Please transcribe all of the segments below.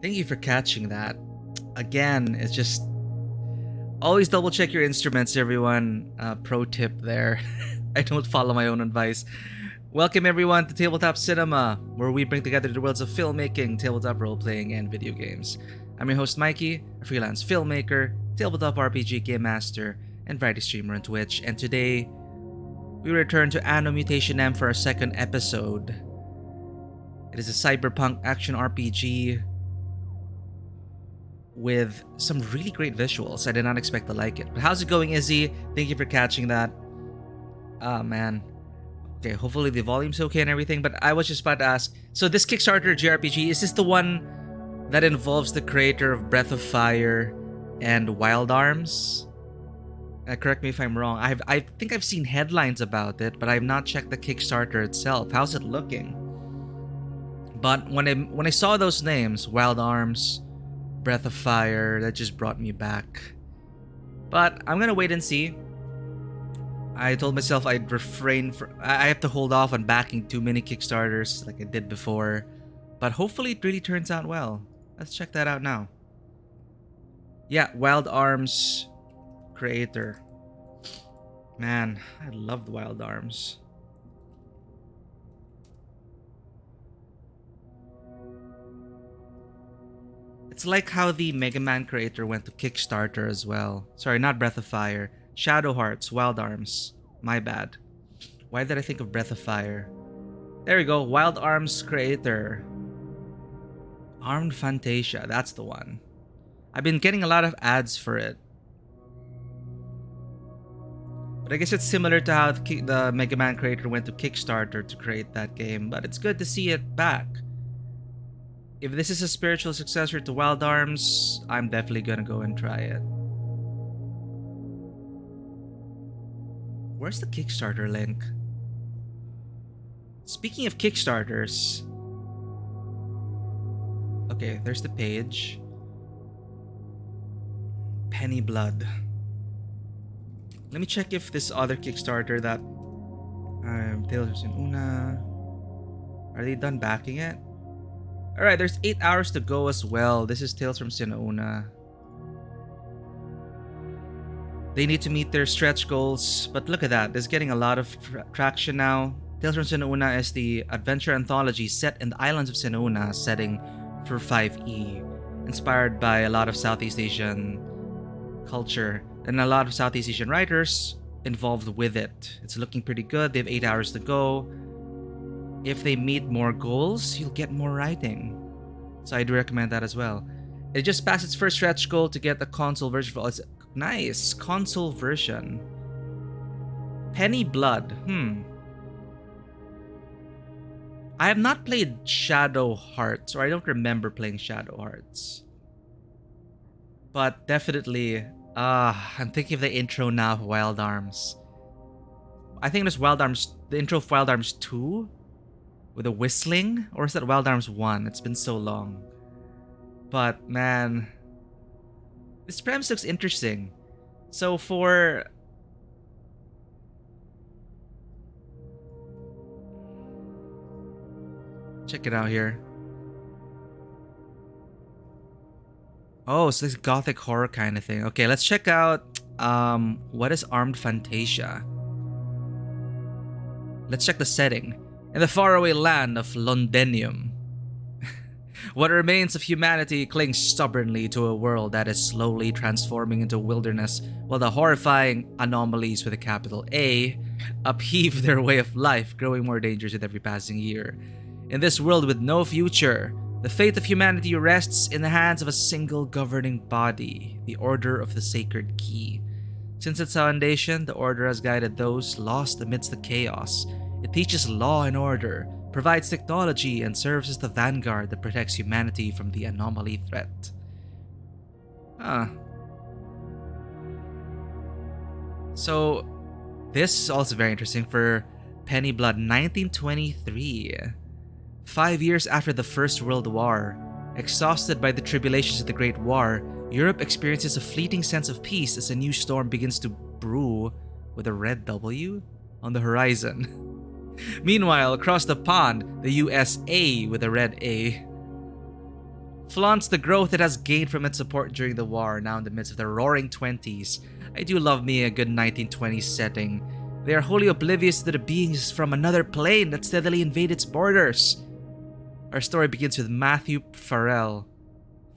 Thank you for catching that. Again, it's just always double check your instruments, everyone. Pro tip there. I don't follow my own advice. Welcome everyone to Tabletop Cinema, where we bring together the worlds of filmmaking, tabletop role-playing, and video games. I'm your host Mikey, a freelance filmmaker, tabletop RPG game master, and variety streamer on Twitch. And today, we return to ANNO Mutationem for our second episode. It is a cyberpunk action RPG with some really great visuals. I did not expect to like it. But how's it going, Izzy? Thank you for catching that. Oh, man. Okay, hopefully the volume's okay and everything, but I was just about to ask, so this Kickstarter JRPG, is this the one that involves the creator of Breath of Fire and Wild Arms? Correct me if I'm wrong. I think I've seen headlines about it, but I've not checked the Kickstarter itself. How's it looking? But when I saw those names, Wild Arms, Breath of Fire, that just brought me back. But I'm gonna wait and see. I told myself I'd refrain I have to hold off on backing too many Kickstarters like I did before. But hopefully it really turns out well. Let's check that out now. Yeah, Wild Arms creator. Man, I loved Wild Arms. It's like how the Mega Man creator went to Kickstarter as well. Sorry, not Breath of Fire. Shadow Hearts, Wild Arms. My bad. Why did I think of Breath of Fire? There we go, Wild Arms creator. Armed Fantasia, that's the one. I've been getting a lot of ads for it. But I guess it's similar to how the Mega Man creator went to Kickstarter to create that game, but it's good to see it back. If this is a spiritual successor to Wild Arms, I'm definitely gonna go and try it. Where's the Kickstarter link? Speaking of Kickstarters... Okay, there's the page. Penny Blood. Let me check if this other Kickstarter that... Tales of Sinuna... Are they done backing it? Alright, there's 8 hours to go as well. This is Tales from Sinuna. They need to meet their stretch goals, but look at that. It's getting a lot of traction now. Tales from Sinuna is the adventure anthology set in the islands of Sinuna setting for 5e. Inspired by a lot of Southeast Asian culture and a lot of Southeast Asian writers involved with it. It's looking pretty good. They have 8 hours to go. If they meet more goals, you'll get more writing. So I do recommend that as well. It just passed its first stretch goal to get a console version for... It's nice. Console version. Penny Blood. I have not played Shadow Hearts, or I don't remember playing Shadow Hearts. But definitely, I'm thinking of the intro now of Wild Arms. I think there's Wild Arms, the intro of Wild Arms 2? With a whistling? Or is that Wild Arms 1? It's been so long. But man, this premise looks interesting. So for... Check it out here. Oh, so it's gothic horror kind of thing. Okay, let's check out what is Armed Fantasia. Let's check the setting. In the faraway land of Londinium, what remains of humanity clings stubbornly to a world that is slowly transforming into a wilderness, while the horrifying anomalies with a capital A upheave their way of life, growing more dangerous with every passing year. In this world with no future, the fate of humanity rests in the hands of a single governing body, the Order of the Sacred Key. Since its foundation, the Order has guided those lost amidst the chaos. It teaches law and order, provides technology, and serves as the vanguard that protects humanity from the anomaly threat. So, this is also very interesting for Penny Blood 1923. 5 years after the First World War, exhausted by the tribulations of the Great War, Europe experiences a fleeting sense of peace as a new storm begins to brew with a red W on the horizon. Meanwhile, across the pond, the USA with a red A flaunts the growth it has gained from its support during the war, now in the midst of the roaring 20s. I do love me a good 1920s setting. They are wholly oblivious to the beings from another plane that steadily invade its borders. Our story begins with Matthew Farrell,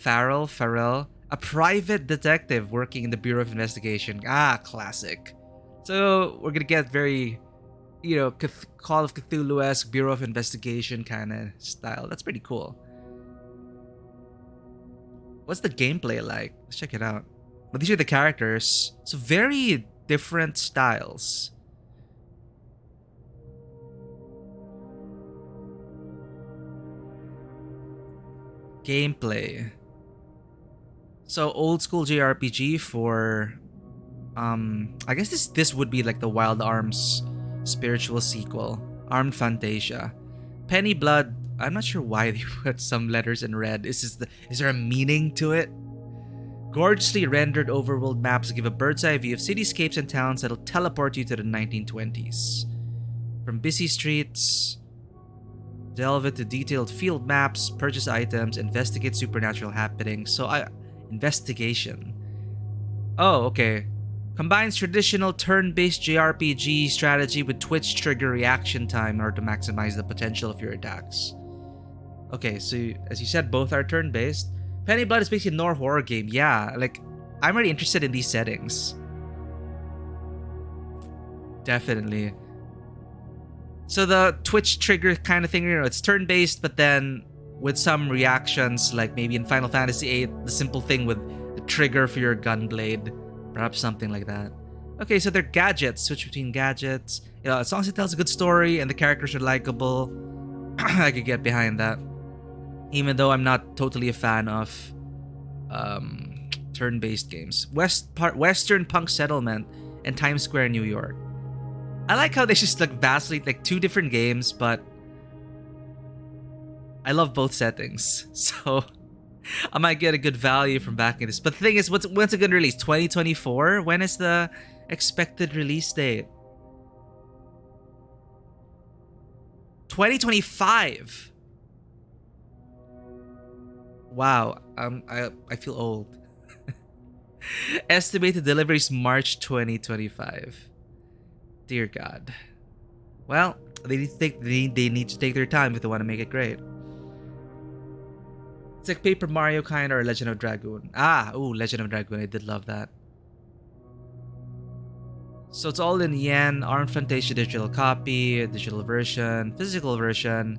a private detective working in the Bureau of Investigation. Ah, classic. So we're gonna get very, Call of Cthulhu-esque Bureau of Investigation kind of style. That's pretty cool. What's the gameplay like? Let's check it out. But these are the characters. So very different styles. Gameplay. So old school JRPG for I guess this would be like the Wild Arms spiritual sequel, Armed Fantasia. Penny Blood, I'm not sure why they put some letters in red. Is there a meaning to it? Gorgeously rendered overworld maps give a bird's eye view of cityscapes and towns that'll teleport you to the 1920s. From busy streets, delve into detailed field maps, purchase items, investigate supernatural happenings. So investigation. Oh, okay. Combines traditional turn-based JRPG strategy with Twitch trigger reaction time in order to maximize the potential of your attacks. Okay, so as you said, both are turn-based. Penny Blood is basically a noir horror game. Yeah, like, I'm already interested in these settings. Definitely. So the Twitch trigger kind of thing, it's turn-based, but then with some reactions, like maybe in Final Fantasy VIII, the simple thing with the trigger for your gun blade. Perhaps something like that. Okay, so they're gadgets. Switch between gadgets. As long as it tells a good story and the characters are likable, I could get behind that. Even though I'm not totally a fan of turn-based games. Western Punk Settlement and Times Square, New York. I like how they just vastly two different games, but I love both settings. So I might get a good value from backing this. But the thing is, when's a good release? 2024? When is the expected release date? 2025. Wow, I feel old. Estimated deliveries March 2025. Dear God. Well, they need to take their time if they want to make it great. It's like Paper Mario kind or Legend of Dragoon. Legend of Dragoon. I did love that. So it's all in yen. Armed Fantasia digital copy, digital version, physical version.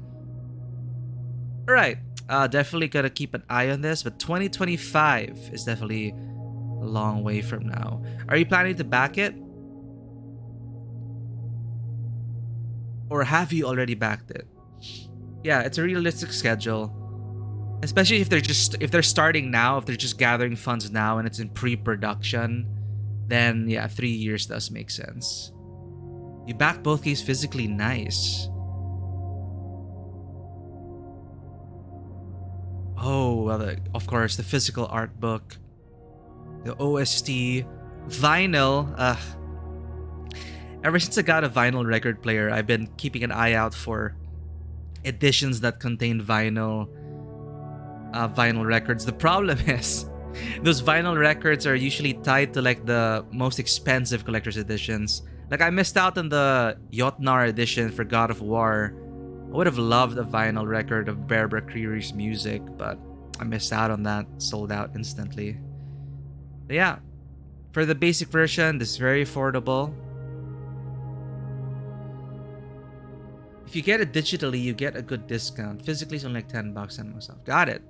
Alright. Definitely gotta keep an eye on this, but 2025 is definitely a long way from now. Are you planning to back it? Or have you already backed it? Yeah, it's a realistic schedule. Especially if they're starting now, if they're just gathering funds now and it's in pre-production, then yeah, 3 years does make sense. You back both games physically, nice. Oh, well, of course, the physical art book, the OST, vinyl. Ever since I got a vinyl record player, I've been keeping an eye out for editions that contain vinyl records. The problem is, those vinyl records are usually tied to the most expensive collector's editions. I missed out on the Jotnar edition for God of War. I would have loved a vinyl record of Barbara Creary's music, but I missed out on that. Sold out instantly. But yeah, for the basic version, this is very affordable. If you get it digitally, you get a good discount. Physically, it's only $10 on myself. Got it.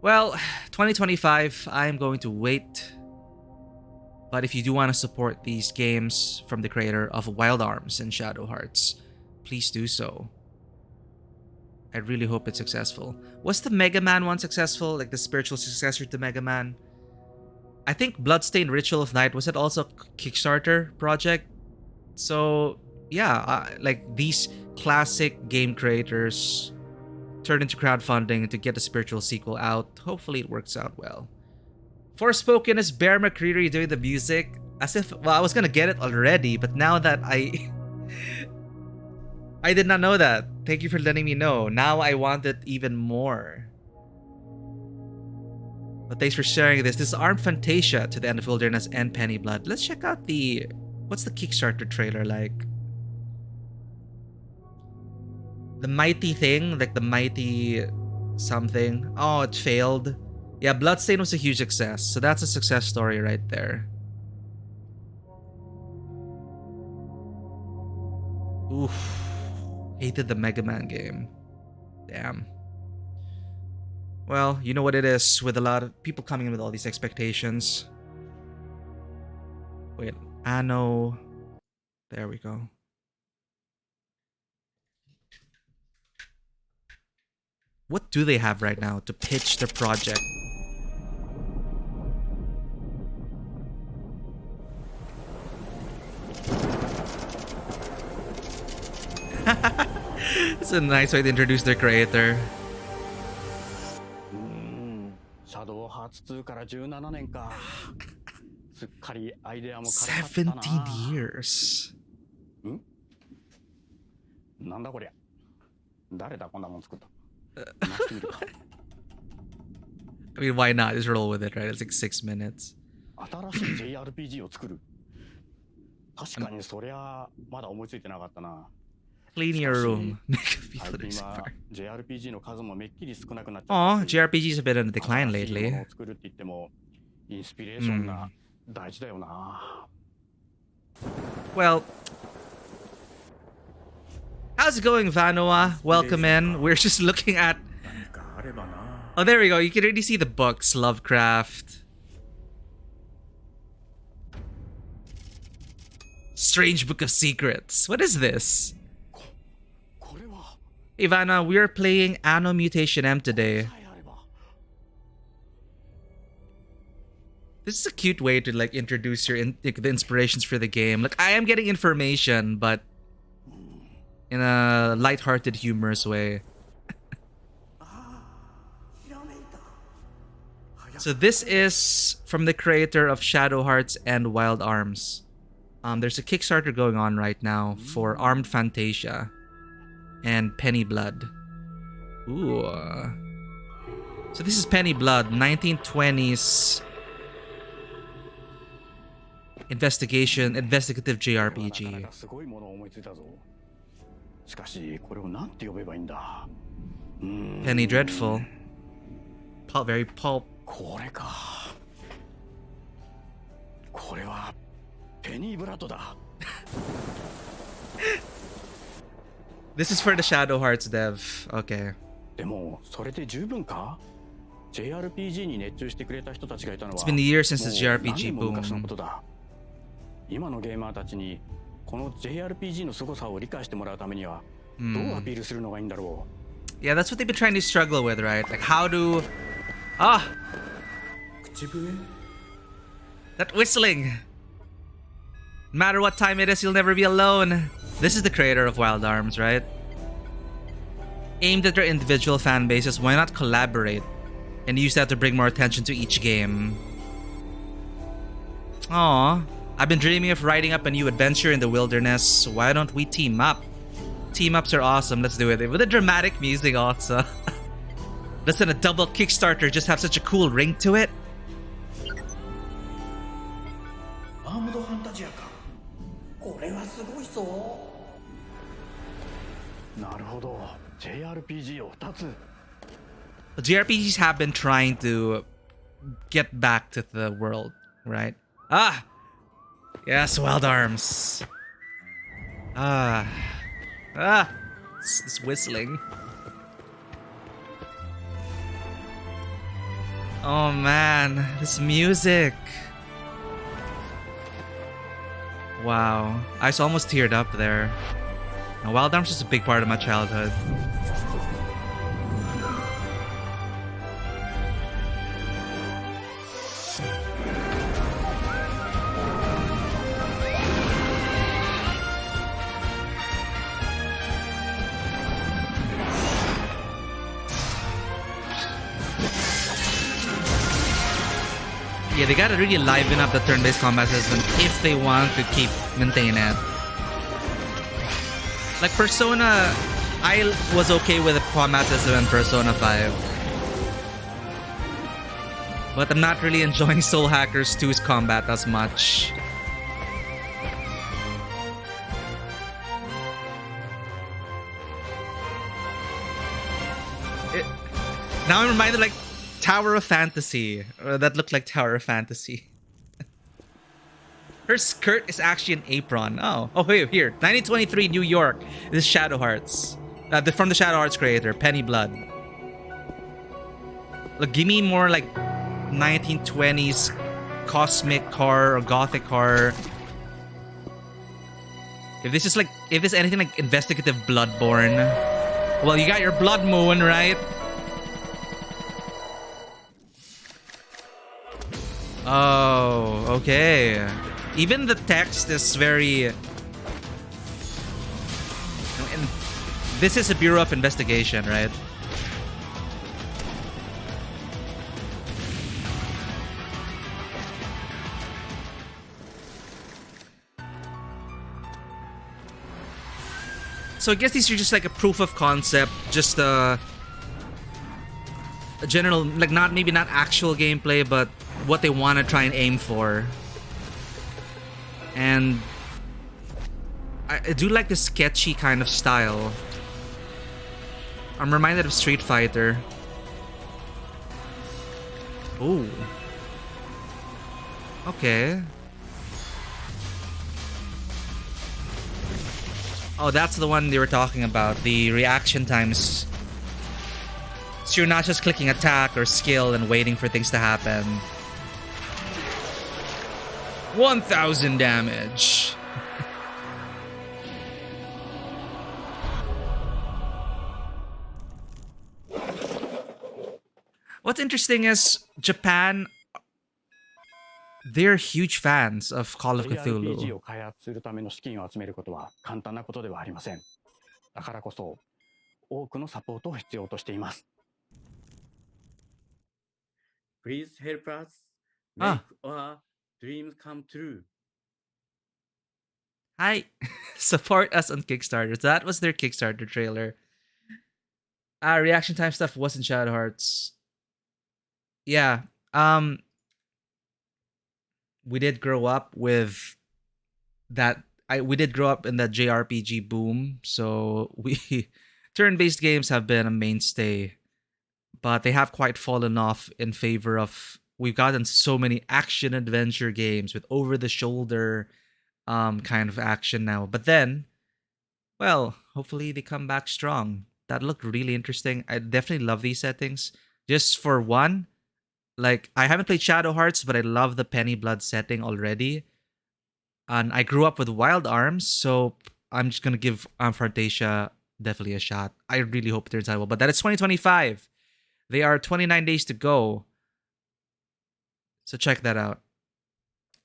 Well, 2025, I'm going to wait. But if you do want to support these games from the creator of Wild Arms and Shadow Hearts, please do so. I really hope it's successful. Was the Mega Man one successful? The spiritual successor to Mega Man? I think Bloodstained Ritual of Night, was it also a Kickstarter project? So yeah, these classic game creators turn into crowdfunding to get a spiritual sequel out. Hopefully it works out well. Forspoken is Bear McCreary doing the music. As if, I was gonna get it already, but now that I did not know that. Thank you for letting me know. Now I want it even more. But thanks for sharing this. This is Armed Fantasia to the End of Wilderness and Penny Blood. Let's check out the... What's the Kickstarter trailer like? The mighty thing? Like the mighty something. Oh, it failed. Yeah, Bloodstain was a huge success. So that's a success story right there. Oof. Hated the Mega Man game. Damn. Well, you know what it is with a lot of people coming in with all these expectations. Wait, ANNO. There we go. What do they have right now to pitch their project? It's a nice way to introduce their creator. 17 years. なんだこりゃ。誰だこんなもん作った。 I mean, why not? Just roll with it, right? It's like 6 minutes. 新しい JRPG を作る。確かにそりゃまだ思いついてなかったな。 Clean your room. JRPG の数もめっきり少なくなっちゃった。 Aw, JRPGs have been on the decline lately. 作るって言ってもインスピレーションが大事だよな。 Well, how's it going, Vanoa? Welcome in. We're just looking at... Oh, there we go. You can already see the books. Lovecraft. Strange Book of Secrets. What is this? Ivana, we are playing ANNO Mutationem today. This is a cute way to like introduce your the inspirations for the game. Like, I am getting information, but in a light-hearted, humorous way. So this is from the creator of Shadow Hearts and Wild Arms. There's a Kickstarter going on right now for Armed Fantasia and Penny Blood. Ooh. So this is Penny Blood, 1920s investigative JRPG. Penny Dreadful. Very pulp. This is for the Shadow Hearts dev. Okay. It's been years since the JRPG boom. 今のゲーマーたちにこの JRPG の凄さを理解してもらうためにはどうアピールするのがいいんだろう。 Yeah, that's what they've been trying to struggle with, right? Like how to... Ah! That whistling! No matter what time it is, you'll never be alone. This is the creator of Wild Arms, right? Aimed at their individual fan bases, why not collaborate and use that to bring more attention to each game? Aww. I've been dreaming of writing up a new adventure in the wilderness. Why don't we team up? Team-ups are awesome. Let's do it. With the dramatic music also. Doesn't a double Kickstarter just have such a cool ring to it? JRPGs have been trying to get back to the world, right? Ah! Yes, Wild Arms. This whistling. Oh man, this music. Wow, I was almost teared up there. Now, Wild Arms is a big part of my childhood. Yeah, they gotta really liven up the turn-based combat system if they want to keep maintaining it. Like Persona, I was okay with the combat system in Persona 5. But I'm not really enjoying Soul Hackers 2's combat as much. Now I'm reminded like Tower of Fantasy. That looked like Tower of Fantasy. Her skirt is actually an apron. Oh, wait, here. 1923 New York. This is Shadow Hearts. From the Shadow Hearts creator, Penny Blood. Look, give me more like 1920s cosmic horror or gothic horror. If this is anything like investigative Bloodborne, well, you got your Blood Moon, right? Oh, okay. Even the text is very... And this is a Bureau of Investigation, right? So I guess these are just like a proof of concept, just a general, like maybe not actual gameplay, but what they want to try and aim for. And I do like the sketchy kind of style. I'm reminded of Street Fighter. Ooh. Okay. Oh, that's the one they were talking about. The reaction times. So you're not just clicking attack or skill and waiting for things to happen. 1,000 damage. What's interesting is Japan, they're huge fans of Call of Cthulhu. RPG を開発するための資金を集めることは簡単なことではありません。だからこそ多くのサポートを必要としています。Please help us make our dreams come true. Hi, support us on Kickstarter. That was their Kickstarter trailer. Reaction time stuff wasn't Shadow Hearts. Yeah. We did grow up with that. We did grow up in that JRPG boom, so we turn-based games have been a mainstay, but they have quite fallen off in favor of. We've gotten so many action adventure games with over-the-shoulder kind of action now. But then, well, hopefully they come back strong. That looked really interesting. I definitely love these settings. Just for one, like, I haven't played Shadow Hearts, but I love the Penny Blood setting already. And I grew up with Wild Arms, so I'm just going to give Fantasia definitely a shot. I really hope it turns out well. But that is 2025. They are 29 days to go. So check that out.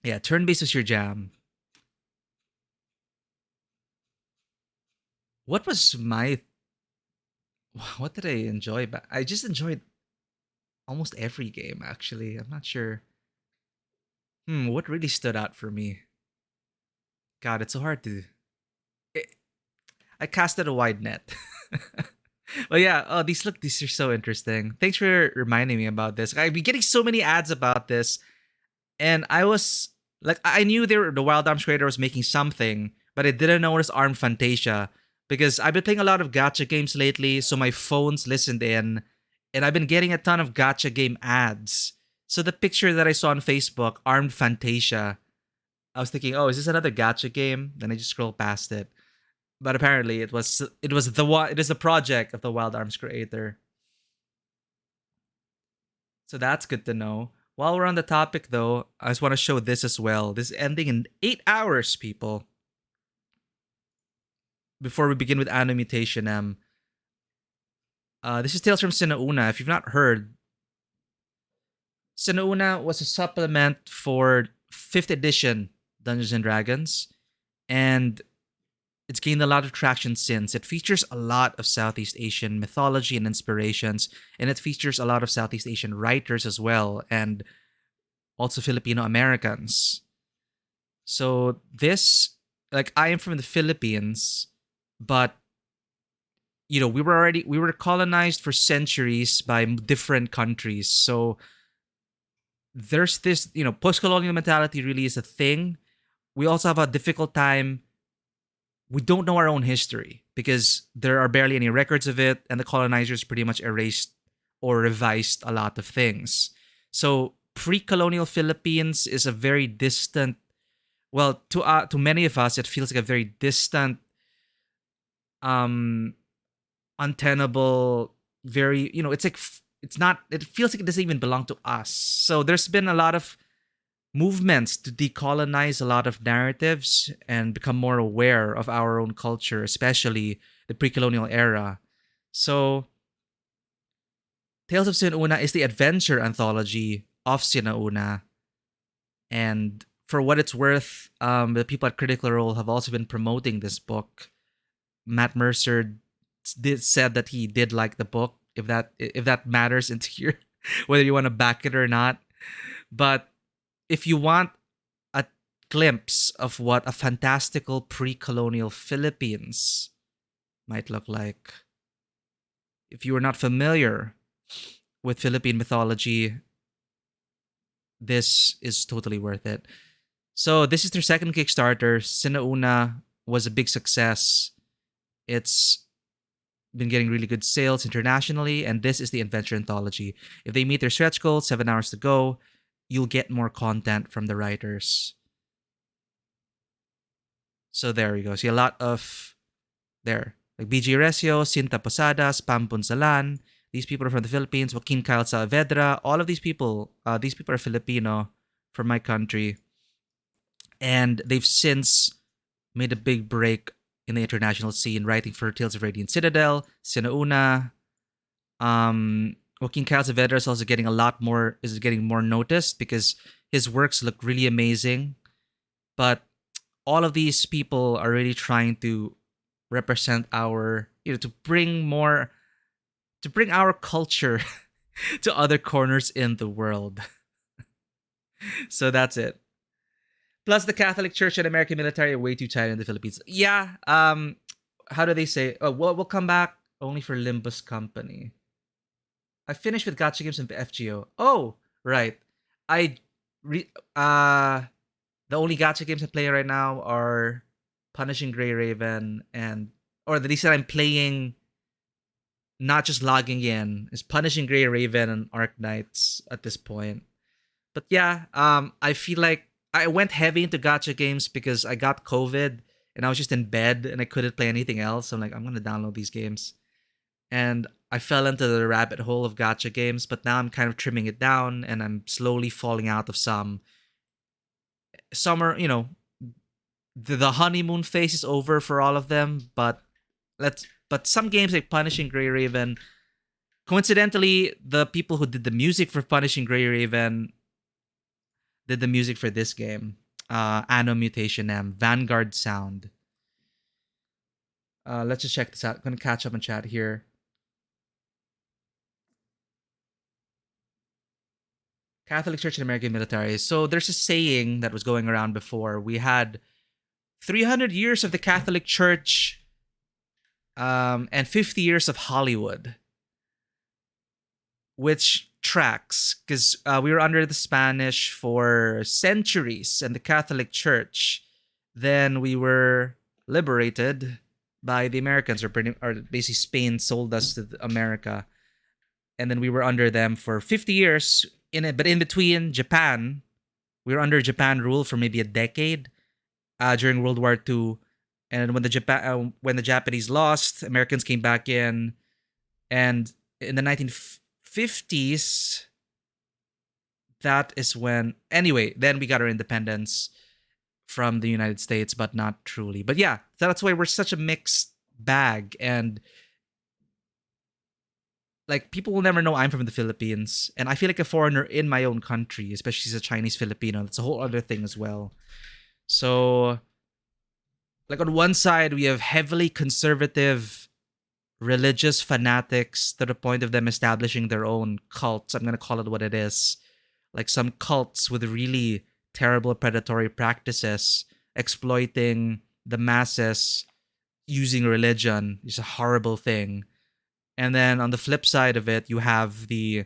Yeah, turn-based is your jam. What was my... What did I enjoy? I just enjoyed almost every game, actually. I'm not sure. What really stood out for me? God, it's so hard to... I casted a wide net. But yeah, these are so interesting. Thanks for reminding me about this. I've been getting so many ads about this. And I was... Like, I knew the Wild Arms creator was making something, but I didn't know it was Arm Fantasia. Because I've been playing a lot of gacha games lately, so my phone's listened in. And I've been getting a ton of gacha game ads. So the picture that I saw on Facebook, Armed Fantasia, I was thinking, oh, is this another gacha game? Then I just scrolled past it. But apparently it is the project of the Wild Arms creator. So that's good to know. While we're on the topic though, I just want to show this as well. This is ending in 8 hours, people. Before we begin with ANNO Mutationem. This is Tales from Sinauna. If you've not heard, Sinauna was a supplement for 5th edition Dungeons & Dragons, and it's gained a lot of traction since. It features a lot of Southeast Asian mythology and inspirations, and it features a lot of Southeast Asian writers as well, and also Filipino Americans. So this, like, I am from the Philippines, but you know, we were colonized for centuries by different countries. So there's this, post-colonial mentality really is a thing. We also have a difficult time. We don't know our own history because there are barely any records of it, and the colonizers pretty much erased or revised a lot of things. So pre-colonial Philippines is a very distant. Well, to many of us, it feels like a very distant, um, untenable, very it's like it's not. It feels like it doesn't even belong to us. So there's been a lot of movements to decolonize a lot of narratives and become more aware of our own culture, especially the pre-colonial era. So, Tales of Sinauna is the adventure anthology of Sinauna, and for what it's worth, the people at Critical Role have also been promoting this book. Matt Mercer said that he did like the book, if that matters into your whether you want to back it or not. But if you want a glimpse of what a fantastical pre-colonial Philippines might look like, if you are not familiar with Philippine mythology, this is totally worth it. So this is their second Kickstarter. Sinauna was a big success. It's been getting really good sales internationally, and this is the adventure anthology. If they meet their stretch goal, 7 hours to go, you'll get more content from the writers. So there you go. See a lot of there. Like BG Recio, Cinta Posadas, Pam Punsalan. These people are from the Philippines. Joaquin Kyle Saavedra. All of these people are Filipino from my country. And they've since made a big break in the international scene, writing for Tales of Radiant Citadel, Sinauna. Joaquin Kyle Saavedra is also getting more noticed because his works look really amazing. But all of these people are really trying to represent our, to bring our culture to other corners in the world. So that's it. Plus, the Catholic Church and American military are way too tight in the Philippines. Yeah. How do they say? Oh, we'll come back only for Limbus Company. I finished with Gacha Games and FGO. Oh, right. I re the only Gacha games I'm playing right now are Punishing Grey Raven or at least that I'm playing, not just logging in, is Punishing Grey Raven and Arc Knights at this point. But yeah, I feel like I went heavy into gacha games because I got COVID and I was just in bed and I couldn't play anything else. So I'm like, I'm gonna download these games, and I fell into the rabbit hole of gacha games. But now I'm kind of trimming it down, and I'm slowly falling out of some. Some are, the honeymoon phase is over for all of them, but some games like Punishing Grey Raven, coincidentally, the people who did the music for Punishing Grey Raven did the music for this game. ANNO Mutationem, Vanguard Sound. Let's just check this out. I'm gonna catch up and chat here. Catholic Church and American military. So there's a saying that was going around before. We had 300 years of the Catholic Church, and 50 years of Hollywood, which tracks because we were under the Spanish for centuries and the Catholic Church. Then we were liberated by the Americans, or basically Spain sold us to America, and then we were under them for 50 years. But in between, Japan, we were under Japan rule for maybe a decade during World War II. And when the Japanese lost, Americans came back in, and in the 1950s, that is when. Anyway, then we got our independence from the United States, but not truly. But yeah, that's why we're such a mixed bag, and like people will never know I'm from the Philippines, and I feel like a foreigner in my own country, especially as a Chinese Filipino. That's a whole other thing as well. So, like on one side, we have heavily conservative religious fanatics to the point of them establishing their own cults. I'm gonna call it what it is. Like some cults with really terrible predatory practices, exploiting the masses using religion is a horrible thing. And then on the flip side of it, you have the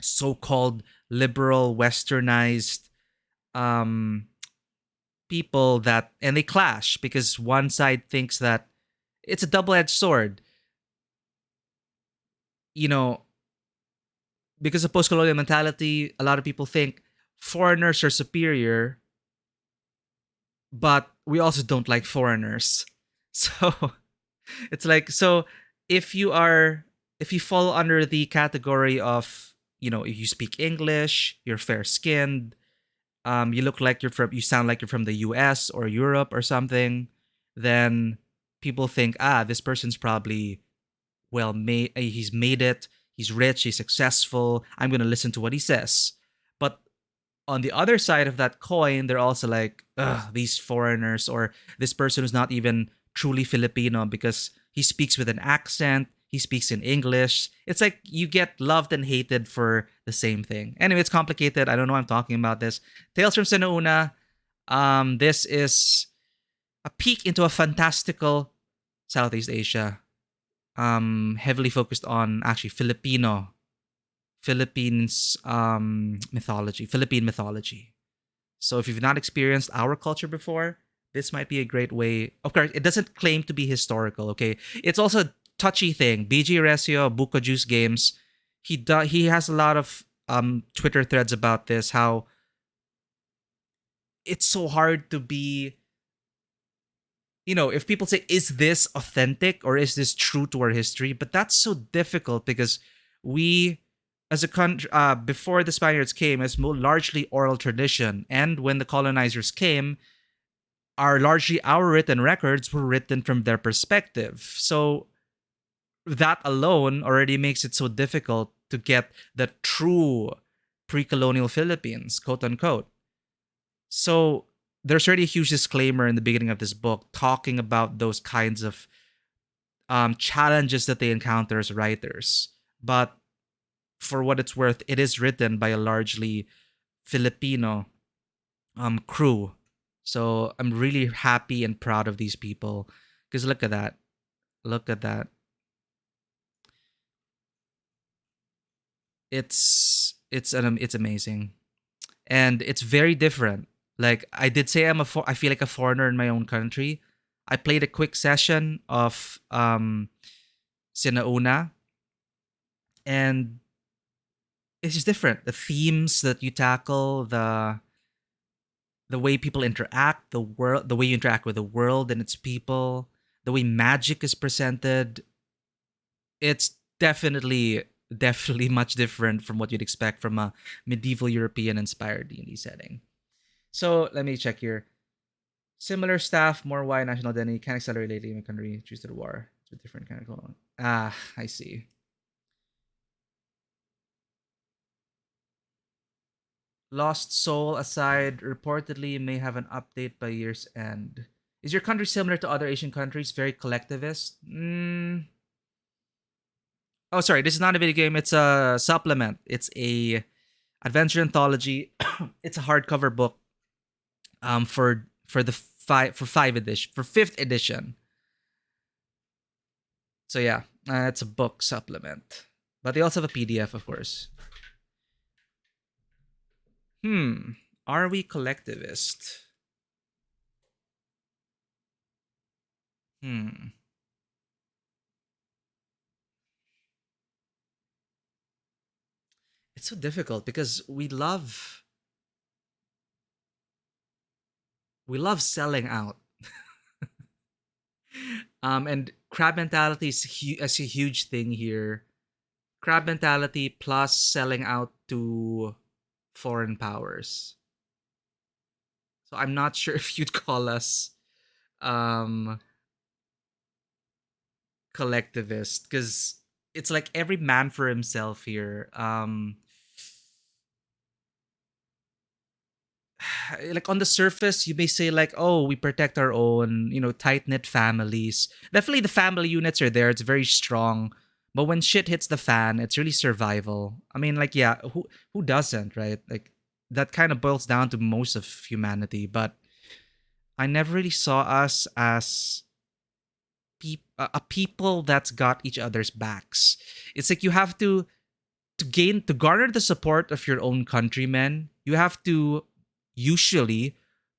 so-called liberal, westernized um, people that, and they clash because one side thinks that it's a double-edged sword. You know, because of post-colonial mentality, a lot of people think foreigners are superior, but we also don't like foreigners. So it's like, so if you are, if you fall under the category of, if you speak English, you're fair skinned, you look like you sound like you're from the US or Europe or something, then people think, this person's probably well made, he's made it, he's rich, he's successful, I'm going to listen to what he says. But on the other side of that coin, they're also like, ugh, these foreigners, or this person who's not even truly Filipino because he speaks with an accent, he speaks in English. It's like you get loved and hated for the same thing. Anyway, it's complicated. I don't know why I'm talking about this. Tales from Sinauna. This is a peek into a fantastical Southeast Asia. Heavily focused on actually Philippines mythology, Philippine mythology. So if you've not experienced our culture before, this might be a great way. Of course, it doesn't claim to be historical, okay? It's also a touchy thing. BG Resio, Buko Juice Games, he has a lot of Twitter threads about this, how it's so hard to be, if people say, is this authentic or is this true to our history? But that's so difficult because we, as a country, before the Spaniards came, it's largely oral tradition. And when the colonizers came, our written records were written from their perspective. So that alone already makes it so difficult to get the true pre-colonial Philippines, quote unquote. So there's already a huge disclaimer in the beginning of this book talking about those kinds of challenges that they encounter as writers. But for what it's worth, it is written by a largely Filipino crew. So I'm really happy and proud of these people because look at that. Look at that. It's amazing. And it's very different. Like I did say, I feel like a foreigner in my own country. I played a quick session of Sinauna, and it's just different. The themes that you tackle, the way people interact, the way you interact with the world and its people, the way magic is presented, it's definitely much different from what you'd expect from a medieval European inspired D&D setting. So let me check here. Similar staff, more wide national identity, can accelerate lately in the country, choose to the war. It's a different kind of going on. I see. Lost Soul aside, reportedly may have an update by year's end. Is your country similar to other Asian countries? Very collectivist? Oh, sorry. This is not a video game. It's a supplement. It's a adventure anthology. It's a hardcover book. For the fifth edition. So yeah, it's a book supplement. But they also have a PDF, of course. Are we collectivist? It's so difficult because we love selling out. And crab mentality is a huge thing here. Crab mentality plus selling out to foreign powers. So I'm not sure if you'd call us um collectivist because it's like every man for himself here. Like on the surface, you may say like, oh, we protect our own, tight knit families. Definitely, the family units are there. It's very strong. But when shit hits the fan, it's really survival. I mean, like, yeah, who doesn't, right? Like that kind of boils down to most of humanity. But I never really saw us as a people that's got each other's backs. It's like you have to to garner the support of your own countrymen, you have to usually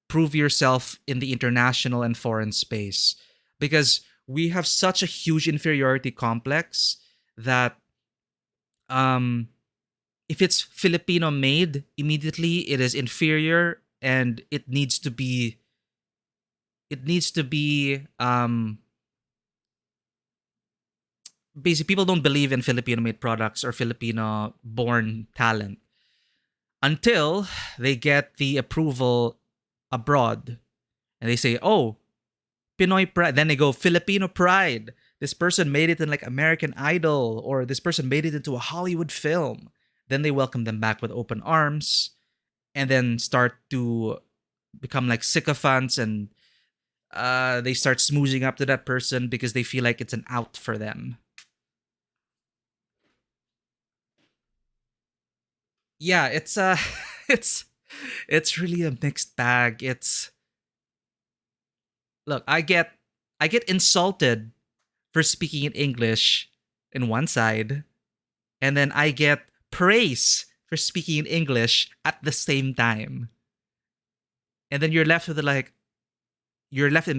prove yourself in the international and foreign space, because we have such a huge inferiority complex that um if it's Filipino made, immediately it is inferior, and it needs to be basically, people don't believe in Filipino made products or Filipino born talent until they get the approval abroad, and they say, "Oh, Pinoy pride." Then they go, "Filipino pride. This person made it in like American Idol, or this person made it into a Hollywood film." Then they welcome them back with open arms, and then start to become like sycophants, and they start smoozing up to that person because they feel like it's an out for them. Yeah, it's it's it's really a mixed bag. It's Look, I get insulted for speaking in English in one side, and then I get praise for speaking in English at the same time. And then you're left in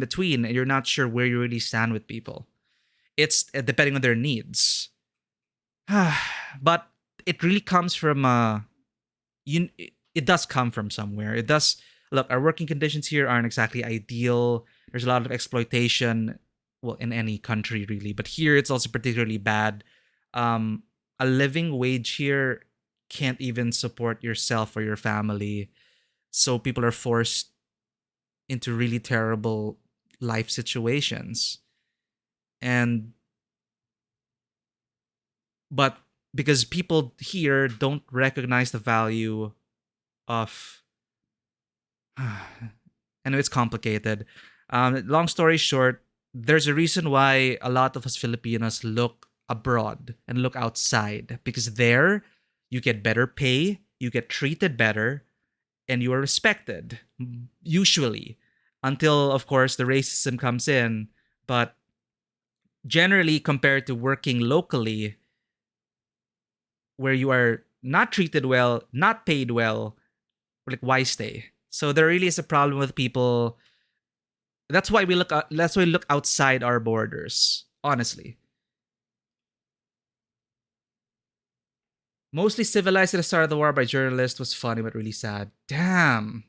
between, and you're not sure where you really stand with people. It's depending on their needs. But it really comes from you it does come from somewhere. It does. Look, our working conditions here aren't exactly ideal. There's a lot of exploitation, well, in any country really, but here it's also particularly bad. um a living wage here can't even support yourself or your family, so people are forced into really terrible life situations. And but because people here don't recognize the value of I know it's complicated. Long story short, there's a reason why a lot of us Filipinos look abroad and look outside, because there you get better pay, you get treated better, and you are respected, usually, until, of course, the racism comes in. But generally, compared to working locally, where you are not treated well, not paid well, like, why stay? So there really is a problem with people. That's why we look outside our borders, honestly. Mostly civilized at the start of the war by journalists was funny but really sad. Damn.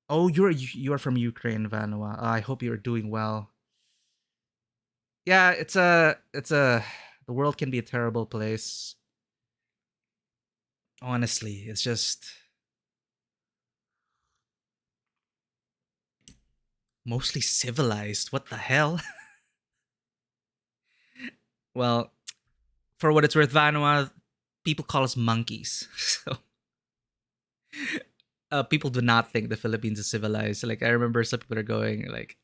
Oh, you are from Ukraine, Vanua. I hope you're doing well. Yeah, it's a the world can be a terrible place. Honestly, it's just mostly civilized. What the hell? Well, for what it's worth, Vanua, people call us monkeys. So people do not think the Philippines is civilized. Like, I remember some people are going like,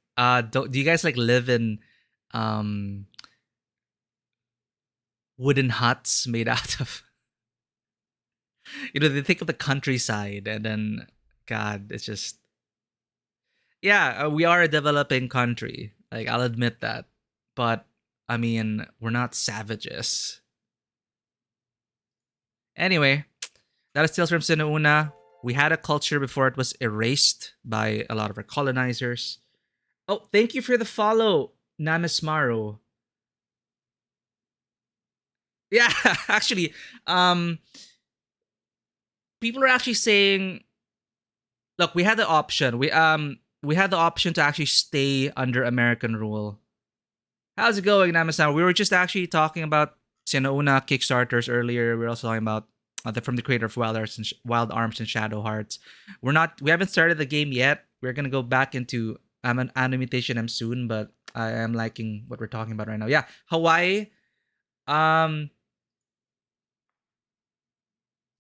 do you guys like live in um wooden huts made out of they think of the countryside, and then, God, it's just, yeah, we are a developing country. Like, I'll admit that, but I mean, we're not savages. Anyway, that is Tales from Sinauna. We had a culture before it was erased by a lot of our colonizers. Oh, thank you for the follow, Nanismaru. Yeah, actually, um, people are actually saying, look, we had the option to actually stay under American rule. How's it going, Namasan? We were just actually talking about Sinauna Kickstarters earlier. We were also talking about from the creator of Wild Arms and Shadow Hearts. We haven't started the game yet. We're gonna go back into an ANNO Mutationem soon, but I am liking what we're talking about right now. Yeah, Hawaii. Um,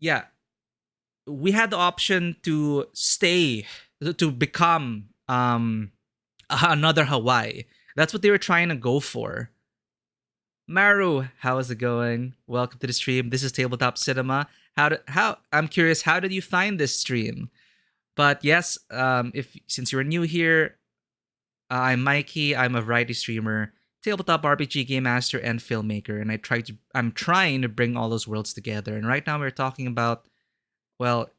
yeah, we had the option to stay, to become another Hawaii. That's what they were trying to go for. Maru, how is it going? Welcome to the stream. This is Tabletop Cinema. How I'm curious, how did you find this stream? But yes, if since you're new here, I'm Mikey. I'm a variety streamer. tabletop RPG game master and filmmaker, and I'm trying to bring all those worlds together. And right now we're talking about, well,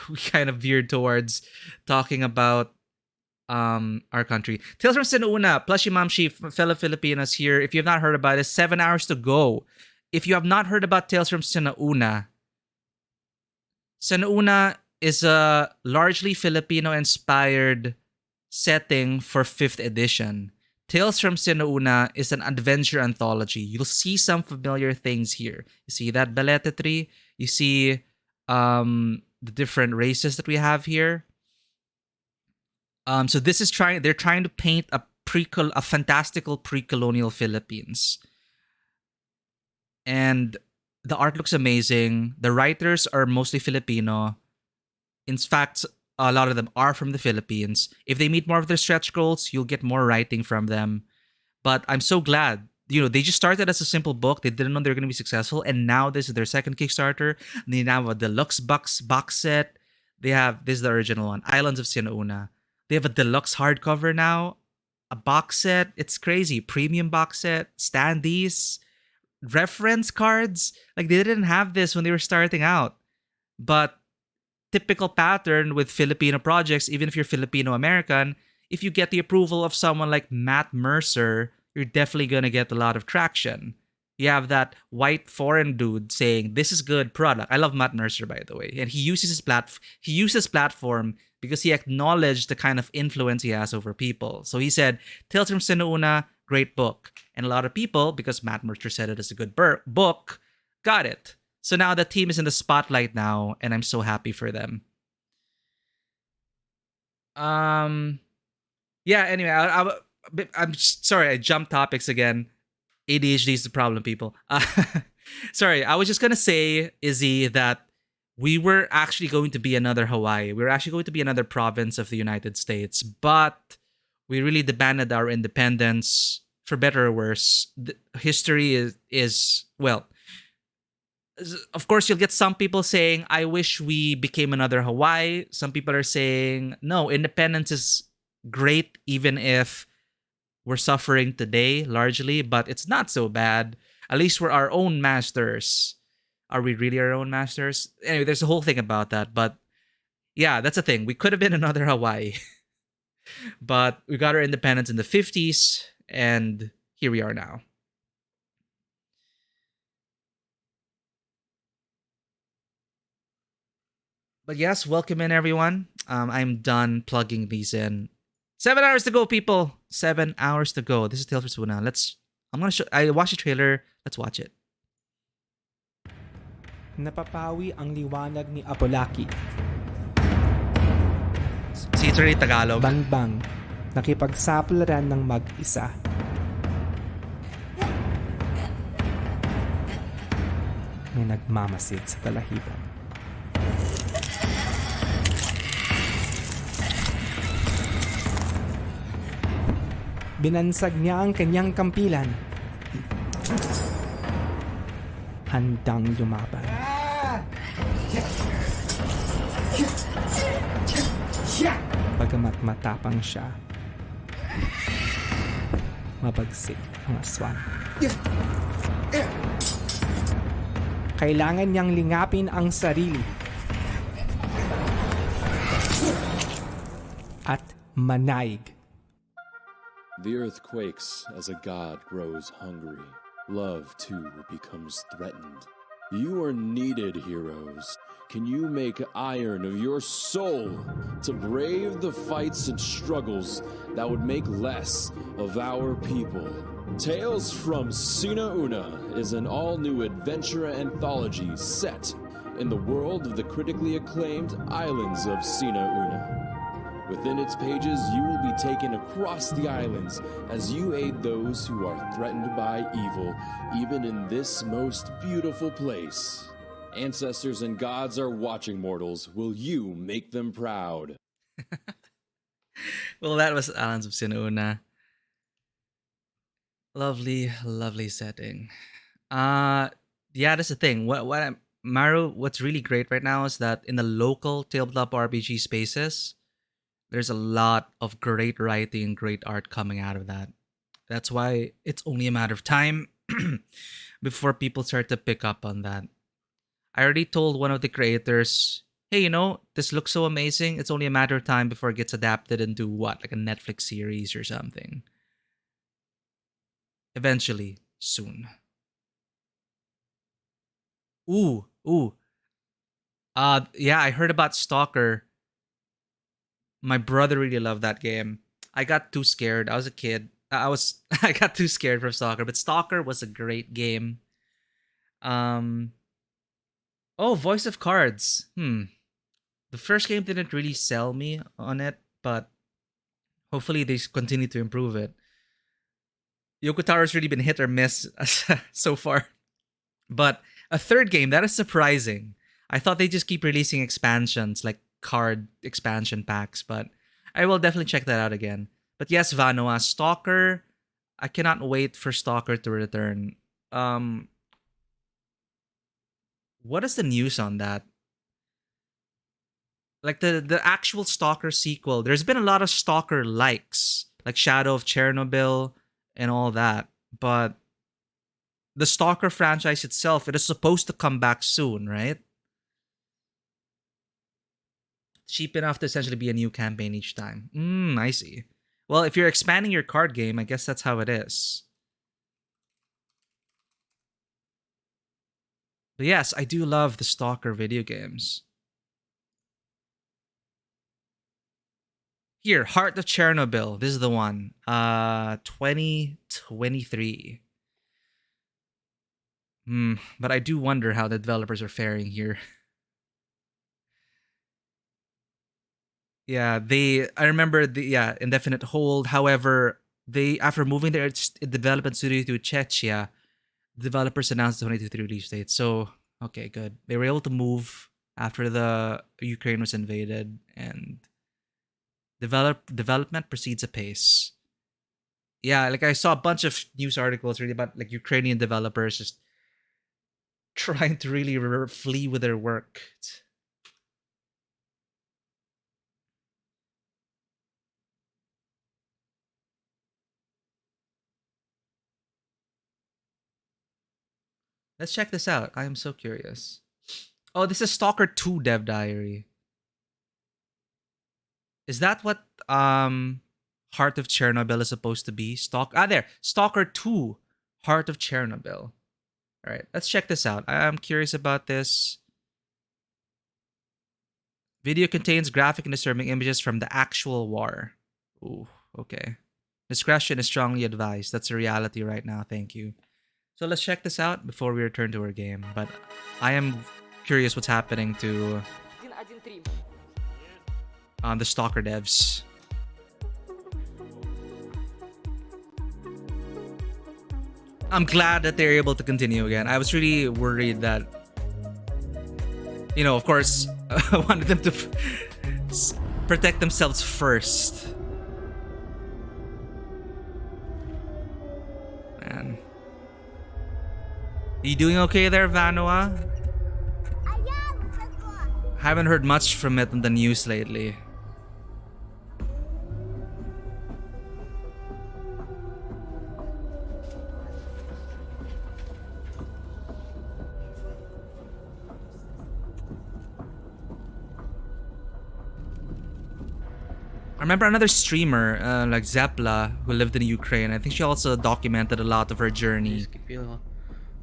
we kind of veered towards talking about our country. Tales from Sinuuna, Plushy Mamshi, fellow Filipinos here. If you have not heard about it, 7 hours to go. If you have not heard about Tales from Sinuuna, Sinuuna is a largely Filipino-inspired setting for 5th edition. Tales from Sinuuna is an adventure anthology. You'll see some familiar things here. You see that balete tree? You see the different races that we have here. So this is they're trying to paint a fantastical pre-colonial Philippines. And the art looks amazing. The writers are mostly Filipino. In fact, a lot of them are from the Philippines. If they meet more of their stretch goals, you'll get more writing from them. But I'm so glad. They just started as a simple book. They didn't know they were going to be successful. And now this is their second Kickstarter. They now have a deluxe box set. This is the original one, Islands of Sinuuna. They have a deluxe hardcover now, a box set. It's crazy. Premium box set, standees, reference cards. Like, they didn't have this when they were starting out. But typical pattern with Filipino projects, even if you're Filipino American, if you get the approval of someone like Matt Mercer, you're definitely going to get a lot of traction. You have that white foreign dude saying, "This is good product." I love Matt Mercer, by the way. And he uses his platform because he acknowledged the kind of influence he has over people. So he said, Tales from Sinuuna, great book. And a lot of people, because Matt Mercer said it is a good book, got it. So now the team is in the spotlight now, and I'm so happy for them. Yeah, anyway, I'm sorry, I jumped topics again. ADHD is the problem, people. Sorry, I was just going to say, Izzy, that we were actually going to be another Hawaii. We were actually going to be another province of the United States, but we really demanded our independence, for better or worse. History is well, of course, you'll get some people saying, "I wish we became another Hawaii." Some people are saying, "No, independence is great, even if we're suffering today, largely, but it's not so bad. At least we're our own masters." Are we really our own masters? Anyway, there's a whole thing about that. But yeah, that's the thing. We could have been another Hawaii. But we got our independence in the 50s, and here we are now. But yes, welcome in, everyone. I'm done plugging these in. 7 hours to go, people. 7 hours to go. This is Tales from Sinuuna. I watched the trailer. Let's watch it. Napapawi ang liwanag ni Apolaki. See, it's already Tagalog. Bangbang, nakipagsapularan ng mag-isa. May nagmamasid sa balahibo. Binansag niya ang kanyang kampilan. Handang lumaban. Bagamat matapang siya, mabagsik ang aswang. Kailangan niyang lingapin ang sarili at manaig. The earth quakes as a god grows hungry. Love, too, becomes threatened. You are needed, heroes. Can you make iron of your soul to brave the fights and struggles that would make less of our people? Tales from Sinuuna is an all-new adventure anthology set in the world of the critically acclaimed Islands of Sinuuna. Within its pages, you will be taken across the islands as you aid those who are threatened by evil, even in this most beautiful place. Ancestors and gods are watching, mortals. Will you make them proud? Well, that was Islands of Sinuuna. Lovely, lovely setting. Yeah, that's the thing. What's really great right now is that in the local tabletop RPG spaces, there's a lot of great writing, great art coming out of that. That's why it's only a matter of time before people start to pick up on that. I already told one of the creators, hey, this looks so amazing. It's only a matter of time before it gets adapted into what, like a Netflix series or something. Eventually, soon. Ooh. Yeah, I heard about Stalker. My brother really loved that game. I got too scared. I was a kid. I got too scared from Stalker, but Stalker was a great game. Oh, Voice of Cards. The first game didn't really sell me on it, but hopefully they continue to improve it. Yoko Taro's really been hit or miss so far. But a third game, that is surprising. I thought they just keep releasing expansions, like card expansion packs, but I will definitely check that out again. But yes, Vanoa, Stalker, I cannot wait for Stalker to return. What is the news on that? Like the actual Stalker sequel, there's been a lot of Stalker likes, like Shadow of Chernobyl and all that, but the Stalker franchise itself, it is supposed to come back soon, right? Cheap enough to essentially be a new campaign each time. I see. Well, if you're expanding your card game, I guess that's how it is. But yes, I do love the Stalker video games. Here, Heart of Chernobyl. This is the one. 2023. But I do wonder how the developers are faring here. Yeah, I remember the indefinite hold. However, they after moving their development studio to Czechia, developers announced the 2023 release date. So, okay, good. They were able to move after the Ukraine was invaded, and development proceeds apace. Yeah, like I saw a bunch of news articles really about like Ukrainian developers just trying to really flee with their work. Let's check this out. I am so curious. Oh, this is Stalker 2 Dev Diary. Is that what Heart of Chernobyl is supposed to be? There. Stalker 2 Heart of Chernobyl. All right, let's check this out. I'm curious about this. Video contains graphic and disturbing images from the actual war. Ooh, okay. Discretion is strongly advised. That's a reality right now. Thank you. So let's check this out before we return to our game. But I am curious what's happening to the Stalker devs. I'm glad that they're able to continue again. I was really worried that, of course, I wanted them to protect themselves first. Man. Are you doing okay there, Vanoa? Haven't heard much from it in the news lately. I remember another streamer, like Zepla, who lived in Ukraine. I think she also documented a lot of her journey.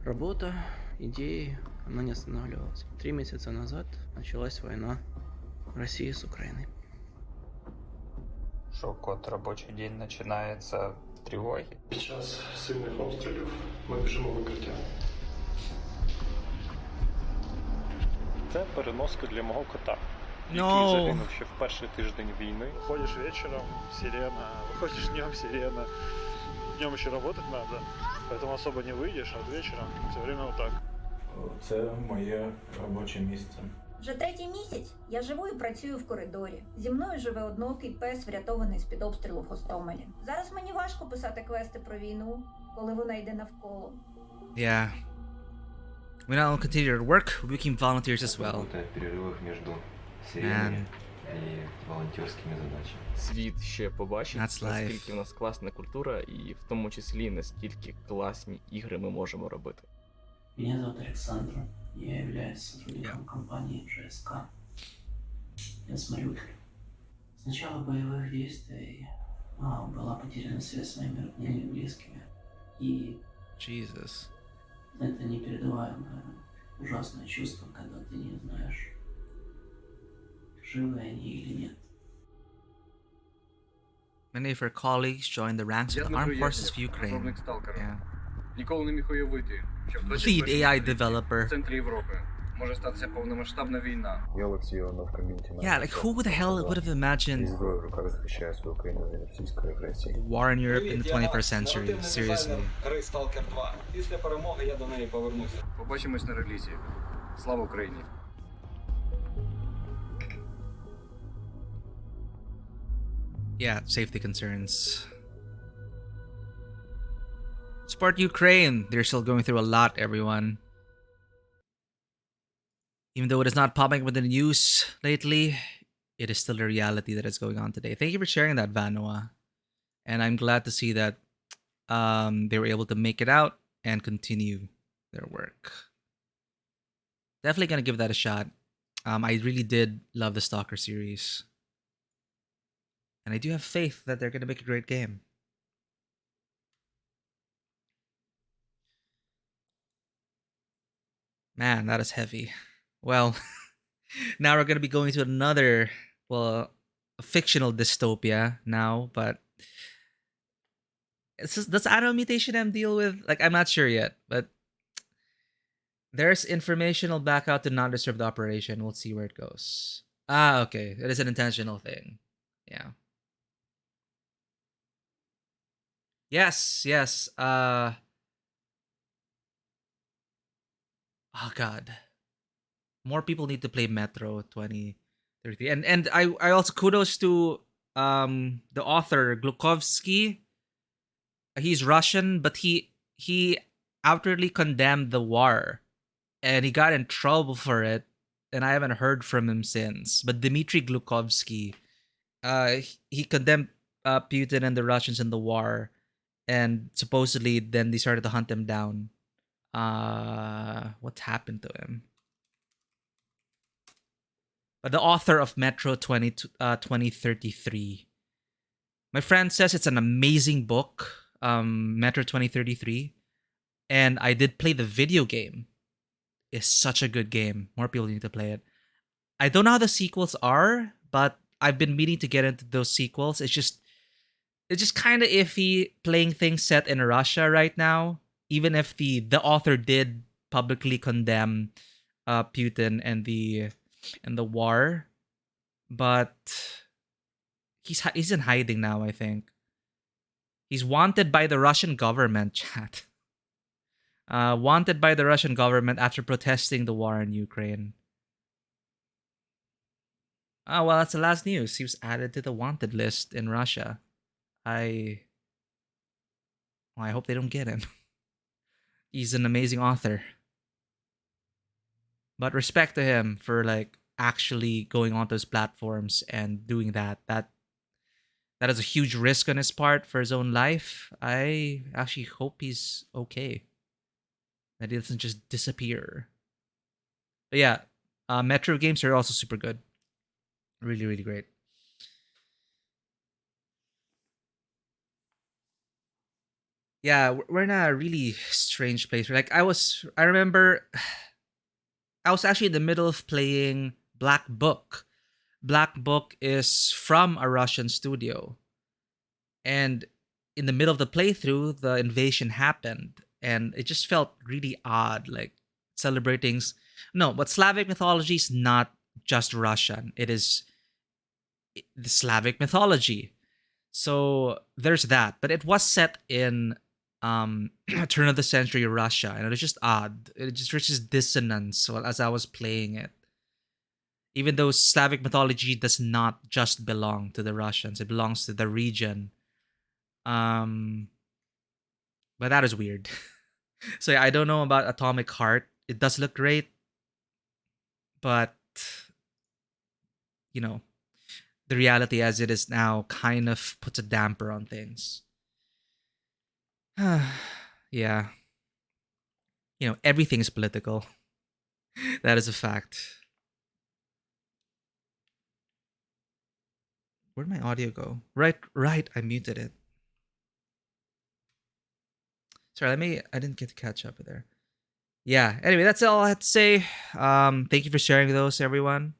Работа, идеи, она не останавливалась. 3 месяца назад началась война России с Украиной. Шок от робочий день начинается с тривоги. Сейчас сильних обстрілів. Ми біжимо в укриття. Це переноска для мого кота, який No. загинув ще в перший тиждень війни. Выходишь вечером, сирена, выходишь днем, сирена. Днем еще работать надо, поэтому особо не выйдешь, а вечером все время вот так. Це моє робоче місце. Вже 3-й місяць я живу і працюю в коридорі. Зі мною живе одноокий пес, врятований з-під обстрілу в Гостомелі. Зараз мені важко писати квести про війну, коли вона йде навколо. Yeah. We not only continue our work, we became volunteers as well. В перерывах между Man. сиренами і волонтерськими задачами. Світ ще побачить, That's life. наскільки в нас класна культура, і в тому числі, наскільки класні ігри ми можемо робити. Меня зовут Александр. Я являюсь сотрудником компании ЖСК. Я с Мариуполя. С начала боевых действий была потеряна связь с моими родными и близкими. И Jesus. это непередаваемое, ужасное чувство, когда ты не знаешь, живы они или нет. Many of her colleagues joined the ranks of the Armed Forces of Ukraine. Yeah. Ніколи не міг уявити, що в Lead AI developer. в центрі Європи може статися повномасштабна війна. Я Олексій Іванов, ком'юніті Yeah, like who the hell would have imagined зброю в руках захищає свою країну від російської агресії. war in Europe in the 21st century? Seriously. Гри Stalker 2. Після перемоги я до неї повернуся. Побачимось на релізі. Слава Україні! Yeah, safety concerns. Support Ukraine. They're still going through a lot, everyone. Even though it is not popping up in the news lately, it is still a reality that is going on today. Thank you for sharing that, Vanoa. And I'm glad to see that they were able to make it out and continue their work. Definitely gonna give that a shot. I really did love the Stalker series. And I do have faith that they're gonna make a great game. Man, that is heavy. Well, now we're going to be going to another, well, a fictional dystopia now, but does ANNO Mutationem deal with, like, I'm not sure yet, but there's informational backout to non-disturbed operation. We'll see where it goes. Ah, okay. It is an intentional thing. Yeah. Yes. Oh, God. More people need to play Metro 2033. And I also kudos to the author Glukovsky. He's Russian, but he outwardly condemned the war, and he got in trouble for it, and I haven't heard from him since. But Dmitry Glukovsky, he condemned Putin and the Russians in the war, and supposedly then they started to hunt him down. What's happened to him? But the author of Metro 2033. My friend says it's an amazing book, Metro 2033. And I did play the video game. It's such a good game. More people need to play it. I don't know how the sequels are, but I've been meaning to get into those sequels. It's just kind of iffy playing things set in Russia right now. Even if the author did publicly condemn Putin and the war, but he's in hiding now. I think he's wanted by the Russian government. Chat. Wanted by the Russian government after protesting the war in Ukraine. Oh well, that's the last news. He was added to the wanted list in Russia. I hope they don't get him. He's an amazing author. But respect to him for like actually going onto his platforms and doing that. That is a huge risk on his part for his own life. I actually hope he's okay. That he doesn't just disappear. But yeah, Metro games are also super good. Really, really great. Yeah, we're in a really strange place. Like I remember I was actually in the middle of playing Black Book. Black Book is from a Russian studio. And in the middle of the playthrough, the invasion happened. And it just felt really odd, like celebrating... No, but Slavic mythology is not just Russian. It is the Slavic mythology. So there's that. But it was set in turn of the century Russia, and it was just odd. It just reaches dissonance as I was playing it. Even though Slavic mythology does not just belong to the Russians, it belongs to the region. But that is weird. So yeah, I don't know about Atomic Heart. It does look great, but you know, the reality as it is now kind of puts a damper on things. Yeah. You know, everything is political. That is a fact. Where'd my audio go? Right, I muted it. Sorry, I didn't get to catch up with there. Yeah, anyway, that's all I had to say. Thank you for sharing those, everyone.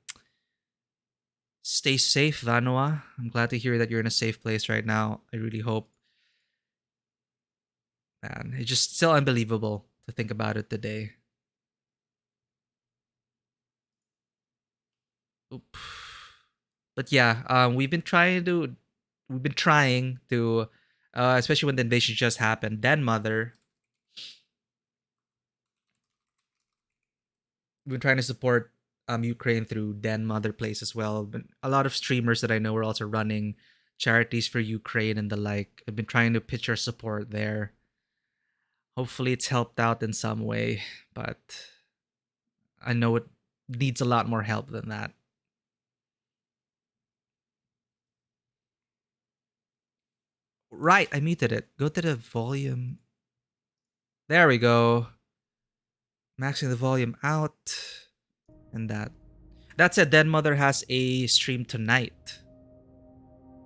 Stay safe, Vanua. I'm glad to hear that you're in a safe place right now. I really hope. Man, it's just still unbelievable to think about it today. Oop. But yeah, we've been trying to, especially when the invasion just happened. Den Mother. We've been trying to support Ukraine through Den Mother Place as well. But a lot of streamers that I know are also running charities for Ukraine and the like. I've been trying to pitch our support there. Hopefully it's helped out in some way, but I know it needs a lot more help than that. Right, I muted it. Go to the volume. There we go. Maxing the volume out. And that. That said, Den Mother has a stream tonight.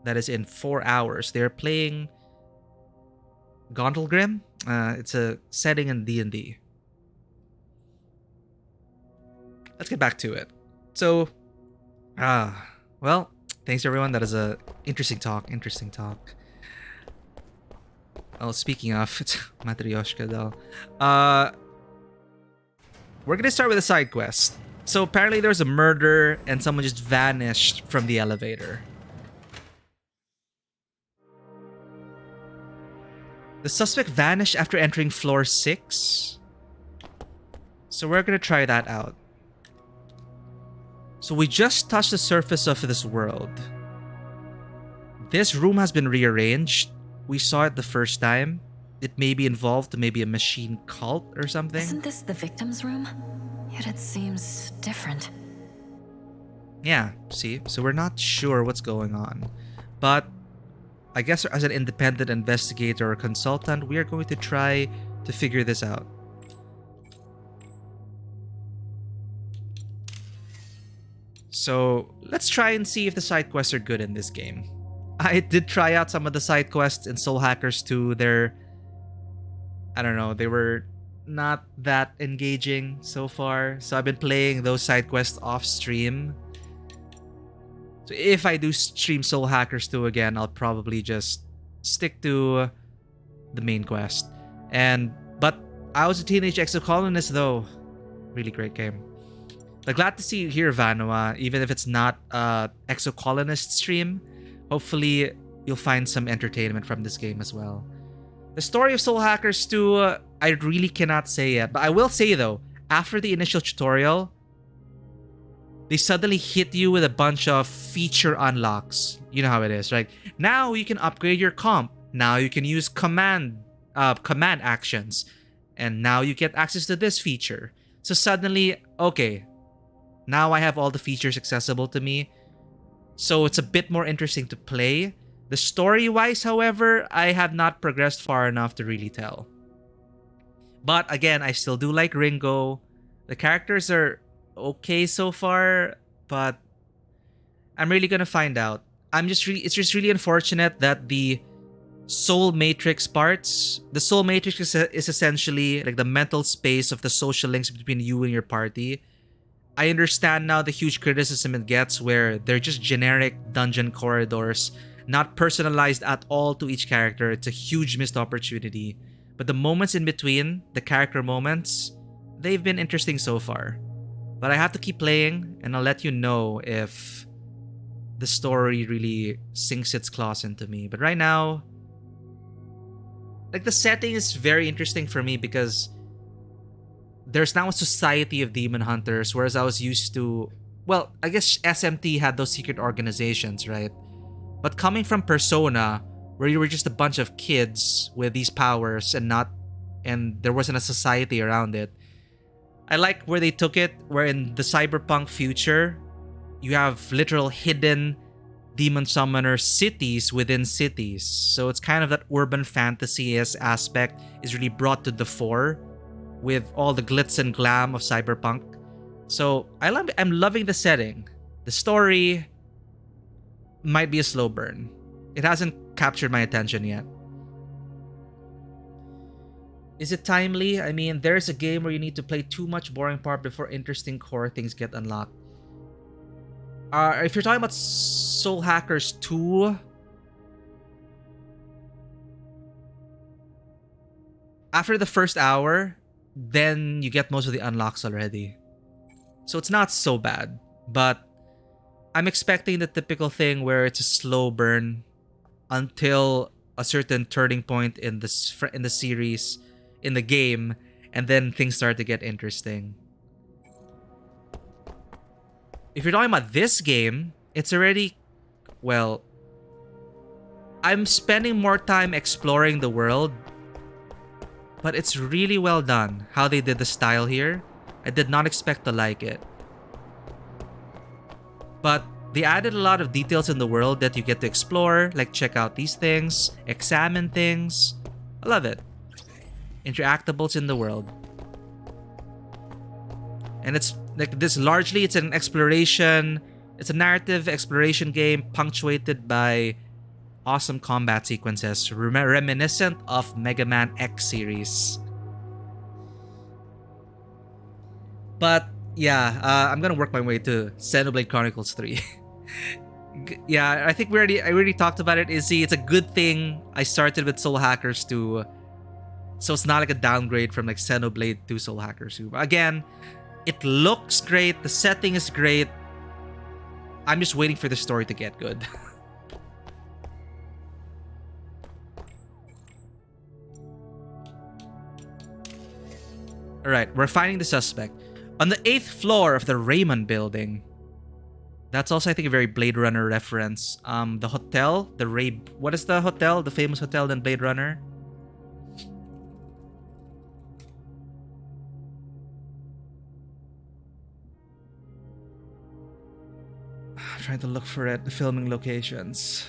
That is in 4 hours. They're playing Gondelgrim. It's a setting in D&D. Let's get back to it. So, well, thanks everyone. That is a interesting talk. Oh, speaking of, it's Matryoshka though. We're gonna start with a side quest. So apparently there's a murder and someone just vanished from the elevator. The suspect vanished after entering floor 6. So we're gonna try that out. So we just touched the surface of this world. This room has been rearranged. We saw it the first time. It may be involved to maybe a machine cult or something. Isn't this the victim's room? Yet it seems different. Yeah, see? So we're not sure what's going on. But I guess as an independent investigator or consultant, we are going to try to figure this out. So let's try and see if the side quests are good in this game. I did try out some of the side quests in Soul Hackers 2. I don't know, they were not that engaging so far. So I've been playing those side quests off stream. So if I do stream Soul Hackers 2 again, I'll probably just stick to the main quest. But I was a teenage exocolonist though. Really great game. But glad to see you here, Vanua, even if it's not exocolonist stream. Hopefully, you'll find some entertainment from this game as well. The story of Soul Hackers 2, I really cannot say yet. But I will say, though, after the initial tutorial, they suddenly hit you with a bunch of feature unlocks. You know how it is, right? Now you can upgrade your comp. Now you can use command actions. And now you get access to this feature. So suddenly, okay, now I have all the features accessible to me. So it's a bit more interesting to play. The story-wise, however, I have not progressed far enough to really tell. But again, I still do like Ringo. The characters are okay so far, but I'm really gonna find out. It's just really unfortunate that the Soul Matrix parts, the Soul Matrix is essentially like the mental space of the social links between you and your party. I understand now the huge criticism it gets where they're just generic dungeon corridors, not personalized at all to each character. It's a huge missed opportunity. But the moments in between, the character moments, they've been interesting so far. But I have to keep playing, and I'll let you know if the story really sinks its claws into me. But right now, like, the setting is very interesting for me because there's now a society of demon hunters, whereas I was used to... Well, I guess SMT had those secret organizations, right? But coming from Persona, where you were just a bunch of kids with these powers and there wasn't a society around it. I like where they took it, where in the cyberpunk future, you have literal hidden demon summoner cities within cities. So it's kind of that urban fantasy aspect is really brought to the fore with all the glitz and glam of cyberpunk. So I'm loving the setting. The story might be a slow burn. It hasn't captured my attention yet. Is it timely? I mean, there's a game where you need to play too much boring part before interesting core things get unlocked. If you're talking about Soul Hackers 2, after the first hour, then you get most of the unlocks already. So it's not so bad, but I'm expecting the typical thing where it's a slow burn until a certain turning point in the series, in the game, and then things start to get interesting. If you're talking about this game, it's already, well, I'm spending more time exploring the world, but it's really well done how they did the style here. I did not expect to like it. But they added a lot of details in the world that you get to explore, like check out these things, examine things. I love it. Interactables in the world. And it's like this, largely it's an exploration, it's a narrative exploration game punctuated by awesome combat sequences reminiscent of Mega Man X series. But yeah, I'm gonna work my way to Xenoblade Chronicles 3. Yeah, I think I already talked about it, Izzy. It's a good thing I started with Soul Hackers 2, so it's not like a downgrade from like Xenoblade to Soul Hackers 2. Again, it looks great, the setting is great. I'm just waiting for the story to get good. Alright, we're finding the suspect. On the 8th floor of the Raymond building. That's also, I think, a very Blade Runner reference. The hotel, what is the hotel? The famous hotel in Blade Runner? I'm trying to look for it, the filming locations.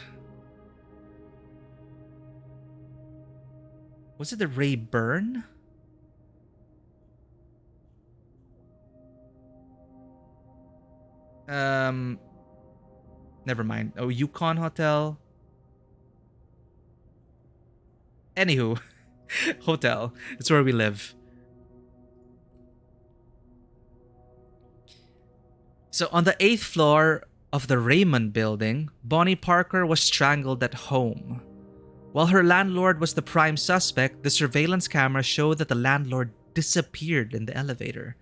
Was it the Rayburn? Never mind. Oh, Yukon Hotel. Anywho, hotel. It's where we live. So on the 8th floor of the Raymond building, Bonnie Parker was strangled at home. While her landlord was the prime suspect, the surveillance camera showed that the landlord disappeared in the elevator.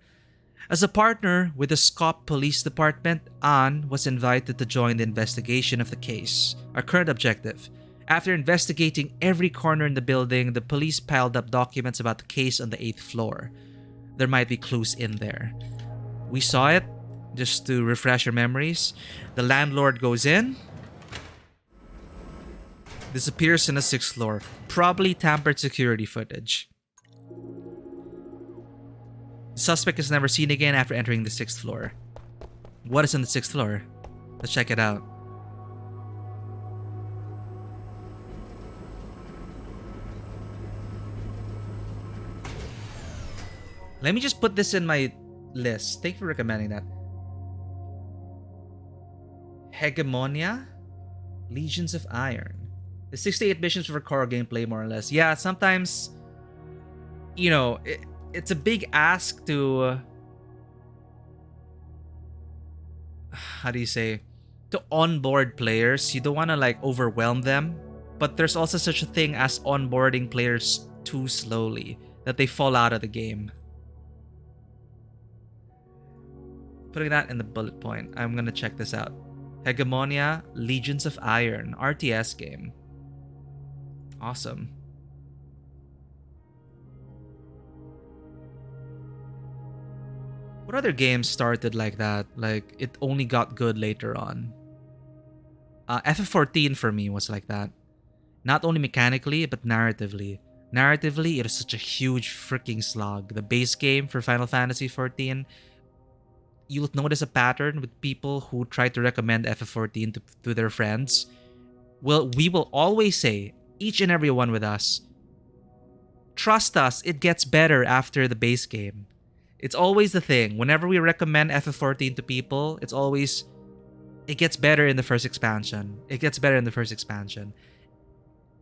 As a partner with the Scop Police Department, Ann was invited to join the investigation of the case. Our current objective. After investigating every corner in the building, the police piled up documents about the case on the 8th floor. There might be clues in there. We saw it, just to refresh your memories. The landlord goes in, disappears in the 6th floor. Probably tampered security footage. The suspect is never seen again after entering the 6th floor. What is on the 6th floor? Let's check it out. Let me just put this in my list. Thank you for recommending that. Hegemonia? Legions of Iron. The 68 missions for core gameplay, more or less. Yeah, sometimes, you know, it's a big ask to, how do you say, to onboard players. You don't want to like overwhelm them, but there's also such a thing as onboarding players too slowly that they fall out of the game. Putting that in the bullet point. I'm gonna check this out. Hegemonia, Legions of Iron, RTS game. Awesome. What other games started like that? Like, it only got good later on. FF14 for me was like that. Not only mechanically, but narratively. Narratively, it was such a huge freaking slog. The base game for Final Fantasy XIV, you'll notice a pattern with people who try to recommend FF14 to their friends. Well, we will always say, each and every one with us, trust us, it gets better after the base game. It's always the thing. Whenever we recommend FF14 to people, it's always, it gets better in the first expansion. It gets better in the first expansion.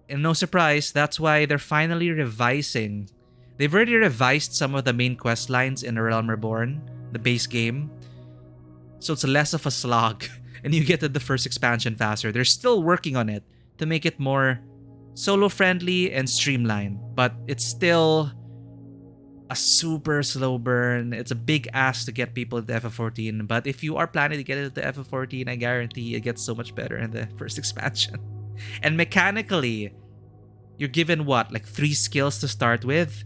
And no surprise, that's why they're finally revising. They've already revised some of the main quest lines in A Realm Reborn, the base game. So it's less of a slog, and you get to the first expansion faster. They're still working on it to make it more solo-friendly and streamlined, but it's still a super slow burn. It's a big ask to get people into FF14, but if you are planning to get into FF14, I guarantee it gets so much better in the first expansion. And mechanically, you're given what, like 3 skills to start with,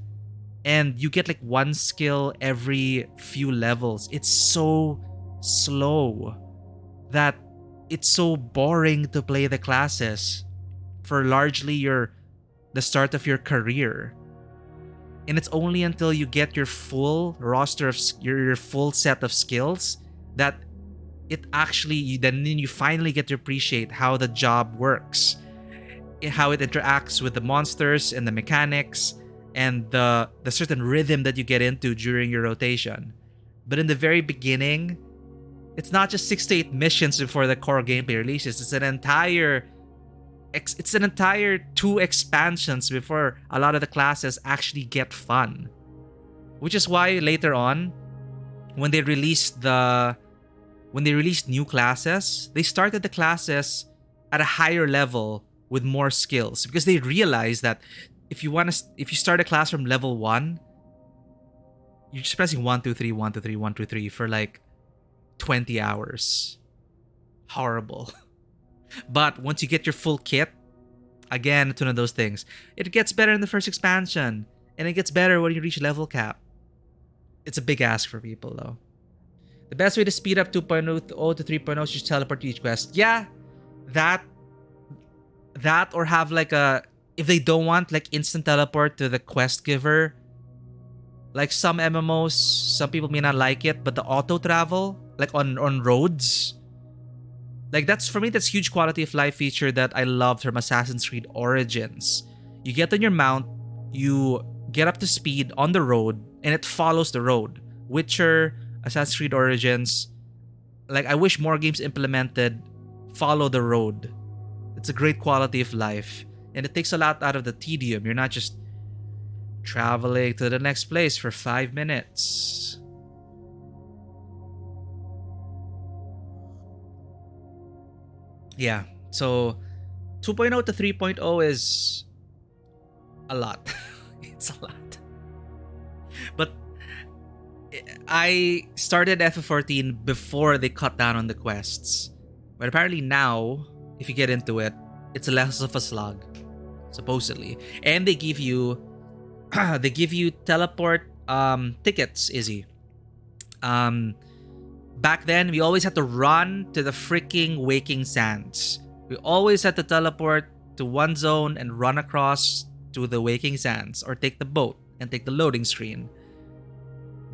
and you get like 1 skill every few levels. It's so slow that it's so boring to play the classes for largely the start of your career. And it's only until you get your full roster of your full set of skills that it actually, then you finally get to appreciate how the job works, how it interacts with the monsters and the mechanics and the certain rhythm that you get into during your rotation. But in the very beginning, it's not just 6 to 8 missions before the core gameplay releases. It's an entire 2 expansions before a lot of the classes actually get fun. Which is why later on, when they released new classes, they started the classes at a higher level with more skills, because they realized that if you start a class from level 1, you're just pressing 1 2 3 1 2 3 1 2 3 for like 20 hours. Horrible. But once you get your full kit, again, it's one of those things. It gets better in the first expansion, and it gets better when you reach level cap. It's a big ask for people, though. The best way to speed up 2.0 to 3.0 is just teleport to each quest. Yeah, that or have like if they don't want like instant teleport to the quest giver, like some MMOs, some people may not like it, but the auto travel, like on roads, like that's, for me, that's huge quality of life feature that I loved from Assassin's Creed Origins. You get on your mount, you get up to speed on the road, and it follows the road. Witcher, Assassin's Creed Origins, like I wish more games implemented follow the road. It's a great quality of life, and it takes a lot out of the tedium. You're not just traveling to the next place for 5 minutes. Yeah, so 2.0 to 3.0 is a lot. It's a lot. But I started FF14 before they cut down on the quests. But apparently now, if you get into it, it's less of a slog, supposedly. And they give you teleport tickets, Izzy. Back then, we always had to run to the freaking Waking Sands. We always had to teleport to one zone and run across to the Waking Sands, or take the boat and take the loading screen.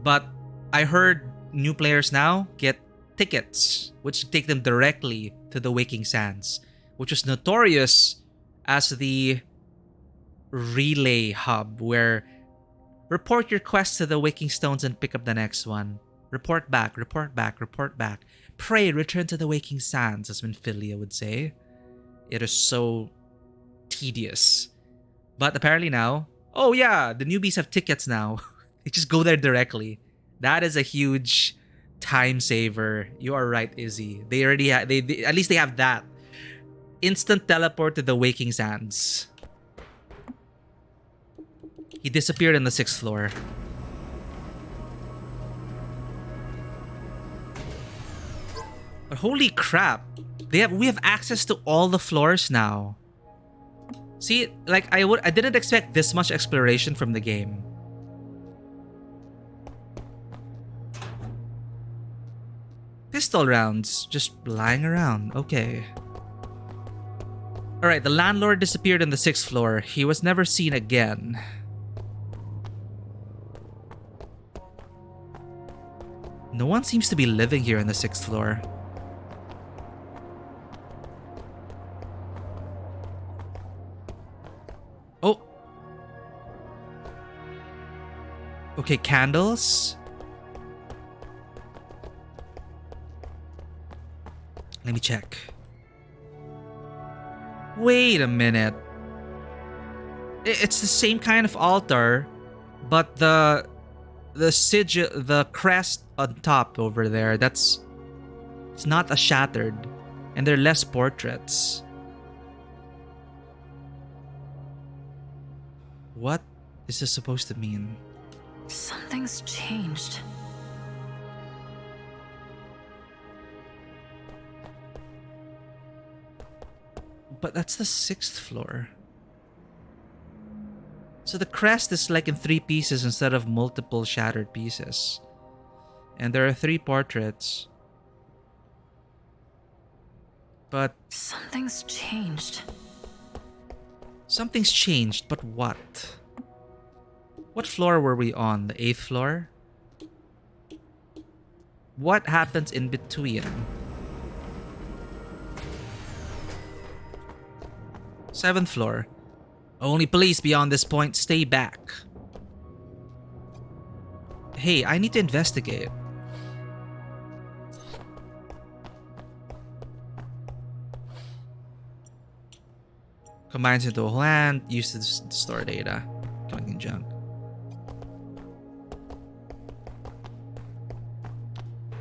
But I heard new players now get tickets, which take them directly to the Waking Sands, which was notorious as the relay hub, where report your quest to the Waking Stones and pick up the next one. Report back, report back, report back. Pray, return to the Waking Sands, as Minfilia would say. It is so tedious. But apparently now, oh yeah, the newbies have tickets now. They just go there directly. That is a huge time saver. You are right, Izzy. They already have, they at least they have that. Instant teleport to the Waking Sands. He disappeared on the 6th floor. But holy crap, we have access to all the floors now. See, like I didn't expect this much exploration from the game. Pistol rounds just lying around. Okay. Alright, the landlord disappeared on the 6th floor. He was never seen again. No one seems to be living here on the 6th floor. Oh. Okay, candles. Let me check. Wait a minute. It's the same kind of altar, but the sigil, the crest on top over there, it's not a shattered, and there are less portraits. What is this supposed to mean? Something's changed. But that's the 6th floor. So the crest is like in 3 pieces instead of multiple shattered pieces. And there are 3 portraits. But something's changed. Something's changed, but what? What floor were we on? The 8th floor? What happens in between? 7th floor. Only police beyond this point stay back. Hey, I need to investigate. Combines into a whole hand, used to store data. Collecting junk.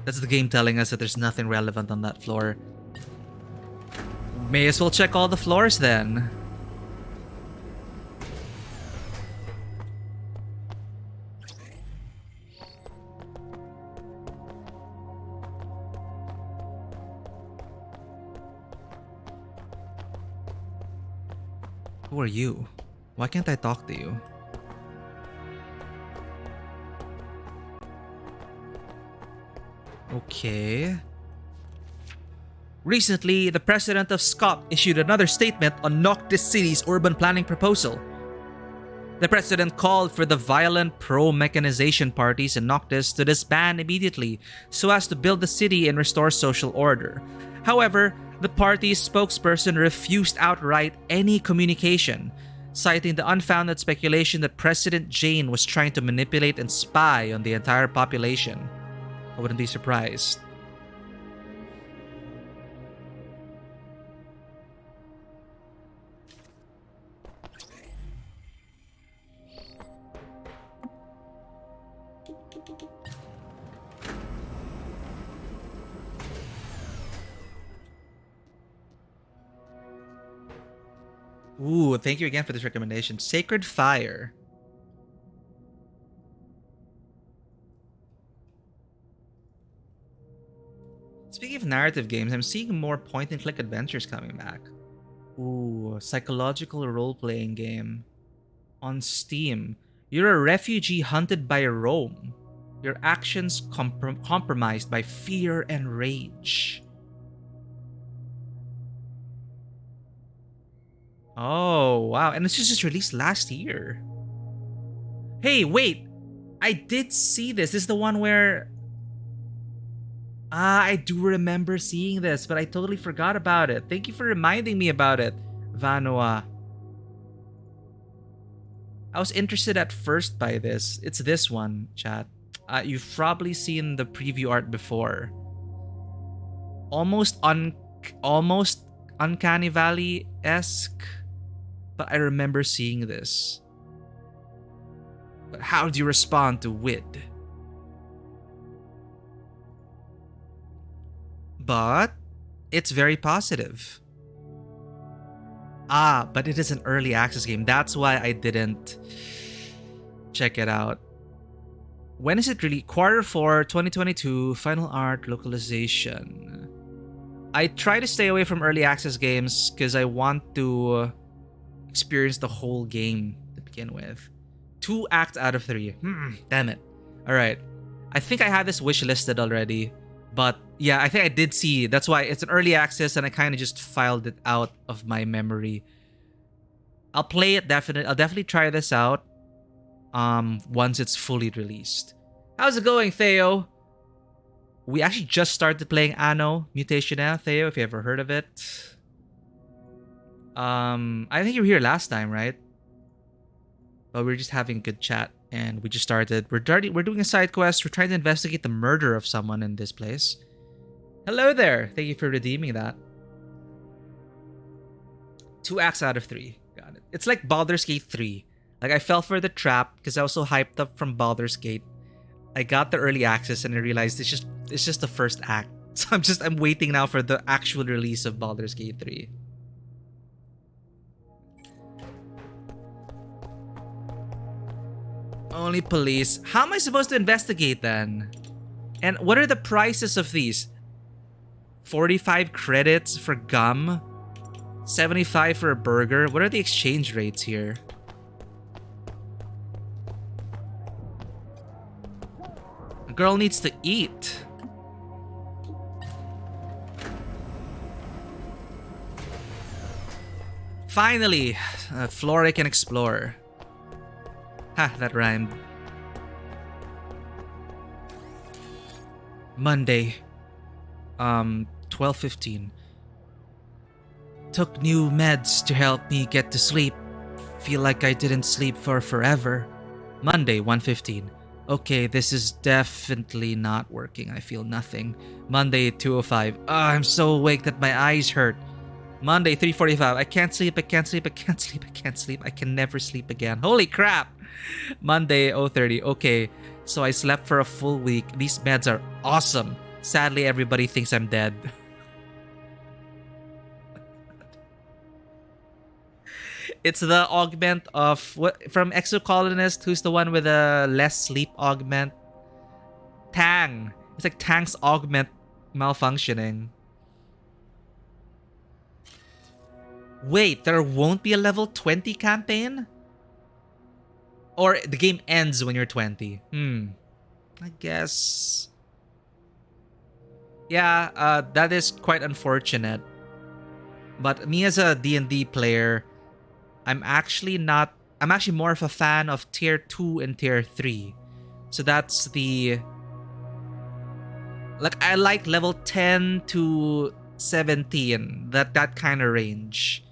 That's the game telling us that there's nothing relevant on that floor. May as well check all the floors then. Who are you? Why can't I talk to you? Okay. Recently, the president of SCOP issued another statement on Noctis City's urban planning proposal. The president called for the violent pro-mechanization parties in Noctis to disband immediately so as to build the city and restore social order. However, the party's spokesperson refused outright any communication, citing the unfounded speculation that President Jane was trying to manipulate and spy on the entire population. I wouldn't be surprised. Ooh, thank you again for this recommendation. Sacred Fire. Speaking of narrative games, I'm seeing more point-and-click adventures coming back. Ooh, psychological role-playing game. On Steam. You're a refugee hunted by Rome. Your actions compromised by fear and rage. Oh, wow. And this was just released last year. Hey, wait. I did see this. This is the one where... I do remember seeing this, but I totally forgot about it. Thank you for reminding me about it, Vanua. I was interested at first by this. It's this one, chat. You've probably seen the preview art before. Almost Uncanny Valley-esque. But I remember seeing this. But how do you respond to WID? But it's very positive. But it is an early access game. That's why I didn't check it out. When is it really? Q4 2022, final art localization. I try to stay away from early access games because I want to experience the whole game to begin with. 2 acts out of 3. Damn it. Alright. I think I had this wish listed already. But yeah, I think I did see. That's why it's an early access and I kind of just filed it out of my memory. I'll play it definitely. I'll definitely try this out once it's fully released. How's it going, Theo? We actually just started playing ANNO, Mutationem, Theo, if you ever heard of it. I think you were here last time, right? But we were just having a good chat, and we just started. We're doing a side quest. We're trying to investigate the murder of someone in this place. Hello there. Thank you for redeeming that. 2 acts out of 3. Got it. It's like Baldur's Gate 3. Like, I fell for the trap because I was so hyped up from Baldur's Gate. I got the early access and I realized it's just the first act. So I'm waiting now for the actual release of Baldur's Gate 3. Only police. How am I supposed to investigate then? And what are the prices of these? 45 credits for gum? 75 for a burger? What are the exchange rates here? A girl needs to eat. Finally, a floor I can explore. Ha, that rhymed. Monday. 12:15. Took new meds to help me get to sleep. Feel like I didn't sleep for forever. Monday, 1:15. Okay, this is definitely not working. I feel nothing. Monday, 2:05. I'm so awake that my eyes hurt. Monday, 3:45. I can't sleep, I can't sleep, I can't sleep, I can't sleep. I can never sleep again. Holy crap! Monday, 0:30. Okay, so I slept for a full week. These meds are awesome. Sadly, everybody thinks I'm dead. It's the augment of what from Exocolonist, who's the one with a less sleep augment. Tang. It's like Tang's augment malfunctioning. Wait, there won't be a level 20 campaign? Or the game ends when you're 20? I guess. Yeah, that is quite unfortunate. But me as a D&D player, I'm actually more of a fan of tier 2 and tier 3. So that's the... Like, I like level 10 to 17, that kind of range.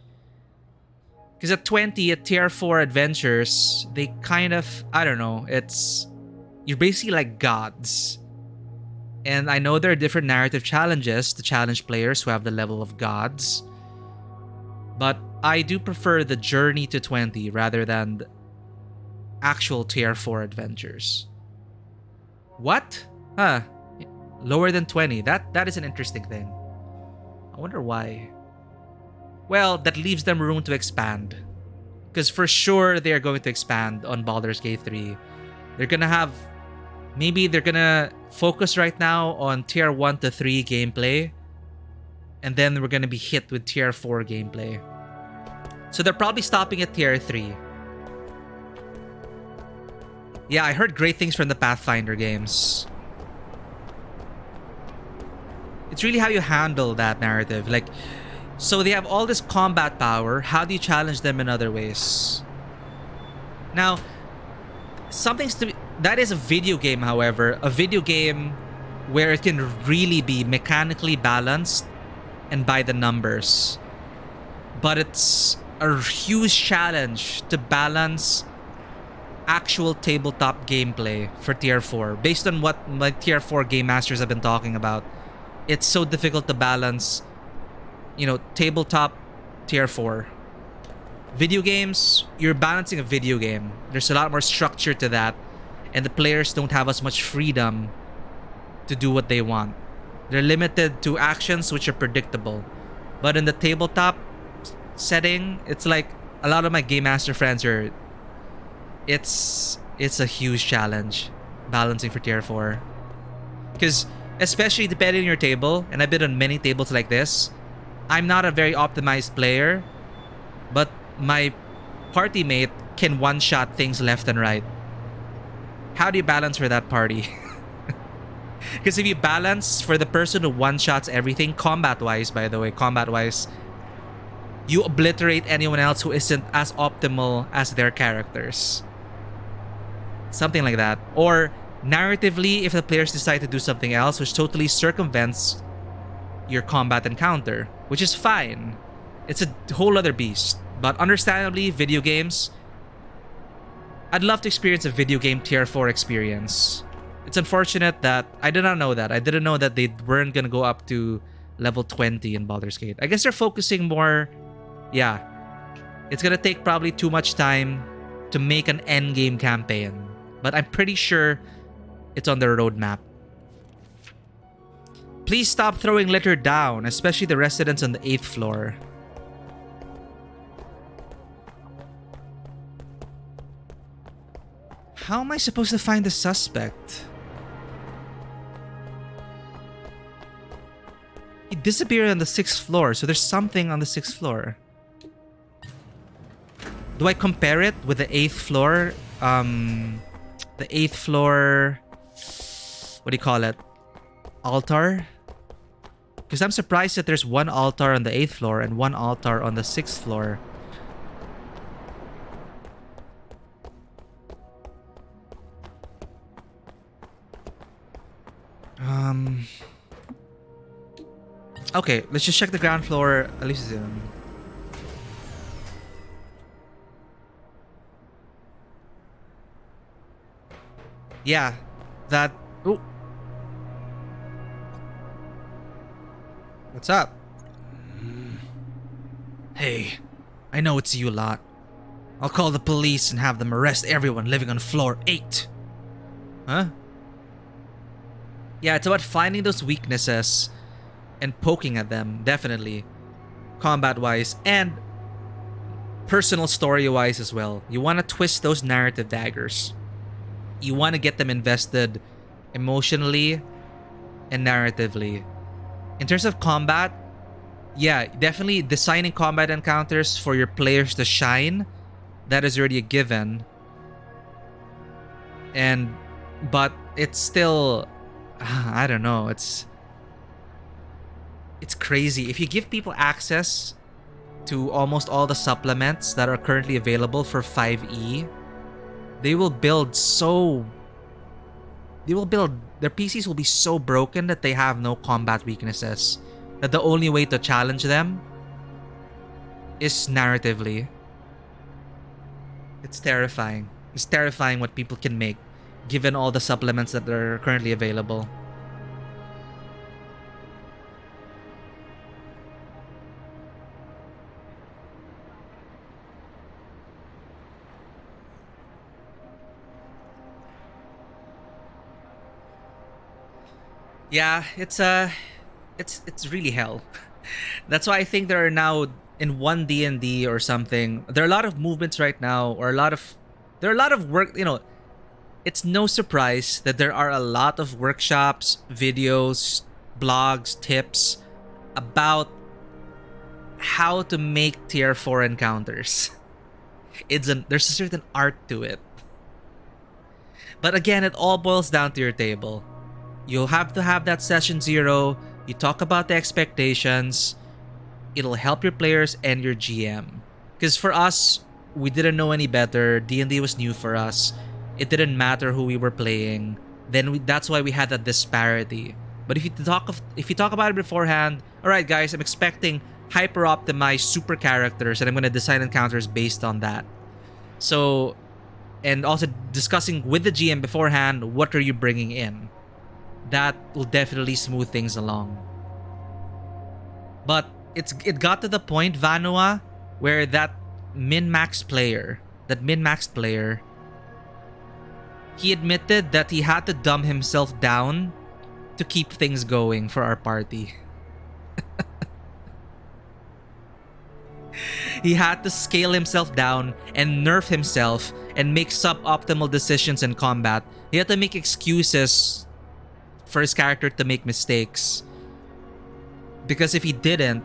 Because at 20, at tier 4 adventures, they kind of, I don't know, you're basically like gods. And I know there are different narrative challenges to challenge players who have the level of gods. But I do prefer the journey to 20 rather than the actual tier 4 adventures. What? Huh. Lower than 20. That is an interesting thing. I wonder why. Well, that leaves them room to expand. Because for sure they are going to expand on Baldur's Gate 3. They're gonna have... Maybe they're gonna focus right now on tier 1 to 3 gameplay. And then we're gonna be hit with tier 4 gameplay. So they're probably stopping at tier 3. Yeah, I heard great things from the Pathfinder games. It's really how you handle that narrative. Like, so they have all this combat power. How do you challenge them in other ways? Now, that is a video game, however. A video game where it can really be mechanically balanced and by the numbers. But it's a huge challenge to balance actual tabletop gameplay for tier 4. Based on what my tier 4 game masters have been talking about. It's so difficult to balance, you know, tabletop tier 4. Video games, you're balancing a video game. There's a lot more structure to that. And the players don't have as much freedom to do what they want. They're limited to actions which are predictable. But in the tabletop setting, it's like a lot of my game master friends are... It's a huge challenge balancing for tier 4. Because especially depending on your table, and I've been on many tables like this, I'm not a very optimized player, but my party mate can one-shot things left and right. How do you balance for that party? Because if you balance for the person who one-shots everything, combat-wise, by the way, combat-wise, you obliterate anyone else who isn't as optimal as their characters. Something like that. Or narratively, if the players decide to do something else which totally circumvents your combat encounter, which is fine. It's a whole other beast. But understandably, video games, I'd love to experience a video game tier 4 experience. It's unfortunate that I did not know that. I didn't know that they weren't going to go up to level 20 in Baldur's Gate. I guess they're focusing more... Yeah. It's going to take probably too much time to make an endgame campaign. But I'm pretty sure it's on their roadmap. Please stop throwing litter down, especially the residents on the 8th floor. How am I supposed to find the suspect? He disappeared on the 6th floor, so there's something on the 6th floor. Do I compare it with the 8th floor? The 8th floor... What do you call it? Altar? Because I'm surprised that there's one altar on the 8th floor and one altar on the 6th floor. Okay, let's just check the ground floor. At least yeah, that... Oh. What's up? Hey, I know it's you lot. I'll call the police and have them arrest everyone living on floor 8. Huh? Yeah, it's about finding those weaknesses and poking at them, definitely. Combat-wise and personal story-wise as well. You want to twist those narrative daggers. You want to get them invested emotionally and narratively. In terms of combat, yeah, definitely designing combat encounters for your players to shine. That is already a given. But it's still, I don't know, it's crazy. If you give people access to almost all the supplements that are currently available for 5e, their PCs will be so broken that they have no combat weaknesses. That the only way to challenge them is narratively. It's terrifying. It's terrifying what people can make given all the supplements that are currently available. Yeah, it's really hell. That's why I think there are now in one D&D or something, there are a lot of movements right now, or there are a lot of work, you know. It's no surprise that there are a lot of workshops, videos, blogs, tips about how to make tier 4 encounters. There's a certain art to it. But again, it all boils down to your table. You'll have to have that session 0. You talk about the expectations. It'll help your players and your GM. Because for us, we didn't know any better. D&D was new for us. It didn't matter who we were playing. That's why we had that disparity. But if you talk about it beforehand, all right, guys, I'm expecting hyper-optimized super characters, and I'm going to design encounters based on that. So, and also discussing with the GM beforehand, what are you bringing in? That will definitely smooth things along. But it got to the point, Vanua, where that min-maxed player, he admitted that he had to dumb himself down to keep things going for our party. He had to scale himself down and nerf himself and make suboptimal decisions in combat. He had to make excuses for his character to make mistakes. Because if he didn't,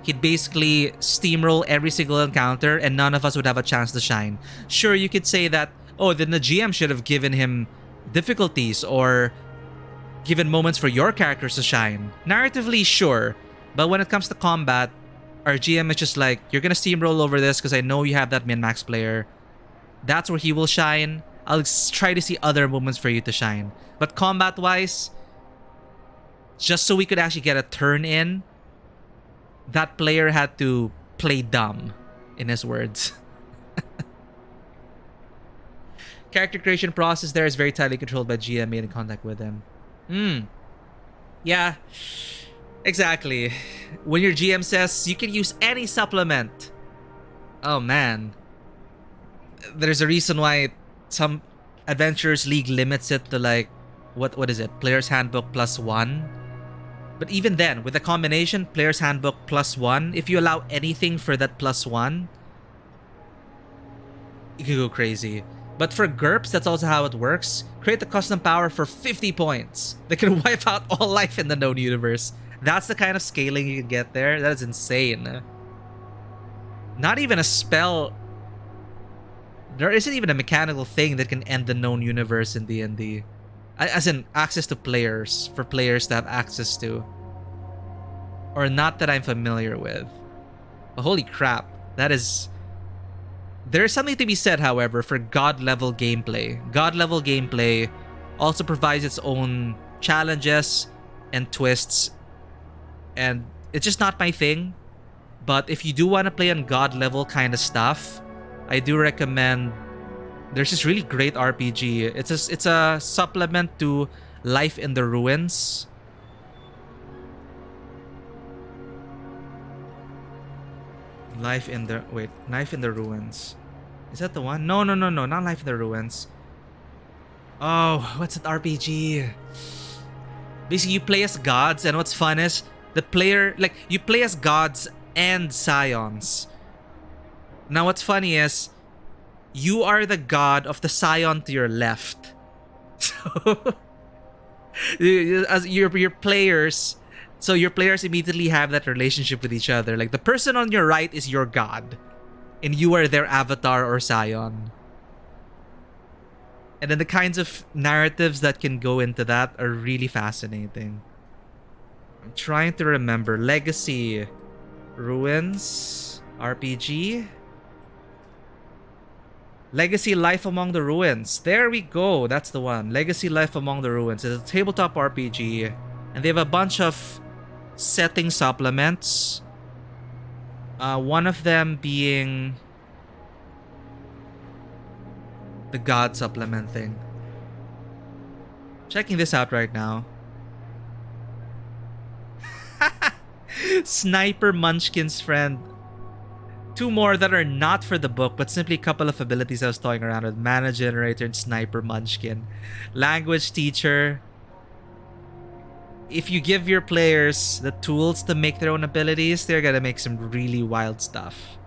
he'd basically steamroll every single encounter and none of us would have a chance to shine. Sure, you could say that, oh, then the GM should have given him difficulties or given moments for your characters to shine. Narratively, sure. But when it comes to combat, our GM is just like, you're gonna steamroll over this because I know you have that min-max player. That's where he will shine. try to see other moments for you to shine. But combat-wise, just so we could actually get a turn in, that player had to play dumb, in his words. Character creation process there is very tightly controlled by GM made in contact with him. Yeah, exactly. When your GM says you can use any supplement, oh man, there's a reason why some Adventurers League limits it to like, what is it? Player's Handbook +1. But even then, with the combination Player's Handbook +1, if you allow anything for that +1, you can go crazy. But for GURPS, that's also how it works. Create a custom power for 50 points that can wipe out all life in the known universe. That's the kind of scaling you can get there. That is insane. Not even a spell. There isn't even a mechanical thing that can end the known universe in D&D. As in, access to players. For players to have access to. Or not that I'm familiar with. But holy crap. That is... There is something to be said, however, for God-level gameplay. God-level gameplay also provides its own challenges and twists. And it's just not my thing. But if you do want to play on God-level kind of stuff, I do recommend... There's this really great RPG. It's a supplement to Life in the Ruins. Life in the Ruins. Is that the one? No, not Life in the Ruins. Oh, what's that RPG? Basically, you play as gods, and what's fun is the player, like, you play as gods and scions. Now, what's funny is you are the god of the scion to your left. So, as your players. So your players immediately have that relationship with each other. Like, the person on your right is your god, and you are their avatar or scion. And then the kinds of narratives that can go into that are really fascinating. I'm trying to remember. Legacy Ruins RPG. Legacy Life Among the Ruins. There we go. That's the one. Legacy Life Among the Ruins. It's a tabletop RPG. And they have a bunch of setting supplements. One of them being the God supplement thing. Checking this out right now. Sniper Munchkin's friend. Two more that are not for the book, but simply a couple of abilities I was toying around with. Mana Generator and Sniper Munchkin. Language Teacher. If you give your players the tools to make their own abilities, they're gonna make some really wild stuff.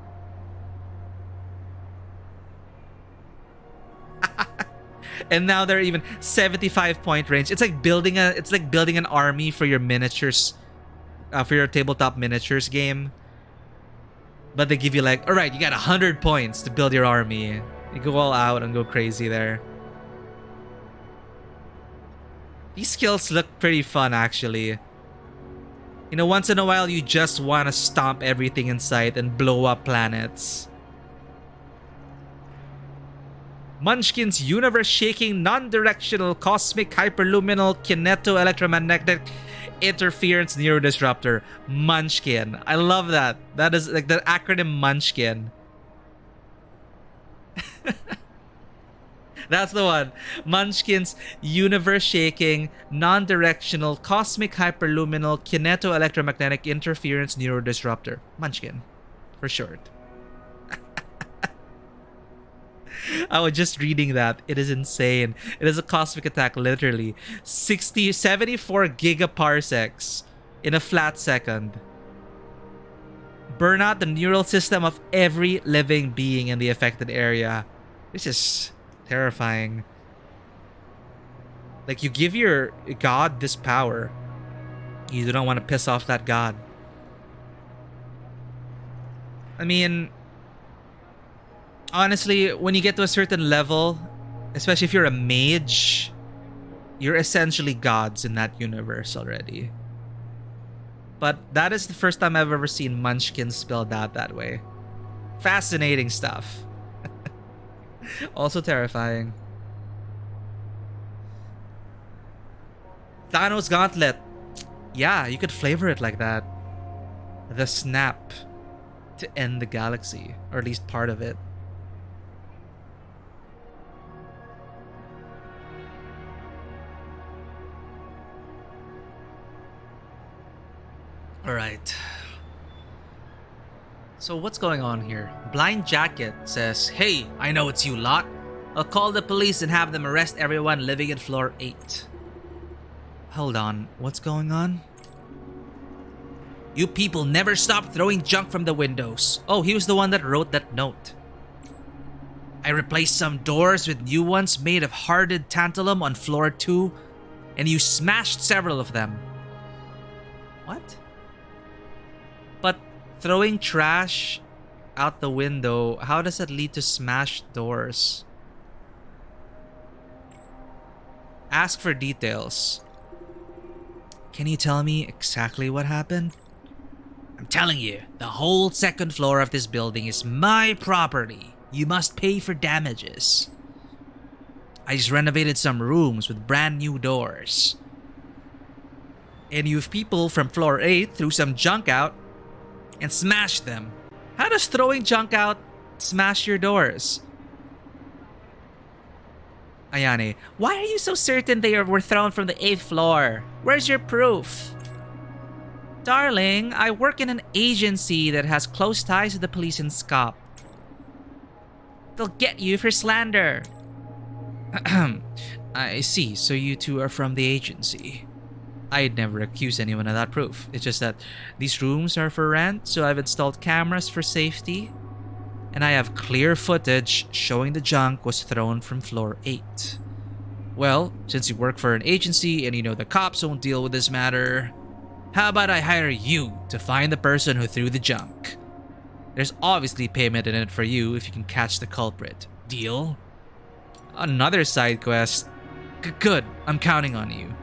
And now they're even 75 point range. It's like building an army for your miniatures, for your tabletop miniatures game. But they give you like, all right, you got 100 points to build your army. You go all out and go crazy there. These skills look pretty fun, actually. You know, once in a while, you just want to stomp everything in sight and blow up planets. Munchkin's universe-shaking, non-directional, cosmic, hyperluminal, kineto-electromagnetic interference neurodisruptor. Munchkin. I love that. That is like the acronym Munchkin. That's the one. Munchkin's universe-shaking, non-directional, cosmic, hyperluminal, kineto-electromagnetic interference neurodisruptor. Munchkin. For short. I was just reading that. It is insane. It is a cosmic attack, literally. 74 gigaparsecs in a flat second. Burn out the neural system of every living being in the affected area. This is terrifying. Like, you give your god this power. You don't want to piss off that god. I mean, honestly, when you get to a certain level, especially if you're a mage, you're essentially gods in that universe already. But that is the first time I've ever seen Munchkin spelled out that way. Fascinating stuff. Also terrifying. Thanos Gauntlet. Yeah, you could flavor it like that. The snap to end the galaxy, or at least part of it. All right. So what's going on here? Blind Jacket says, "Hey, I know it's you lot. I'll call the police and have them arrest everyone living in floor 8. Hold on, what's going on? You people never stop throwing junk from the windows. Oh, he was the one that wrote that note. I replaced some doors with new ones made of hardened tantalum on floor 2, and you smashed several of them. What? But throwing trash out the window, how does that lead to smashed doors? Ask for details. Can you tell me exactly what happened? I'm telling you, the whole second floor of this building is my property. You must pay for damages. I just renovated some rooms with brand new doors. And you people from floor 8 threw some junk out and smashed them. How does throwing junk out smash your doors? Ayane, why are you so certain they were thrown from the 8th floor? Where's your proof? Darling, I work in an agency that has close ties to the police in Skop. They'll get you for slander. I see, so you two are from the agency. I'd never accuse anyone of that proof. It's just that these rooms are for rent, so I've installed cameras for safety. And I have clear footage showing the junk was thrown from floor 8. Well, since you work for an agency and you know the cops won't deal with this matter, how about I hire you to find the person who threw the junk? There's obviously payment in it for you if you can catch the culprit. Deal? Another side quest. Good, I'm counting on you.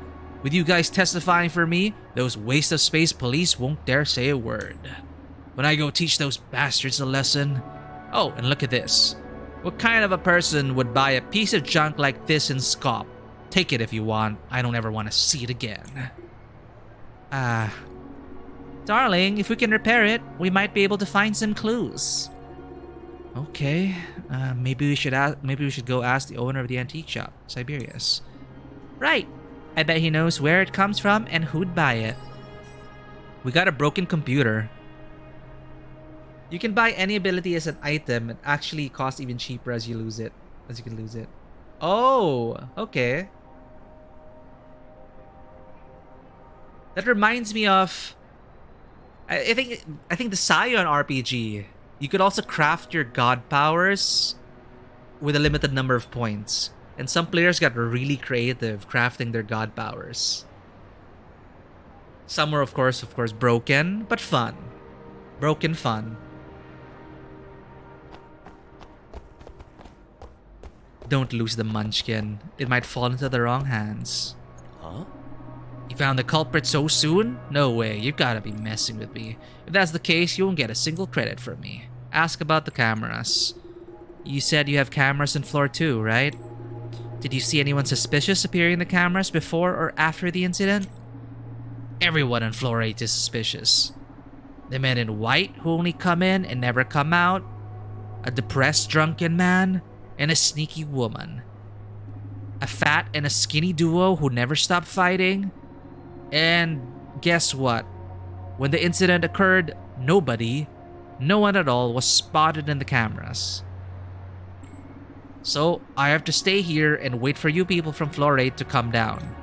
With you guys testifying for me, those waste of space police won't dare say a word. When I go teach those bastards a lesson... Oh, and look at this. What kind of a person would buy a piece of junk like this in Skop? Take it if you want. I don't ever want to see it again. Darling, if we can repair it, we might be able to find some clues. Okay. Maybe we should go ask the owner of the antique shop, Siberius. Right. I bet he knows where it comes from and who'd buy it. We got a broken computer. You can buy any ability as an item. It actually costs even cheaper as you lose it. As you can lose it. Oh, okay. That reminds me of... I think the Scion RPG. You could also craft your god powers with a limited number of points. And some players got really creative crafting their god powers. Some were of course broken, but fun. Broken fun. Don't lose the munchkin. It might fall into the wrong hands. Huh? You found the culprit so soon? No way, you gotta be messing with me. If that's the case, you won't get a single credit from me. Ask about the cameras. You said you have cameras in floor 2, right? Did you see anyone suspicious appearing in the cameras before or after the incident? Everyone on floor 8 is suspicious. The men in white who only come in and never come out, a depressed drunken man, and a sneaky woman. A fat and a skinny duo who never stop fighting. And guess what? When the incident occurred, no one at all was spotted in the cameras. So I have to stay here and wait for you people from floor 8 to come down.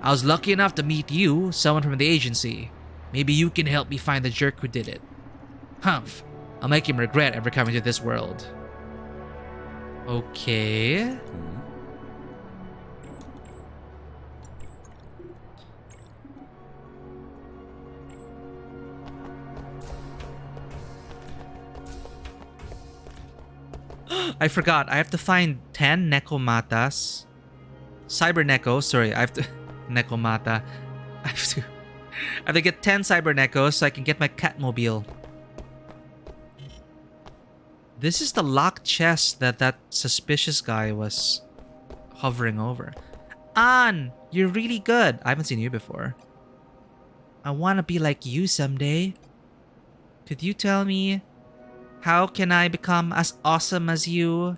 I was lucky enough to meet you, someone from the agency. Maybe you can help me find the jerk who did it. Humph, I'll make him regret ever coming to this world. Okay. I forgot. I have to find 10 Nekomatas. Cyber Neko. Sorry, I have to... Nekomata. I have to get 10 Cyber Nekos so I can get my Catmobile. This is the locked chest that suspicious guy was hovering over. Ann, you're really good. I haven't seen you before. I want to be like you someday. Could you tell me how can I become as awesome as you?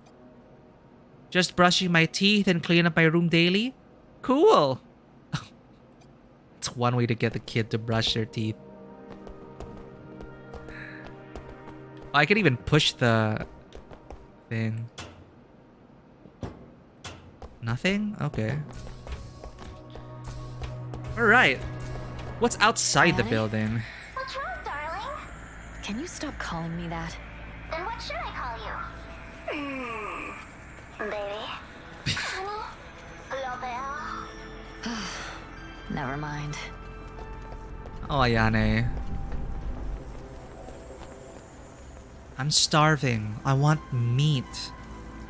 Just brushing my teeth and clean up my room daily? Cool. It's one way to get the kid to brush their teeth. I can even push the thing. Nothing? Okay. Alright. What's outside the building? What's wrong, darling? Can you stop calling me that? Then what should I call you? Baby? Honey? Never mind. Oh, Ayane. I'm starving. I want meat.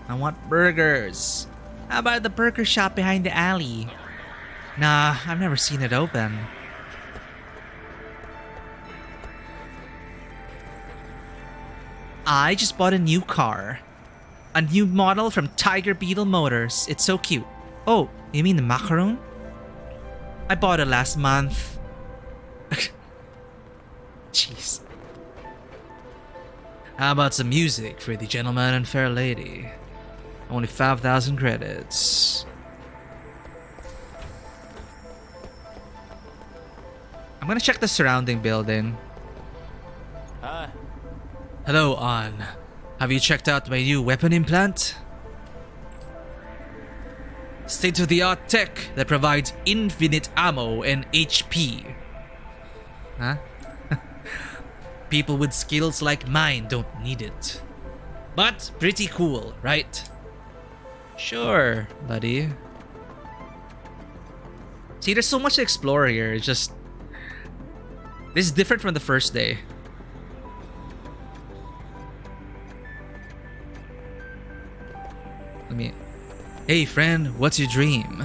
I want burgers. How about the burger shop behind the alley? Nah, I've never seen it open. I just bought a new car. A new model from Tiger Beetle Motors. It's so cute. Oh, you mean the macaron? I bought it last month. Jeez. How about some music for the gentleman and fair lady? Only 5,000 credits. I'm gonna check the surrounding building. Hi. Hello, Ann. Have you checked out my new weapon implant? State-of-the-art tech that provides infinite ammo and HP. Huh? People with skills like mine don't need it. But pretty cool, right? Sure, buddy. See, there's so much to explore here. It's just... This is different from the first day. Let me... Hey friend, what's your dream?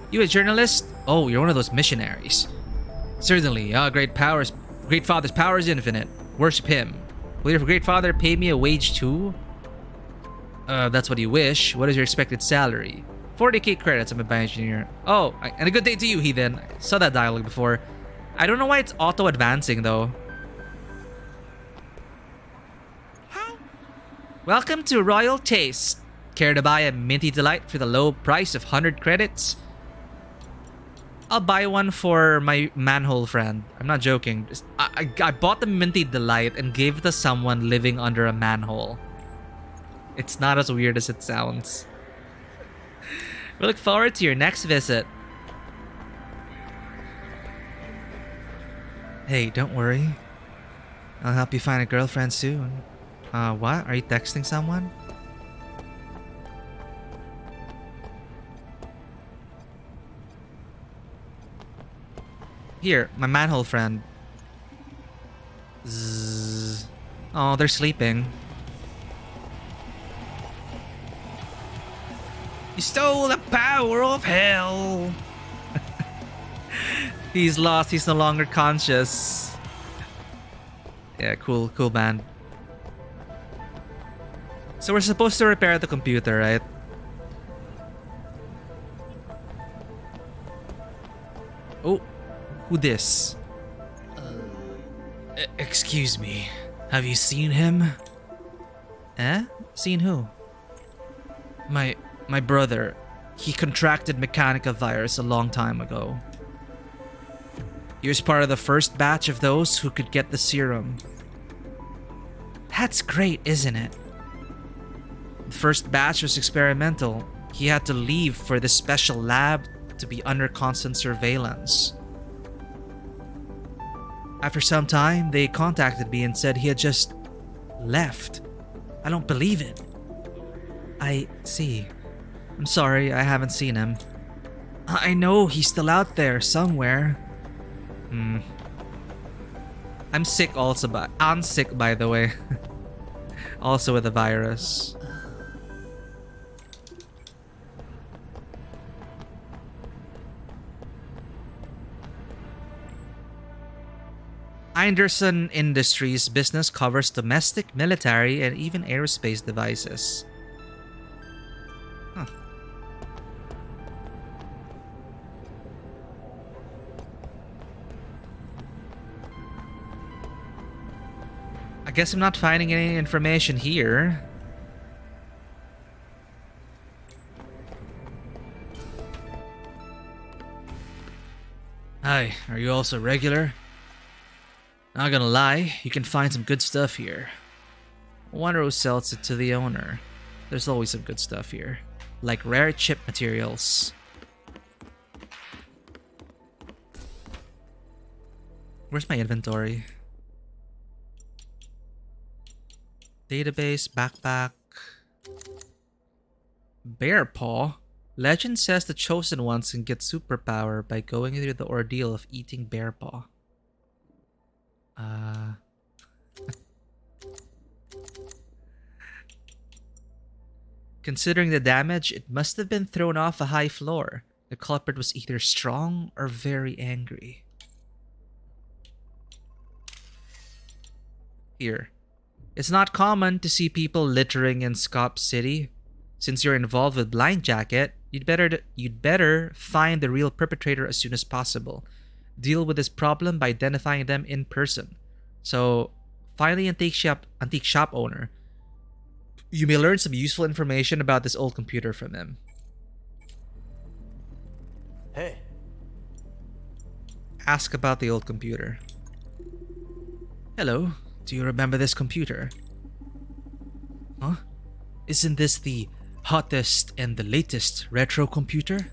You a journalist? Oh, you're one of those missionaries. Certainly, great father's power is infinite. Worship him. Will your great father pay me a wage too? That's what you wish. What is your expected salary? 40k credits, I'm a bioengineer. Oh, and a good day to you, heathen. I saw that dialogue before. I don't know why it's auto-advancing though. Hi. Welcome to Royal Taste. Care to buy a minty delight for the low price of 100 credits? I'll buy one for my manhole friend. I'm not joking. I bought the minty delight and gave it to someone living under a manhole. It's not as weird as it sounds. We look forward to your next visit. Hey, don't worry. I'll help you find a girlfriend soon. What? Are you texting someone? Here, my manhole friend. Zzz. Oh, they're sleeping. You stole the power of hell. He's lost. He's no longer conscious. Yeah, cool band. So we're supposed to repair the computer, right? Oh, who this? Excuse me. Have you seen him? Eh? Seen who? My brother. He contracted Mechanica virus a long time ago. He was part of the first batch of those who could get the serum. That's great, isn't it? The first batch was experimental. He had to leave for this special lab to be under constant surveillance. After some time, they contacted me and said he had just left. I don't believe it. I see. I'm sorry, I haven't seen him. I know he's still out there somewhere. I'm sick also, but I'm sick by the way. Also with the virus. Anderson Industries business covers domestic, military, and even aerospace devices. Huh. I guess I'm not finding any information here. Hi, are you also regular? Not gonna lie, you can find some good stuff here. I wonder who sells it to the owner. There's always some good stuff here. Like rare chip materials. Where's my inventory? Database, backpack. Bear paw? Legend says the chosen ones can get superpower by going through the ordeal of eating bear paw. Considering the damage, it must have been thrown off a high floor. The culprit was either strong or very angry. Here. It's not common to see people littering in Scop City. Since you're involved with Blind Jacket, you'd better find the real perpetrator as soon as possible. Deal with this problem by identifying them in person. So, finally, antique shop owner. You may learn some useful information about this old computer from him. Hey. Ask about the old computer. Hello, do you remember this computer? Huh? Isn't this the hottest and the latest retro computer?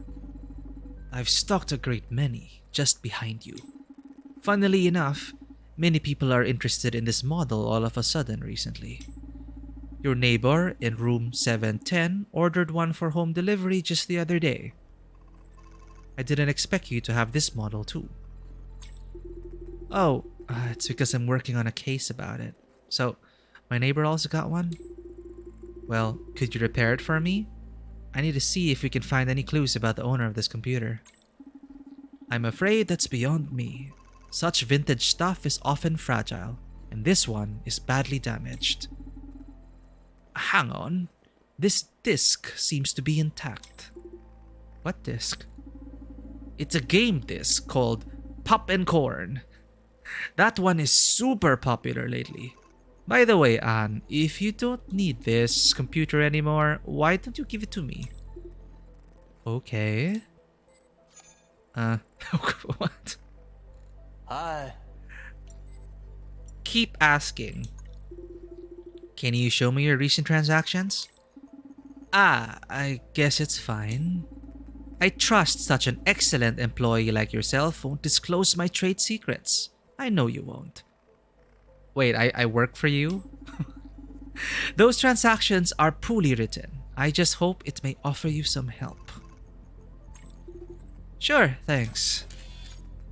I've stocked a great many just behind you. Funnily enough, many people are interested in this model all of a sudden recently. Your neighbor in room 710 ordered one for home delivery just the other day. I didn't expect you to have this model too. Oh, it's because I'm working on a case about it. So, my neighbor also got one? Well, could you repair it for me? I need to see if we can find any clues about the owner of this computer. I'm afraid that's beyond me. Such vintage stuff is often fragile, and this one is badly damaged. Hang on. This disc seems to be intact. What disc? It's a game disc called Pop and Corn. That one is super popular lately. By the way, Anne, if you don't need this computer anymore, why don't you give it to me? Okay. What? Hi. Keep asking. Can you show me your recent transactions? I guess it's fine. I trust such an excellent employee like yourself won't disclose my trade secrets. I know you won't. Wait, I work for you? Those transactions are poorly written. I just hope it may offer you some help. Sure, thanks.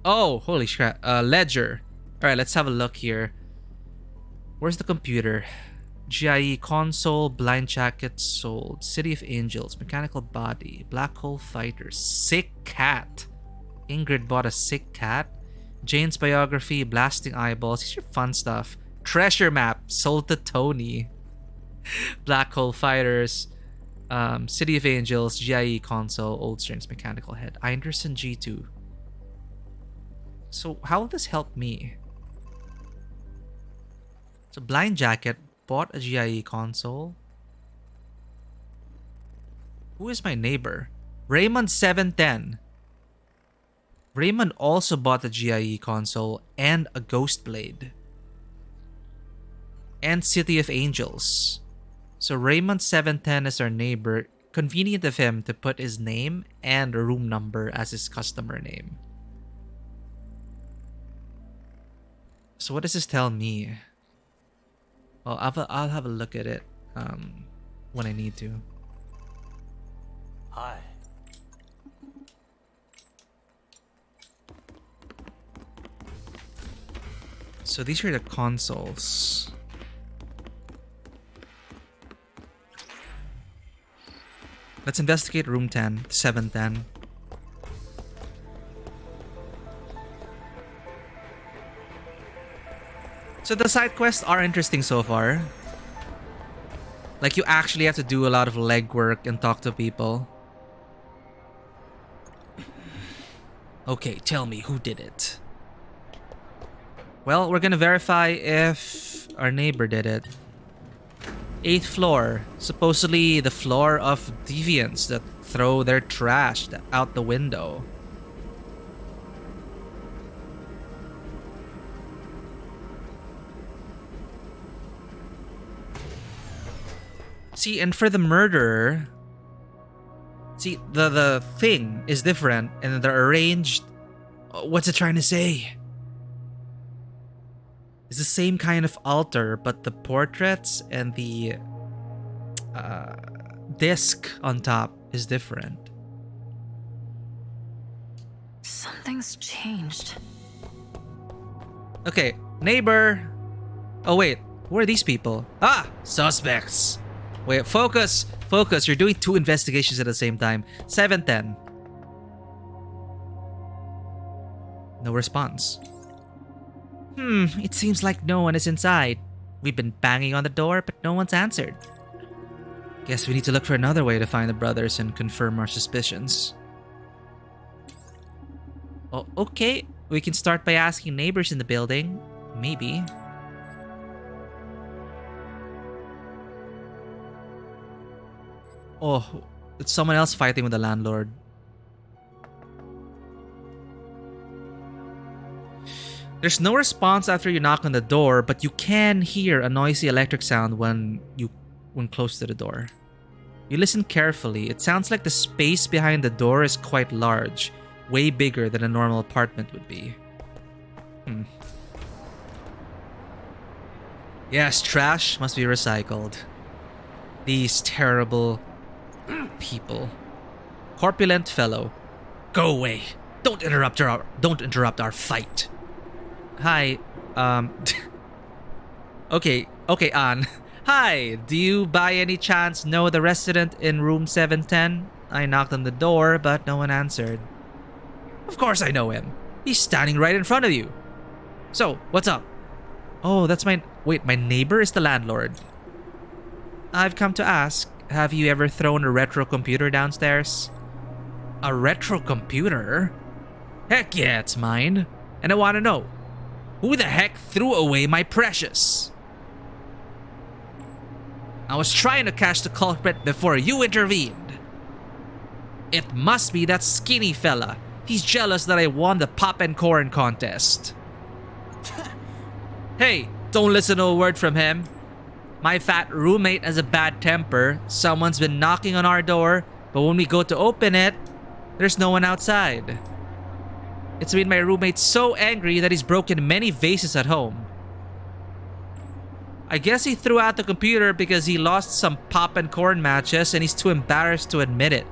Oh, holy crap. Ledger. Alright, let's have a look here. Where's the computer? GIE console, blind jacket sold, City of Angels, mechanical body, black hole fighter, sick cat. Ingrid bought a sick cat. Jane's biography, blasting eyeballs. These are fun stuff. Treasure map sold to Tony. Black hole fighters, City of Angels, GIE console, old strings, mechanical head, Anderson G2. So how will this help me? So blind jacket bought a GIE console. Who is my neighbor? Raymond 710. Raymond also bought a GIE console and a Ghost Blade. And City of Angels. So Raymond 710 is our neighbor. Convenient of him to put his name and room number as his customer name. So what does this tell me? Well, I'll have a look at it when I need to. Hi. So these are the consoles. Let's investigate room 10, 710. So the side quests are interesting so far. Like, you actually have to do a lot of legwork and talk to people. Okay, tell me, who did it? Well, we're gonna verify if Our neighbor did it. 8th floor. Supposedly the floor of deviants that throw their trash out the window. See, and for the murderer, see, the thing is different and they're arranged. What's it trying to say? It's the same kind of altar, but the portraits and the disc on top is different. Something's changed. Okay, neighbor. Oh wait, who are these people? Ah, suspects. Wait, focus. You're doing 2 investigations at the same time. 710. No response. It seems like no one is inside. We've been banging on the door, but no one's answered. Guess we need to look for another way to find the brothers and confirm our suspicions. Oh, okay. We can start by asking neighbors in the building. Maybe. Oh, it's someone else fighting with the landlord. There's no response after you knock on the door, but you can hear a noisy electric sound when close to the door. You listen carefully. It sounds like the space behind the door is quite large, way bigger than a normal apartment would be. Yes, trash must be recycled. These terrible people. Corpulent fellow. Go away. Don't interrupt our fight. Hi. Okay, Ann. Hi, do you by any chance know the resident in room 710? I knocked on the door, but no one answered. Of course I know him. He's standing right in front of you. So, what's up? Oh, that's my neighbor is the landlord. I've come to ask, have you ever thrown a retro computer downstairs? A retro computer? Heck yeah, it's mine. And I want to know, who the heck threw away my precious? I was trying to catch the culprit before you intervened. It must be that skinny fella. He's jealous that I won the pop and corn contest. Hey, don't listen to a word from him. My fat roommate has a bad temper. Someone's been knocking on our door, but when we go to open it, there's no one outside. It's made my roommate so angry that he's broken many vases at home. I guess he threw out the computer because he lost some pop and corn matches and he's too embarrassed to admit it.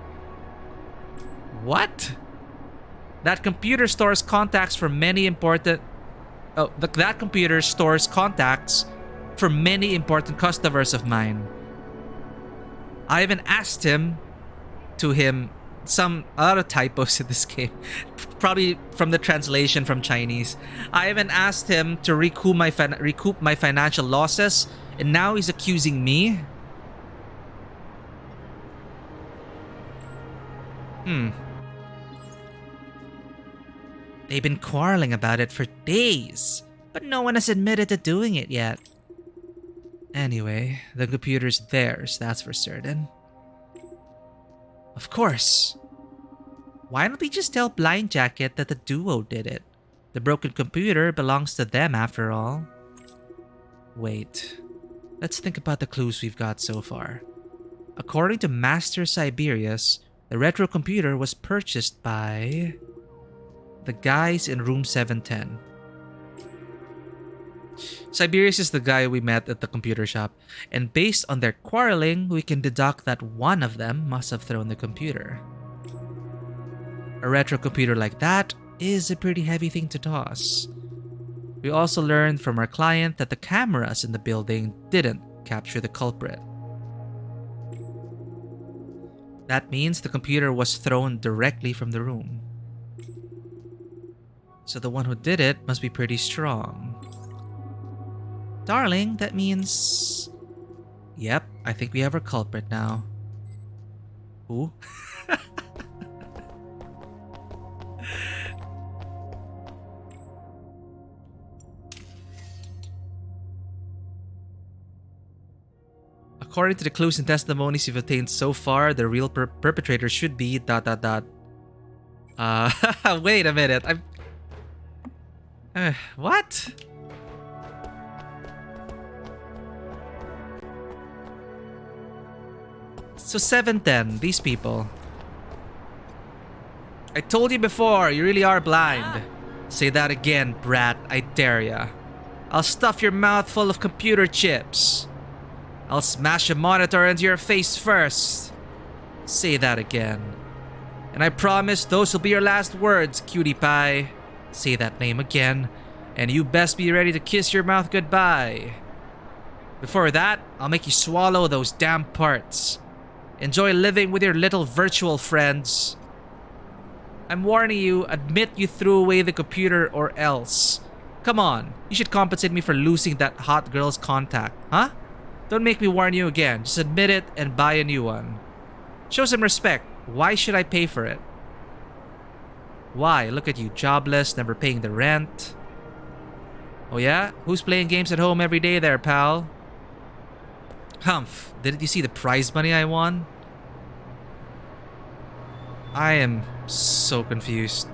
What? That computer stores contacts for many important... that computer stores contacts for many important customers of mine. I even asked him some other typos in this game, probably from the translation from Chinese. I even asked him to recoup my financial losses, and now he's accusing me. They've been quarreling about it for days, but no one has admitted to doing it yet. Anyway, the computer's theirs, that's for certain. Of course. Why don't we just tell Blind Jacket that the duo did it? The broken computer belongs to them after all. Wait. Let's think about the clues we've got so far. According to Master Siberius, the retro computer was purchased by the guys in room 710. Siberius is the guy we met at the computer shop, and based on their quarreling, we can deduct that one of them must have thrown the computer. A retro computer like that is a pretty heavy thing to toss. We also learned from our client that the cameras in the building didn't capture the culprit. That means the computer was thrown directly from the room. So the one who did it must be pretty strong. Darling, that means... Yep, I think we have our culprit now. Who? According to the clues and testimonies you've obtained so far, the real perpetrator should be ... Wait a minute. What? So 710, these people. I told you before, you really are blind. Say that again, brat. I dare ya. I'll stuff your mouth full of computer chips. I'll smash a monitor into your face first. Say that again. And I promise those will be your last words, cutie pie. Say that name again. And you best be ready to kiss your mouth goodbye. Before that, I'll make you swallow those damn parts. Enjoy living with your little virtual friends. I'm warning you, admit you threw away the computer or else. Come on, you should compensate me for losing that hot girl's contact, huh? Don't make me warn you again, just admit it and buy a new one. Show some respect. Why should I pay for it? Why? Look at you, jobless, never paying the rent. Oh yeah? Who's playing games at home every day there, pal? Humph, didn't you see the prize money I won? I am so confused.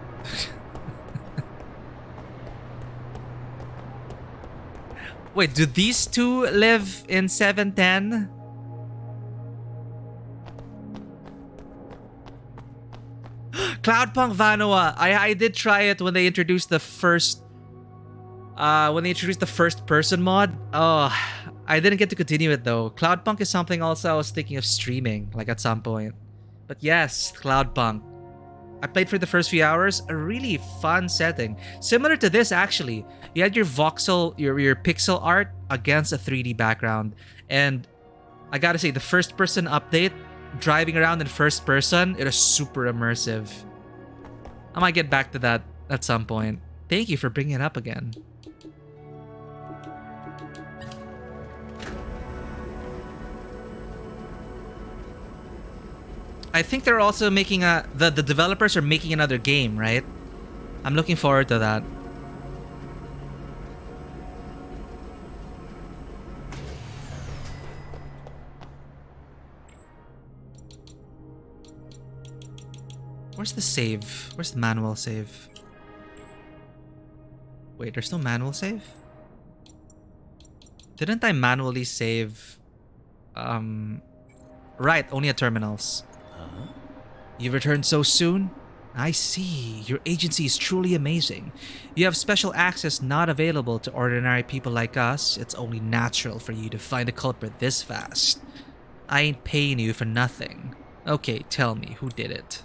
Wait, do these two live in 710? Cloudpunk Vanilla. I did try it when they introduced the first first person mod. Oh, I didn't get to continue it though. Cloudpunk is something also I was thinking of streaming like at some point. But yes, Cloudpunk. I played for the first few hours. A really fun setting. Similar to this actually. You had your voxel, your pixel art against a 3D background. And I gotta say, the first person update, driving around in first person, it is super immersive. I might get back to that at some point. Thank you for bringing it up again. I think they're also making the developers are making another game, right? I'm looking forward to that. Where's the save? Where's the manual save? Wait, there's no manual save? Didn't I manually save? Right, only at terminals. You've returned so soon? I see. Your agency is truly amazing. You have special access not available to ordinary people like us. It's only natural for you to find a culprit this fast. I ain't paying you for nothing. Okay, tell me, who did it?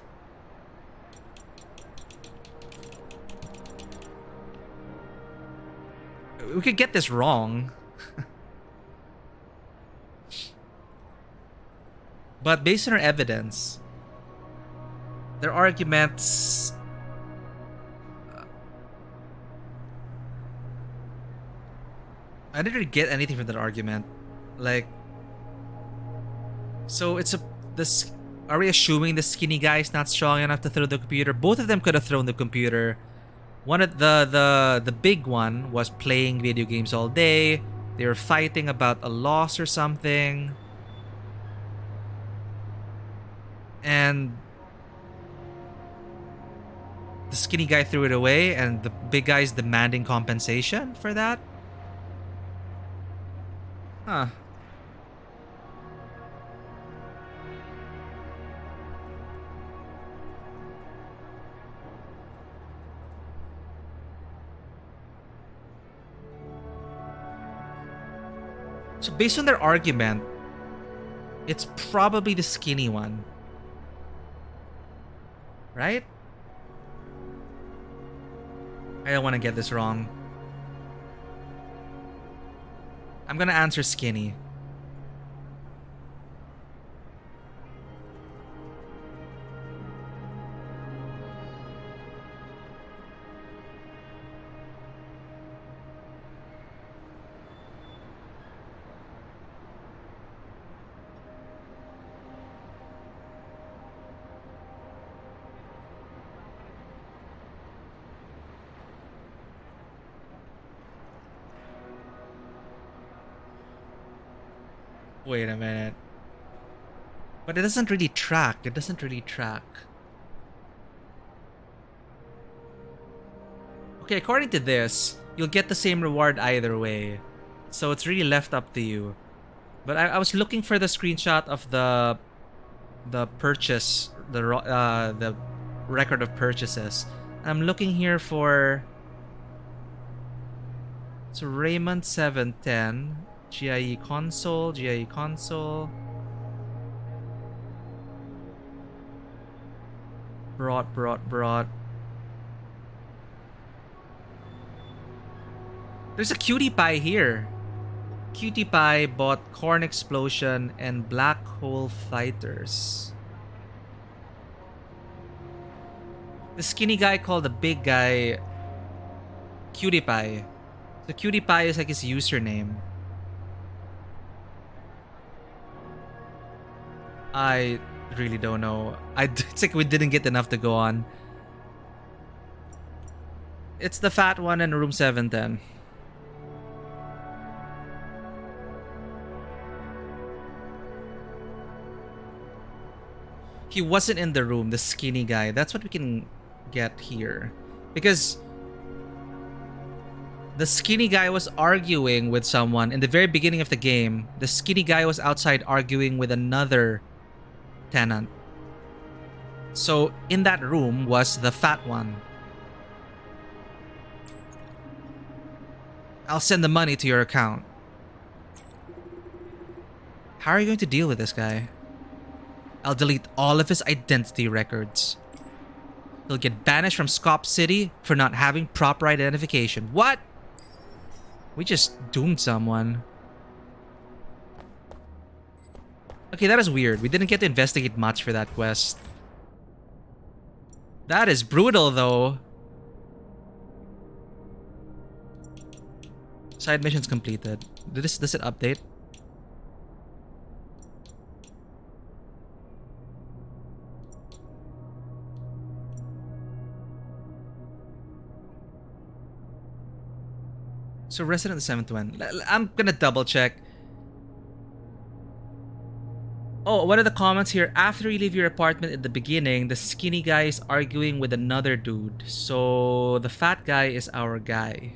We could get this wrong. But based on our evidence, their arguments... I didn't really get anything from that argument. Like... So it's are we assuming the skinny guy is not strong enough to throw the computer? Both of them could have thrown the computer. One of the big one was playing video games all day. They were fighting about a loss or something. And the skinny guy threw it away, and the big guy's demanding compensation for that? Huh. So based on their argument, it's probably the skinny one. Right? I don't want to get this wrong. I'm gonna answer skinny. Wait a minute. But it doesn't really track. It doesn't really track. Okay, according to this, you'll get the same reward either way. So it's really left up to you. But I was looking for the screenshot of the purchase, the record of purchases. I'm looking here for... So Raymond 710, GIE console. Brought. There's a Cutie Pie here. Cutie Pie bought Corn Explosion and Black Hole Fighters. The skinny guy called the big guy Cutie Pie. The Cutie Pie is like his username. I really don't know. It's like we didn't get enough to go on. It's the fat one in room 710. He wasn't in the room, the skinny guy. That's what we can get here. Because the skinny guy was arguing with someone in the very beginning of the game. The skinny guy was outside arguing with another tenant. So in that room was the fat one. I'll send the money to your account. How are you going to deal with this guy? I'll delete all of his identity records. He'll get banished from Scop City for not having proper identification. What? We just doomed someone. Okay, that is weird. We didn't get to investigate much for that quest. That is brutal, though. Side missions completed. Does it update? So Resident 7th one. I'm gonna double check. Oh, one of the comments here. After you leave your apartment at the beginning, the skinny guy is arguing with another dude. So the fat guy is our guy.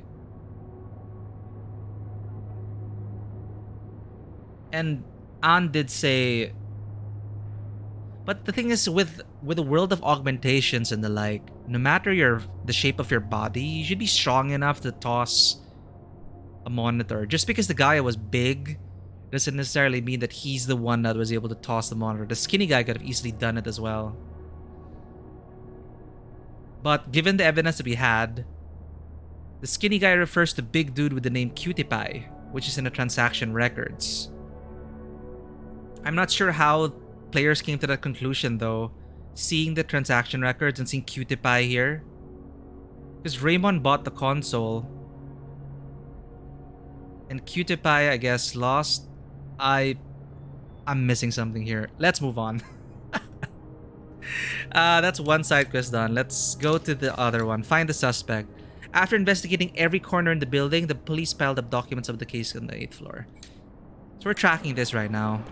And Ann did say... But the thing is, with the world of augmentations and the like, no matter the shape of your body, you should be strong enough to toss a monitor. Just because the guy was big doesn't necessarily mean that he's the one that was able to toss the monitor. The skinny guy could have easily done it as well. But given the evidence that we had, the skinny guy refers to big dude with the name Cutie Pie, which is in the transaction records. I'm not sure how players came to that conclusion though, seeing the transaction records and seeing Cutie Pie here. Because Raymond bought the console and Cutie Pie, I guess, lost. I'm missing something here. Let's move on. That's one side quest done. Let's go to the other one. Find the suspect. After investigating every corner in the building, the police piled up documents of the case on the 8th floor. So we're tracking this right now.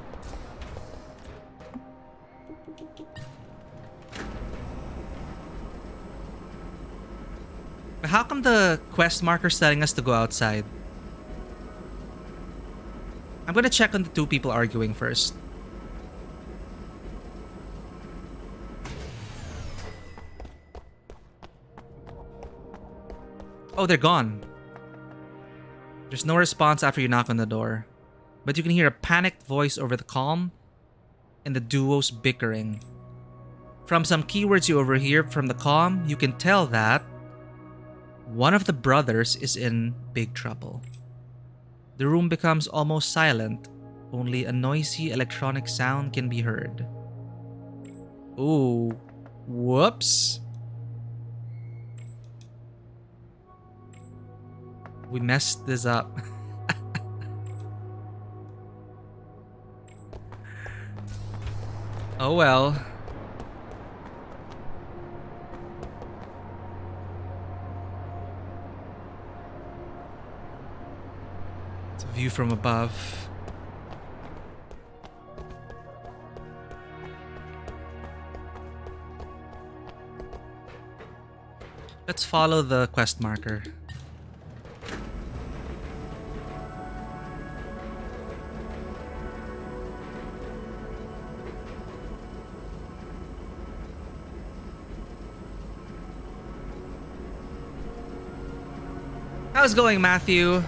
But how come the quest marker's telling us to go outside? I'm gonna check on the two people arguing first. Oh, they're gone. There's no response after you knock on the door. But you can hear a panicked voice over the calm and the duo's bickering. From some keywords you overhear from the calm, you can tell that one of the brothers is in big trouble. The room becomes almost silent. Only a noisy electronic sound can be heard. Ooh. Whoops. We messed this up. Oh well. It's a view from above. Let's follow the quest marker. How's it going, Matthew?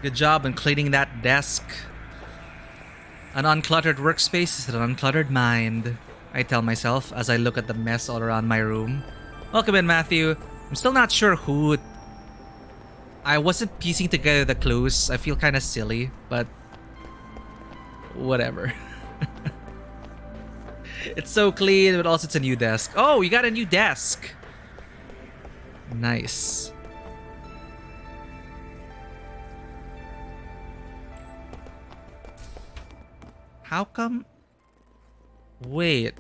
Good job on cleaning that desk. An uncluttered workspace is an uncluttered mind, I tell myself as I look at the mess all around my room. Welcome in, Matthew. I'm still not sure who... I wasn't piecing together the clues. I feel kind of silly, but... whatever. It's so clean, but also it's a new desk. Oh, you got a new desk! Nice. How come... Wait.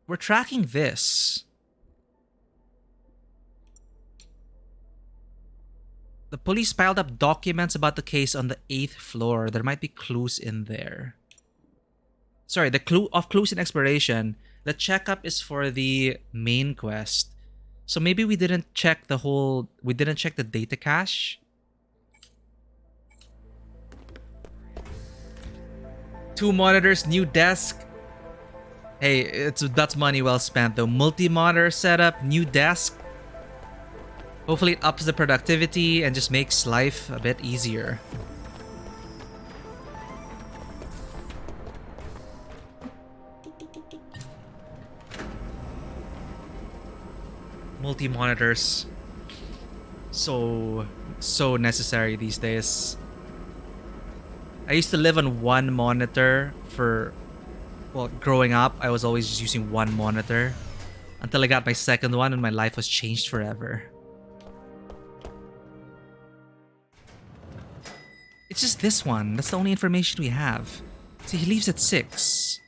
We're tracking this. The police piled up documents about the case on the 8th floor. There might be clues in there. Sorry, the clue of clues in exploration. The checkup is for the main quest. So maybe we didn't check the whole... We didn't check the data cache. 2 monitors, new desk. Hey, that's money well spent though. Multi-monitor setup, new desk. Hopefully it ups the productivity and just makes life a bit easier. Multi-monitors. So necessary these days. I used to live on one monitor for... Well, growing up, I was always just using one monitor. Until I got my second one and my life was changed forever. It's just this one. That's the only information we have. See, he leaves at 6.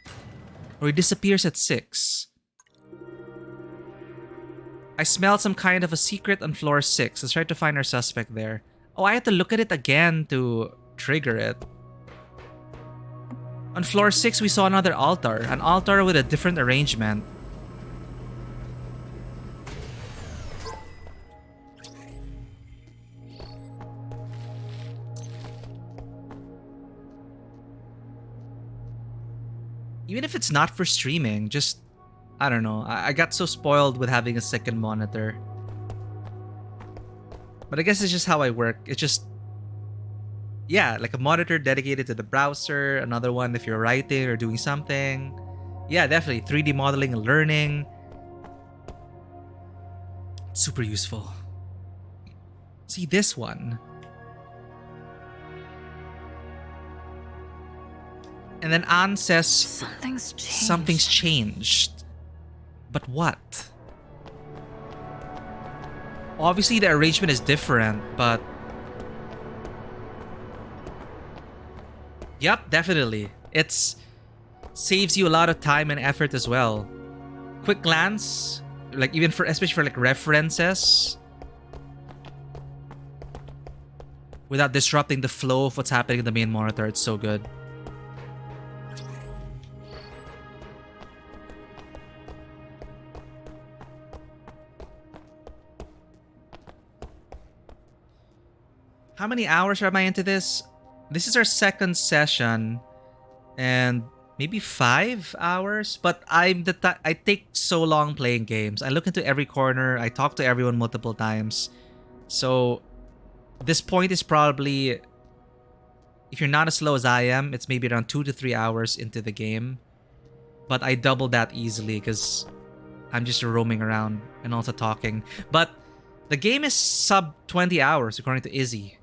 Or he disappears at 6. I smelled some kind of a secret on floor 6. Let's try to find our suspect there. Oh, I had to look at it again to trigger it. On floor 6, we saw another altar. An altar with a different arrangement. Even if it's not for streaming, just... I don't know. I got so spoiled with having a second monitor. But I guess it's just how I work. It's just... Yeah, like a monitor dedicated to the browser, another one if you're writing or doing something. Yeah, definitely. 3D modeling and learning. Super useful. See this one. And then Anne says... Something's changed. But what? Obviously the arrangement is different, but... Yep, definitely. It's saves you a lot of time and effort as well. Quick glance, like even for especially for like references, without disrupting the flow of what's happening in the main monitor. It's so good. How many hours am I into this? This is our second session, and maybe 5 hours. But I take so long playing games. I look into every corner. I talk to everyone multiple times. So this point is probably, if you're not as slow as I am, it's maybe around 2 to 3 hours into the game. But I double that easily because I'm just roaming around and also talking. But the game is sub 20 hours according to Izzy.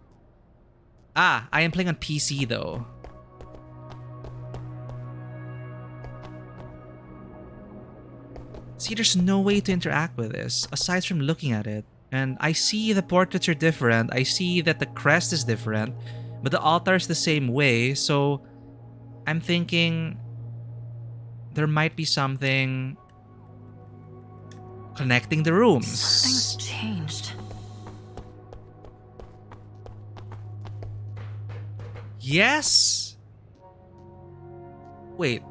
Ah, I am playing on PC though. See, there's no way to interact with this aside from looking at it. And I see the portraits are different. I see that the crest is different, but the altar is the same way. So I'm thinking there might be something connecting the rooms. Something's changed. Yes? Wait.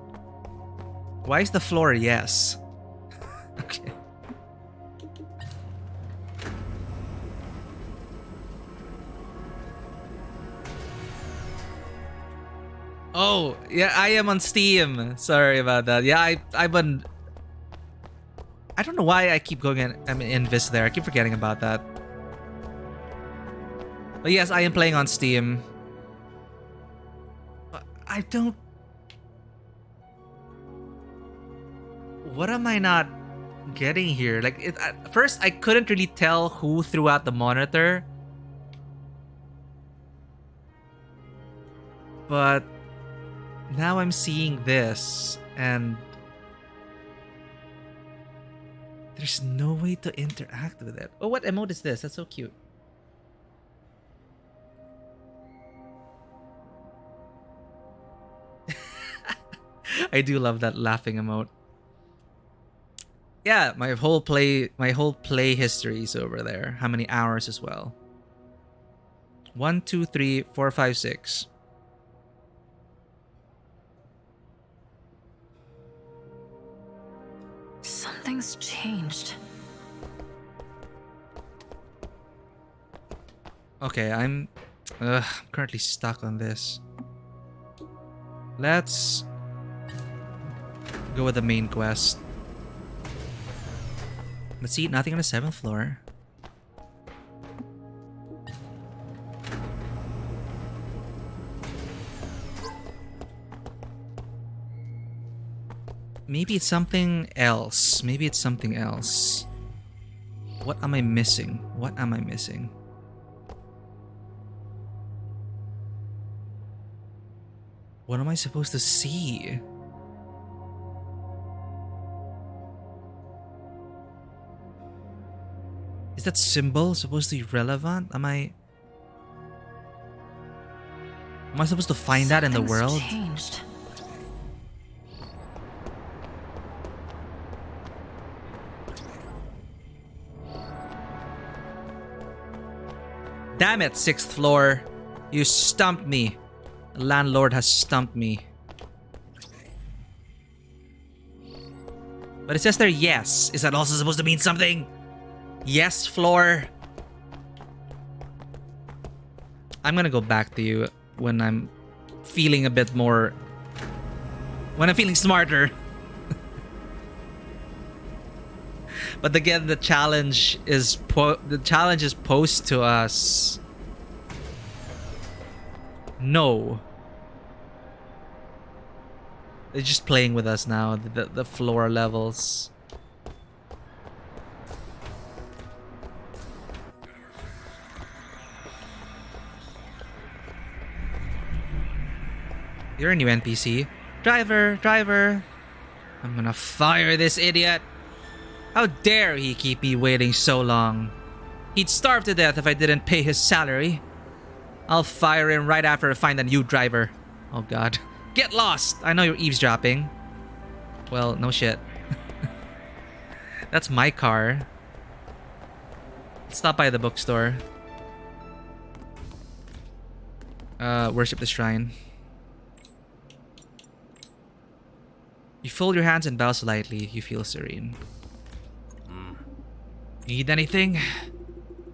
Why is the floor yes? Okay. Oh, yeah, I am on Steam. Sorry about that. Yeah, I've been... I don't know why I keep going in, Invis there. I keep forgetting about that. But yes, I am playing on Steam. I don't... What am I not getting here? Like, at first, I couldn't really tell who threw out the monitor. But now I'm seeing this, and there's no way to interact with it. Oh, what emote is this? That's so cute. I do love that laughing emote. Yeah, my whole play history is over there. How many hours as well? 1, 2, 3, 4, 5, 6. Something's changed. Okay, I'm currently stuck on this. Let's go with the main quest. Let's see, nothing on the 7th floor. Maybe it's something else. Maybe it's something else. What am I missing? What am I missing? What am I supposed to see? Is that symbol supposed to be relevant? Am I supposed to find that in the world? Changed. Damn it, 6th floor. You stumped me. The landlord has stumped me. But it says there yes. Is that also supposed to mean something? Yes, floor. I'm gonna go back to you when I'm feeling a bit more... When I'm feeling smarter. But again, the challenge is posed to us. No. They're just playing with us now. The floor levels. You're a new NPC. Driver, driver. I'm gonna fire this idiot. How dare he keep me waiting so long? He'd starve to death if I didn't pay his salary. I'll fire him right after I find a new driver. Oh god. Get lost! I know you're eavesdropping. Well, no shit. That's my car. Let's stop by the bookstore. Worship the shrine. You fold your hands and bow slightly. You feel serene. Need anything?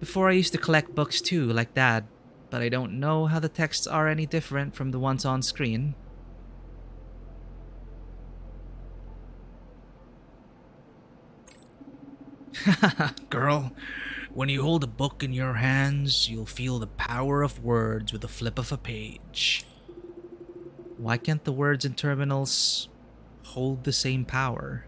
Before I used to collect books too, like Dad. But I don't know how the texts are any different from the ones on screen. Girl, when you hold a book in your hands, you'll feel the power of words with the flip of a page. Why can't the words in terminals hold the same power?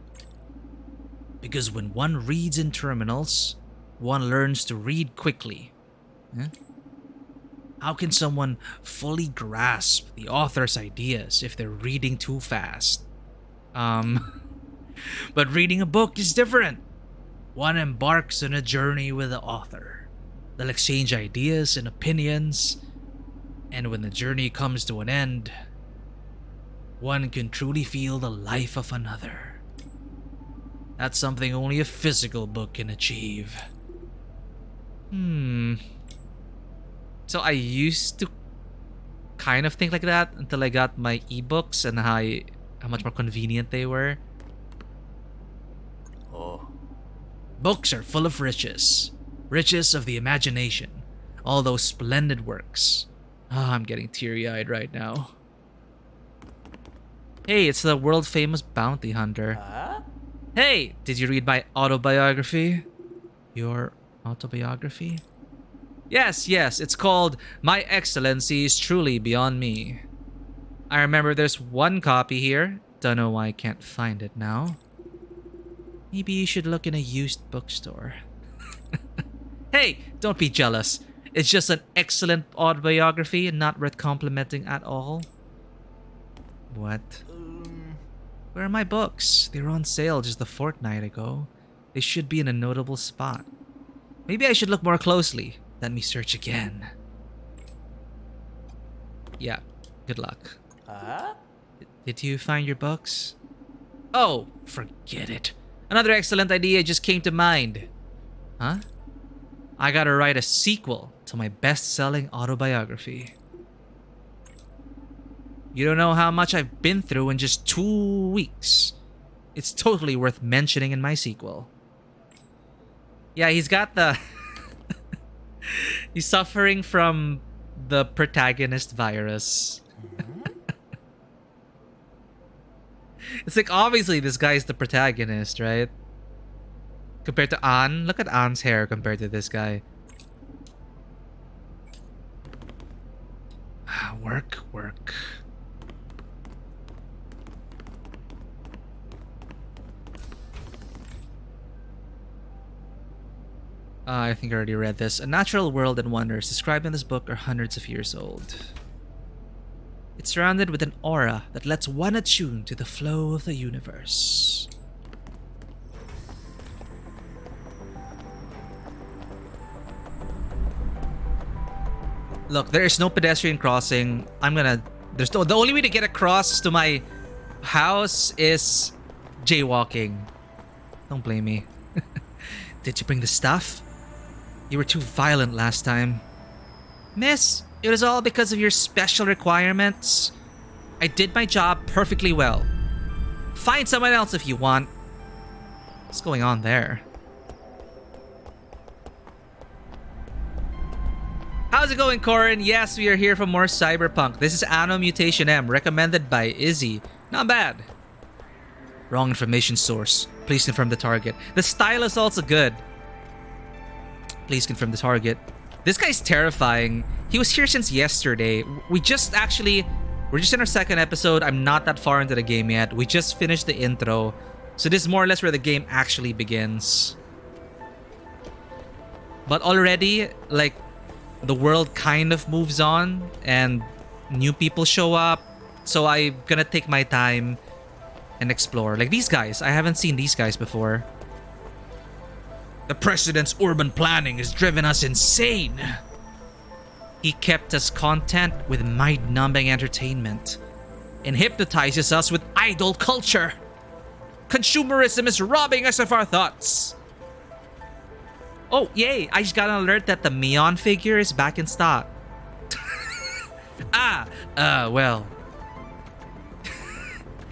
Because when one reads in terminals, one learns to read quickly. Huh? How can someone fully grasp the author's ideas if they're reading too fast? But reading a book is different. One embarks on a journey with the author. They'll exchange ideas and opinions, and when the journey comes to an end, one can truly feel the life of another. That's something only a physical book can achieve. So I used to kind of think like that until I got my ebooks and how much more convenient they were. Oh. Books are full of riches. Riches of the imagination. All those splendid works. I'm getting teary-eyed right now. Hey, it's the world-famous bounty hunter. Hey, did you read my autobiography? Your autobiography? Yes, it's called My Excellency is Truly Beyond Me. I remember there's one copy here. Don't know why I can't find it now. Maybe you should look in a used bookstore. Hey, don't be jealous. It's just an excellent autobiography and not worth complimenting at all. What? Where are my books? They were on sale just a fortnight ago. They should be in a notable spot. Maybe I should look more closely. Let me search again. Yeah, good luck. Did you find your books? Oh, forget it. Another excellent idea just came to mind. Huh? I gotta write a sequel to my best-selling autobiography. You don't know how much I've been through in just 2 weeks. It's totally worth mentioning in my sequel. Yeah, he's got the... He's suffering from the protagonist virus. It's like, obviously, this guy's the protagonist, right? Compared to Ann. Look at Ann's hair compared to this guy. Work. I think I already read this. A natural world and wonders described in this book are hundreds of years old. It's surrounded with an aura that lets one attune to the flow of the universe. Look, there is no pedestrian crossing. The only way to get across to my house is jaywalking. Don't blame me. Did you bring the stuff? You were too violent last time. Miss, it was all because of your special requirements. I did my job perfectly well. Find someone else if you want. What's going on there? How's it going, Corin? Yes, we are here for more Cyberpunk. This is ANNO Mutationem, recommended by Izzy. Not bad. Wrong information source. Please confirm the target. The style is also good. Please confirm the target. This guy's terrifying. He was here since yesterday. We're just in our second episode. I'm not that far into the game yet. We just finished the intro. So this is more or less where the game actually begins. But already, like, the world kind of moves on and new people show up. So I'm gonna take my time and explore. Like these guys. I haven't seen these guys before. The president's urban planning has driven us insane. He kept us content with mind-numbing entertainment and hypnotizes us with idle culture. Consumerism is robbing us of our thoughts. Oh, yay! I just got an alert that the Mion figure is back in stock. Well.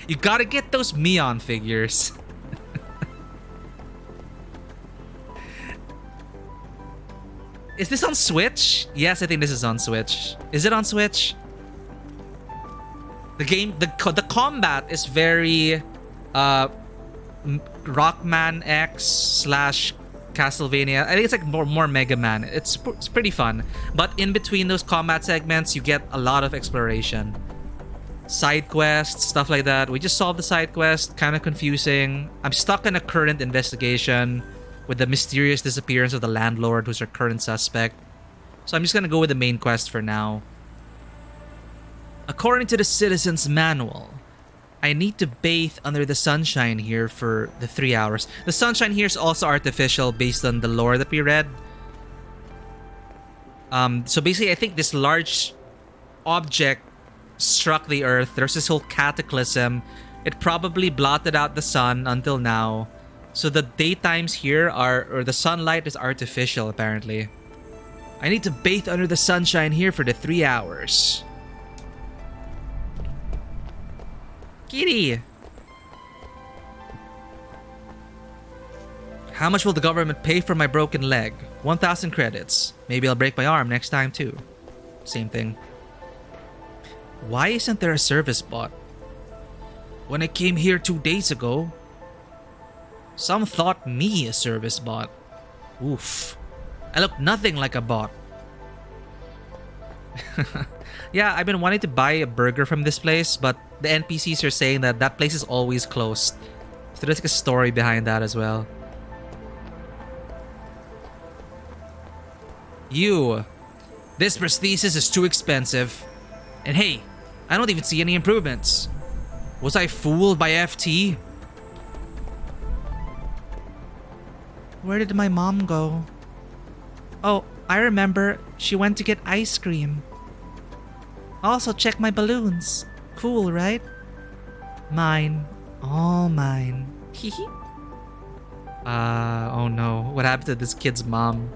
You gotta get those Mion figures. Is this on Switch? Yes, I think this is on Switch. Is it on Switch? The game, the combat is very Rockman X / Castlevania. I think it's like more Mega Man. It's pretty fun. But in between those combat segments, you get a lot of exploration. Side quests, stuff like that. We just solved the side quest. Kind of confusing. I'm stuck in a current investigation with the mysterious disappearance of the landlord, who's our current suspect. So I'm just gonna go with the main quest for now. According to the Citizen's Manual, I need to bathe under the sunshine here for the 3 hours. The sunshine here is also artificial based on the lore that we read. So basically, I think this large object struck the earth. There's this whole cataclysm. It probably blotted out the sun until now. So the daytimes here or the sunlight is artificial, apparently. I need to bathe under the sunshine here for the 3 hours. Kitty! How much will the government pay for my broken leg? 1,000 credits. Maybe I'll break my arm next time too. Same thing. Why isn't there a service bot? When I came here 2 days ago, some thought me a service bot. Oof. I look nothing like a bot. Yeah, I've been wanting to buy a burger from this place, but the NPCs are saying that that place is always closed. So there's like a story behind that as well. You. This prosthesis is too expensive. And hey, I don't even see any improvements. Was I fooled by FT? Where did my mom go? Oh, I remember. She went to get ice cream. Also, check my balloons. Cool, right? Mine. All mine. Hehe. Oh no. What happened to this kid's mom?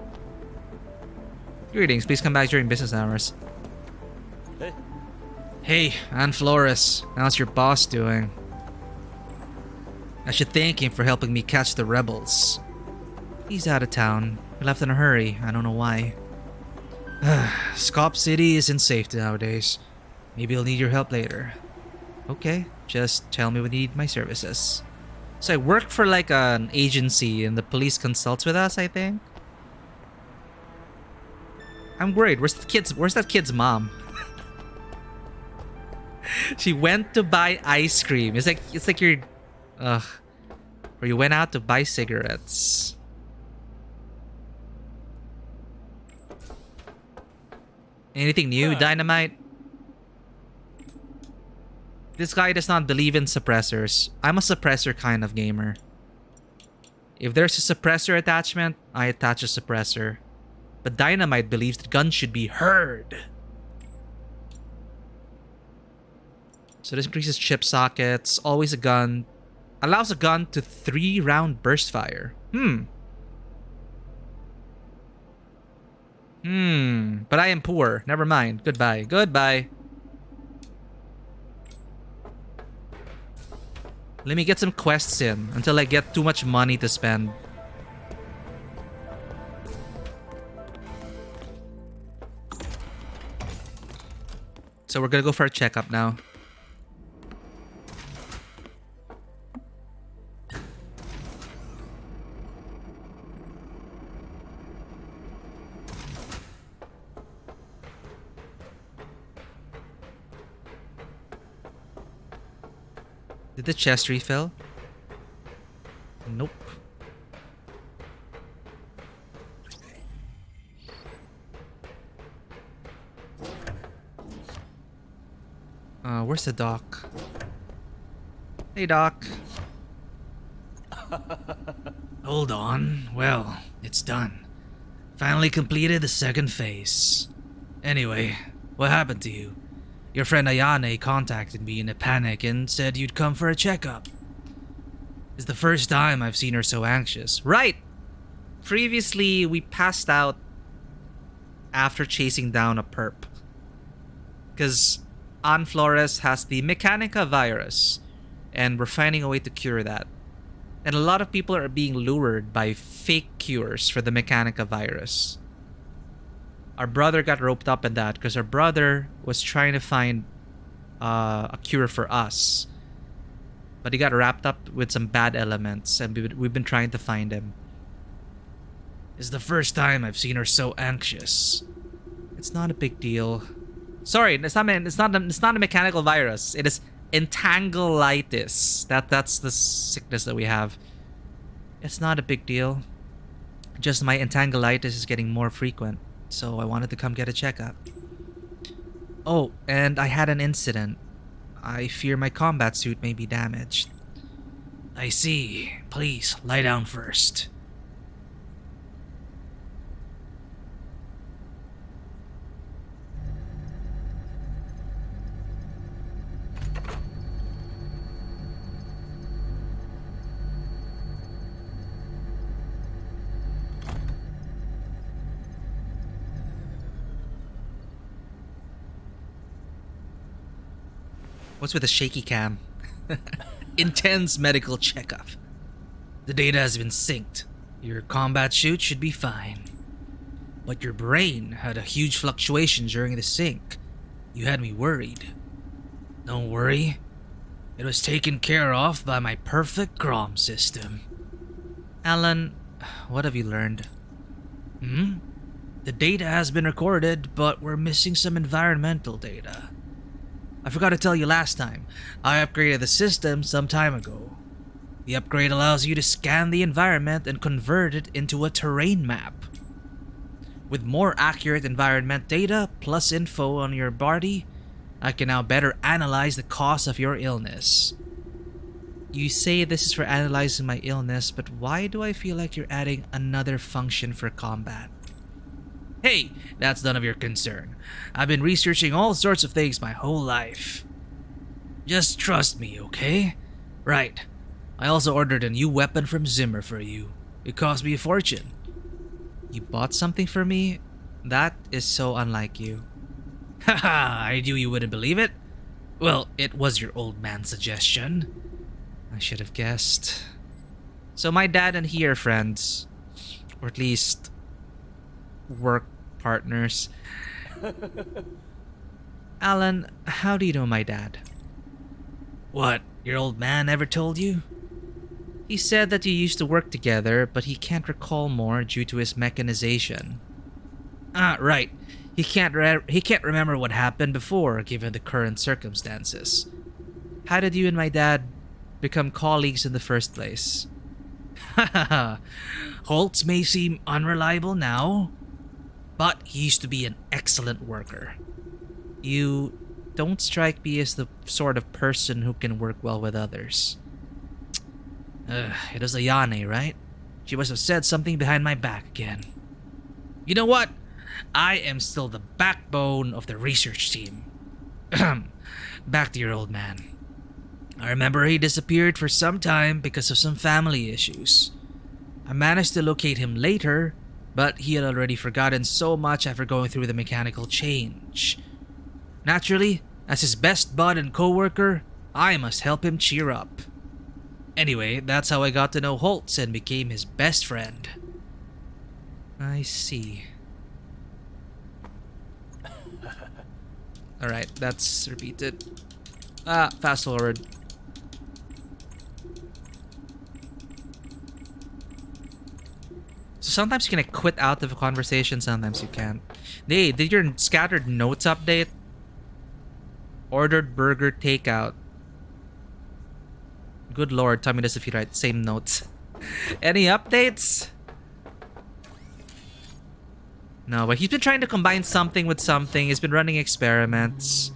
Greetings. Please come back during business hours. Hey. Hey, Ann Flores. How's your boss doing? I should thank him for helping me catch the rebels. He's out of town. He left in a hurry. I don't know why. Scop City isn't safe nowadays. Maybe I'll need your help later. Okay, just tell me when you need my services. So I work for like an agency and the police consults with us, I think. I'm worried. Where's that kid's mom? She went to buy ice cream. It's like you're or you went out to buy cigarettes. Anything new, Dynamite? This guy does not believe in suppressors. I'm a suppressor kind of gamer. If there's a suppressor attachment, I attach a suppressor. But Dynamite believes that guns should be heard. So this increases chip sockets, always a gun. Allows a gun to 3-round burst fire. But I am poor. Never mind. Goodbye. Goodbye. Let me get some quests in until I get too much money to spend. So we're gonna go for a checkup now. Did the chest refill? Nope. Where's the doc? Hey, doc. Hold on. Well, it's done. Finally completed the second phase. Anyway, what happened to you? Your friend Ayane contacted me in a panic and said you'd come for a checkup. It's the first time I've seen her so anxious. Right! Previously, we passed out after chasing down a perp. Because Ann Flores has the Mechanica virus, and we're finding a way to cure that. And a lot of people are being lured by fake cures for the Mechanica virus. Our brother got roped up in that because our brother was trying to find a cure for us. But he got wrapped up with some bad elements and we've been trying to find him. It's the first time I've seen her so anxious. It's not a big deal. Sorry, it's not a mechanical virus. It is entanglitis. That's the sickness that we have. It's not a big deal. Just my entanglitis is getting more frequent. So I wanted to come get a checkup. Oh, and I had an incident. I fear my combat suit may be damaged. I see. Please, lie down first. What's with the shaky cam? Intense medical checkup. The data has been synced. Your combat shoot should be fine. But your brain had a huge fluctuation during the sync. You had me worried. Don't worry. It was taken care of by my perfect Grom system. Alan, what have you learned? The data has been recorded, but we're missing some environmental data. I forgot to tell you last time. I upgraded the system some time ago. The upgrade allows you to scan the environment and convert it into a terrain map. With more accurate environment data plus info on your body, I can now better analyze the cause of your illness. You say this is for analyzing my illness, but why do I feel like you're adding another function for combat? Hey, that's none of your concern. I've been researching all sorts of things my whole life. Just trust me, okay? Right. I also ordered a new weapon from Zimmer for you. It cost me a fortune. You bought something for me? That is so unlike you. Haha, I knew you wouldn't believe it. Well, it was your old man's suggestion. I should have guessed. So my dad and he are friends. Or at least work partners. Alan, how do you know my dad? What, your old man ever told you? He said that you used to work together, but he can't recall more due to his mechanization. Ah, right. He can't remember what happened before, given the current circumstances. How did you and my dad become colleagues in the first place? Haha. Holtz may seem unreliable now, but he used to be an excellent worker. You don't strike me as the sort of person who can work well with others. It was Ayane, right? She must have said something behind my back again. You know what? I am still the backbone of the research team. Back to your old man. I remember he disappeared for some time because of some family issues. I managed to locate him later, but he had already forgotten so much after going through the mechanical change. Naturally, as his best bud and co-worker, I must help him cheer up. Anyway, that's how I got to know Holtz and became his best friend. I see. Alright, that's repeated. Fast forward. So sometimes you can quit out of a conversation, sometimes you can't. Hey, did your scattered notes update? Ordered burger takeout. Good lord, tell me this if you write same notes. Any updates? No, but he's been trying to combine something with something. He's been running experiments.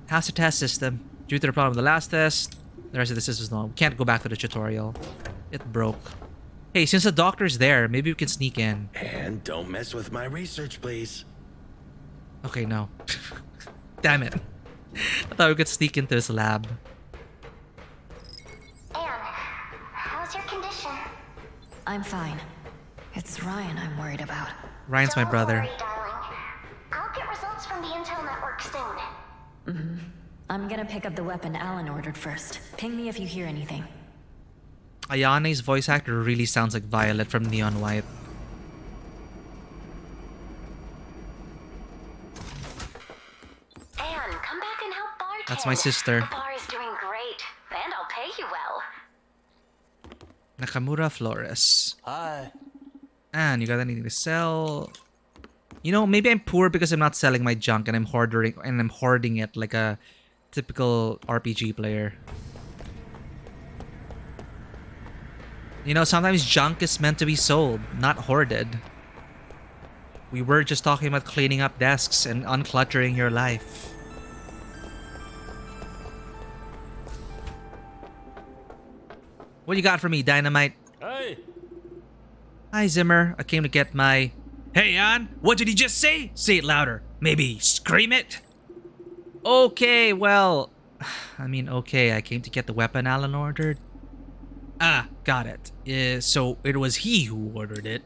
How's the test system? Due to the problem of the last test, the rest of the systems no. We can't go back to the tutorial. It broke. Hey, since the doctor's there, maybe we can sneak in. And don't mess with my research, please. Okay, no. Damn it. I thought we could sneak into his lab. Anne, how's your condition? I'm fine. It's Ryan I'm worried about. Ryan's my brother. Don't worry, darling. I'll get results from the Intel network soon. I'm gonna pick up the weapon Alan ordered first. Ping me if you hear anything. Ayane's voice actor really sounds like Violet from Neon White. Anne, come back and help bartend. That's my sister. The bar is doing great, and I'll pay you well. Nakamura Flores. Hi. And you got anything to sell? You know, maybe I'm poor because I'm not selling my junk and I'm hoarding it like a typical RPG player. You know, sometimes junk is meant to be sold, not hoarded. We were just talking about cleaning up desks and uncluttering your life. What you got for me, Dynamite? Hey. Hi, Zimmer. I came to get my... Hey, Ann, what did he just say? Say it louder. Maybe scream it? Okay, well... okay, I came to get the weapon Alan ordered. Ah, got it. So it was he who ordered it.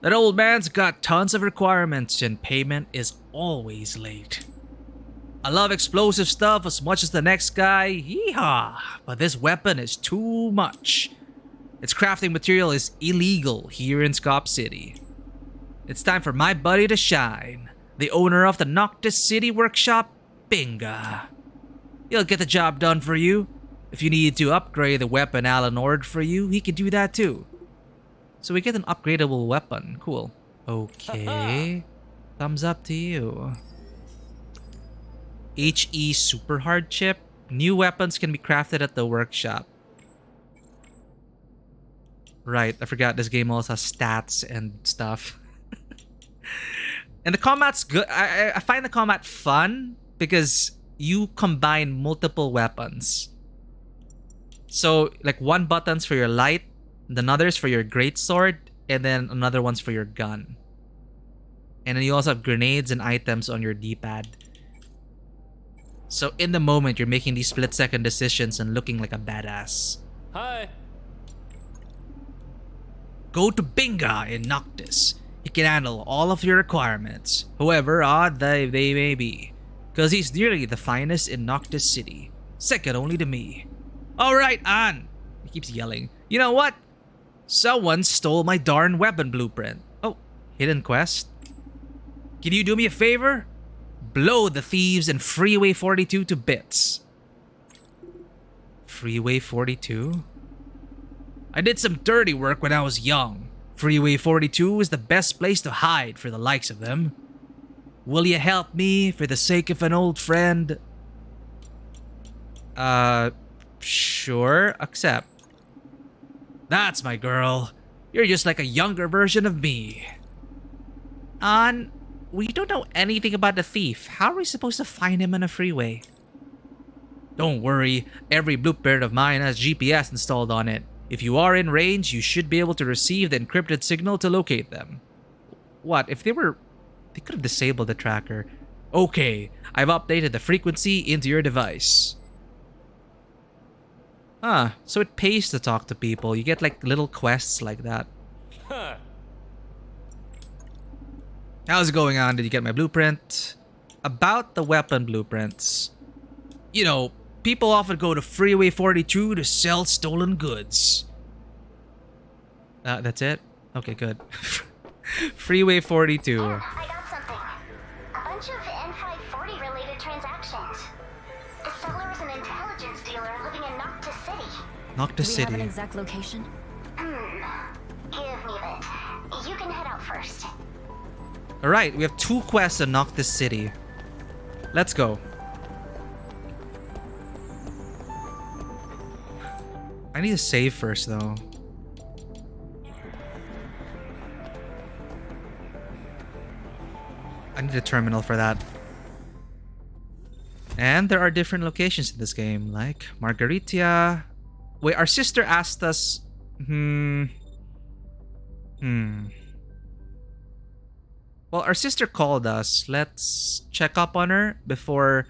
That old man's got tons of requirements and payment is always late. I love explosive stuff as much as the next guy. Yeehaw! But this weapon is too much. Its crafting material is illegal here in Scop City. It's time for my buddy to shine. The owner of the Noctis City Workshop, Binga. He'll get the job done for you. If you need to upgrade the weapon Alan ordered for you, he can do that too. So we get an upgradable weapon. Cool. Okay. Thumbs up to you. HE Super Hard Chip. New weapons can be crafted at the workshop. Right, I forgot this game also has stats and stuff. And the combat's good. I find the combat fun because you combine multiple weapons. So, like, one button's for your light, another's for your greatsword, and then another one's for your gun. And then you also have grenades and items on your D-pad. So in the moment, you're making these split-second decisions and looking like a badass. Hi. Go to Binga in Noctis. He can handle all of your requirements, however odd they may be. Because he's nearly the finest in Noctis City. Second only to me. Alright, Ann. He keeps yelling. You know what? Someone stole my darn weapon blueprint. Oh, hidden quest. Can you do me a favor? Blow the thieves in Freeway 42 to bits. Freeway 42? I did some dirty work when I was young. Freeway 42 is the best place to hide for the likes of them. Will you help me for the sake of an old friend? Sure, accept. That's my girl. You're just like a younger version of me. Ann, we don't know anything about the thief. How are we supposed to find him on a freeway? Don't worry, every blueprint of mine has GPS installed on it. If you are in range, you should be able to receive the encrypted signal to locate them. What? If they were... They could have disabled the tracker. Okay, I've updated the frequency into your device. Ah, so it pays to talk to people. You get like little quests like that. Huh. How's it going on? Did you get my blueprint? About the weapon blueprints. You know, people often go to Freeway 42 to sell stolen goods. That's it? Okay, good. Freeway 42. I got something. A bunch of N540 related transactions. The seller is an intelligence dealer living in Noctis City. Noctis City. Do we have an exact location? Give me that. You can head out first. Alright, we have 2 quests in Noctis City. Let's go. I need to save first though. I need a terminal for that. And there are different locations in this game, like Margaritia. Wait, our sister asked us... Well, our sister called us. Let's check up on her before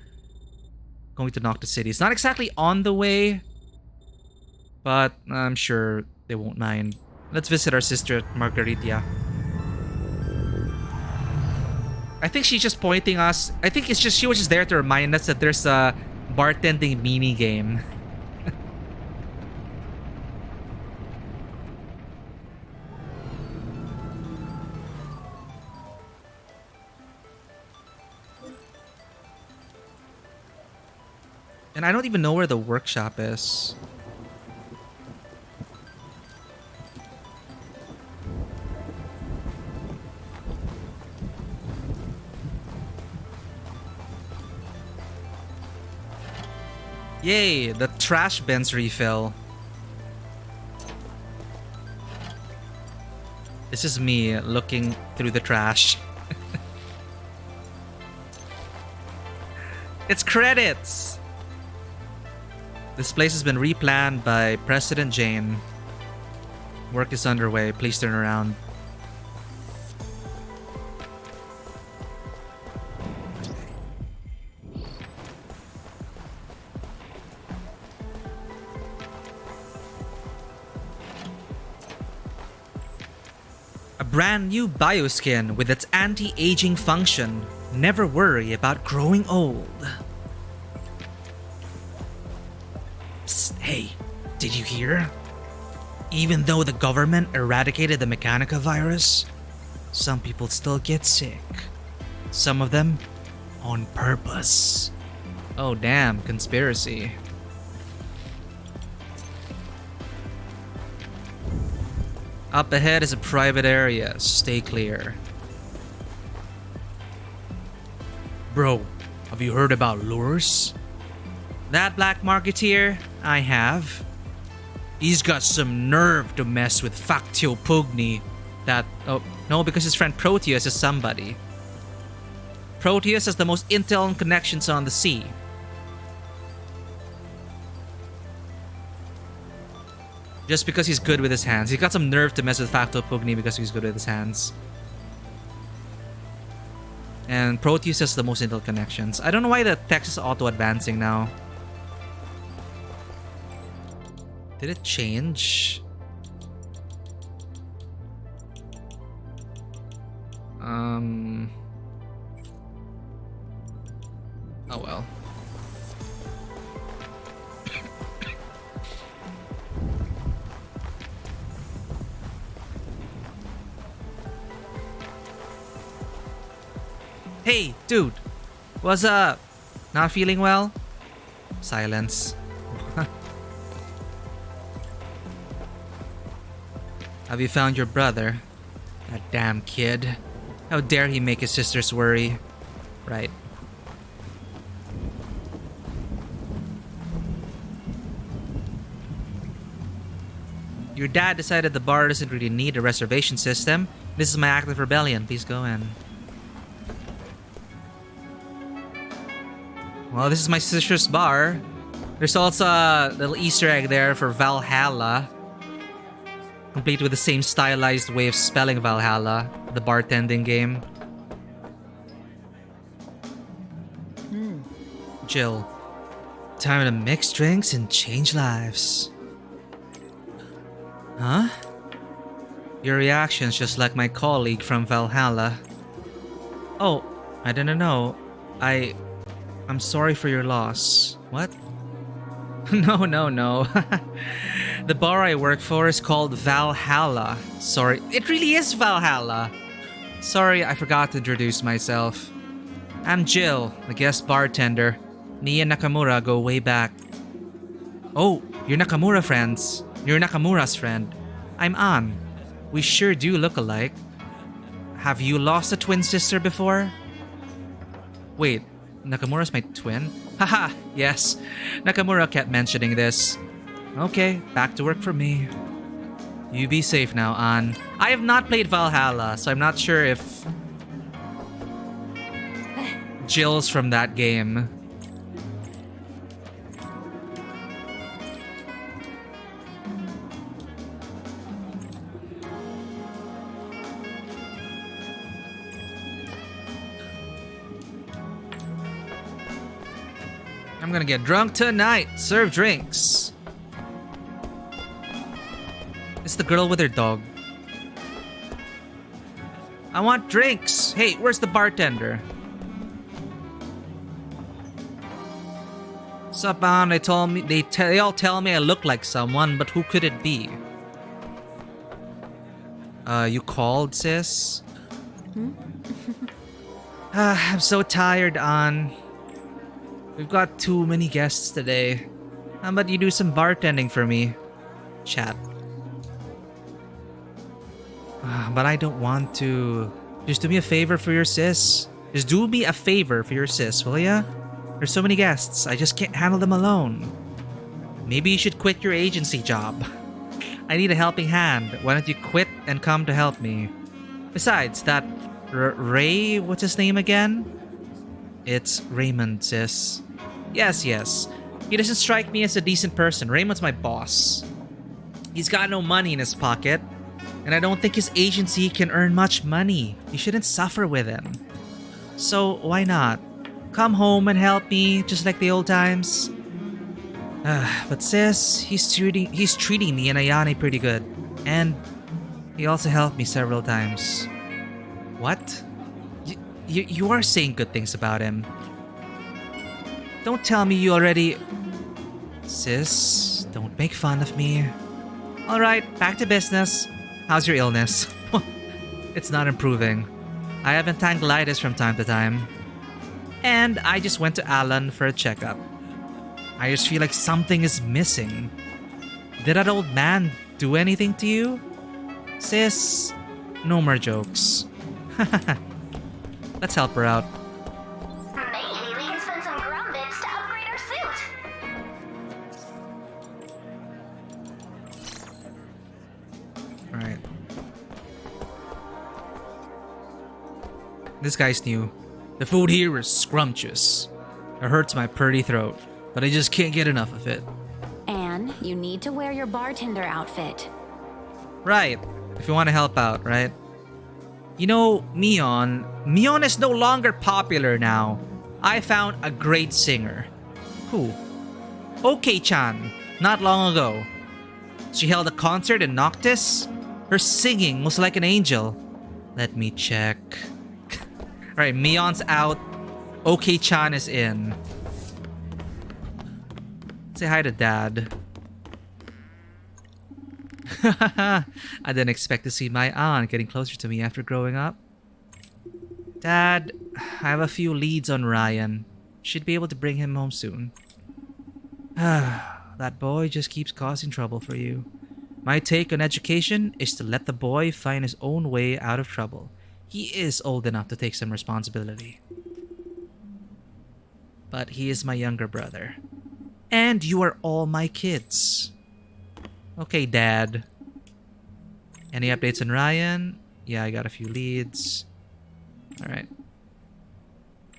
going to Noctis City. It's not exactly on the way, but I'm sure they won't mind. Let's visit our sister at Margaritia. I think she's just pointing us. I think it's just she was just there to remind us that there's a bartending mini game. And I don't even know where the workshop is. Yay, the trash bins refill. This is me looking through the trash. It's credits! This place has been replanned by President Jane. Work is underway. Please turn around. A brand new bioskin with its anti-aging function. Never worry about growing old. Did you hear? Even though the government eradicated the Mechanica virus, some people still get sick. Some of them on purpose. Oh damn, conspiracy. Up ahead is a private area. Stay clear. Bro, have you heard about lures? That black marketeer? I have. He's got some nerve to mess with Factio Pugni. That... Oh, no, because his friend Proteus is somebody. Proteus has the most intel and connections on the sea. Just because he's good with his hands. He got some nerve to mess with Facto Pugni because he's good with his hands. And Proteus has the most intel connections. I don't know why the text is auto-advancing now. Did it change? Oh well. Hey, dude. What's up? Not feeling well? Silence. Have you found your brother? That damn kid. How dare he make his sisters worry? Right. Your dad decided the bar doesn't really need a reservation system. This is my act of rebellion. Please go in. Well, this is my sister's bar. There's also a little Easter egg there for Valhalla. Complete with the same stylized way of spelling Valhalla, the bartending game. Jill, time to mix drinks and change lives. Huh? Your reaction's just like my colleague from Valhalla. Oh, I didn't know. I'm sorry for your loss. What? No. The bar I work for is called Valhalla. Sorry, it really is Valhalla. Sorry, I forgot to introduce myself. I'm Jill, the guest bartender. Me and Nakamura go way back. Oh, you're Nakamura friends. You're Nakamura's friend. I'm Ann. We sure do look alike. Have you lost a twin sister before? Wait, Nakamura's my twin? Haha, yes. Nakamura kept mentioning this. Okay, back to work for me. You be safe now, Ann. I have not played Valhalla, so I'm not sure if Jill's from that game. I'm gonna get drunk tonight. Serve drinks. It's the girl with her dog. I want drinks. Hey, where's the bartender? Sup, man? They all tell me I look like someone, but who could it be? You called, sis? I'm so tired, Ann. We've got too many guests today. How about you do some bartending for me? Chat. But I don't want to. Just do me a favor for your sis. Just do me a favor for your sis, will ya? There's so many guests, I just can't handle them alone. Maybe you should quit your agency job. I need a helping hand. Why don't you quit and come to help me? Besides, that Ray, what's his name again? It's Raymond, sis. Yes. He doesn't strike me as a decent person. Raymond's my boss. He's got no money in his pocket, and I don't think his agency can earn much money. You shouldn't suffer with him. So why not? Come home and help me, just like the old times. But sis, he's treating me and Ayane pretty good. And he also helped me several times. What? You are saying good things about him. Don't tell me you already... Sis, don't make fun of me. Alright, back to business. How's your illness? It's not improving. I have entanglitis from time to time. And I just went to Alan for a checkup. I just feel like something is missing. Did that old man do anything to you? Sis, no more jokes. Let's help her out. Maybe we can spend some grunt bits to upgrade our suit. Alright. This guy's new. The food here is scrumptious. It hurts my purty throat, but I just can't get enough of it. And you need to wear your bartender outfit. Right. If you want to help out, right? You know, Mion is no longer popular now. I found a great singer. Who? OK-chan, not long ago. She held a concert in Noctis. Her singing was like an angel. Let me check. Alright, Mion's out. OK-chan is in. Say hi to Dad. I didn't expect to see my aunt getting closer to me after growing up. Dad, I have a few leads on Ryan. Should be able to bring him home soon. That boy just keeps causing trouble for you. My take on education is to let the boy find his own way out of trouble. He is old enough to take some responsibility. But he is my younger brother. And you are all my kids. Okay, Dad. Any updates on Ryan? Yeah, I got a few leads. Alright.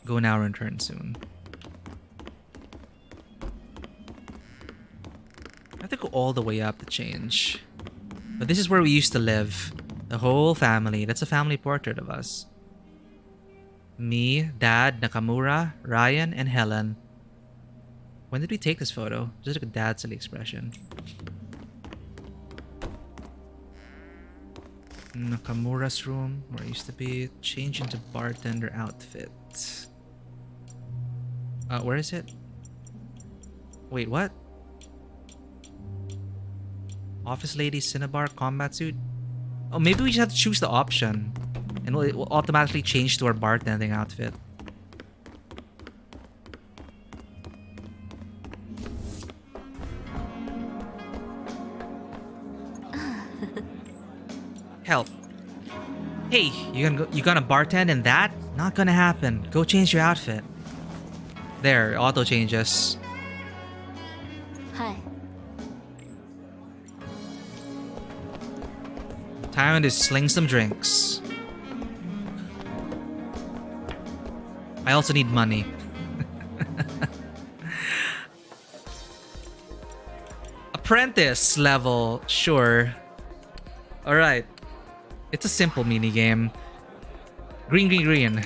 Go now, return soon. I have to go all the way up to change. But this is where we used to live. The whole family. That's a family portrait of us. Me, Dad, Nakamura, Ryan, and Helen. When did we take this photo? Just like a dad silly expression. Nakamura's room, where it used to be. Change into bartender outfit. Where is it? Wait, what? Office lady, Cinnabar, combat suit? Oh, maybe we just have to choose the option. And it will automatically change to our bartending outfit. Help. Hey, you gonna bartend in that? Not gonna happen. Go change your outfit. There, auto changes. Hi. Time to sling some drinks. I also need money. Apprentice level, sure. Alright. It's a simple mini game. Green, green, green.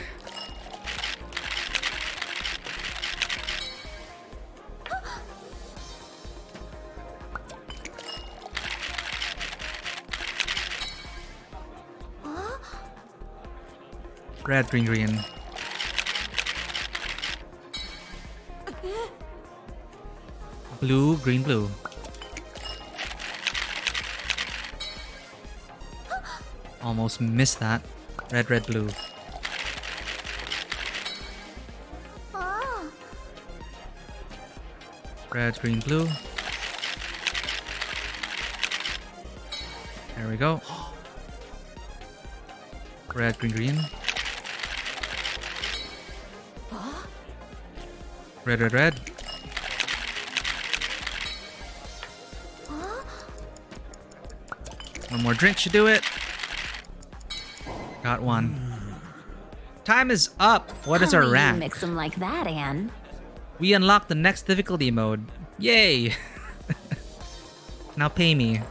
Red, green, green. Blue, green, blue. Almost missed that. Red, red, blue. Red, green, blue. There we go. Red, green, green. Red, red, red. One more drink should do it. Got one. Time is up. What is our rank? Mix them like that, Anne. We unlocked the next difficulty mode. Yay! Now pay me.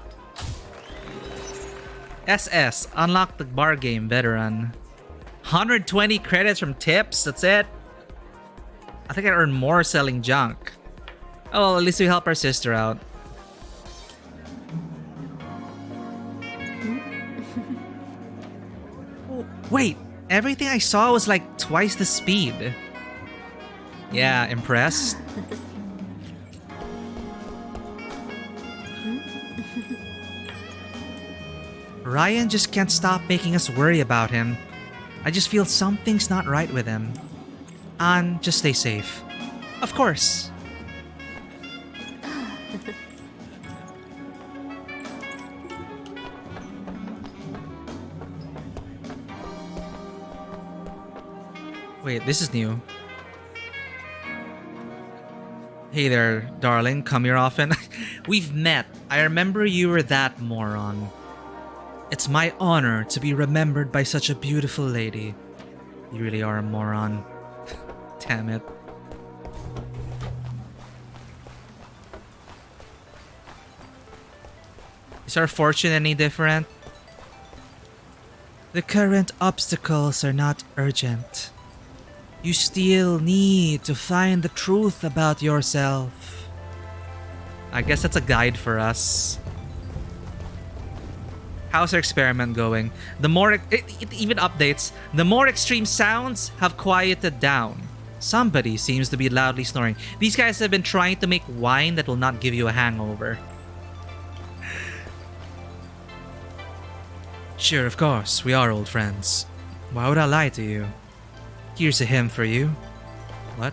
SS. Unlock the bar game veteran. 120 credits from tips. That's it. I think I earned more selling junk. Oh, well, at least we help our sister out. Wait, everything I saw was like twice the speed. Yeah, impressed? Ryan just can't stop making us worry about him. I just feel something's not right with him. Ann, just stay safe. Of course. Wait, this is new. Hey there, darling. Come here often. We've met. I remember you were that moron. It's my honor to be remembered by such a beautiful lady. You really are a moron. Damn it. Is our fortune any different? The current obstacles are not urgent. You still need to find the truth about yourself. I guess that's a guide for us. How's our experiment going? The more it even updates, the more extreme sounds have quieted down. Somebody seems to be loudly snoring. These guys have been trying to make wine that will not give you a hangover. Sure, of course, we are old friends. Why would I lie to you? Here's a hymn for you. What?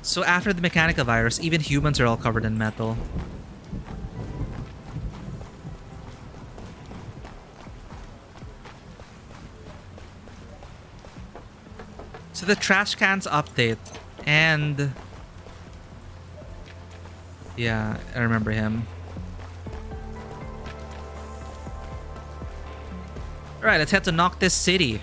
So after the mechanical virus, even humans are all covered in metal. So the trash cans update, and yeah, I remember him. Alright, let's head to Noctis City.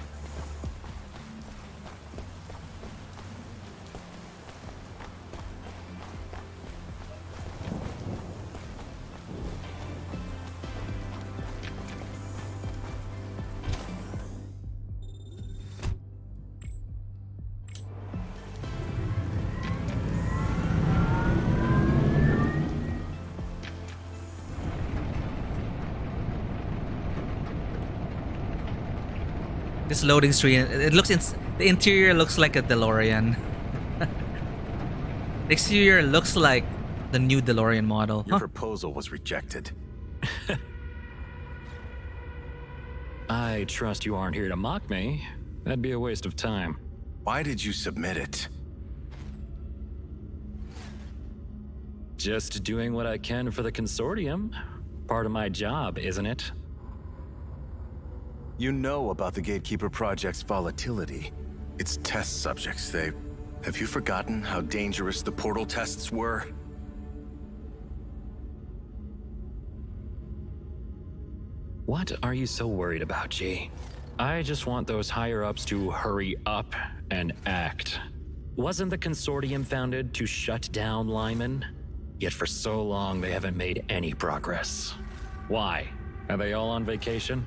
This loading screen, it looks the interior looks like a DeLorean. The exterior looks like the new DeLorean model. Your proposal was rejected. I trust you aren't here to mock me. That'd be a waste of time. Why did you submit it? Just doing what I can for the consortium. Part of my job, isn't it? You know about the Gatekeeper Project's volatility. Its test subjects, Have you forgotten how dangerous the portal tests were? What are you so worried about, G? I just want those higher-ups to hurry up and act. Wasn't the consortium founded to shut down Lyman? Yet for so long they haven't made any progress. Why? Are they all on vacation?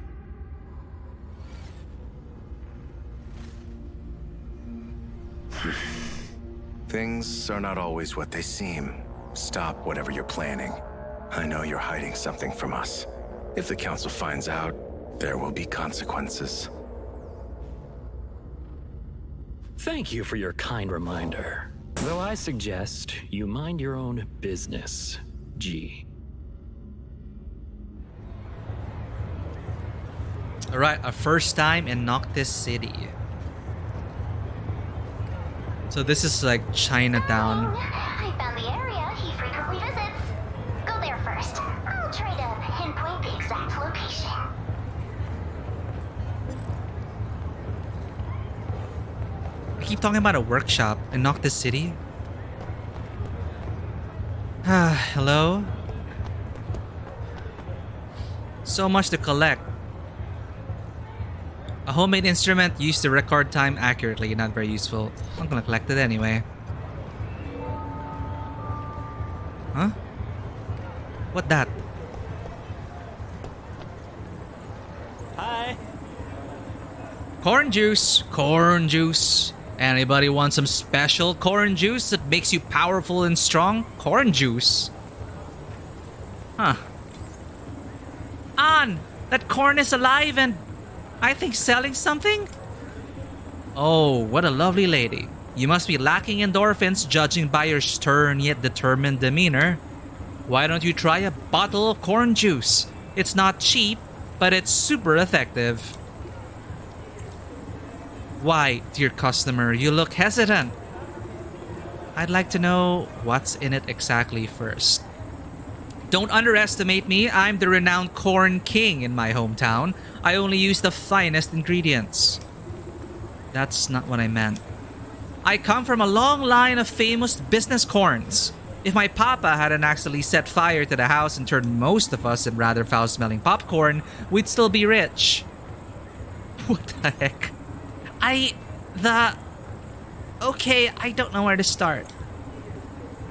Things are not always what they seem. Stop whatever you're planning. I know you're hiding something from us. If the Council finds out, there will be consequences. Thank you for your kind reminder. Though I suggest you mind your own business, G. Alright, our first time in Noctis City. So this is like Chinatown. I found the area he frequently visits. Go there first. I'll try to pinpoint the exact location. I keep talking about a workshop in Noctis City. Hello? So much to collect. A homemade instrument used to record time accurately, not very useful. I'm gonna collect it anyway. Huh? What that? Hi. Corn juice! Corn juice! Anybody want some special corn juice that makes you powerful and strong? Corn juice? Huh. Ann! That corn is alive and I think selling something? Oh, what a lovely lady. You must be lacking endorphins judging by your stern yet determined demeanor. Why don't you try a bottle of corn juice? It's not cheap, but it's super effective. Why, dear customer, you look hesitant. I'd like to know what's in it exactly first. Don't underestimate me. I'm the renowned corn king in my hometown. I only use the finest ingredients. That's not what I meant. I come from a long line of famous business corns. If my papa hadn't accidentally set fire to the house and turned most of us in rather foul-smelling popcorn, we'd still be rich. What the heck? Okay, I don't know where to start.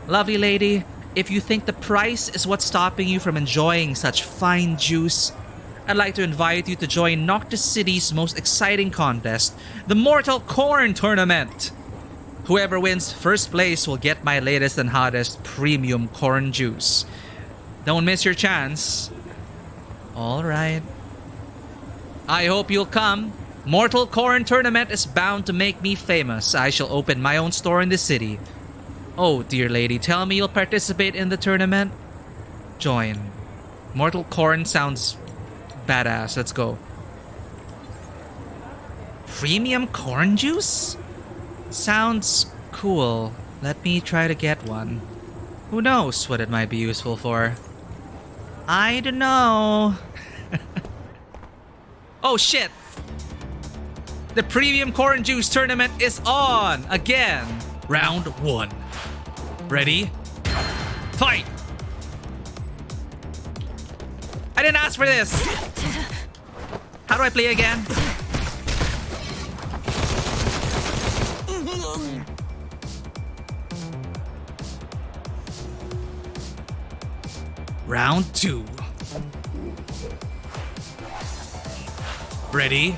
Lovely lady, if you think the price is what's stopping you from enjoying such fine juice, I'd like to invite you to join Noctis City's most exciting contest, the Mortal Corn Tournament. Whoever wins first place will get my latest and hottest premium corn juice. Don't miss your chance. Alright. I hope you'll come. Mortal Corn Tournament is bound to make me famous. I shall open my own store in the city. Oh, dear lady, tell me you'll participate in the tournament? Join. Mortal Corn sounds badass. Let's go. Premium corn juice? Sounds cool. Let me try to get one. Who knows what it might be useful for? I don't know. Oh shit! The premium corn juice tournament is on again. Round 1. Ready? Fight! I didn't ask for this. How do I play again? Round 2. Ready?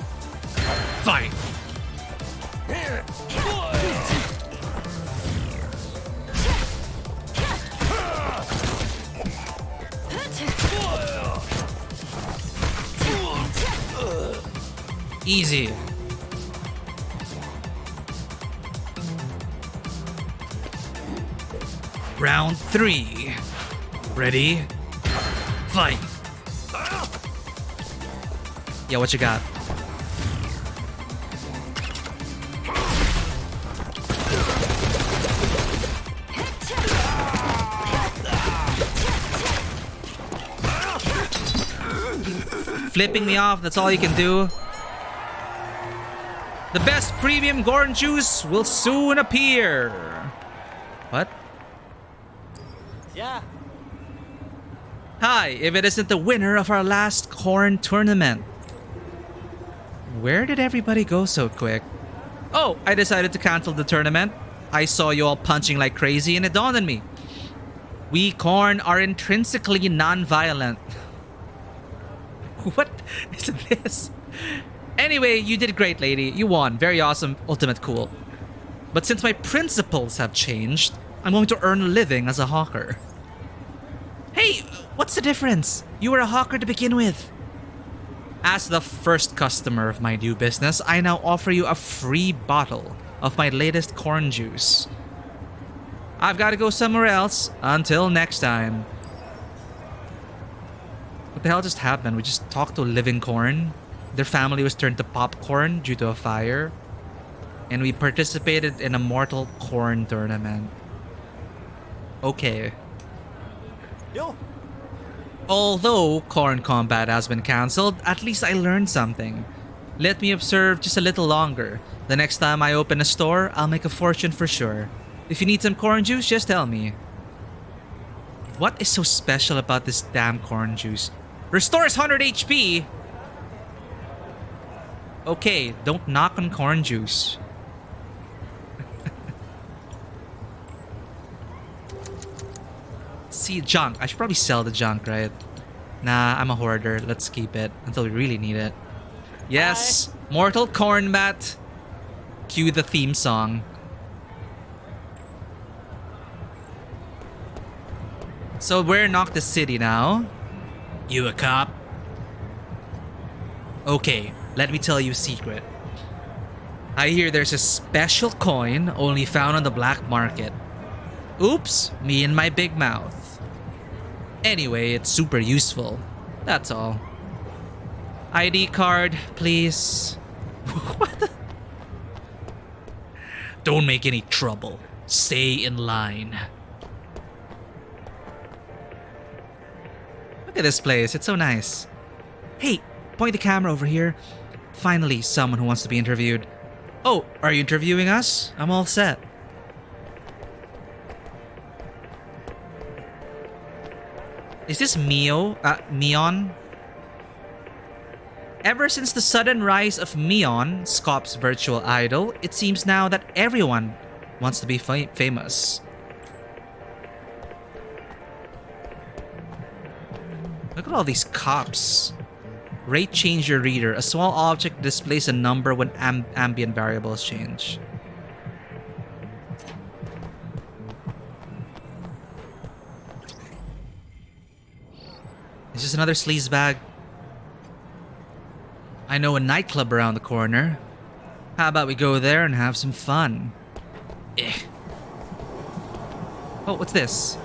Fight! Easy. Round 3. Ready? Fight! Yeah, what you got? Flipping me off, that's all you can do. The best premium corn juice will soon appear. What? Yeah. Hi, if it isn't the winner of our last corn tournament. Where did everybody go so quick? Oh, I decided to cancel the tournament. I saw you all punching like crazy and it dawned on me. We corn are intrinsically non-violent. What is this? Anyway, you did great, lady. You won. Very awesome. Ultimate cool. But since my principles have changed, I'm going to earn a living as a hawker. Hey, what's the difference? You were a hawker to begin with. As the first customer of my new business, I now offer you a free bottle of my latest corn juice. I've got to go somewhere else. Until next time. What the hell just happened? We just talked to living corn. Their family was turned to popcorn due to a fire. And we participated in a mortal corn tournament. Okay. Yo. Although corn combat has been cancelled, at least I learned something. Let me observe just a little longer. The next time I open a store, I'll make a fortune for sure. If you need some corn juice, just tell me. What is so special about this damn corn juice? Restores 100 HP! Okay, don't knock on corn juice. See, junk. I should probably sell the junk, right? Nah, I'm a hoarder. Let's keep it until we really need it. Yes, hi. Mortal Kombat. Cue the theme song. So we're in Noctis City now. You a cop? Okay, let me tell you a secret. I hear there's a special coin only found on the black market. Oops, me and my big mouth. Anyway, it's super useful. That's all. ID card, please. What the? Don't make any trouble. Stay in line. Look at this place. It's so nice. Hey, point the camera over here. Finally, someone who wants to be interviewed. Oh, are you interviewing us? I'm all set. Is this Meon? Ever since the sudden rise of Meon, Scop's virtual idol, it seems now that everyone wants to be famous. Look at all these cops. Rate change your reader. A small object displays a number when ambient variables change. Is this another sleaze bag? I know a nightclub around the corner. How about we go there and have some fun? Eh. Oh, what's this?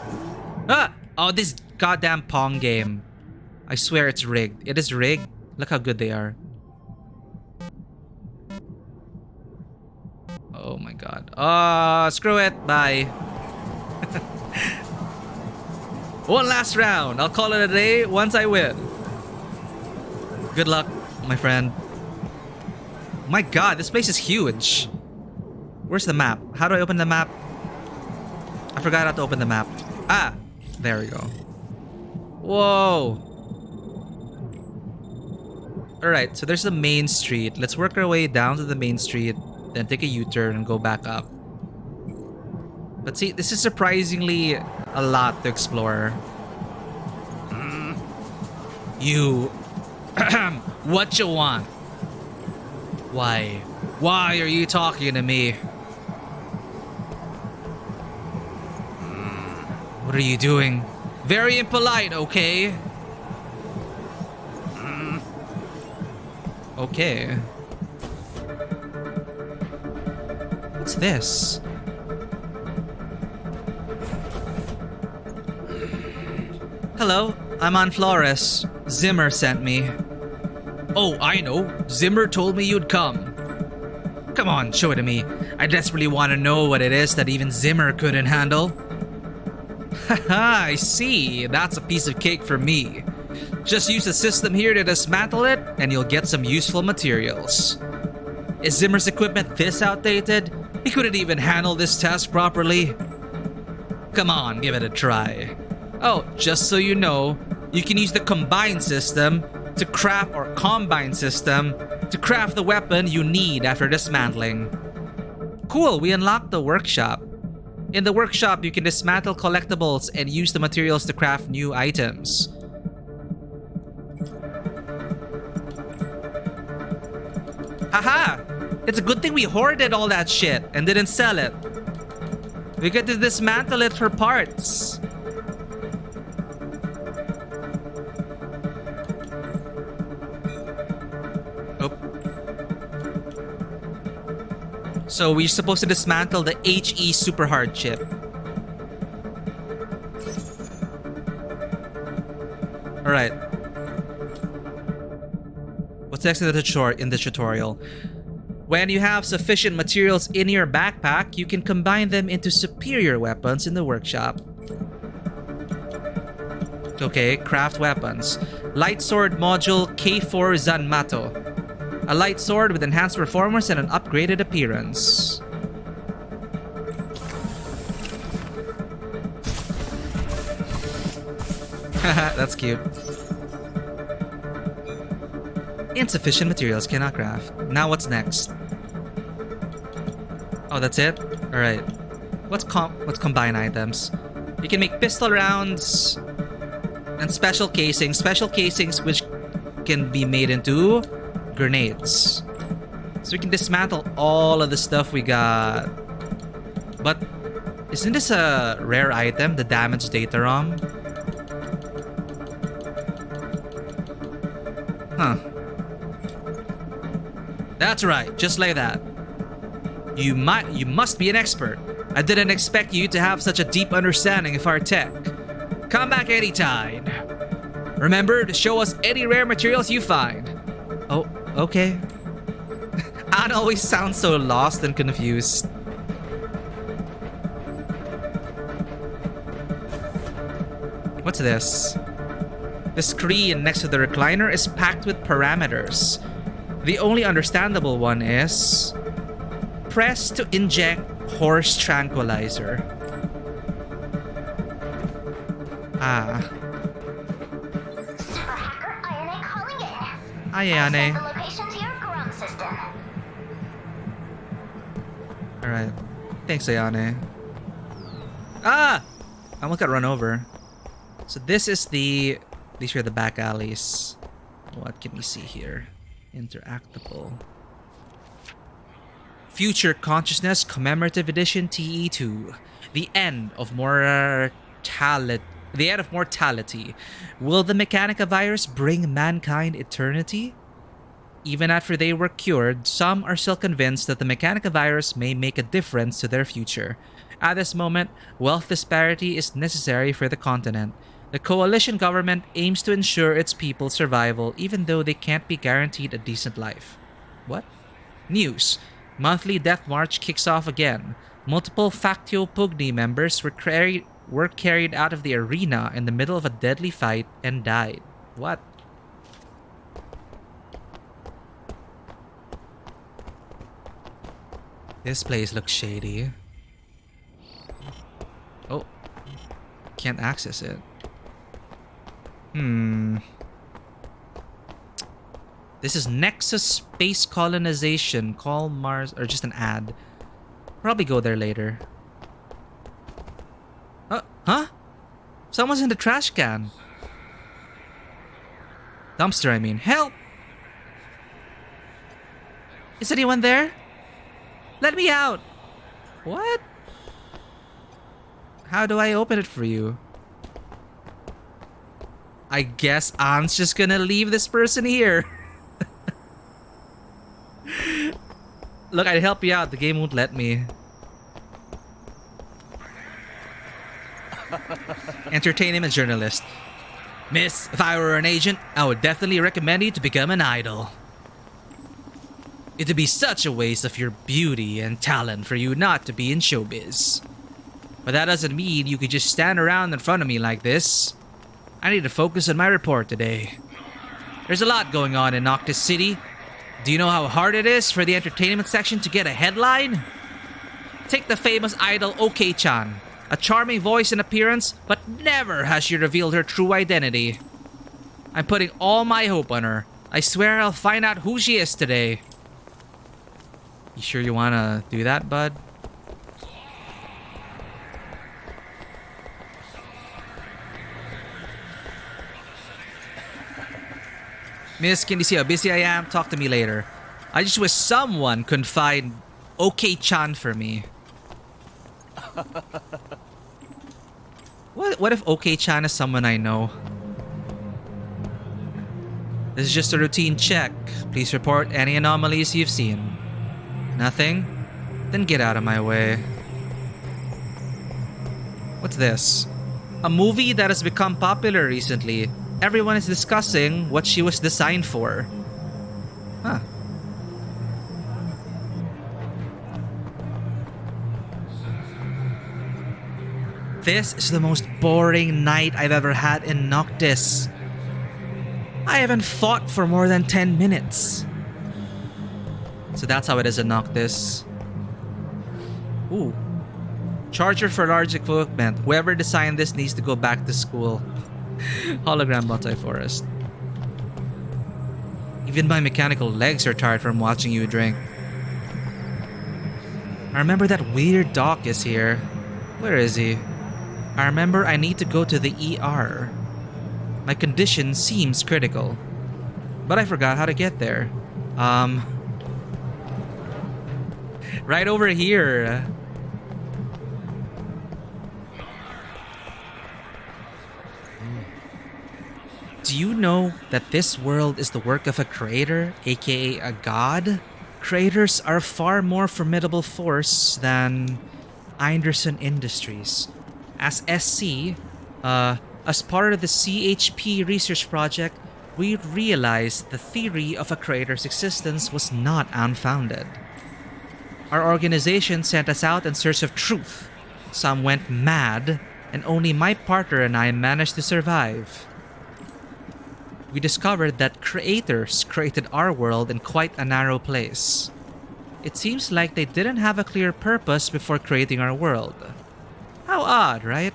Ah! Oh, this goddamn Pong game. I swear it's rigged. It is rigged. Look how good they are. Oh my god. Oh, screw it. Bye. One last round. I'll call it a day once I win. Good luck, my friend. My god, this place is huge. Where's the map? How do I open the map? I forgot how to open the map. Ah, there we go. Whoa. Alright, so there's the main street. Let's work our way down to the main street, then take a U-turn and go back up. But see, this is surprisingly a lot to explore. You... What you want? Why? Why are you talking to me? What are you doing? Very impolite, okay? Okay. What's this? Hello, I'm on Flores. Zimmer sent me. Oh, I know. Zimmer told me you'd come. Come on, show it to me. I desperately want to know what it is that even Zimmer couldn't handle. Haha, I see. That's a piece of cake for me. Just use the system here to dismantle it, and you'll get some useful materials. Is Zimmer's equipment this outdated? He couldn't even handle this task properly. Come on, give it a try. Oh, just so you know, you can use the combine system to craft or combine system to craft the weapon you need after dismantling. Cool, we unlocked the workshop. In the workshop, you can dismantle collectibles and use the materials to craft new items. Haha! It's a good thing we hoarded all that shit and didn't sell it. We get to dismantle it for parts. So we're supposed to dismantle the HE super hard chip. Alright. What's next in the tutorial? When you have sufficient materials in your backpack, you can combine them into superior weapons in the workshop. Okay, craft weapons. Light sword module K4 Zanmato. A light sword with enhanced performance and an upgraded appearance. Haha, that's cute. Insufficient materials, cannot craft. Now what's next? Oh, that's it? Alright. What's combine items? You can make pistol rounds and special casings. Special casings which can be made into grenades. So we can dismantle all of the stuff we got. But isn't this a rare item, the damaged data ROM? Huh. That's right, just like that. You must be an expert. I didn't expect you to have such a deep understanding of our tech. Come back anytime. Remember to show us any rare materials you find. Oh, okay. Anne always sounds so lost and confused. What's this? The screen next to the recliner is packed with parameters. The only understandable one is... press to inject horse tranquilizer. Ah. Super hacker ANNO calling in. Hi, I'll send Ayane. the location to your ground system. Alright. Thanks, Ayane. Ah! I almost got run over. So this is the... these are the back alleys. What can we see here? Interactable. Future Consciousness Commemorative Edition TE2. The end of mortality. Will the Mechanica virus bring mankind eternity? Even after they were cured, some are still convinced that the Mechanica virus may make a difference to their future. At this moment, wealth disparity is necessary for the continent. The coalition government aims to ensure its people's survival even though they can't be guaranteed a decent life. What? News. Monthly Death March kicks off again. Multiple Factio Pugni members were carried out of the arena in the middle of a deadly fight and died. What? This place looks shady. Oh. Can't access it. This is Nexus Space Colonization. Call Mars, or just an ad. Probably go there later. Huh? Someone's in the trash can. Dumpster, I mean. Help! Is anyone there? Let me out! What? How do I open it for you? I guess Anne's just gonna leave this person here. Look, I'd help you out. The game won't let me. Entertainment journalist. Miss, if I were an agent, I would definitely recommend you to become an idol. It'd be such a waste of your beauty and talent for you not to be in showbiz. But that doesn't mean you could just stand around in front of me like this. I need to focus on my report today. There's a lot going on in Noctis City. Do you know how hard it is for the entertainment section to get a headline? Take the famous idol OK-chan. A charming voice and appearance, but never has she revealed her true identity. I'm putting all my hope on her. I swear I'll find out who she is today. You sure you wanna do that, bud? Miss, can you see how busy I am? Talk to me later. I just wish someone could find OK-chan for me. What if OK-chan is someone I know? This is just a routine check. Please report any anomalies you've seen. Nothing? Then get out of my way. What's this? A movie that has become popular recently. Everyone is discussing what she was designed for. Huh. This is the most boring night I've ever had in Noctis. I haven't fought for more than 10 minutes. So that's how it is in Noctis. Ooh. Charger for large equipment. Whoever designed this needs to go back to school. Hologram multi-forest. Even my mechanical legs are tired from watching you drink. I remember that weird doc is here. Where is he? I remember I need to go to the ER. My condition seems critical. But I forgot how to get there. Right over here. Do you know that this world is the work of a creator, aka a god? creators are a far more formidable force than Einderson Industries. As SC, as part of the CHP research project, we realized the theory of a creator's existence was not unfounded. Our organization sent us out in search of truth. Some went mad, and only my partner and I managed to survive. We discovered that creators created our world in quite a narrow place. It seems like they didn't have a clear purpose before creating our world. How odd, right?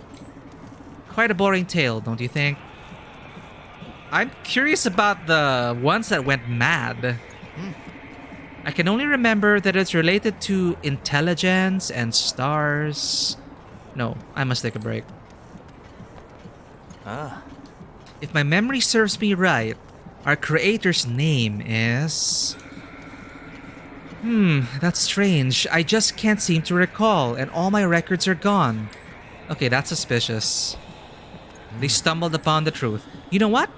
Quite a boring tale, don't you think? I'm curious about the ones that went mad. I can only remember that it's related to intelligence and stars. No, I must take a break. If my memory serves me right, our creator's name is... that's strange. I just can't seem to recall, and all my records are gone. Okay, that's suspicious. They stumbled upon the truth. You know what?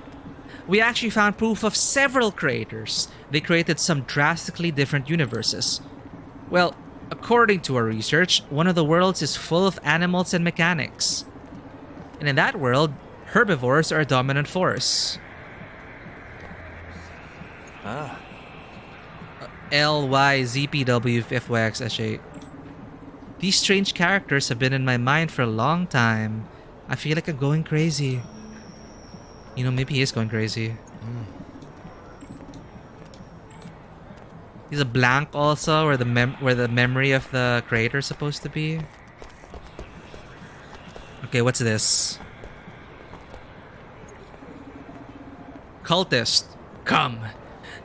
We actually found proof of several creators. They created some drastically different universes. Well, according to our research, one of the worlds is full of animals and mechanics. And in that world, herbivores are a dominant force. LYZPWFYXSH8. These strange characters have been in my mind for a long time. I feel like I'm going crazy. You know, maybe he is going crazy. He's a blank also, where the memory of the creator is supposed to be. Okay, what's this? Cultist, come,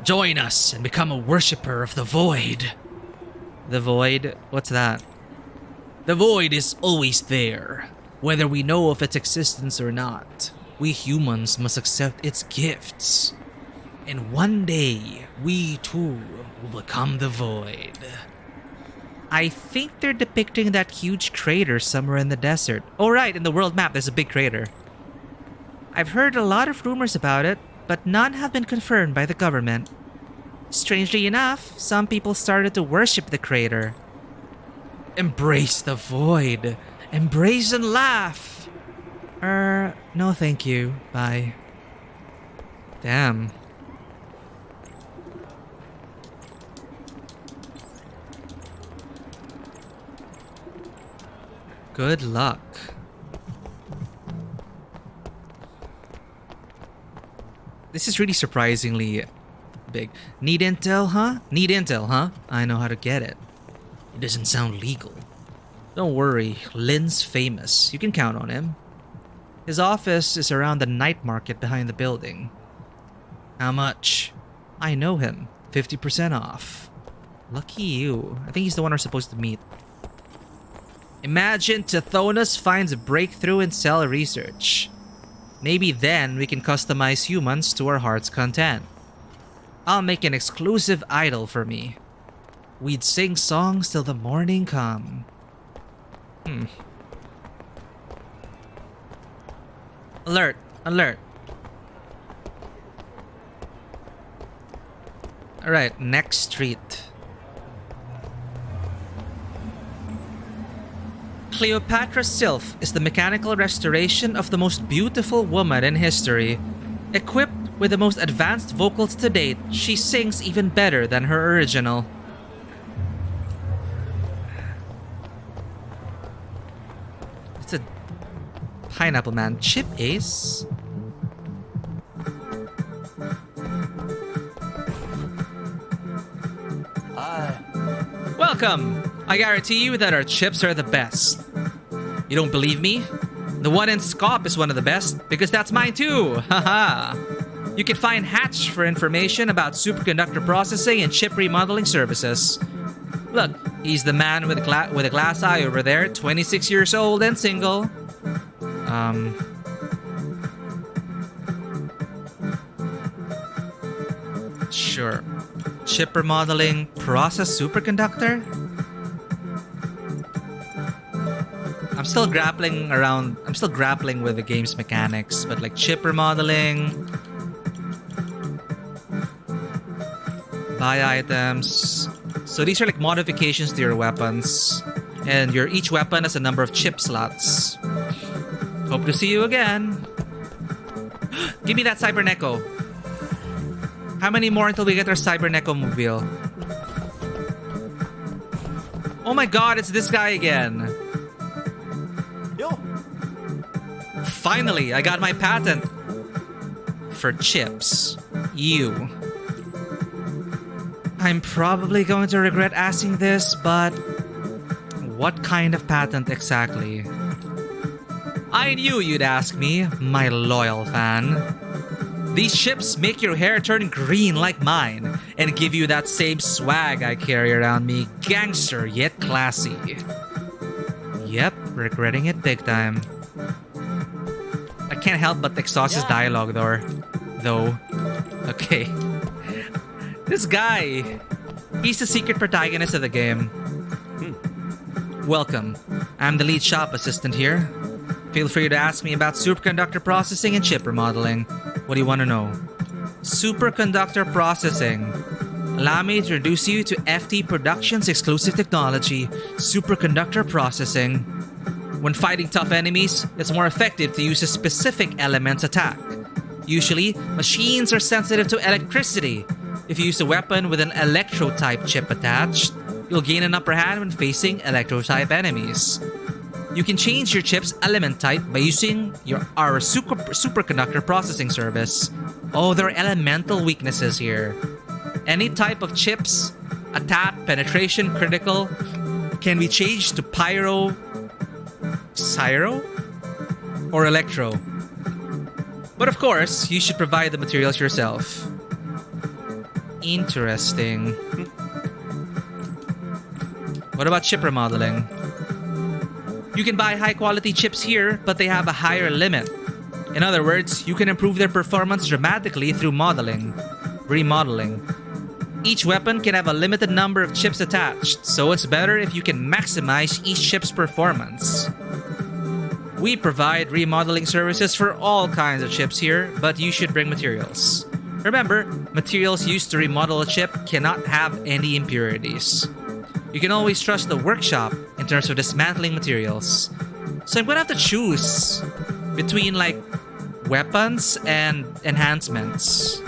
join us and become a worshipper of the void. The void? What's that? The void is always there, whether we know of its existence or not. We humans must accept its gifts. And one day, we too will become the void. I think they're depicting that huge crater somewhere in the desert. Oh right, in the world map there's a big crater. I've heard a lot of rumors about it, but none have been confirmed by the government. Strangely enough, some people started to worship the crater. Embrace the void. Embrace and laugh. No thank you. Bye. Damn. Good luck. This is really surprisingly big. Need intel, huh? Need intel, huh? I know how to get it. It doesn't sound legal. Don't worry, Lynn's famous. You can count on him. His office is around the night market behind the building. How much? I know him. 50% off. Lucky you. I think he's the one we're supposed to meet. Imagine Tithonus finds a breakthrough in cell research. Maybe then we can customize humans to our heart's content. I'll make an exclusive idol for me. We'd sing songs till the morning come. Alert! Alert! Alright, next street. Cleopatra Sylph is the mechanical restoration of the most beautiful woman in history. Equipped with the most advanced vocals to date, she sings even better than her original. It's a Pineapple Man. Chip Ace? Hi. Welcome! I guarantee you that our chips are the best. You don't believe me? The one in Scop is one of the best, because that's mine too! Haha! You can find Hatch for information about superconductor processing and chip remodeling services. Look, he's the man with a glass eye over there, 26 years old and single. Sure. Chip remodeling, process superconductor? I'm still grappling with the game's mechanics, but like chip remodeling, Buy items. So these are like modifications to your weapons. And each weapon has a number of chip slots. Hope to see you again. Give me that Cyberneko. How many more until we get our Cyberneko mobile? Oh my god, it's this guy again. Yo. Finally, I got my patent. For chips. You. I'm probably going to regret asking this, but what kind of patent exactly? I knew you'd ask me, my loyal fan. These chips make your hair turn green like mine and give you that same swag I carry around me, gangster yet classy. Yep, regretting it big time. I can't help but exhaust his dialogue though. Okay. This guy, he's the secret protagonist of the game. Welcome. I'm the lead shop assistant here. Feel free to ask me about superconductor processing and chip remodeling. What do you want to know? Superconductor processing. Allow me to introduce you to FT Productions' exclusive technology, superconductor processing. When fighting tough enemies, it's more effective to use a specific element's attack. Usually, machines are sensitive to electricity. If you use a weapon with an electro-type chip attached, you'll gain an upper hand when facing electro-type enemies. You can change your chip's element type by using our superconductor processing service. Oh, there are elemental weaknesses here. Any type of chips, attack, penetration, critical, can be changed to pyro, cyro, or electro. But of course, you should provide the materials yourself. Interesting. What about chip remodeling? You can buy high-quality chips here, but they have a higher limit. In other words, you can improve their performance dramatically through remodeling. Each weapon can have a limited number of chips attached, so it's better if you can maximize each chip's performance. We provide remodeling services for all kinds of chips here, but you should bring materials. Remember, materials used to remodel a chip cannot have any impurities. You can always trust the workshop in terms of dismantling materials. So I'm gonna have to choose between like weapons and enhancements.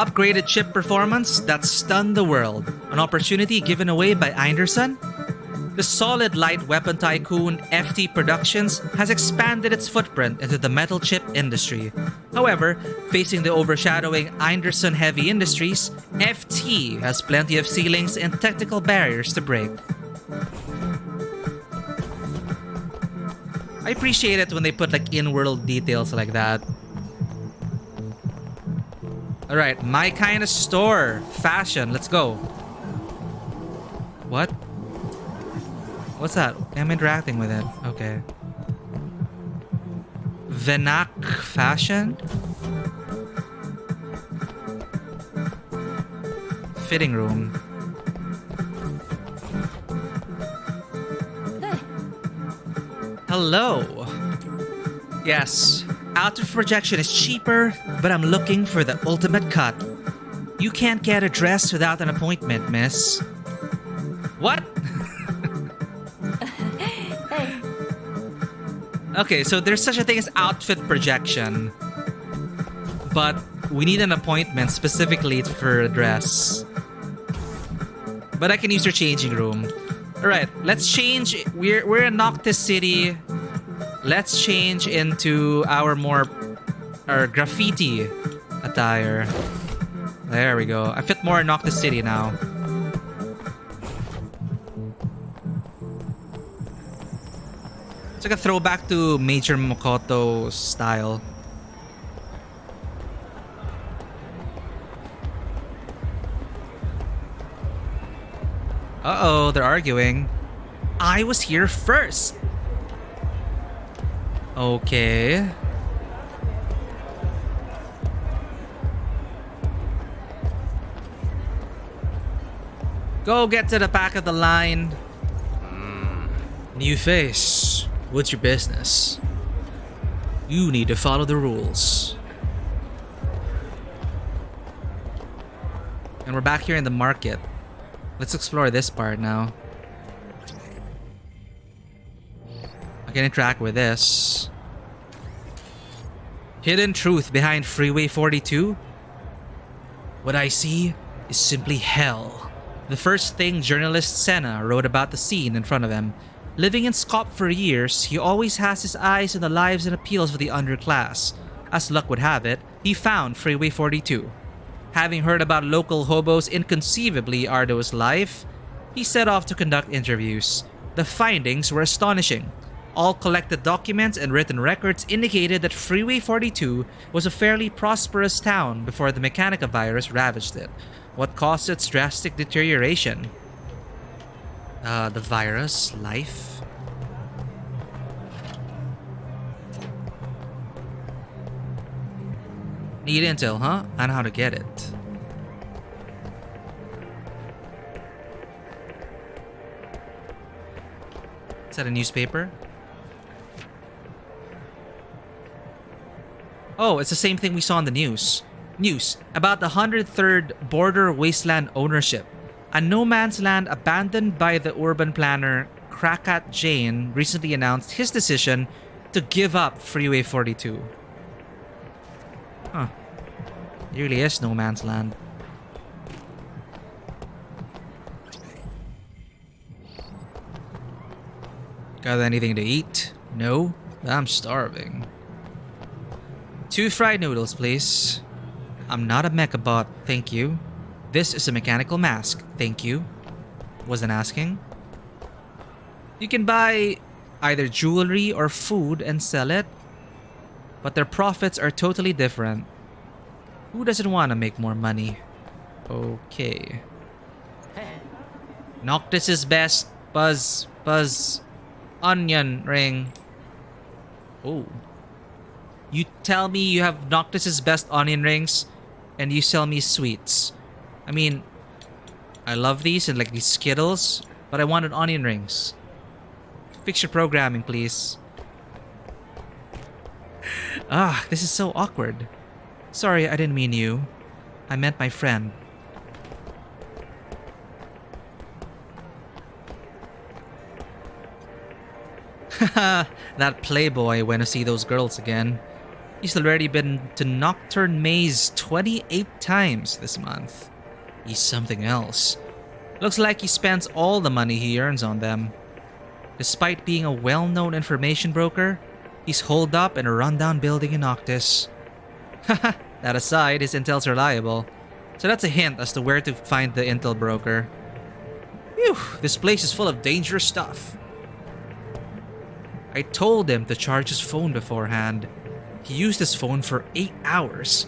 Upgraded chip performance that stunned the world. An opportunity given away by Einderson? The solid light weapon tycoon FT Productions has expanded its footprint into the metal chip industry. However, facing the overshadowing Einderson heavy industries, FT has plenty of ceilings and technical barriers to break. I appreciate it when they put like in-world details like that. Alright, my kind of store. Fashion, let's go. What? What's that? I'm interacting with it. Okay. Venak fashion? Fitting room. Hello. Yes, out of projection is cheaper, but I'm looking for the ultimate cut. You can't get a dress without an appointment, miss. What? Okay, so there's such a thing as outfit projection. But we need an appointment specifically for a dress. But I can use your changing room. Alright, let's change. We're in Noctis City. Let's change into our graffiti attire. There we go. I fit more in Noctis City now. It's like a throwback to Major Makoto style. Uh-oh, they're arguing. I was here first. Okay. Go get to the back of the line. New face. What's your business? You need to follow the rules. And we're back here in the market. Let's explore this part now. I can interact with this. Hidden truth behind Freeway 42? What I see is simply hell. The first thing journalist Senna wrote about the scene in front of him. Living in Skop for years, he always has his eyes on the lives and appeals of the underclass. As luck would have it, he found Freeway 42. Having heard about local hobos' inconceivably arduous life, he set off to conduct interviews. The findings were astonishing. All collected documents and written records indicated that Freeway 42 was a fairly prosperous town before the Mechanica virus ravaged it. What caused its drastic deterioration? The virus? Life? Need intel, huh? I know how to get it. Is that a newspaper? Oh, it's the same thing we saw in the news. News about the 103rd Border Wasteland ownership. A no man's land abandoned by the urban planner Krakat Jain recently announced his decision to give up Freeway 42. Huh. It really is no man's land. Got anything to eat? No? I'm starving. 2 fried noodles, please. I'm not a mecha bot, thank you. This is a mechanical mask, thank you. Wasn't asking. You can buy either jewelry or food and sell it, but their profits are totally different. Who doesn't want to make more money? Okay. Noctis is best. Buzz. Onion ring. Oh. You tell me you have Noctis's best onion rings and you sell me sweets. I mean, I love these and like these Skittles, but I wanted onion rings. Fix your programming, please. Ah, this is so awkward. Sorry, I didn't mean you. I meant my friend. Haha, that playboy went to see those girls again. He's already been to Nocturne Maze 28 times this month. He's something else. Looks like he spends all the money he earns on them. Despite being a well-known information broker, he's holed up in a rundown building in Noctis. Haha, that aside, his intel's reliable. So that's a hint as to where to find the intel broker. Phew, this place is full of dangerous stuff. I told him to charge his phone beforehand. He used his phone for 8 hours.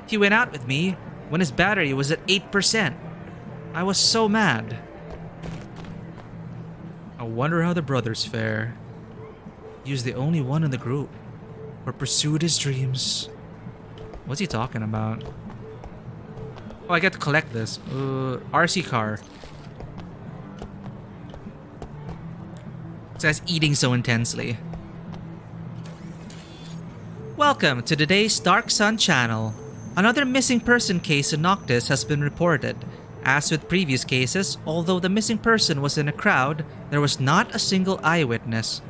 He went out with me when his battery was at 8%. I was so mad. I wonder how the brothers fare. He was the only one in the group who pursued his dreams. What's he talking about? Oh, I get to collect this. RC car. It says eating so intensely. Welcome to today's Dark Sun channel. Another missing person case in Noctis has been reported. As with previous cases, although the missing person was in a crowd, there was not a single eyewitness.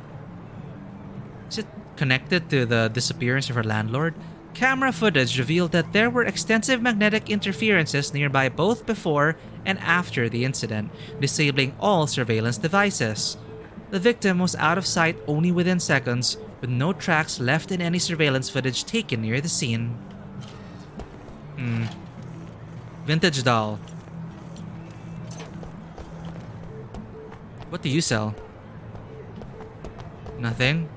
Is it connected to the disappearance of her landlord? Camera footage revealed that there were extensive magnetic interferences nearby both before and after the incident, disabling all surveillance devices. The victim was out of sight only within seconds, with no tracks left in any surveillance footage taken near the scene. Vintage doll. What do you sell? Nothing?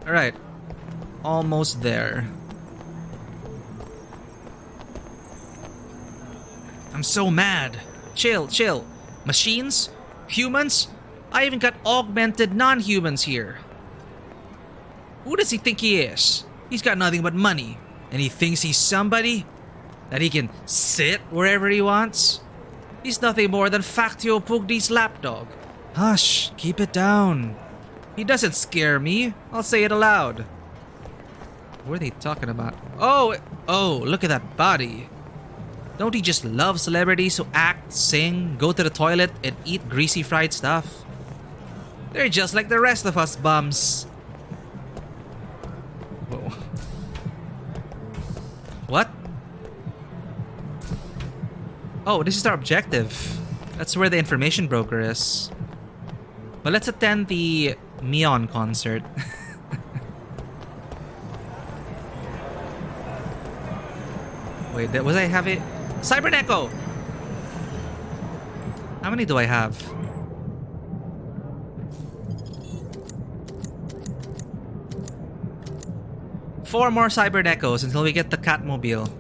Alright. Almost there. I'm so mad. Chill. Machines? Humans? I even got augmented non-humans here. Who does he think he is? He's got nothing but money. And he thinks he's somebody? That he can sit wherever he wants? He's nothing more than Factio Pugni's lapdog. Hush, keep it down. He doesn't scare me. I'll say it aloud. What are they talking about? Oh, look at that body. Don't he just love celebrities who act, sing, go to the toilet, and eat greasy fried stuff? They're just like the rest of us bums. Whoa. What? Oh, this is our objective. That's where the information broker is. But let's attend the Neon concert. Wait, was I have it? Cyberneco! How many do I have? 4 more Cybernecos until we get the Catmobile.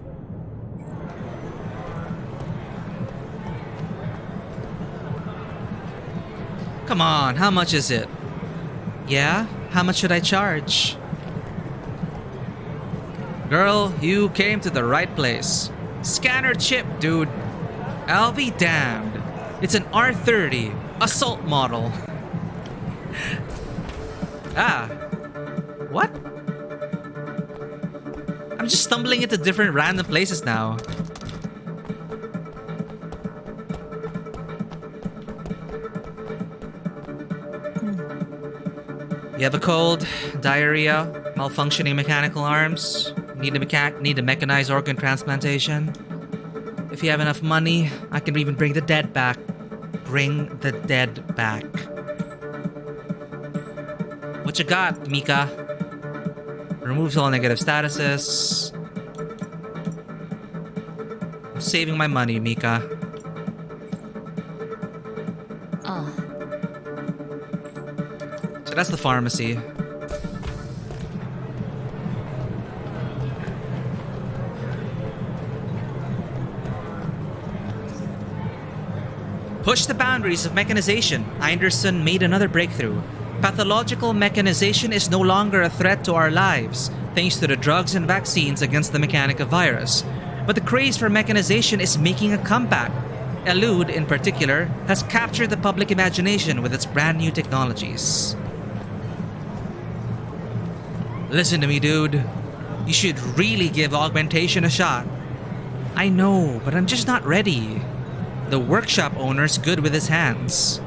Come on, how much is it? Yeah? How much should I charge? Girl, you came to the right place. Scanner chip, dude. I'll be damned. It's an R30 assault model. What? I'm just stumbling into different random places now. You have a cold, diarrhea, malfunctioning mechanical arms, need a mechanized organ transplantation. If you have enough money, I can even bring the dead back. Bring the dead back. What you got, Mika? Removes all negative statuses. I'm saving my money, Mika. Oh. So that's the pharmacy. Push the boundaries of mechanization. Anderson made another breakthrough. Pathological mechanization is no longer a threat to our lives, thanks to the drugs and vaccines against the Mechanica virus. But the craze for mechanization is making a comeback. Elude, in particular, has captured the public imagination with its brand new technologies. Listen to me, dude. You should really give augmentation a shot. I know, but I'm just not ready. The workshop owner's good with his hands.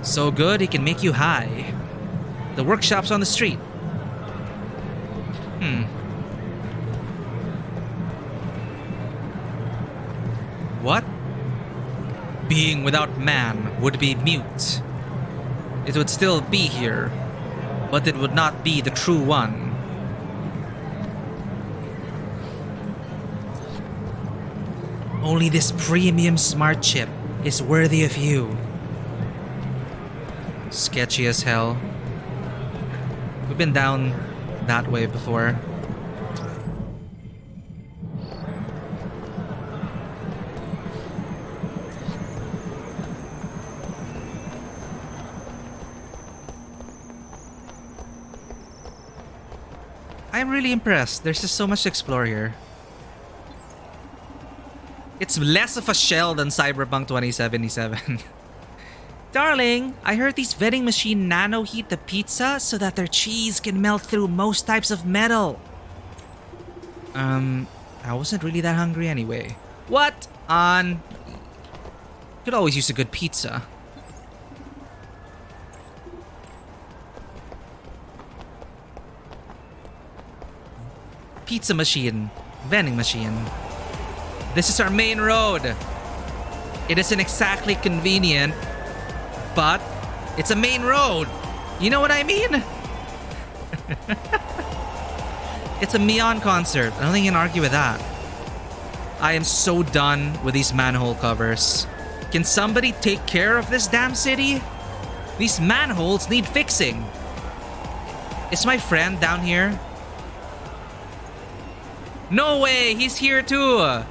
So good he can make you high. The workshop's on the street. What? Being without man would be mute. It would still be here, but it would not be the true one. Only this premium smart chip is worthy of you. Sketchy as hell. We've been down that way before. I'm really impressed. There's just so much to explore here. It's less of a shell than Cyberpunk 2077. Darling, I heard these vending machine nano heat the pizza so that their cheese can melt through most types of metal. I wasn't really that hungry anyway. What? Could always use a good pizza. Pizza machine. Vending machine. This is our main road. It isn't exactly convenient, but it's a main road. You know what I mean? It's a Neon concert. I don't think you can argue with that. I am so done with these manhole covers. Can somebody take care of this damn city? These manholes need fixing. Is my friend down here? No way, he's here too.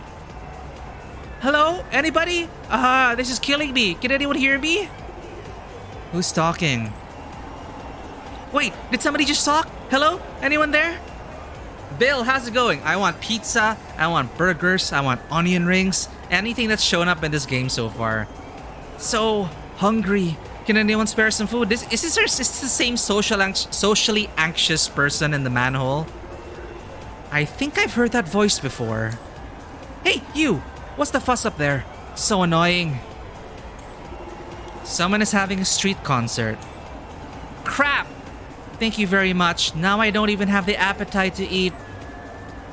Hello? Anybody? This is killing me. Can anyone hear me? Who's talking? Wait, did somebody just talk? Hello? Anyone there? Bill, how's it going? I want pizza, I want burgers, I want onion rings, anything that's shown up in this game so far. So hungry. Can anyone spare some food? Is this the same socially anxious person in the manhole? I think I've heard that voice before. Hey, you! What's the fuss up there? So annoying. Someone is having a street concert. Crap! Thank you very much. Now I don't even have the appetite to eat.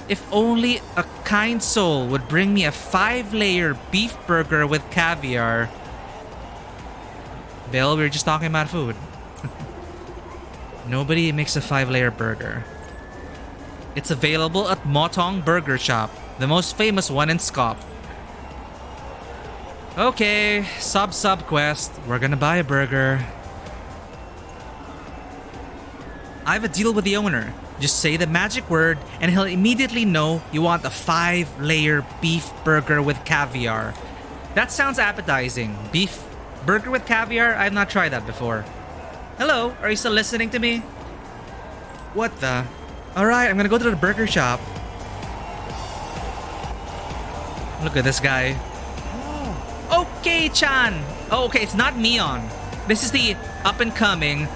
If only a kind soul would bring me a 5-layer beef burger with caviar. Bill, we were just talking about food. Nobody makes a 5-layer burger. It's available at Motong Burger Shop, the most famous one in Skop. Okay, sub quest. We're gonna buy a burger. I have a deal with the owner. Just say the magic word and he'll immediately know you want a 5-layer beef burger with caviar. That sounds appetizing. Beef burger with caviar? I've not tried that before. Hello, are you still listening to me? What the? Alright, I'm gonna go to the burger shop. Look at this guy. Okay, Chan. Oh, okay, it's not Mion. This is the up-and-coming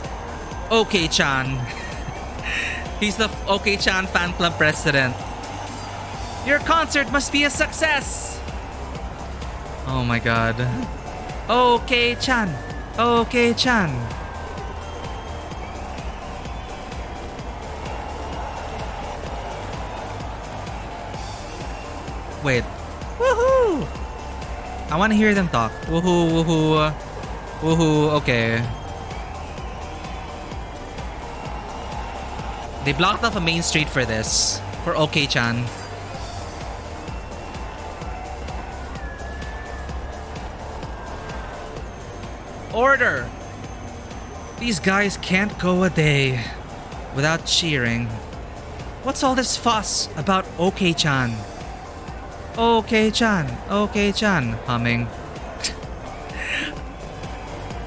Okay Chan. He's the Okay Chan fan club president. Your concert must be a success. Oh my god. Okay Chan. Okay Chan. Wait. Woohoo! I want to hear them talk. Woohoo, woohoo. Woohoo, okay. They blocked off a main street for this. For OK-chan. Order! These guys can't go a day without cheering. What's all this fuss about OK-chan? OK-chan, OK-chan, humming.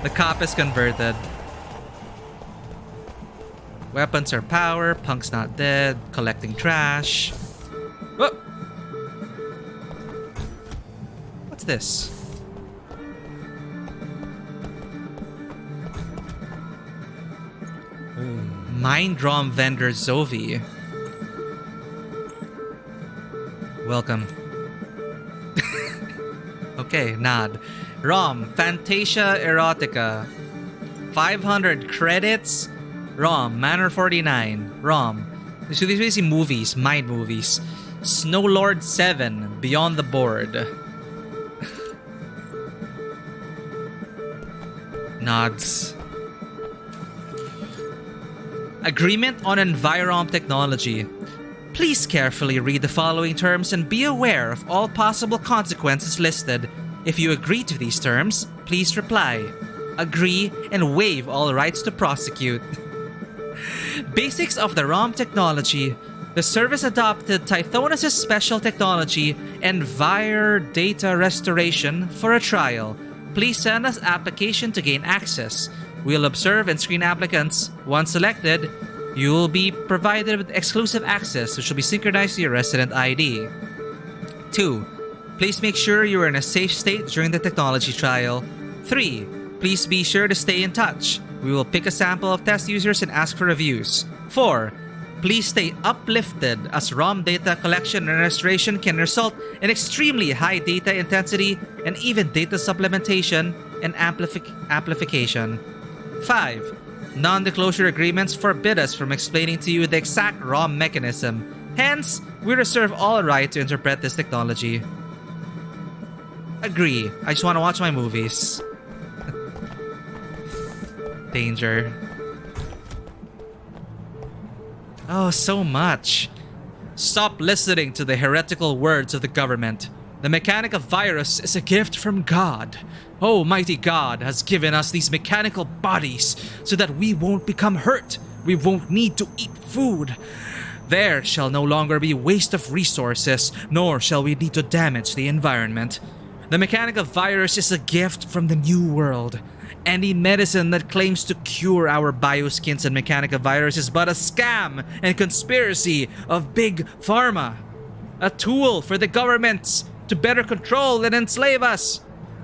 The cop is converted. Weapons are power, punk's not dead, collecting trash. Whoa! What's this? Mind ROM vendor Zovi. Welcome. Okay, nod. ROM, Fantasia Erotica. 500 credits. ROM, Manor 49. ROM. So these are basically movies, mind movies. Snowlord 7, Beyond the Board. Nods. Agreement on Envirom Technology. Please carefully read the following terms and be aware of all possible consequences listed. If you agree to these terms, please reply. Agree and waive all rights to prosecute. Basics of the ROM technology. The service adopted Tithonus' special technology, Envir Data Restoration, for a trial. Please send us application to gain access. We'll observe and screen applicants. Once selected, you will be provided with exclusive access, which will be synchronized to your resident ID. 2. Please make sure you are in a safe state during the technology trial. 3. Please be sure to stay in touch. We will pick a sample of test users and ask for reviews. 4. Please stay uplifted as ROM data collection and restoration can result in extremely high data intensity and even data supplementation and amplification. 5. Non-disclosure agreements forbid us from explaining to you the exact ROM mechanism. Hence, we reserve all right to interpret this technology. Agree. I just want to watch my movies. Danger. Oh, so much. Stop listening to the heretical words of the government. The mechanical virus is a gift from God. Almighty God has given us these mechanical bodies so that we won't become hurt. We won't need to eat food. There shall no longer be waste of resources, nor shall we need to damage the environment. The mechanical virus is a gift from the new world. Any medicine that claims to cure our bioskins and mechanical virus is but a scam and conspiracy of big pharma. A tool for the governments to better control and enslave us.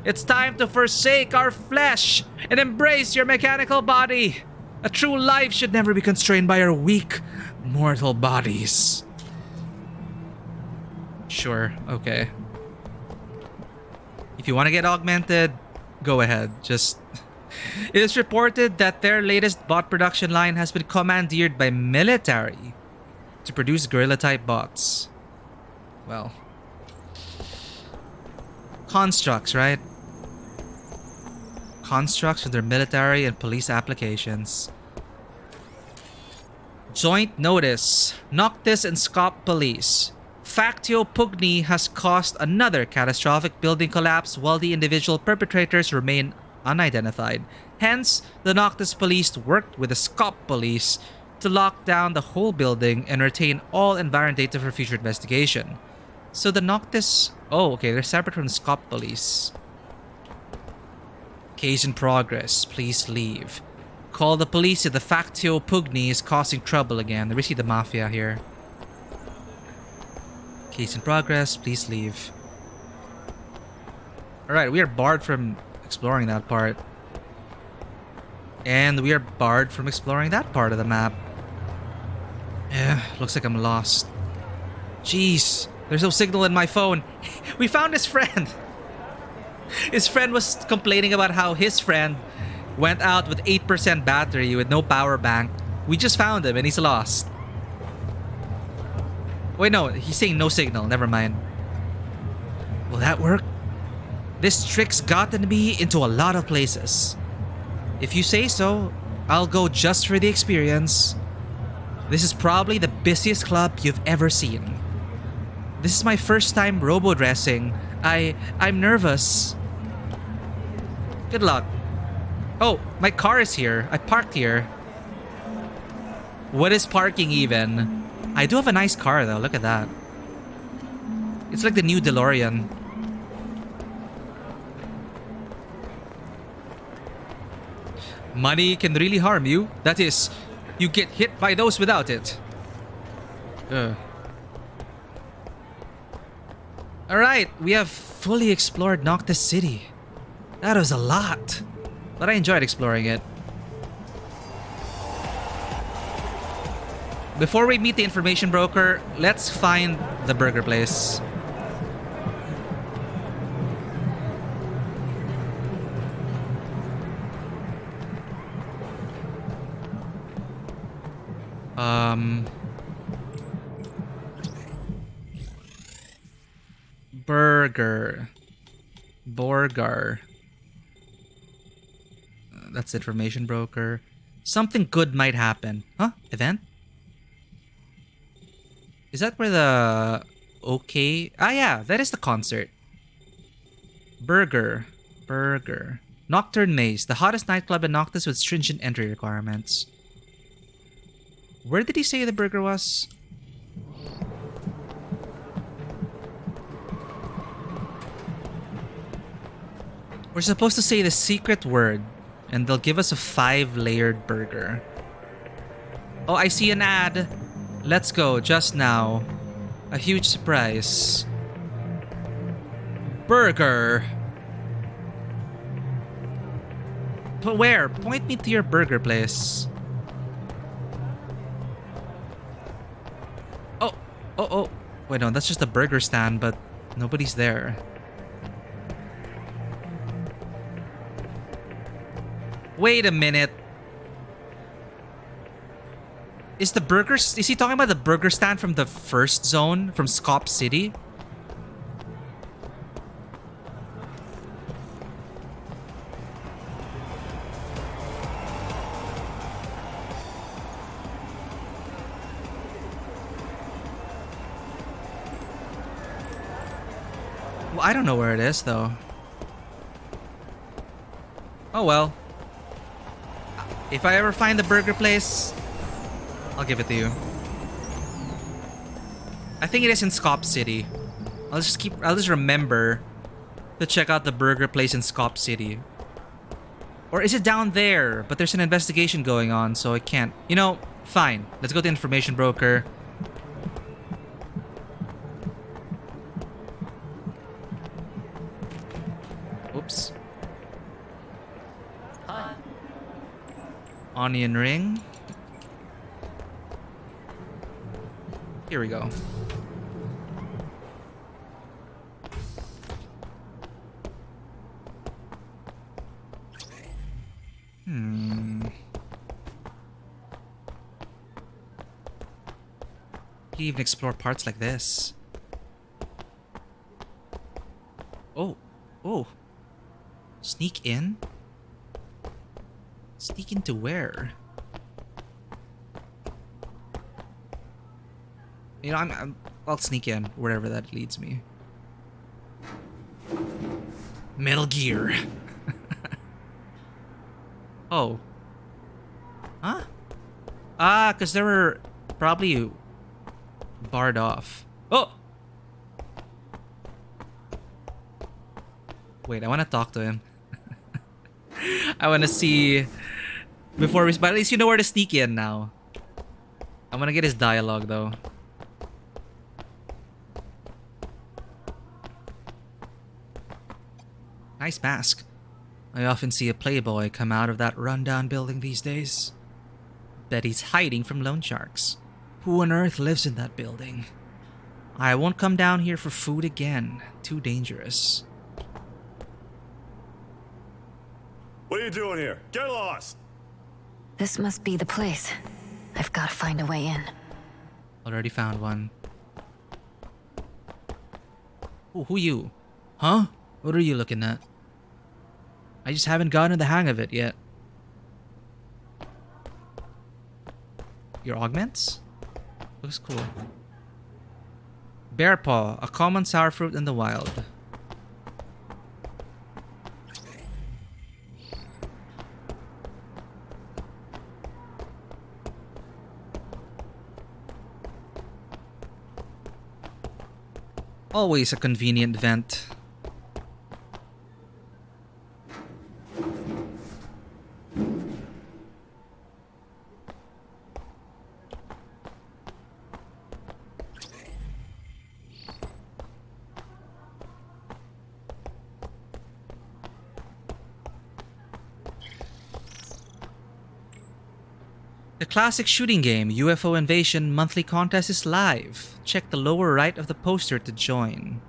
It's time to forsake our flesh and embrace your mechanical body. A true life should never be constrained by our weak, mortal bodies. Sure, okay. If you want to get augmented, go ahead. Just... It is reported that their latest bot production line has been commandeered by military to produce guerrilla-type bots. Well... Constructs, right? Constructs for their military and police applications. Joint notice. Noctis and Scop Police. Factio Pugni has caused another catastrophic building collapse while the individual perpetrators remain unidentified. Hence, the Noctis Police worked with the Scop Police to lock down the whole building and retain all environment data for future investigation. So the Noctis... Oh, okay, they're separate from the Scop Police. Case in progress. Please leave. Call the police if the Factio Pugni is causing trouble again. We see the Mafia here. Case in progress. Please leave. Alright, we are barred from exploring that part. And we are barred from exploring that part of the map. Looks like I'm lost. Jeez, there's no signal in my phone. We found his friend. His friend was complaining about how his friend went out with 8% battery with no power bank. We just found him and he's lost. Wait, no, he's saying no signal. Never mind. Will that work? This trick's gotten me into a lot of places. If you say so, I'll go just for the experience. This is probably the busiest club you've ever seen. This is my first time robo-dressing. I'm nervous. Good luck. Oh, my car is here. I parked here. What is parking even? I do have a nice car though. Look at that. It's like the new DeLorean. Money can really harm you. That is, you get hit by those without it. Alright, we have fully explored Noctis City. That was a lot, but I enjoyed exploring it. Before we meet the information broker, let's find the burger place. Burger. Borgar. That's the information broker. Something good might happen. Huh? Event? Is that where the... Okay. Ah, yeah. That is the concert. Burger. Burger. Nocturne Maze. The hottest nightclub in Noctis with stringent entry requirements. Where did he say the burger was? We're supposed to say the secret word, and they'll give us a 5-layered burger. Oh, I see an ad. Let's go, just now. A huge surprise. Burger. But where? Point me to your burger place. Oh. Wait, no, that's just a burger stand, but nobody's there. Wait a minute. Is he talking about the burger stand from the first zone from Scop City? Well, I don't know where it is though. Oh well. If I ever find the burger place, I'll give it to you. I think it is in Scop City. I'll just remember to check out the burger place in Scop City. Or is it down there? But there's an investigation going on, so I can't. You know, fine. Let's go to information broker. Oops. Onion ring. Here we go. You can even explore parts like this. Oh. Sneak in? Sneak into where? You know, I'll sneak in wherever that leads me. Metal Gear. Oh. Huh? Ah, because they were probably barred off. Oh! Wait, I want to talk to him. I want to see before we... But at least you know where to sneak in now. I'm gonna get his dialogue though. Nice mask. I often see a playboy come out of that rundown building these days. Bet he's hiding from loan sharks. Who on earth lives in that building? I won't come down here for food again. Too dangerous. What are you doing here? Get lost! This must be the place. I've got to find a way in. Already found one. Ooh, who you? Huh? What are you looking at? I just haven't gotten the hang of it yet. Your augments? Looks cool. Bear paw, a common sour fruit in the wild. Always a convenient vent. The classic shooting game UFO Invasion monthly contest is live. Check the lower right of the poster to join.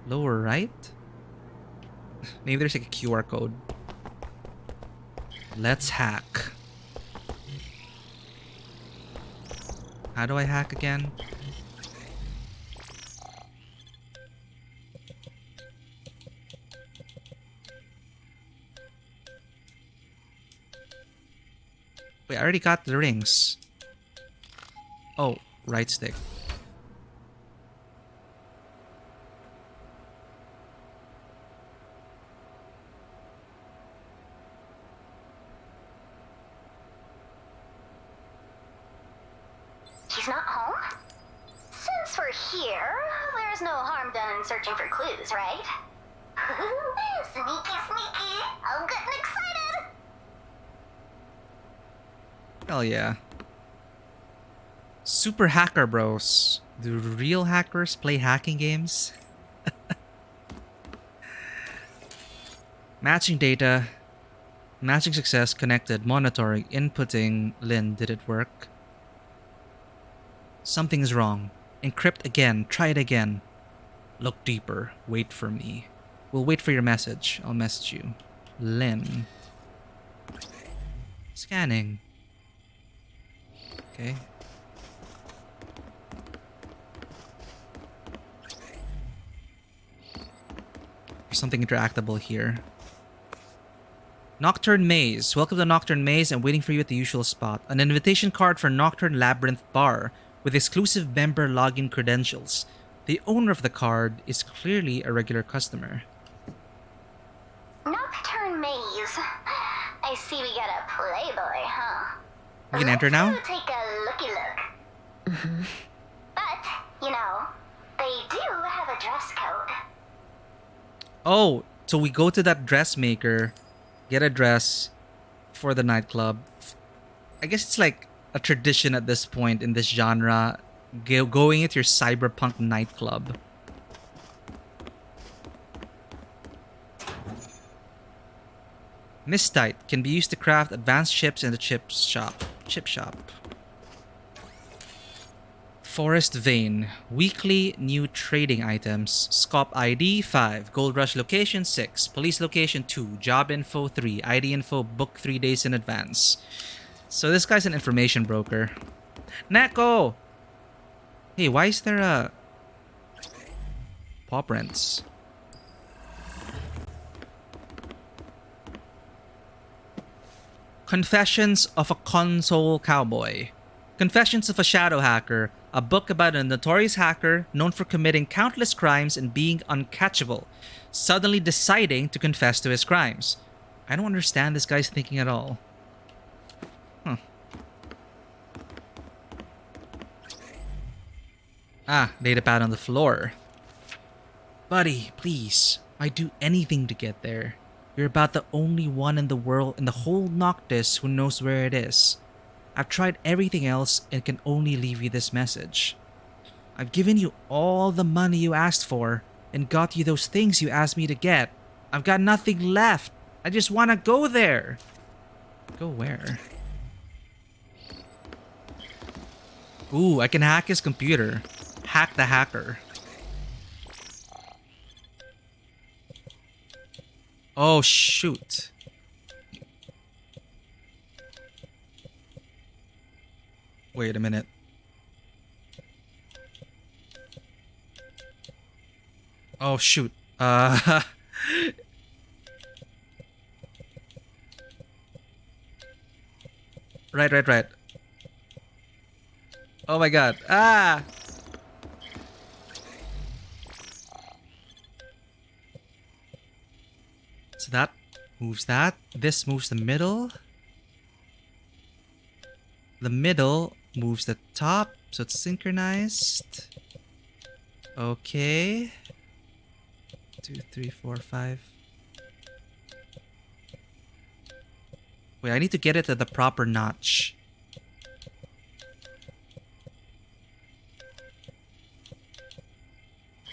Lower right? Maybe there's like a QR code. Let's hack. How do I hack again? Wait, I already got the rings. Oh, right stick. He's not home? Since we're here, there's no harm done in searching for clues, right? Sneaky, sneaky. I'm getting excited. Hell yeah. Super Hacker Bros. Do real hackers play hacking games? Matching data. Matching success connected. Monitoring. Inputting. Lynn, did it work? Something is wrong. Encrypt again. Try it again. Look deeper. Wait for me. We'll wait for your message. I'll message you. Lynn. Scanning. Okay. There's something interactable here. Nocturne Maze. Welcome to Nocturne Maze. I'm waiting for you at the usual spot. An invitation card for Nocturne Labyrinth Bar with exclusive member login credentials. The owner of the card is clearly a regular customer. Nocturne Maze. I see we got a playboy, huh? You can enter now? Let's take a looky look. But, you know, they do have a dress code. Oh, so we go to that dressmaker, get a dress for the nightclub. I guess it's like a tradition at this point in this genre, going into your cyberpunk nightclub. Mistite can be used to craft advanced chips in the chip shop. Forest Vein. Weekly new trading items. Scop ID 5. Gold Rush location 6. Police location 2. Job info 3. ID info book 3 days in advance. So this guy's an information broker. Neko! Hey, why is there a... paw prints? Confessions of a Console Cowboy. Confessions of a Shadow Hacker, a book about a notorious hacker known for committing countless crimes and being uncatchable, suddenly deciding to confess to his crimes. I don't understand this guy's thinking at all. Ah, datapad on the floor. Buddy, please. I'd do anything to get there. You're about the only one in the world, in the whole Noctis, who knows where it is. I've tried everything else and can only leave you this message. I've given you all the money you asked for and got you those things you asked me to get. I've got nothing left. I just want to go there. Go where? Ooh, I can hack his computer. Hack the hacker. Oh, shoot. Wait a minute. Oh, shoot. Right. Oh my god. Ah! So that moves that. This moves the middle. The middle moves the top, so it's synchronized. Okay. 2, 3, 4, 5. Wait, I need to get it to the proper notch.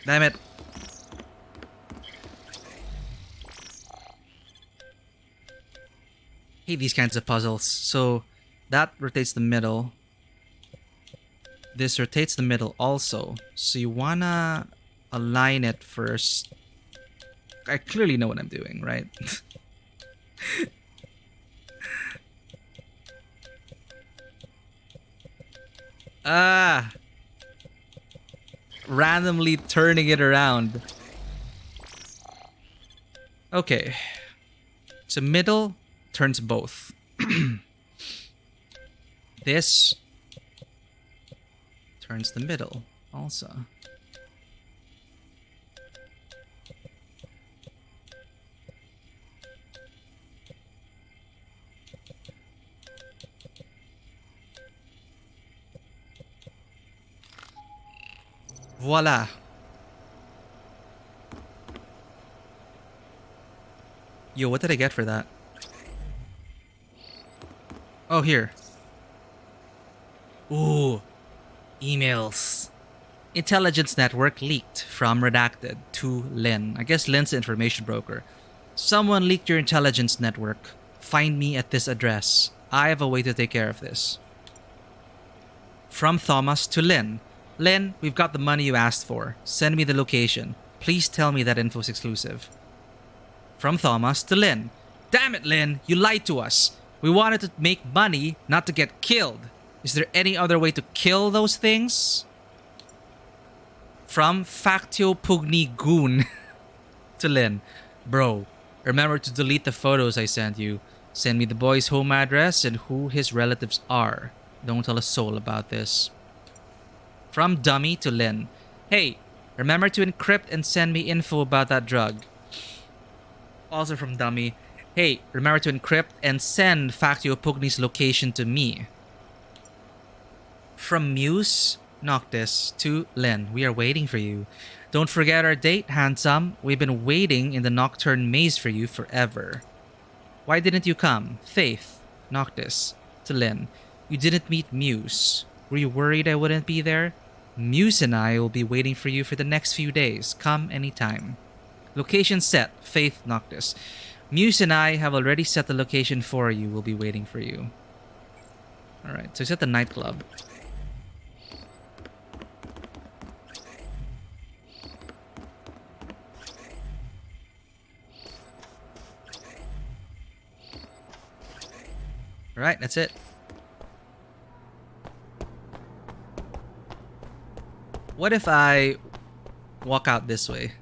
Damn it. Hate these kinds of puzzles. So that rotates the middle. This rotates the middle also. So you wanna align it first. I clearly know what I'm doing, right? Ah! Randomly turning it around. Okay. So middle turns both. This turns the middle also. Voila. Yo, what did I get for that? Oh, here. Ooh. Emails. Intelligence network leaked from redacted to Lynn. I guess Lynn's the information broker. Someone leaked your intelligence network. Find me at this address. I have a way to take care of this. From Thomas to Lynn. Lynn, we've got the money you asked for. Send me the location. Please tell me that info's exclusive. From Thomas to Lynn. Damn it, Lynn, you lied to us. We wanted to make money, not to get killed. Is there any other way to kill those things? From Factio Pugni Goon to Lynn. Bro, remember to delete the photos I sent you. Send me the boy's home address and who his relatives are. Don't tell a soul about this. From Dummy to Lynn. Hey, remember to encrypt and send me info about that drug. Also from Dummy. Hey, remember to encrypt and send Factio Pugni's location to me. From Muse Noctis to Lynn. We are waiting for you. Don't forget our date, handsome. We've been waiting in the Nocturne maze for you forever. Why didn't you come? Faith Noctis to Lynn. You didn't meet Muse. Were you worried I wouldn't be there? Muse and I will be waiting for you for the next few days. Come anytime. Location set. Faith Noctis. Muse and I have already set the location for you. We'll be waiting for you. Alright, so it's at the nightclub. Alright, that's it. What if I walk out this way?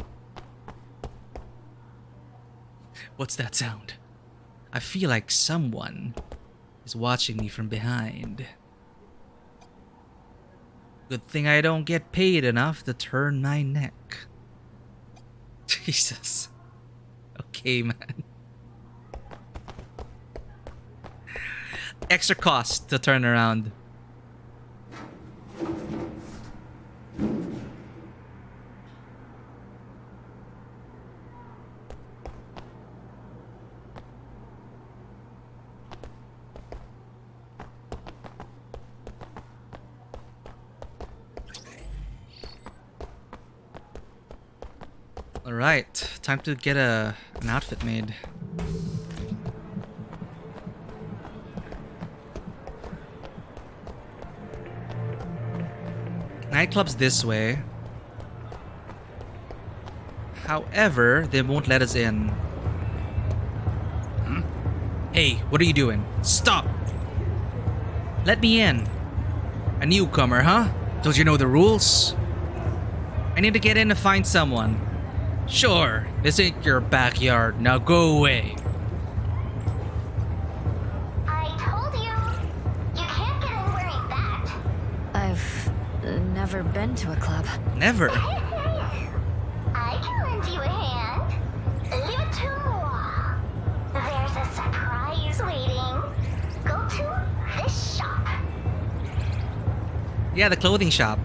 What's that sound? I feel like someone is watching me from behind. Good thing I don't get paid enough to turn my neck. Jesus. Okay, man. Extra cost to turn around. Alright, time to get an outfit made. Nightclub's this way. However, they won't let us in. Hmm? Hey, what are you doing? Stop! Let me in. A newcomer, huh? Don't you know the rules? I need to get in to find someone. Sure, this ain't your backyard. Now go away. I told you, you can't get in wearing that. I've never been to a club. Never. I can lend you a hand. Leave it to moi. There's a surprise waiting. Go to this shop. Yeah, the clothing shop.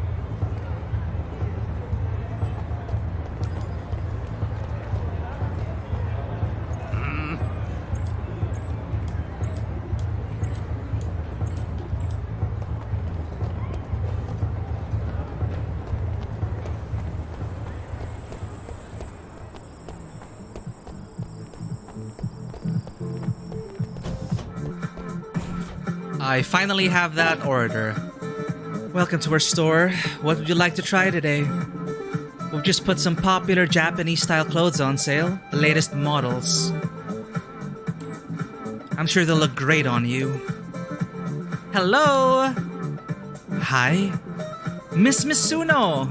I finally have that order. Welcome to our store. What would you like to try today? We've just put some popular Japanese style clothes on sale, the latest models. I'm sure they'll look great on you. Hello! Hi? Miss Misuno!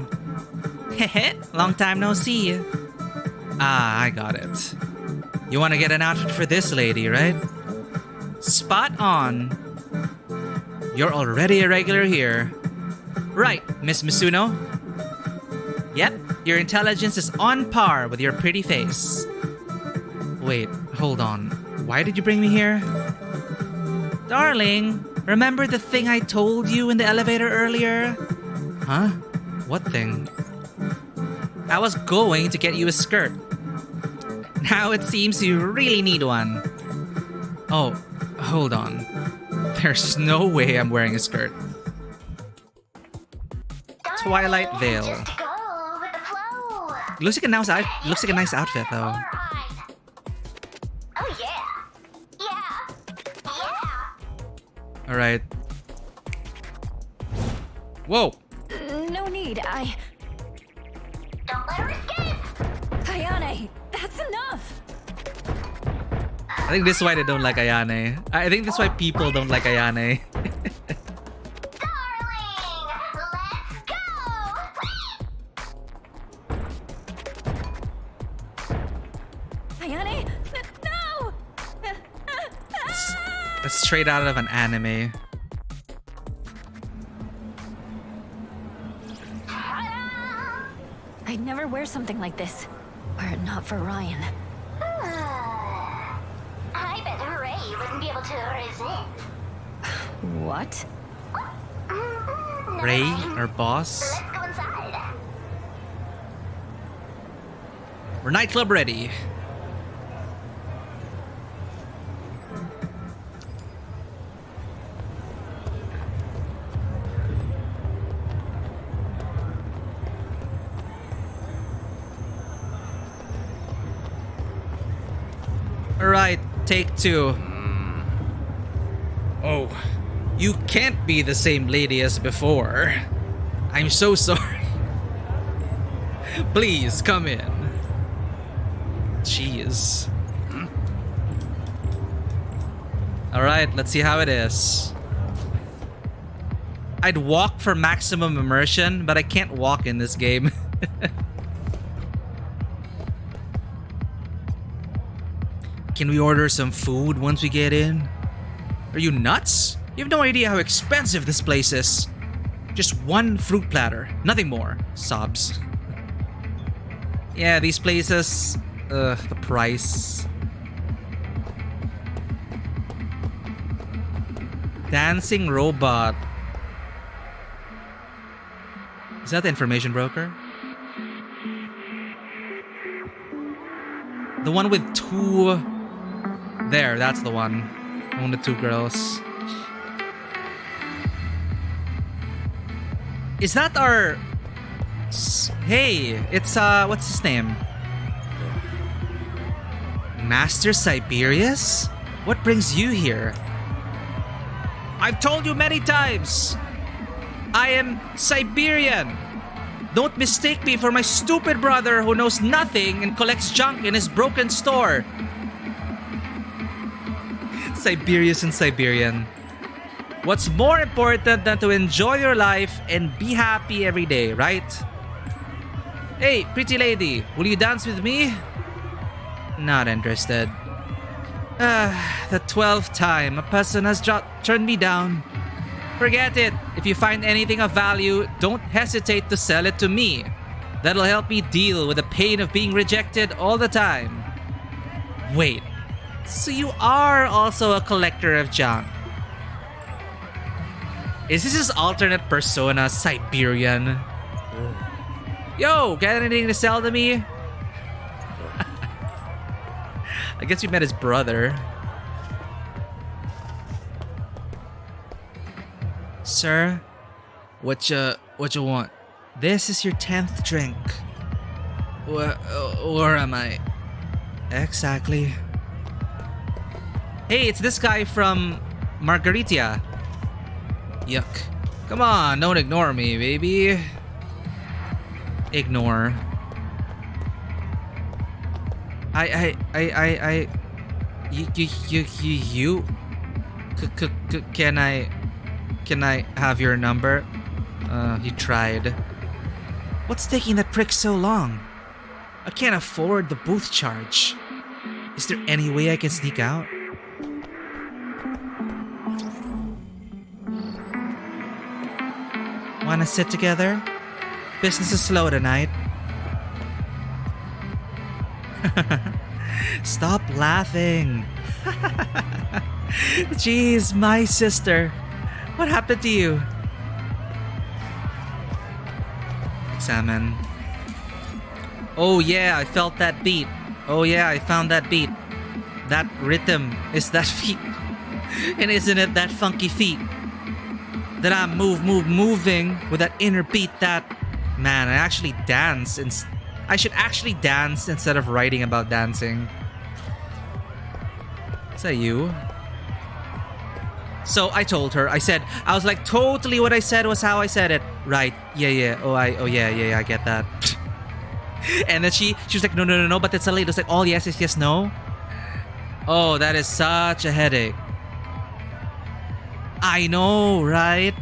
Hehe, long time no see. Ah, I got it. You want to get an outfit for this lady, right? Spot on. You're already a regular here. Right, Miss Misuno. Yep, your intelligence is on par with your pretty face. Wait, hold on. Why did you bring me here? Darling, remember the thing I told you in the elevator earlier? Huh? What thing? I was going to get you a skirt. Now it seems you really need one. Oh, hold on. There's no way I'm wearing a skirt. Twilight Veil. Looks like a nice outfit though. Oh yeah. Yeah. Alright. Whoa! No need, Don't let her escape. Ayane, that's enough! I think this is why they don't like Ayane. I think this is why people don't like Ayane. Ayane, no! That's straight out of an anime. I'd never wear something like this. Were it not for Ryan. I bet Ray wouldn't be able to resist. What? Ray, our boss. Let's go inside. We're nightclub ready. Alright, take 2. Oh, you can't be the same lady as before. I'm so sorry. Please come in. Jeez. Alright, let's see how it is. I'd walk for maximum immersion, but I can't walk in this game. Can we order some food once we get in? Are you nuts? You have no idea how expensive this place is. Just 1 fruit platter, nothing more. Sobs. Yeah, these places, the price. Dancing robot. Is that the information broker? The one with 2... There, that's the one. The one with 2 girls. Is that our... Hey, it's, what's his name? Master Siberius? What brings you here? I've told you many times. I am Siberian. Don't mistake me for my stupid brother who knows nothing and collects junk in his broken store. Siberius and Siberian. What's more important than to enjoy your life and be happy every day, right? Hey, pretty lady, will you dance with me? Not interested. The 12th time a person has turned me down. Forget it. If you find anything of value, don't hesitate to sell it to me. That'll help me deal with the pain of being rejected all the time. Wait, so you are also a collector of junk? Is this his alternate persona, Siberian? Yo, got anything to sell to me? I guess we met his brother. Sir, what you want? This is your 10th drink. Where am I? Exactly. Hey, it's this guy from Margaritia. Yuck. Come on, don't ignore me, baby. Ignore. You can I have your number? He tried. What's taking that prick so long? I can't afford the booth charge. Is there any way I can sneak out? Wanna sit together? Business is slow tonight. Stop laughing. Jeez, my sister. What happened to you? Examine. Oh yeah, I felt that beat. Oh yeah, I found that beat. That rhythm is that feet. And isn't it that funky feet? That I'm moving with that inner beat that... Man, I actually dance. I should actually dance instead of writing about dancing. Is that you? So I told her, I was like, totally what I said was how I said it. Right, yeah. Oh yeah, I get that. And then she was like, no, but it's a late. I was like, oh yes, no. Oh, that is such a headache. I know, right?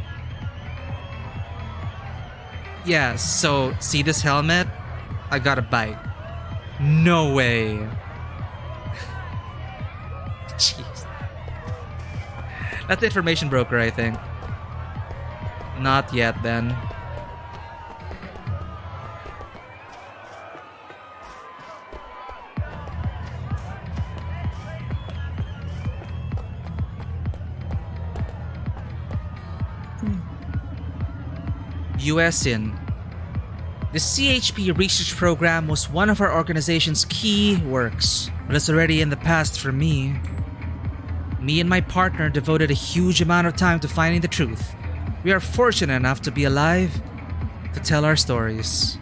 Yeah, so see this helmet? I got a bite. No way. Jeez. That's the information broker, I think. Not yet, then. US in. The CHP research program was one of our organization's key works, but it's already in the past for me. Me and my partner devoted a huge amount of time to finding the truth. We are fortunate enough to be alive to tell our stories.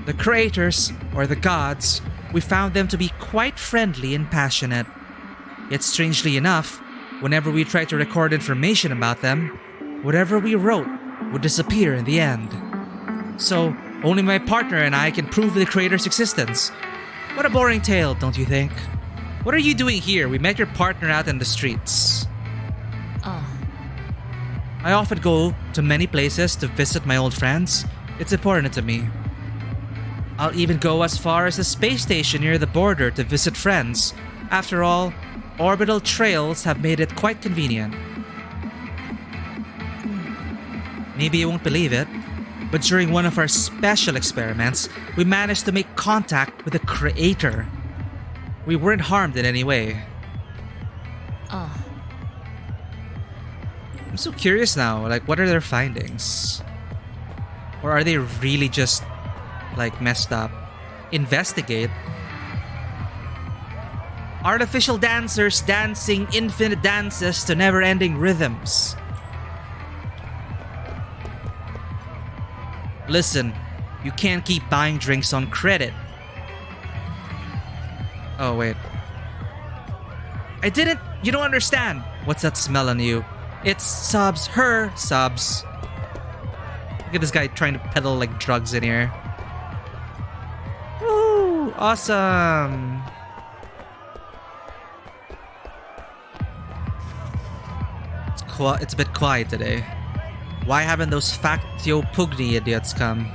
The creators, or the gods, we found them to be quite friendly and passionate. Yet strangely enough, whenever we tried to record information about them, whatever we wrote would disappear in the end. So, only my partner and I can prove the creator's existence. What a boring tale, don't you think? What are you doing here? We met your partner out in the streets. I often go to many places to visit my old friends. It's important to me. I'll even go as far as the space station near the border to visit friends. After all, orbital trails have made it quite convenient. Maybe you won't believe it, but during one of our special experiments, we managed to make contact with the creator. We weren't harmed in any way. I'm so curious now, like, what are their findings? Or are they really just, like, messed up? Investigate. Artificial dancers dancing infinite dances to never-ending rhythms. Listen, you can't keep buying drinks on credit. Oh, wait. You don't understand. What's that smell on you? It's subs, her subs. Look at this guy trying to peddle like drugs in here. Woo, awesome. It's a bit quiet today. Why haven't those Factio Pugni idiots come?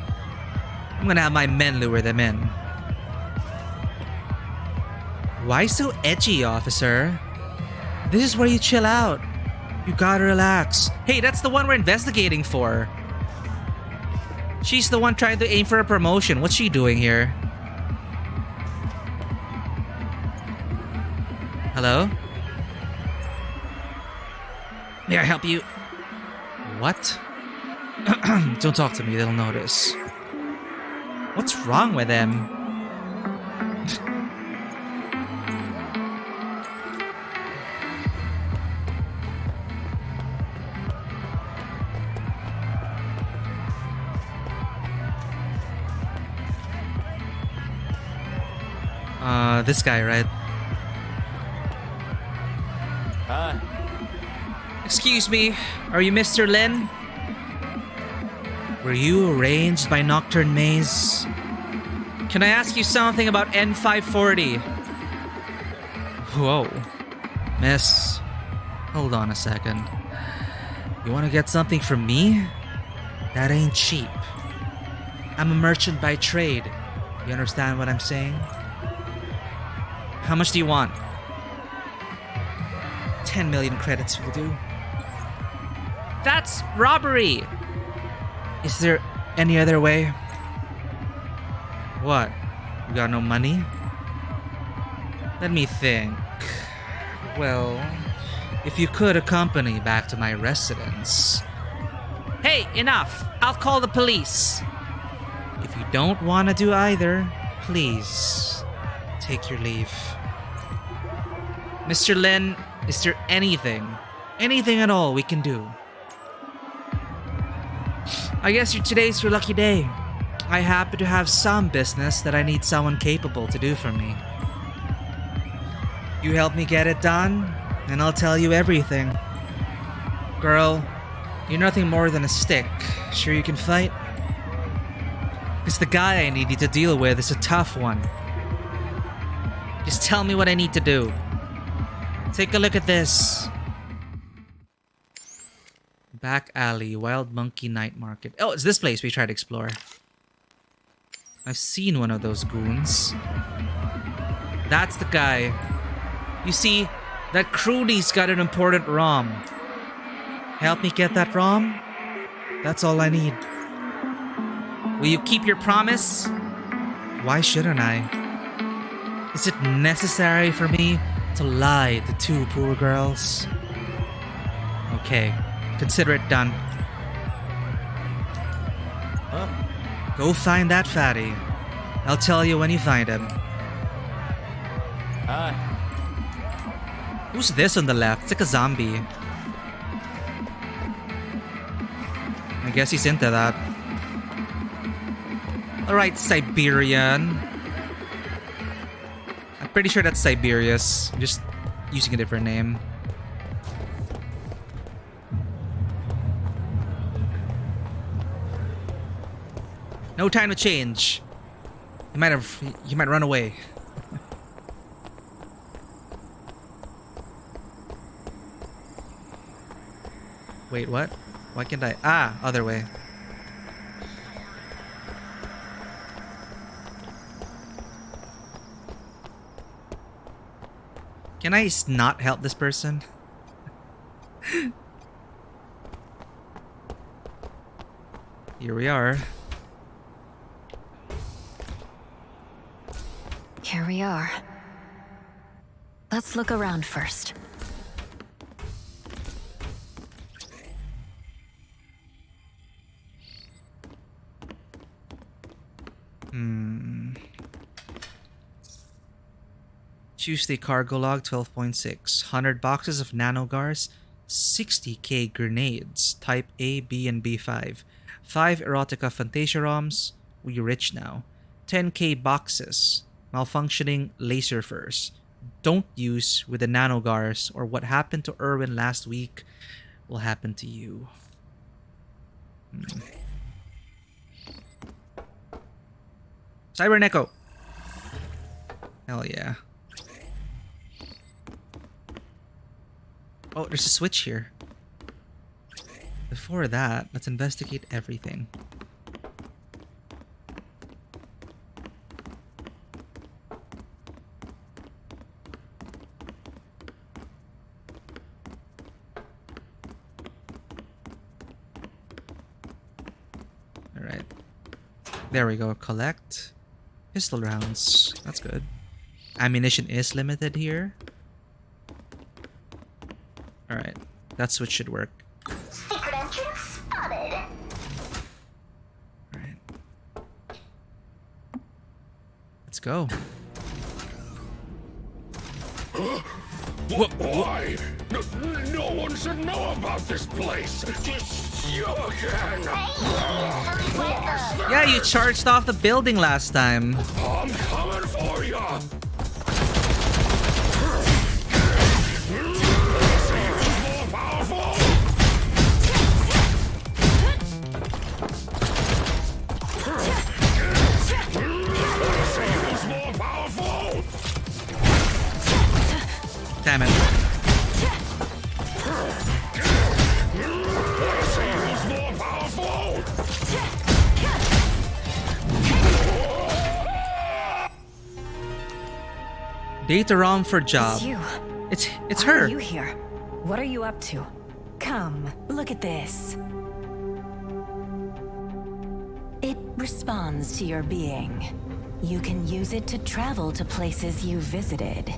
I'm gonna have my men lure them in. Why so edgy, officer? This is where you chill out. You gotta relax. Hey, that's the one we're investigating for. She's the one trying to aim for a promotion. What's she doing here? Hello? May I help you? What? Don't talk to me, they'll notice. What's wrong with them? This guy, right? Hi. Excuse me, are you Mr. Lin? Were you arranged by Nocturne Maze? Can I ask you something about N540? Whoa. Miss, hold on a second. You want to get something from me? That ain't cheap. I'm a merchant by trade. You understand what I'm saying? How much do you want? 10 million credits will do. That's robbery! Is there any other way? What? You got no money? Let me think. Well, if you could accompany back to my residence. Hey, enough! I'll call the police! If you don't want to do either, please take your leave. Mr. Lin, is there anything at all we can do? I guess today's your lucky day. I happen to have some business that I need someone capable to do for me. You help me get it done, and I'll tell you everything. Girl, you're nothing more than a stick. Sure you can fight? Because the guy I need you to deal with is a tough one. Just tell me what I need to do. Take a look at this. Back alley, Wild Monkey Night Market. Oh, it's this place we tried to explore. I've seen one of those goons. That's the guy. You see, that croonie's got an important ROM. Help me get that ROM? That's all I need. Will you keep your promise? Why shouldn't I? Is it necessary for me to lie to two poor girls? Okay, consider it done. Huh? Go find that fatty. I'll tell you when you find him. Hi. Who's this on the left? It's like a zombie. I guess he's into that. Alright, Siberian. Pretty sure that's Siberius. I'm just using a different name. No time to change. He might run away. Wait, what? Why can't I? Ah, other way. Can I not help this person? Here we are. Here we are. Let's look around first. Tuesday cargo log 12.6. 100 boxes of nanogars. 60k grenades. Type A, B, and B5. 5 erotica fantasia ROMs. We rich now. 10k boxes. Malfunctioning laser furs. Don't use with the nanogars, or what happened to Erwin last week will happen to you. Cyber Neko. Hell yeah. Oh, there's a switch here. Before that, let's investigate everything. Alright. There we go. Collect pistol rounds. That's good. Ammunition is limited here. Alright. That switch should work. Secret entrance spotted. Alright. Let's go. Why? No one should know about this place. Just you again. Yeah, you charged off the building last time. I'm coming for you. More powerful. More powerful. Damn it. More powerful. Data ROM for job. It's you. It's Why her. are you here? What are you up to? Come, look at this. It responds to your being. You can use it to travel to places you visited.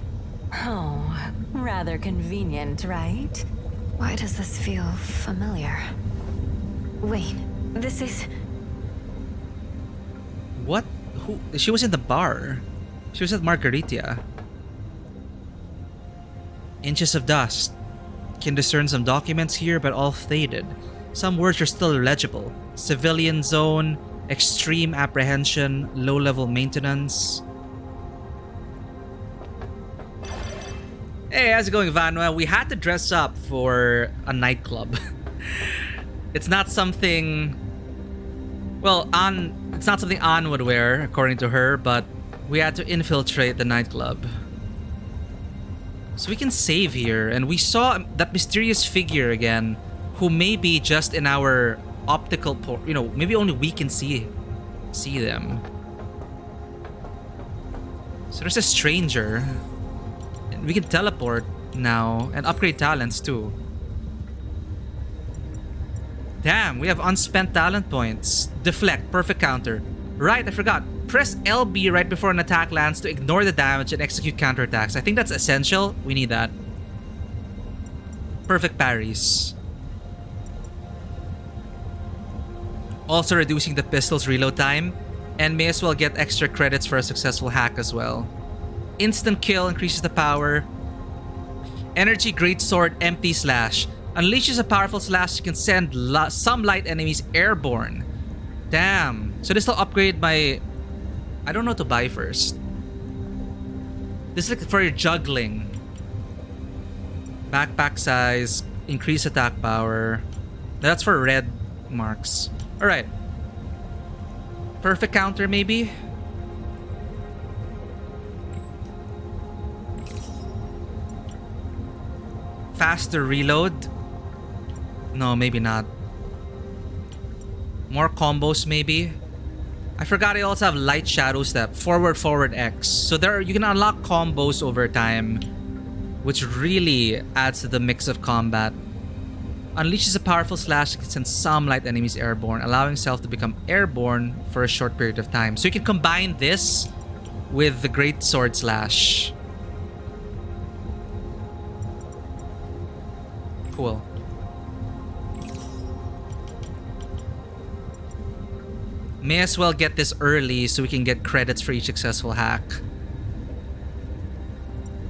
Oh, rather convenient, right? Why does this feel familiar? Wait, this is... What? Who? She was in the bar. She was at Margarita. Inches of dust. Can discern some documents here, but all faded. Some words are still legible. Civilian zone, extreme apprehension, low-level maintenance. Hey, how's it going, Vanwa? We had to dress up for a nightclub. It's not something... Well, it's not something Ann would wear, according to her, but we had to infiltrate the nightclub. So we can save here, and we saw that mysterious figure again, who may be just in our optical port. You know, maybe only we can see them. So there's a stranger. And we can teleport now and upgrade talents too. Damn, we have unspent talent points. Deflect, perfect counter. Right, I forgot. Press LB right before an attack lands to ignore the damage and execute counterattacks. I think that's essential. We need that. Perfect parries. Also reducing the pistol's reload time, and may as well get extra credits for a successful hack as well. Instant kill increases the power. Energy Greatsword Empty Slash. Unleashes a powerful slash you can send some light enemies airborne. Damn. So this will upgrade my... I don't know what to buy first. This is like for your juggling. Backpack size, increase attack power. That's for red marks. Alright. Perfect counter, maybe? Faster reload? No, maybe not. More combos, maybe? I forgot I also have light shadow step. Forward X. So you can unlock combos over time, which really adds to the mix of combat. Unleashes a powerful slash that can send some light enemies airborne, allowing self to become airborne for a short period of time. So you can combine this with the Great Sword Slash. Cool. May as well get this early so we can get credits for each successful hack.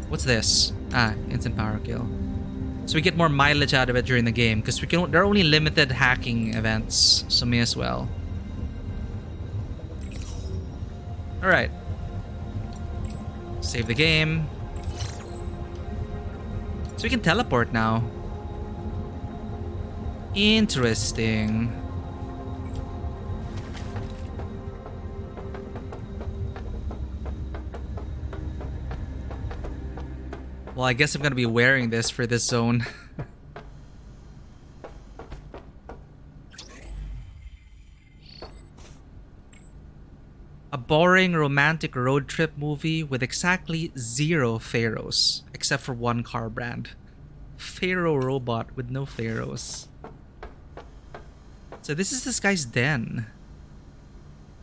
What's this? Ah, instant power kill. So we get more mileage out of it during the game because there are only limited hacking events, so may as well. Alright. Save the game. So we can teleport now. Interesting. Well, I guess I'm gonna be wearing this for this zone. A boring romantic road trip movie with exactly 0 pharaohs, except for one car brand. Pharaoh robot with no pharaohs. So this guy's den.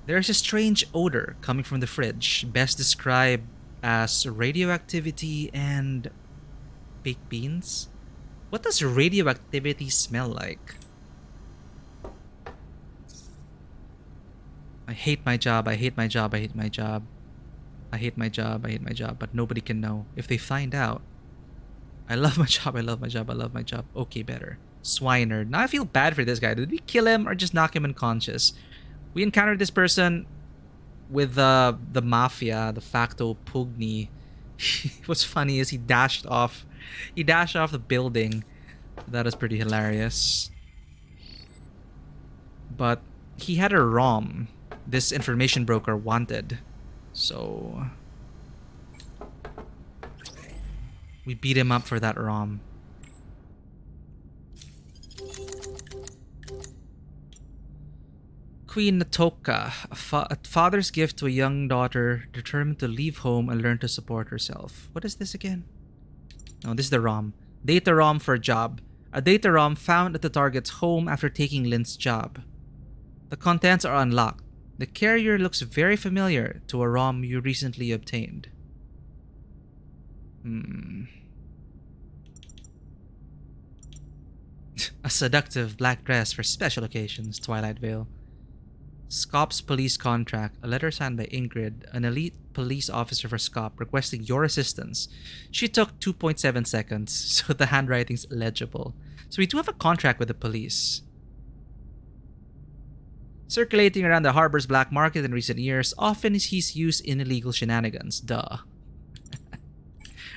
There's a strange odor coming from the fridge, best described as radioactivity and baked beans. What does radioactivity smell like? I hate my job, I hate my job, I hate my job. I hate my job, I hate my job, but nobody can know. If they find out, I love my job, I love my job, I love my job. Okay, better. Swinerd. Now I feel bad for this guy. Did we kill him or just knock him unconscious? We encountered this person with the mafia, the facto pugni. What's funny is he dashed off the building. That is pretty hilarious. But he had a ROM this information broker wanted. So we beat him up for that ROM. Queen Natoka, a father's gift to a young daughter determined to leave home and learn to support herself. What is this again? No, this is the ROM. Data ROM for a job. A data ROM found at the target's home after taking Lynn's job. The contents are unlocked. The carrier looks very familiar to a ROM you recently obtained. A seductive black dress for special occasions, Twilight Vale. Scop's police contract, a letter signed by Ingrid, an elite police officer for Scop, requesting your assistance. She took 2.7 seconds, so the handwriting's legible. So we do have a contract with the police. Circulating around the harbor's black market in recent years, often he's used in illegal shenanigans. Duh.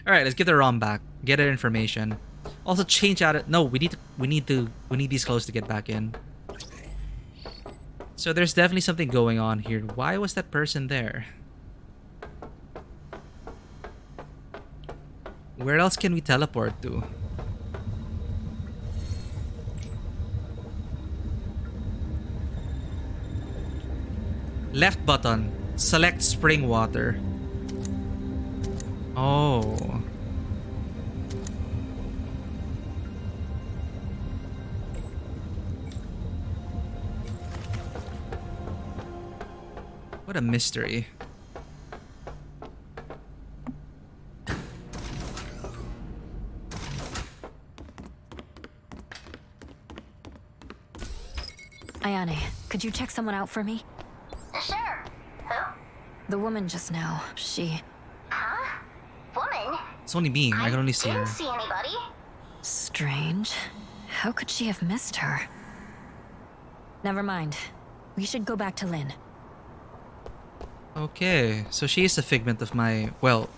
Alright, let's get the ROM back. Get her information. Also change out it. No, we need these clothes to get back in. So there's definitely something going on here. Why was that person there? Where else can we teleport to? Left button. Select spring water. Oh. What a mystery. Ayane, could you check someone out for me? Sure. Who? The woman just now. She... Huh? Woman? It's only me. I can only see her. Didn't see anybody. Strange. How could she have missed her? Never mind. We should go back to Lynn. Okay, so she is a figment of my, well,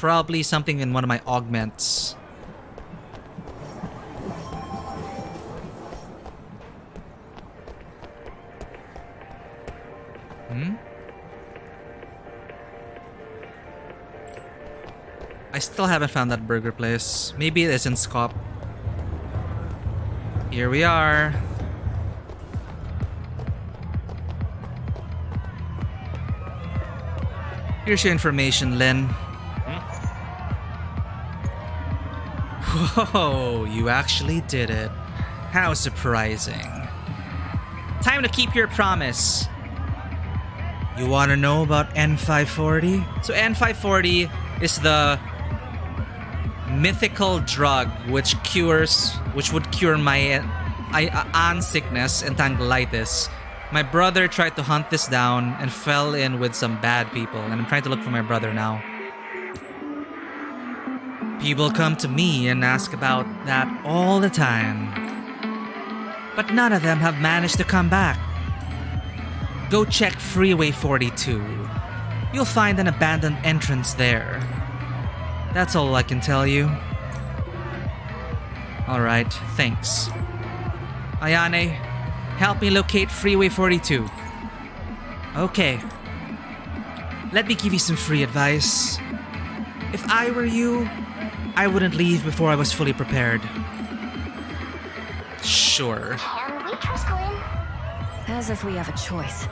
Probably something in one of my augments. I still haven't found that burger place. Maybe it is in Skop. Here we are. Here's your information, Lynn. Whoa, you actually did it. How surprising. Time to keep your promise. You want to know about N540? So N540 is the mythical drug which would cure my aunt's sickness and tonsillitis. My brother tried to hunt this down and fell in with some bad people, and I'm trying to look for my brother now. People come to me and ask about that all the time, but none of them have managed to come back. Go check Freeway 42. You'll find an abandoned entrance there. That's all I can tell you. Alright, thanks. Ayane, help me locate Freeway 42. Okay. Let me give you some free advice. If I were you, I wouldn't leave before I was fully prepared. Sure. Can we trust Glenn? As if we have a choice.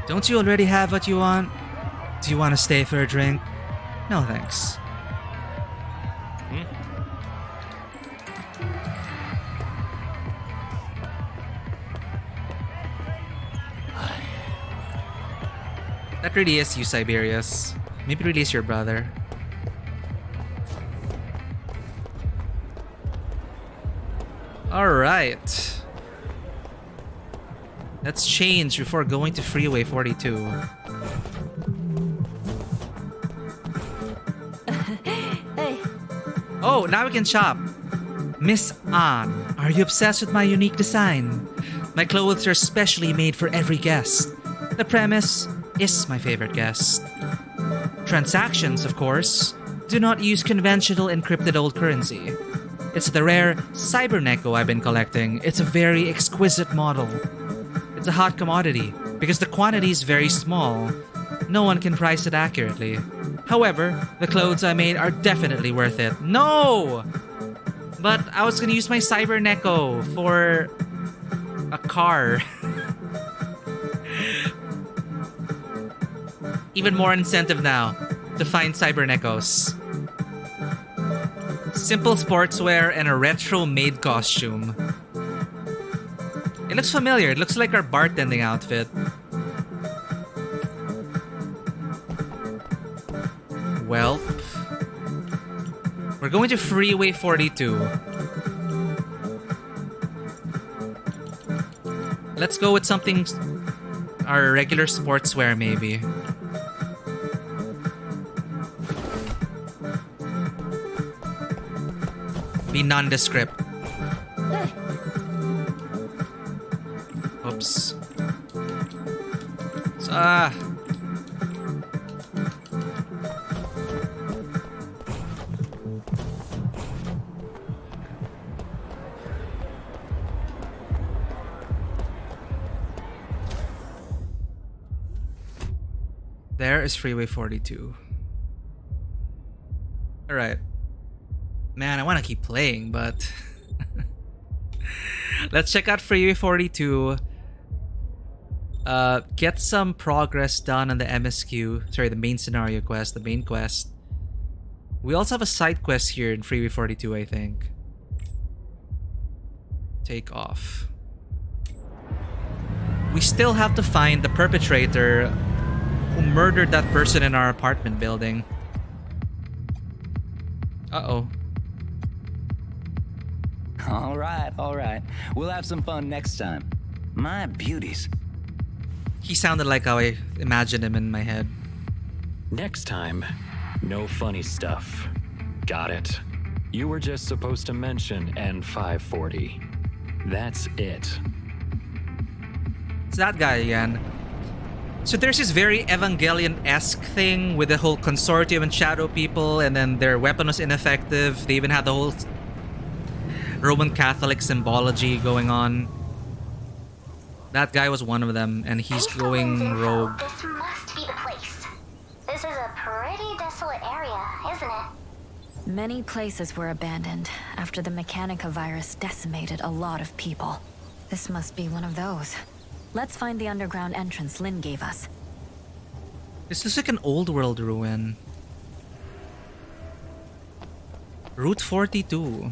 Don't you already have what you want? Do you want to stay for a drink? No thanks. That really is you, Siberius. Maybe release your brother. Alright. Let's change before going to Freeway 42. Hey. Oh, now we can shop. Miss Ann, are you obsessed with my unique design? My clothes are specially made for every guest. The premise is my favorite guest. Transactions, of course, do not use conventional encrypted old currency. It's the rare Cyberneko I've been collecting. It's a very exquisite model. It's a hot commodity because the quantity is very small. No one can price it accurately. However, the clothes I made are definitely worth it. No! But I was gonna use my Cyberneko for a car. Even more incentive now to find Cybernekos. Simple sportswear and a retro maid costume. It looks familiar. It looks like our bartending outfit. Well, we're going to Freeway 42. Let's go with something, our regular sportswear maybe. Be nondescript. Oops. There is Freeway 42. Alright. Man, I want to keep playing, but... Let's check out Freeway 42. Get some progress done on the MSQ. Sorry, the main scenario quest, the main quest. We also have a side quest here in Freeway 42, I think. Take off. We still have to find the perpetrator who murdered that person in our apartment building. Uh-oh. All right. We'll have some fun next time. My beauties. He sounded like how I imagined him in my head. Next time, no funny stuff. Got it. You were just supposed to mention N540. That's it. It's that guy again. So there's this very Evangelion-esque thing with the whole consortium and shadow people, and then their weapon was ineffective. They even had the whole Roman Catholic symbology going on. That guy was one of them, and he's going rogue. This must be the place. This is a pretty desolate area, isn't it? Many places were abandoned after the Mechanica virus decimated a lot of people. This must be one of those. Let's find the underground entrance Lynn gave us. This looks like an old world ruin. Route 42.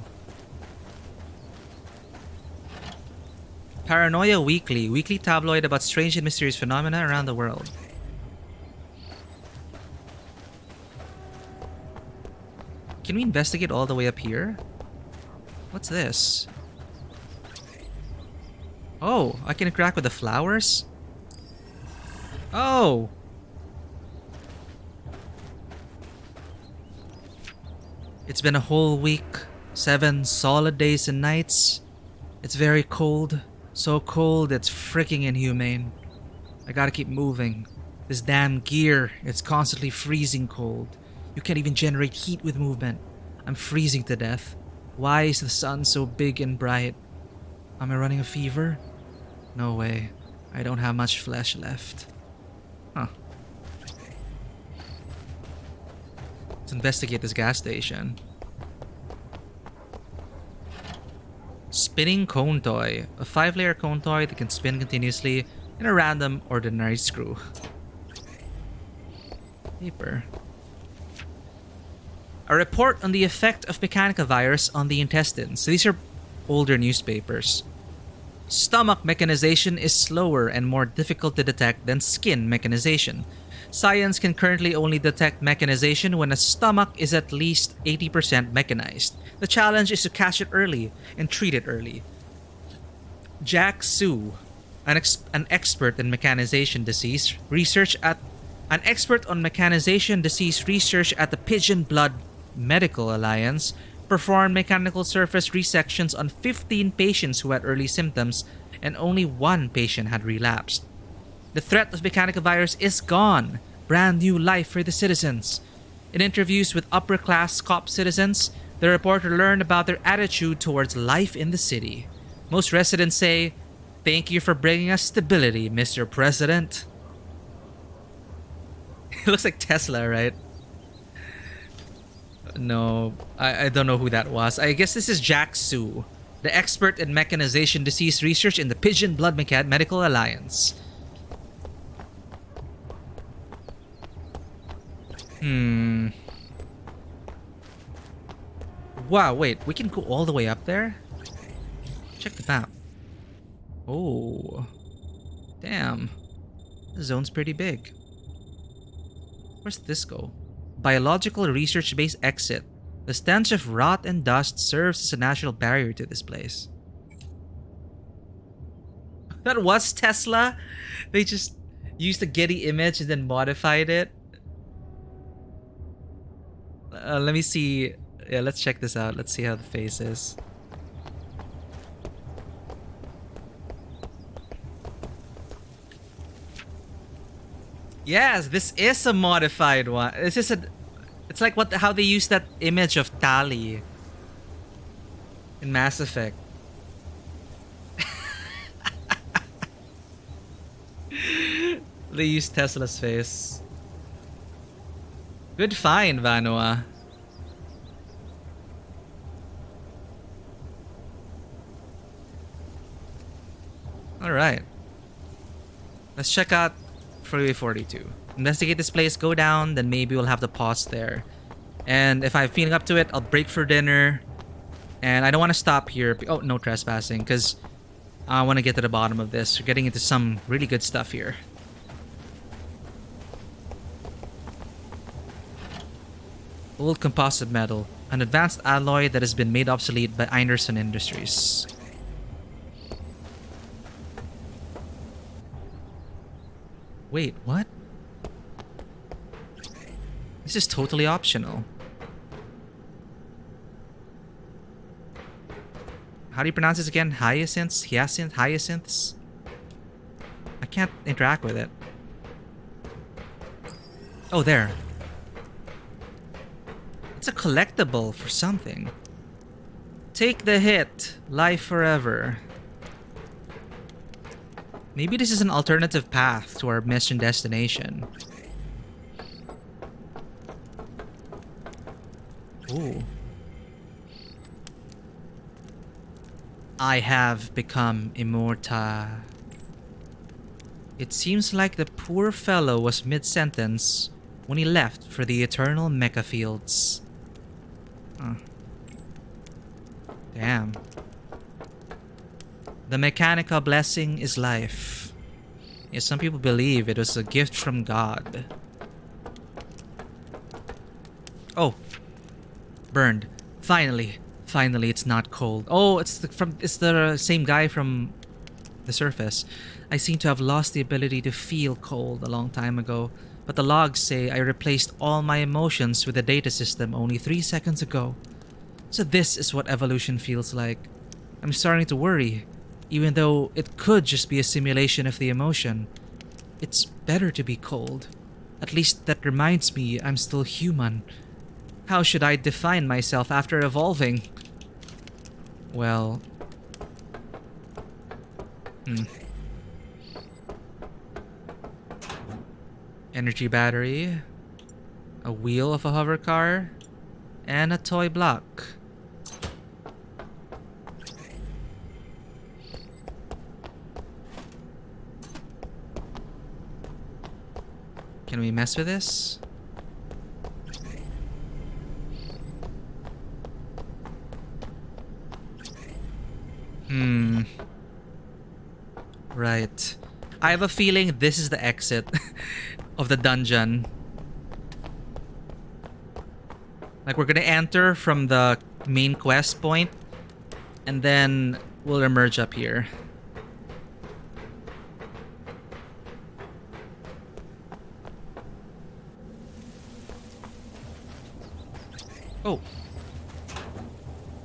Paranoia Weekly. Weekly tabloid about strange and mysterious phenomena around the world. Can we investigate all the way up here? What's this? Oh, I can interact with the flowers? Oh! It's been a whole week. 7 solid days and nights. It's very cold. So cold, it's freaking inhumane. I gotta keep moving. This damn gear, it's constantly freezing cold. You can't even generate heat with movement. I'm freezing to death. Why is the sun so big and bright? Am I running a fever? No way. I don't have much flesh left. Huh. Let's investigate this gas station. Spinning cone toy. A 5-layer cone toy that can spin continuously in a random ordinary screw. Paper. A report on the effect of Mechanica virus on the intestines. So these are older newspapers. Stomach mechanization is slower and more difficult to detect than skin mechanization. Science can currently only detect mechanization when a stomach is at least 80% mechanized. The challenge is to catch it early and treat it early. Jack Su, an expert in mechanization disease research at the Pigeon Blood Medical Alliance, performed mechanical surface resections on 15 patients who had early symptoms, and only 1 patient had relapsed. The threat of Mechanica virus is gone. Brand new life for the citizens. In interviews with upper-class cop citizens, the reporter learned about their attitude towards life in the city. Most residents say, "Thank you for bringing us stability, Mr. President." It looks like Tesla, right? No, I don't know who that was. I guess this is Jack Su, the expert in mechanization disease research in the Pigeon Blood Medical Alliance. Wow, wait, we can go all the way up there? Check the map. Oh. Damn. The zone's pretty big. Where's this go? Biological research base exit. The stench of rot and dust serves as a natural barrier to this place. That was Tesla? They just used the Getty image and then modified it? Let me see. Yeah, let's check this out. Let's see how the face is. Yes, this is a modified one. This is a. It's like how they use that image of Tali in Mass Effect. They use Tesla's face. Good find, Vanua. Alright. Let's check out Freeway 42. Investigate this place, go down, then maybe we'll have to pause there. And if I'm feeling up to it, I'll break for dinner. And I don't want to stop here. Oh, no trespassing, because I want to get to the bottom of this. We're getting into some really good stuff here. Old composite metal. An advanced alloy that has been made obsolete by Einerson Industries. Wait, what? This is totally optional. How do you pronounce this again? Hyacinths? Hyacinths? I can't interact with it. Oh, there. It's a collectible for something. Take the hit. Life forever. Maybe this is an alternative path to our mission destination. Ooh. I have become immortal. It seems like the poor fellow was mid-sentence when he left for the eternal mecha fields. Damn. The mechanical blessing is life. Yes, some people believe it was a gift from God. Oh. Burned. Finally. Finally, it's not cold. Oh, it's the same guy from the surface. I seem to have lost the ability to feel cold a long time ago, but the logs say I replaced all my emotions with the data system only 3 seconds ago. So this is what evolution feels like. I'm starting to worry, even though it could just be a simulation of the emotion. It's better to be cold. At least that reminds me I'm still human. How should I define myself after evolving? Well... Energy battery, a wheel of a hover car, and a toy block. Can we mess with this? Right. I have a feeling this is the exit of the dungeon. Like, we're gonna enter from the main quest point, and then we'll emerge up here. Oh.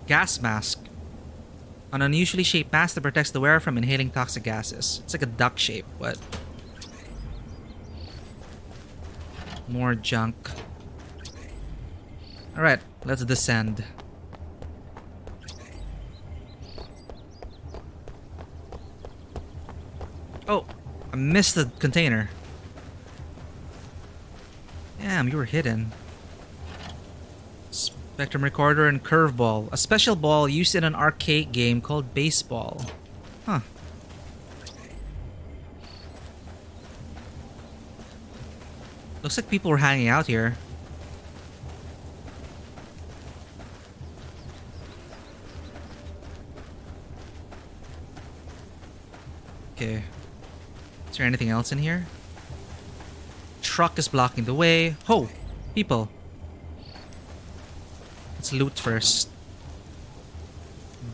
Gas mask. An unusually shaped mask that protects the wearer from inhaling toxic gases. It's like a duck shape, but... More junk. Alright, let's descend. Oh, I missed the container. Damn, you were hidden. Spectrum recorder and curveball. A special ball used in an arcade game called baseball. Huh. Looks like people were hanging out here. Okay. Is there anything else in here? Truck is blocking the way. Ho! People. Let's loot first.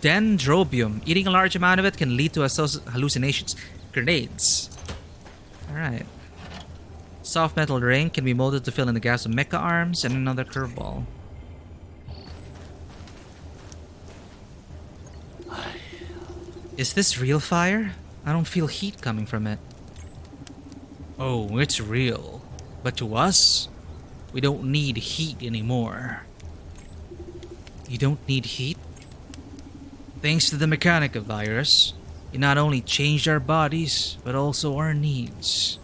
Dendrobium. Eating a large amount of it can lead to hallucinations. Grenades. Alright. Soft metal ring can be molded to fill in the gaps of mecha arms, and another curveball. Is this real fire? I don't feel heat coming from it. Oh, it's real. But to us, we don't need heat anymore. You don't need heat? Thanks to the Mechanica virus, it not only changed our bodies, but also our needs.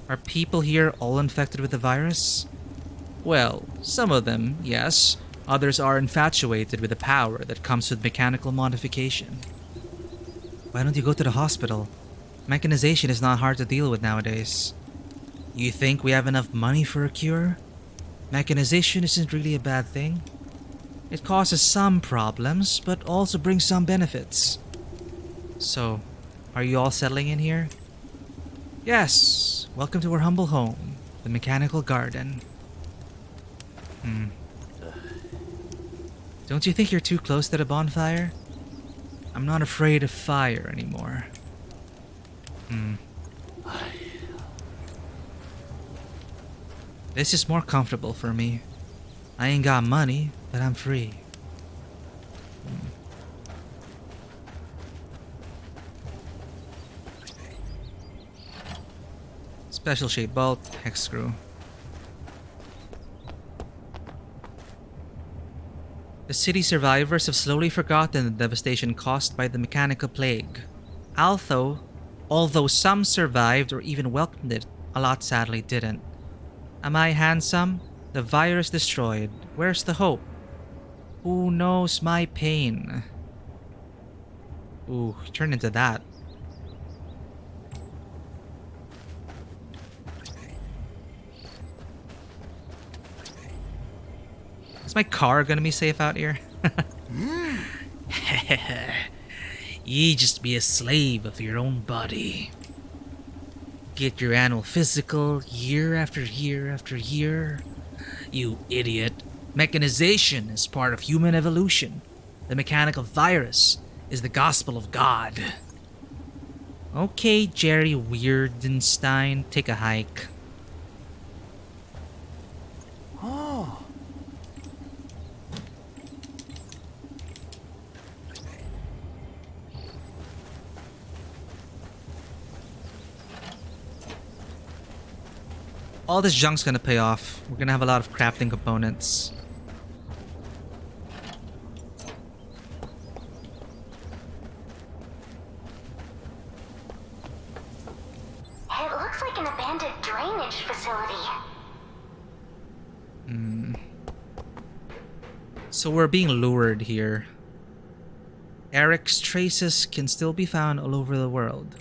Are people here all infected with the virus? Well, some of them, yes. Others are infatuated with the power that comes with mechanical modification. Why don't you go to the hospital? Mechanization is not hard to deal with nowadays. You think we have enough money for a cure? Mechanization isn't really a bad thing. It causes some problems, but also brings some benefits. So, are you all settling in here? Yes! Welcome to our humble home, the Mechanical Garden. Don't you think you're too close to the bonfire? I'm not afraid of fire anymore. This is more comfortable for me. I ain't got money, but I'm free. Special shape bolt, hex screw. The city survivors have slowly forgotten the devastation caused by the mechanical plague. Although some survived or even welcomed it, a lot sadly didn't. Am I handsome? The virus destroyed. Where's the hope? Who knows my pain? Ooh, turn into that. Is my car gonna be safe out here? You just be a slave of your own body. Get your annual physical year after year after year. You idiot. Mechanization is part of human evolution. The mechanical virus is the gospel of God. Okay, Jerry Weirdenstein, take a hike. Oh. All this junk's gonna pay off. We're gonna have a lot of crafting components. It looks like an abandoned drainage facility. So we're being lured here. Eric's traces can still be found all over the world.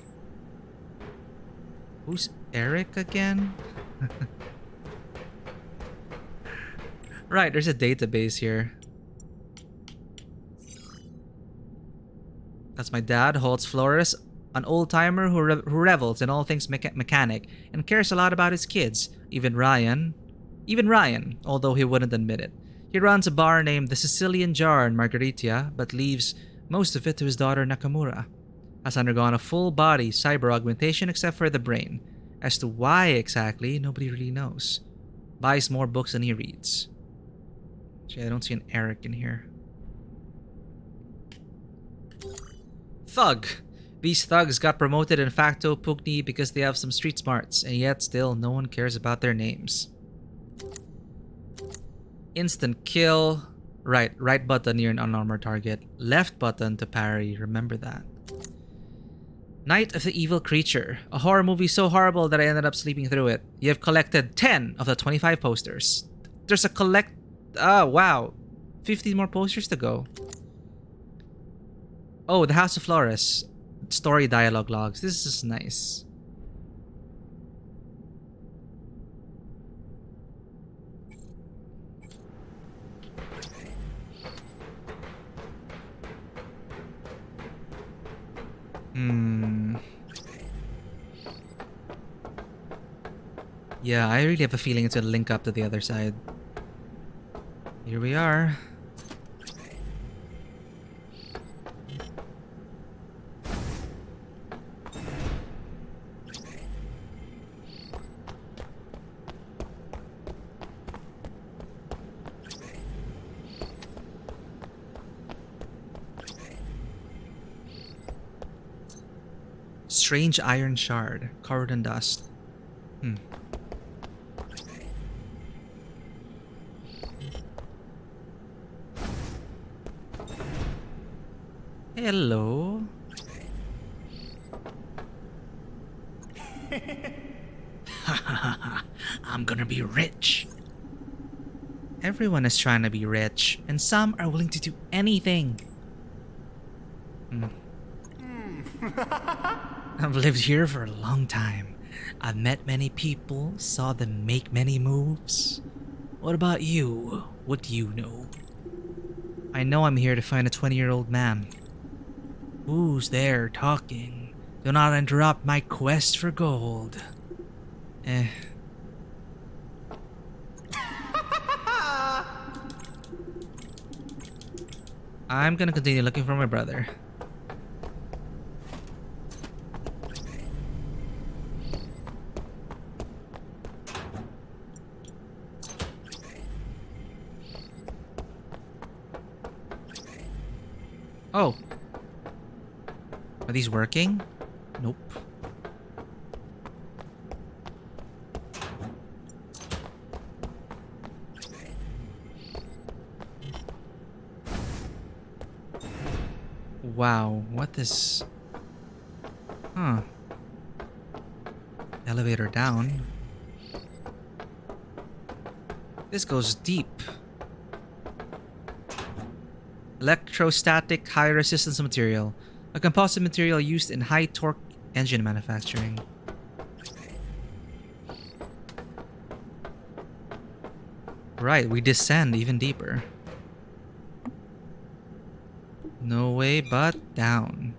Who's Eric again? Right, there's a database here. That's my dad, Holtz Flores, an old-timer who revels in all things mechanic and cares a lot about his kids, even Ryan, although he wouldn't admit it. He runs a bar named the Sicilian Jar in Margaritia, but leaves most of it to his daughter Nakamura. Has undergone a full-body cyber augmentation except for the brain. As to why exactly, nobody really knows. Buys more books than he reads. Gee, I don't see an Eric in here. Thug. These thugs got promoted in facto pugni because they have some street smarts, and yet still no one cares about their names. Instant kill. Right button near an unarmored target. Left button to parry, remember that. Night of the Evil Creature. A horror movie so horrible that I ended up sleeping through it. You have collected 10 of the 25 posters. There's a oh, wow. 15 more posters to go. Oh, the House of Flores. Story dialogue logs. This is nice. Yeah, I really have a feeling it's gonna link up to the other side. Here we are. Strange iron shard, covered in dust. Hello. I'm gonna be rich. Everyone is trying to be rich, and some are willing to do anything. I've lived here for a long time. I've met many people, saw them make many moves. What about you? What do you know? I know I'm here to find a 20-year-old man. Who's there talking? Do not interrupt my quest for gold. I'm gonna continue looking for my brother. Oh. Are these working? Nope. Wow, what is... Huh. Elevator down. This goes deep. Electrostatic high resistance material. A composite material used in high torque engine manufacturing. Right, we descend even deeper. No way but down.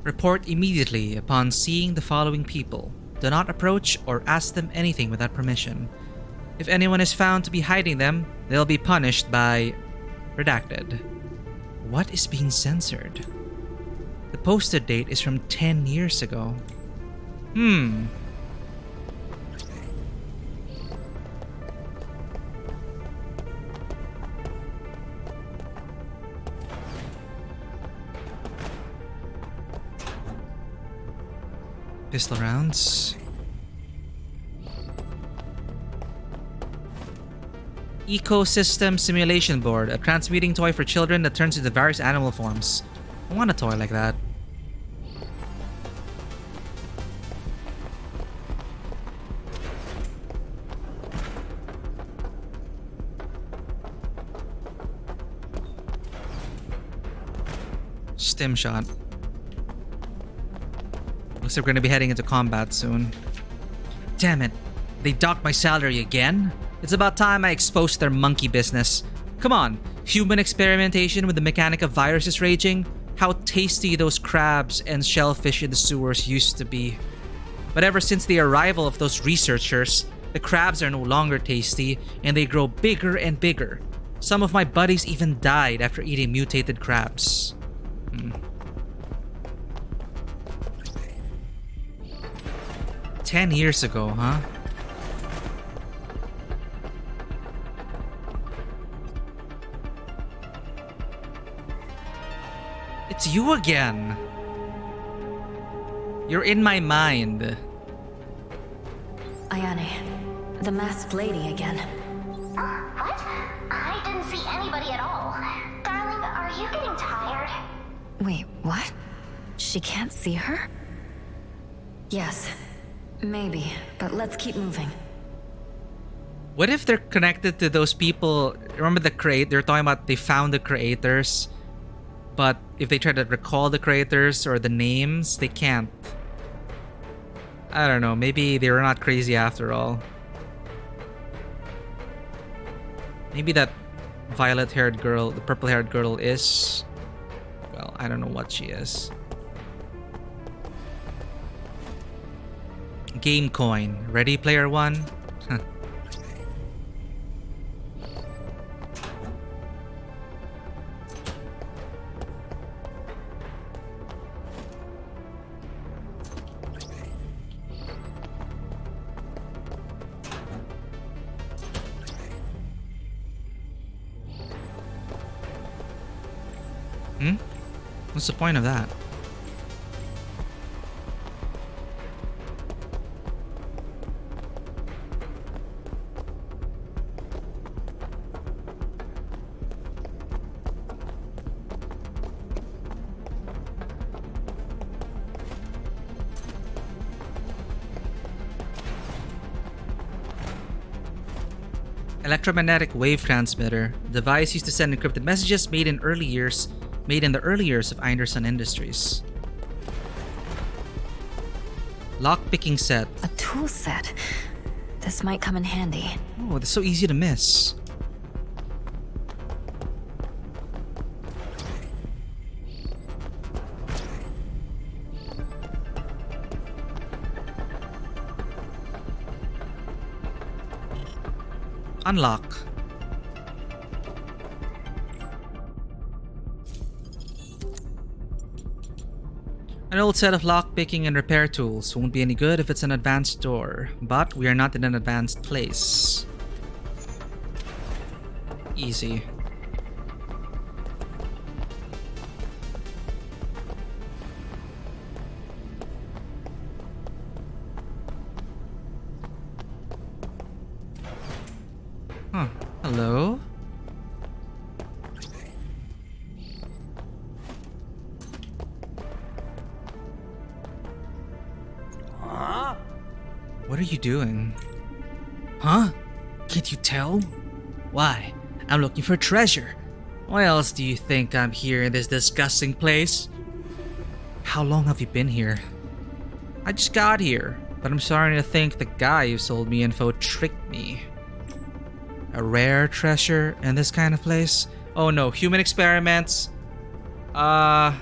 Report immediately upon seeing the following people. Do not approach or ask them anything without permission. If anyone is found to be hiding them, they'll be punished by... redacted. What is being censored? The posted date is from 10 years ago. Pistol rounds. Ecosystem Simulation Board, a transmuting toy for children that turns into various animal forms. I want a toy like that. Stim shot. Looks like we're gonna be heading into combat soon. Damn it. They docked my salary again? It's about time I exposed their monkey business. Come on, human experimentation with the mechanic of viruses raging? How tasty those crabs and shellfish in the sewers used to be. But ever since the arrival of those researchers, the crabs are no longer tasty and they grow bigger and bigger. Some of my buddies even died after eating mutated crabs. 10 years ago, huh? It's you again! You're in my mind. Ayane, the masked lady again. What? I didn't see anybody at all. Darling, are you getting tired? Wait, what? She can't see her? Yes, maybe, but let's keep moving. What if they're connected to those people? Remember the crate? They're talking about they found the creators, but if they try to recall the creators or the names, they can't. I don't know. Maybe they were not crazy after all. Maybe that violet-haired girl, the purple-haired girl is... Well, I don't know what she is. Game coin. Ready, player one? What's the point of that? Electromagnetic wave transmitter, device used to send encrypted messages made in the early years of Anderson Industries. Lock-picking set. A tool set. This might come in handy. Oh, that's so easy to miss. Unlock. An old set of lockpicking and repair tools. Won't be any good if it's an advanced door. But we are not in an advanced place. Easy. Huh. Hello? Huh? What are you doing? Huh? Can't you tell? Why? I'm looking for treasure. Why else do you think I'm here in this disgusting place? How long have you been here? I just got here, but I'm starting to think the guy who sold me info tricked me. A rare treasure in this kind of place? Oh no, human experiments. Damn,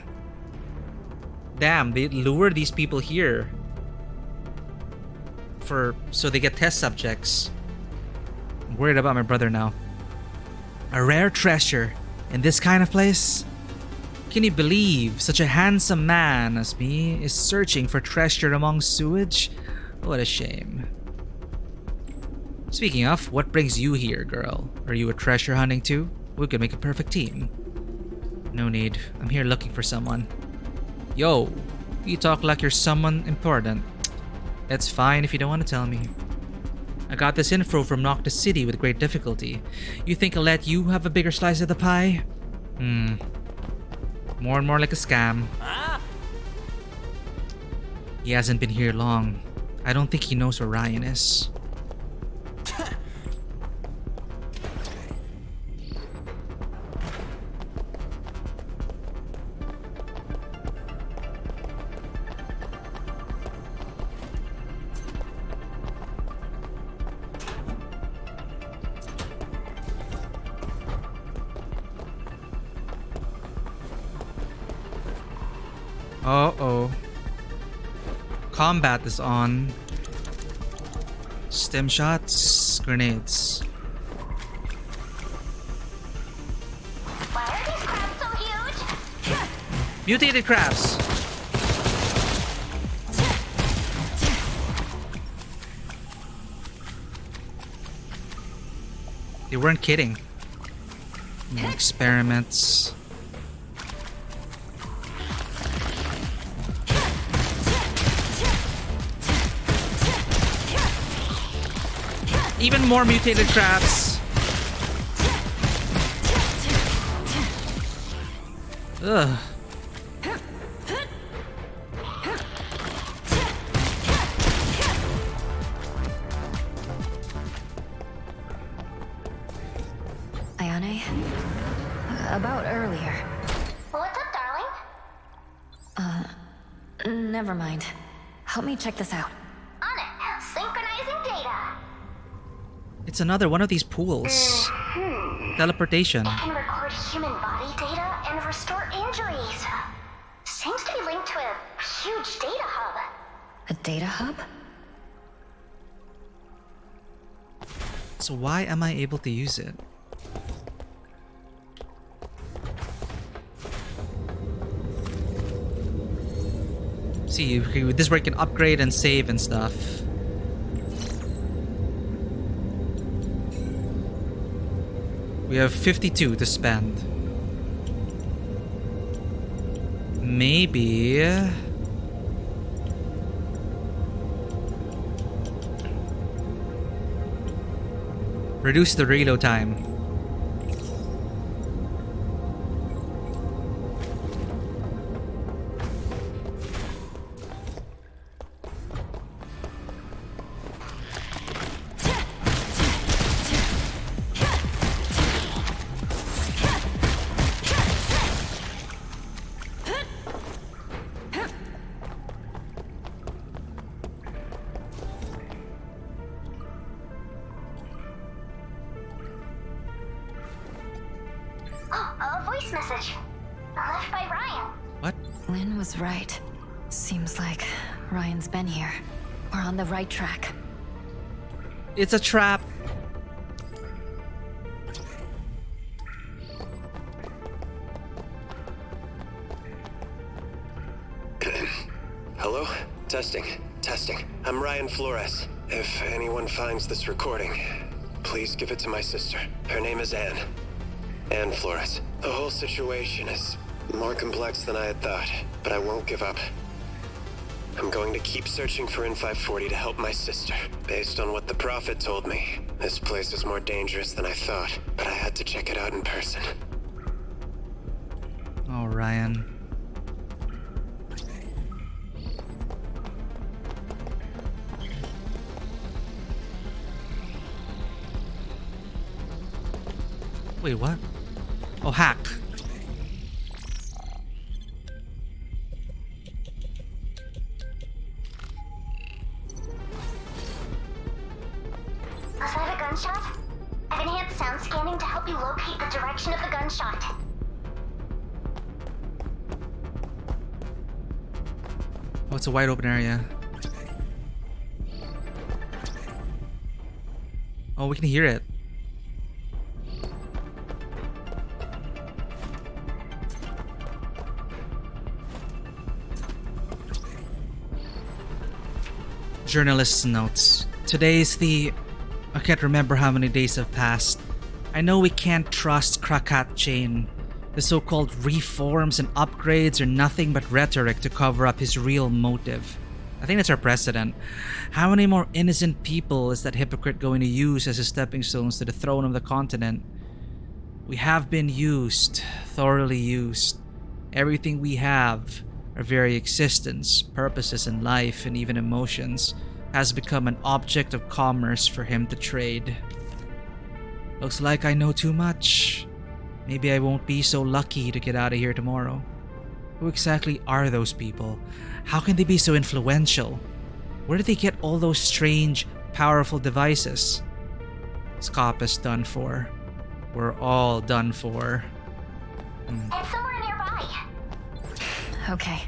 they lure these people here. So they get test subjects. I'm worried about my brother now. A rare treasure in this kind of place? Can you believe such a handsome man as me is searching for treasure among sewage? What a shame. Speaking of, what brings you here, girl? Are you a treasure hunting too? We could make a perfect team. No need. I'm here looking for someone. Yo, you talk like you're someone important. It's fine if you don't want to tell me. I got this info from Noctis City with great difficulty. You think I'll let you have a bigger slice of the pie? More and more like a scam. He hasn't been here long. I don't think he knows where Ryan is. Uh-oh. Combat is on. Stem shots, grenades. Why are these crabs so huge? Mutated crabs! They weren't kidding. Experiments. Even more mutated crabs. Ugh. Ayane? About earlier. What's up, darling? Never mind. Help me check this out. On it. Synchronizing data. It's another one of these pools. Teleportation. It can record human body data and restore injuries. Seems to be linked to a huge data hub. A data hub? So why am I able to use it? See, with this where you can upgrade and save and stuff. We have 52 to spend. Maybe... reduce the reload time. A voice message. Left by Ryan. What? Lynn was right. Seems like Ryan's been here. We're on the right track. It's a trap. Testing. I'm Ryan Flores. If anyone finds this recording, please give it to my sister. Her name is Anne. Anne Flores. The whole situation is more complex than I had thought, but I won't give up. I'm going to keep searching for N540 to help my sister. Based on what the Prophet told me, this place is more dangerous than I thought, but I had to check it out in person. Oh, Ryan. Wait, what? Oh, hack. Was that a gunshot? I've enhanced sound scanning to help you locate the direction of the gunshot. Oh, it's a wide open area. Oh, we can hear it. Journalist's notes. Today's the... I can't remember how many days have passed. I know we can't trust Krakat Chain. The so-called reforms and upgrades are nothing but rhetoric to cover up his real motive. I think that's our precedent. How many more innocent people is that hypocrite going to use as a stepping stones to the throne of the continent? We have been used, thoroughly used. Everything we have, our very existence, purposes in life, and even emotions, has become an object of commerce for him to trade. Looks like I know too much. Maybe I won't be so lucky to get out of here tomorrow. Who exactly are those people? How can they be so influential? Where do they get all those strange, powerful devices? Scop is done for. We're all done for. It's somewhere nearby. Okay,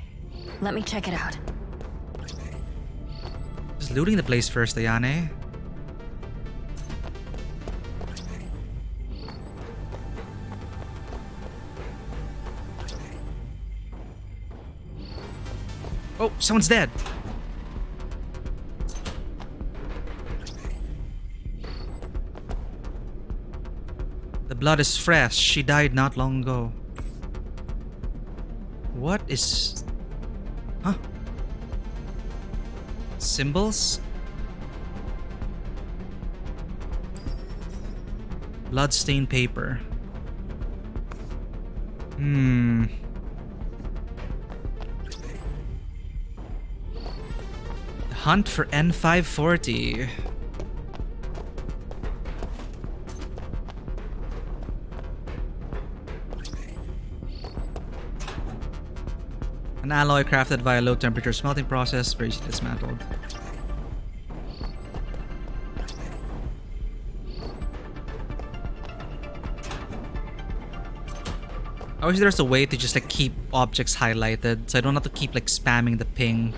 let me check it out. Just looting the place first, Ayane. Oh, someone's dead. The blood is fresh. She died not long ago. What is... Huh? Symbols? Bloodstained paper. Hunt for N540. An alloy crafted via low temperature smelting process, very easily dismantled. I wish there was a way to just like keep objects highlighted so I don't have to keep like spamming the ping.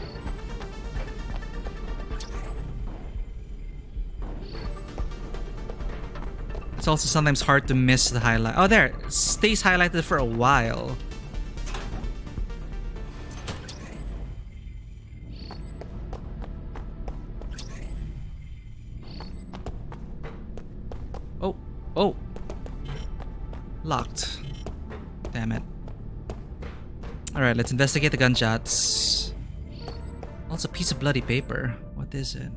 It's also sometimes hard to miss the highlight. Oh, there! It stays highlighted for a while. Oh! Oh! Locked. Damn it. Alright, let's investigate the gunshots. Also, a piece of bloody paper. What is it?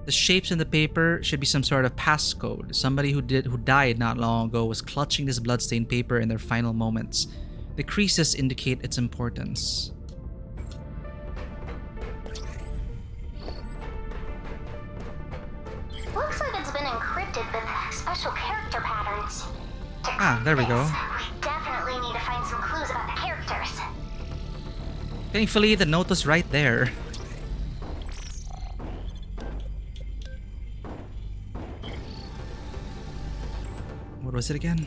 The shapes in the paper should be some sort of passcode. Somebody who died not long ago was clutching this bloodstained paper in their final moments. The creases indicate its importance. Looks like it's been encrypted with special character patterns. Ah, there we go. We definitely need to find some clues about the characters. Thankfully, the note was right there. What was it again?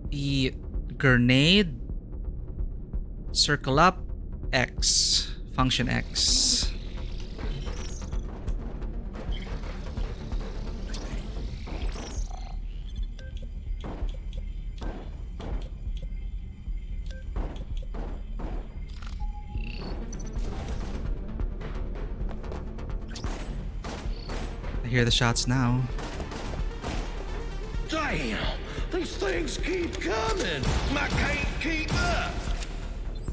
The grenade. Circle up. X. Function X. I hear the shots now. Damn! These things keep coming! I can't keep up!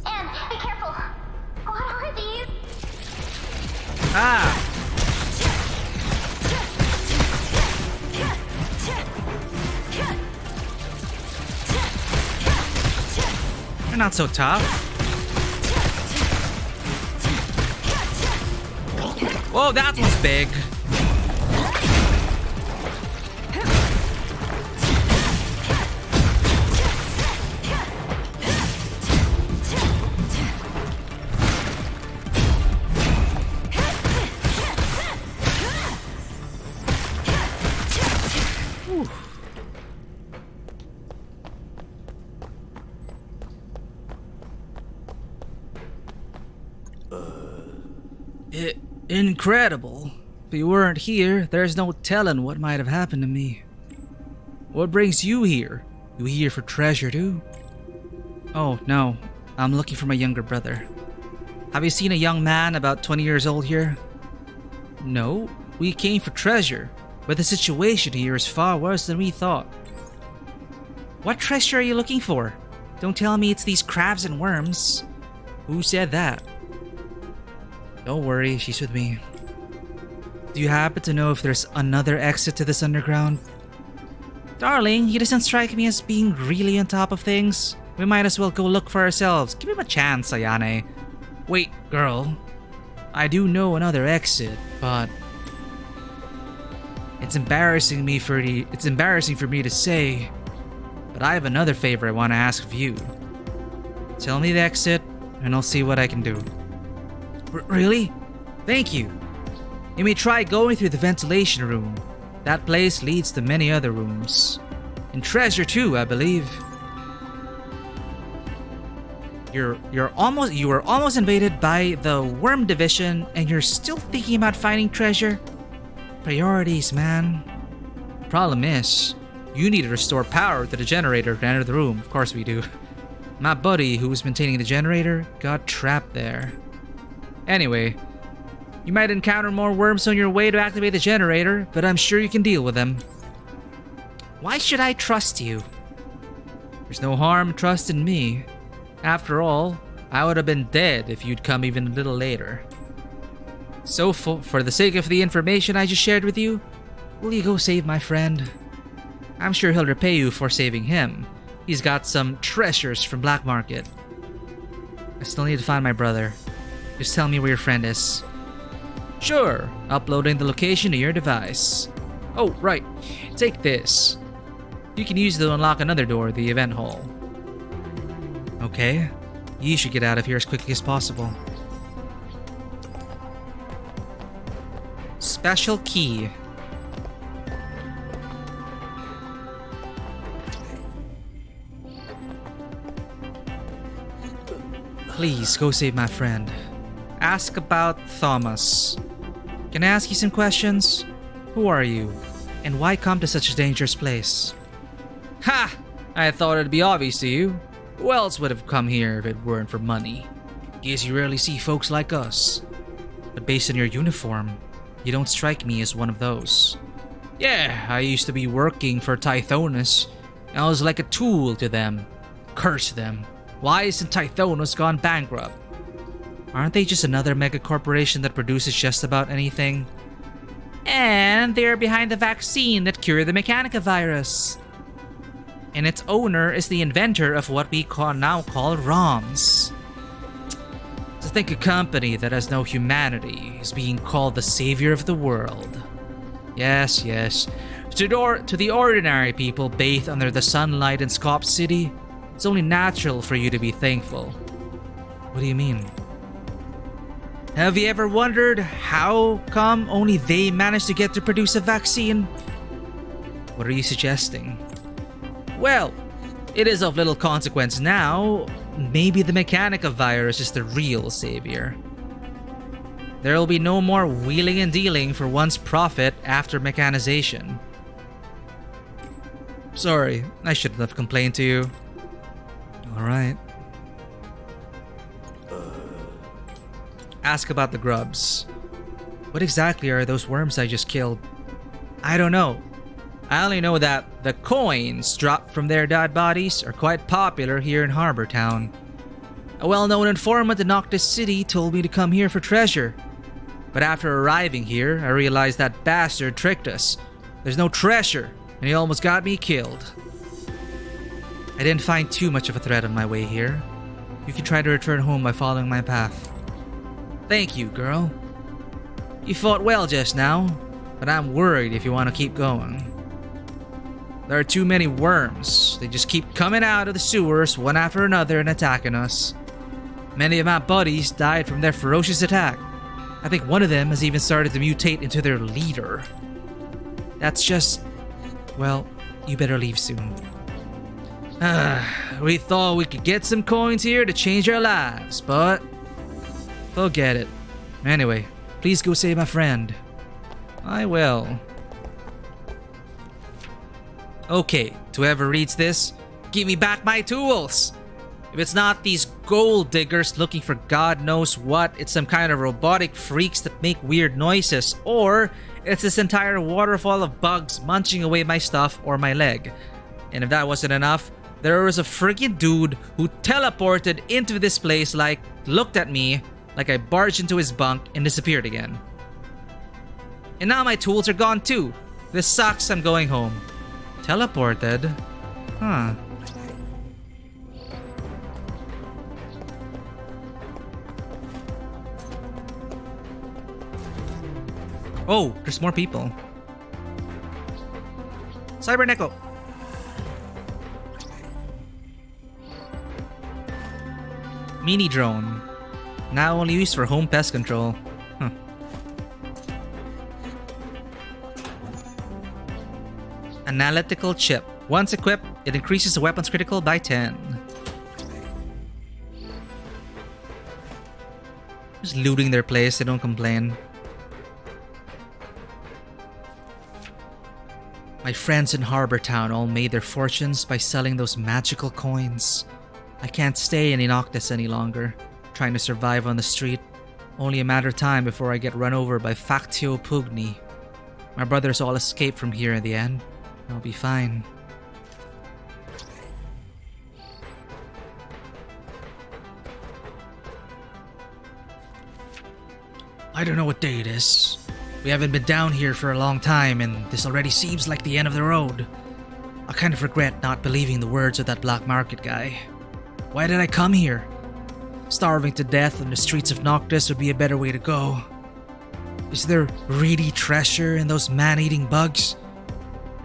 And be careful. What are these? Ah! You're not so tough. Whoa, that was big. Incredible. If you weren't here, there's no telling what might have happened to me. What brings you here? You here for treasure too? Oh, no. I'm looking for my younger brother. Have you seen a young man about 20 years old here? No, we came for treasure, but the situation here is far worse than we thought. What treasure are you looking for? Don't tell me it's these crabs and worms. Who said that? Don't worry, she's with me. Do you happen to know if there's another exit to this underground? Darling, he doesn't strike me as being really on top of things. We might as well go look for ourselves. Give him a chance, Ayane. Wait, girl. I do know another exit, but it's embarrassing for me to say, but I have another favor I want to ask of you. Tell me the exit, and I'll see what I can do. Really? Thank you. You may try going through the ventilation room. That place leads to many other rooms. And treasure too, I believe. You were almost invaded by the worm division, and you're still thinking about finding treasure? Priorities, man. Problem is, you need to restore power to the generator to enter the room. Of course we do. My buddy, who was maintaining the generator, got trapped there. Anyway, you might encounter more worms on your way to activate the generator, but I'm sure you can deal with them. Why should I trust you? There's no harm in trusting me. After all, I would have been dead if you'd come even a little later. So for the sake of the information I just shared with you, will you go save my friend? I'm sure he'll repay you for saving him. He's got some treasures from Black Market. I still need to find my brother. Just tell me where your friend is. Sure, uploading the location to your device. Oh, right. Take this. You can use it to unlock another door at the event hall. Okay. You should get out of here as quickly as possible. Special key. Please, go save my friend. Ask about Thomas. Can I ask you some questions? Who are you? And why come to such a dangerous place? Ha! I thought it'd be obvious to you. Who else would have come here if it weren't for money? Guess you rarely see folks like us. But based on your uniform, you don't strike me as one of those. Yeah, I used to be working for Tithonus. I was like a tool to them. Curse them. Why isn't Tithonus gone bankrupt? Aren't they just another mega corporation that produces just about anything? And they're behind the vaccine that cured the Mechanica virus. And its owner is the inventor of what we now call ROMs. To think a company that has no humanity is being called the savior of the world. Yes, yes. To the ordinary people bathed under the sunlight in Scop City, it's only natural for you to be thankful. What do you mean? Have you ever wondered how come only they managed to get to produce a vaccine? What are you suggesting? Well, it is of little consequence now. Maybe the Mechanica virus is the real savior. There will be no more wheeling and dealing for one's profit after mechanization. Sorry, I shouldn't have complained to you. Alright. Ask about the grubs. What exactly are those worms I just killed? I don't know. I only know that the coins dropped from their dead bodies are quite popular here in Harbor Town. A well-known informant in Noctis City told me to come here for treasure. But after arriving here, I realized that bastard tricked us. There's no treasure, and he almost got me killed. I didn't find too much of a threat on my way here. You can try to return home by following my path. Thank you, girl. You fought well just now, but I'm worried if you want to keep going. There are too many worms. They just keep coming out of the sewers one after another and attacking us. Many of my buddies died from their ferocious attack. I think one of them has even started to mutate into their leader. That's just... well, you better leave soon. We thought we could get some coins here to change our lives, but... forget it. Anyway, please go save my friend. I will. Okay, to whoever reads this, give me back my tools! If it's not these gold diggers looking for God knows what, it's some kind of robotic freaks that make weird noises, or it's this entire waterfall of bugs munching away my stuff or my leg. And if that wasn't enough, there was a freaking dude who teleported into this place looked at me like I barged into his bunk and disappeared again. And now my tools are gone too. This sucks, I'm going home. Teleported? Huh. Oh, there's more people. Cyberneko. Mini drone. Now only used for home pest control. Huh. Analytical chip. Once equipped, it increases the weapon's critical by 10. Just looting their place, they don't complain. My friends in Harbor Town all made their fortunes by selling those magical coins. I can't stay in Noctis any longer, trying to survive on the street. Only a matter of time before I get run over by Factio Pugni. My brothers all escaped from here in the end. I'll be fine. I don't know what day it is. We haven't been down here for a long time, and this already seems like the end of the road. I kind of regret not believing the words of that black market guy. Why did I come here? Starving to death on the streets of Noctis would be a better way to go. Is there really treasure in those man-eating bugs?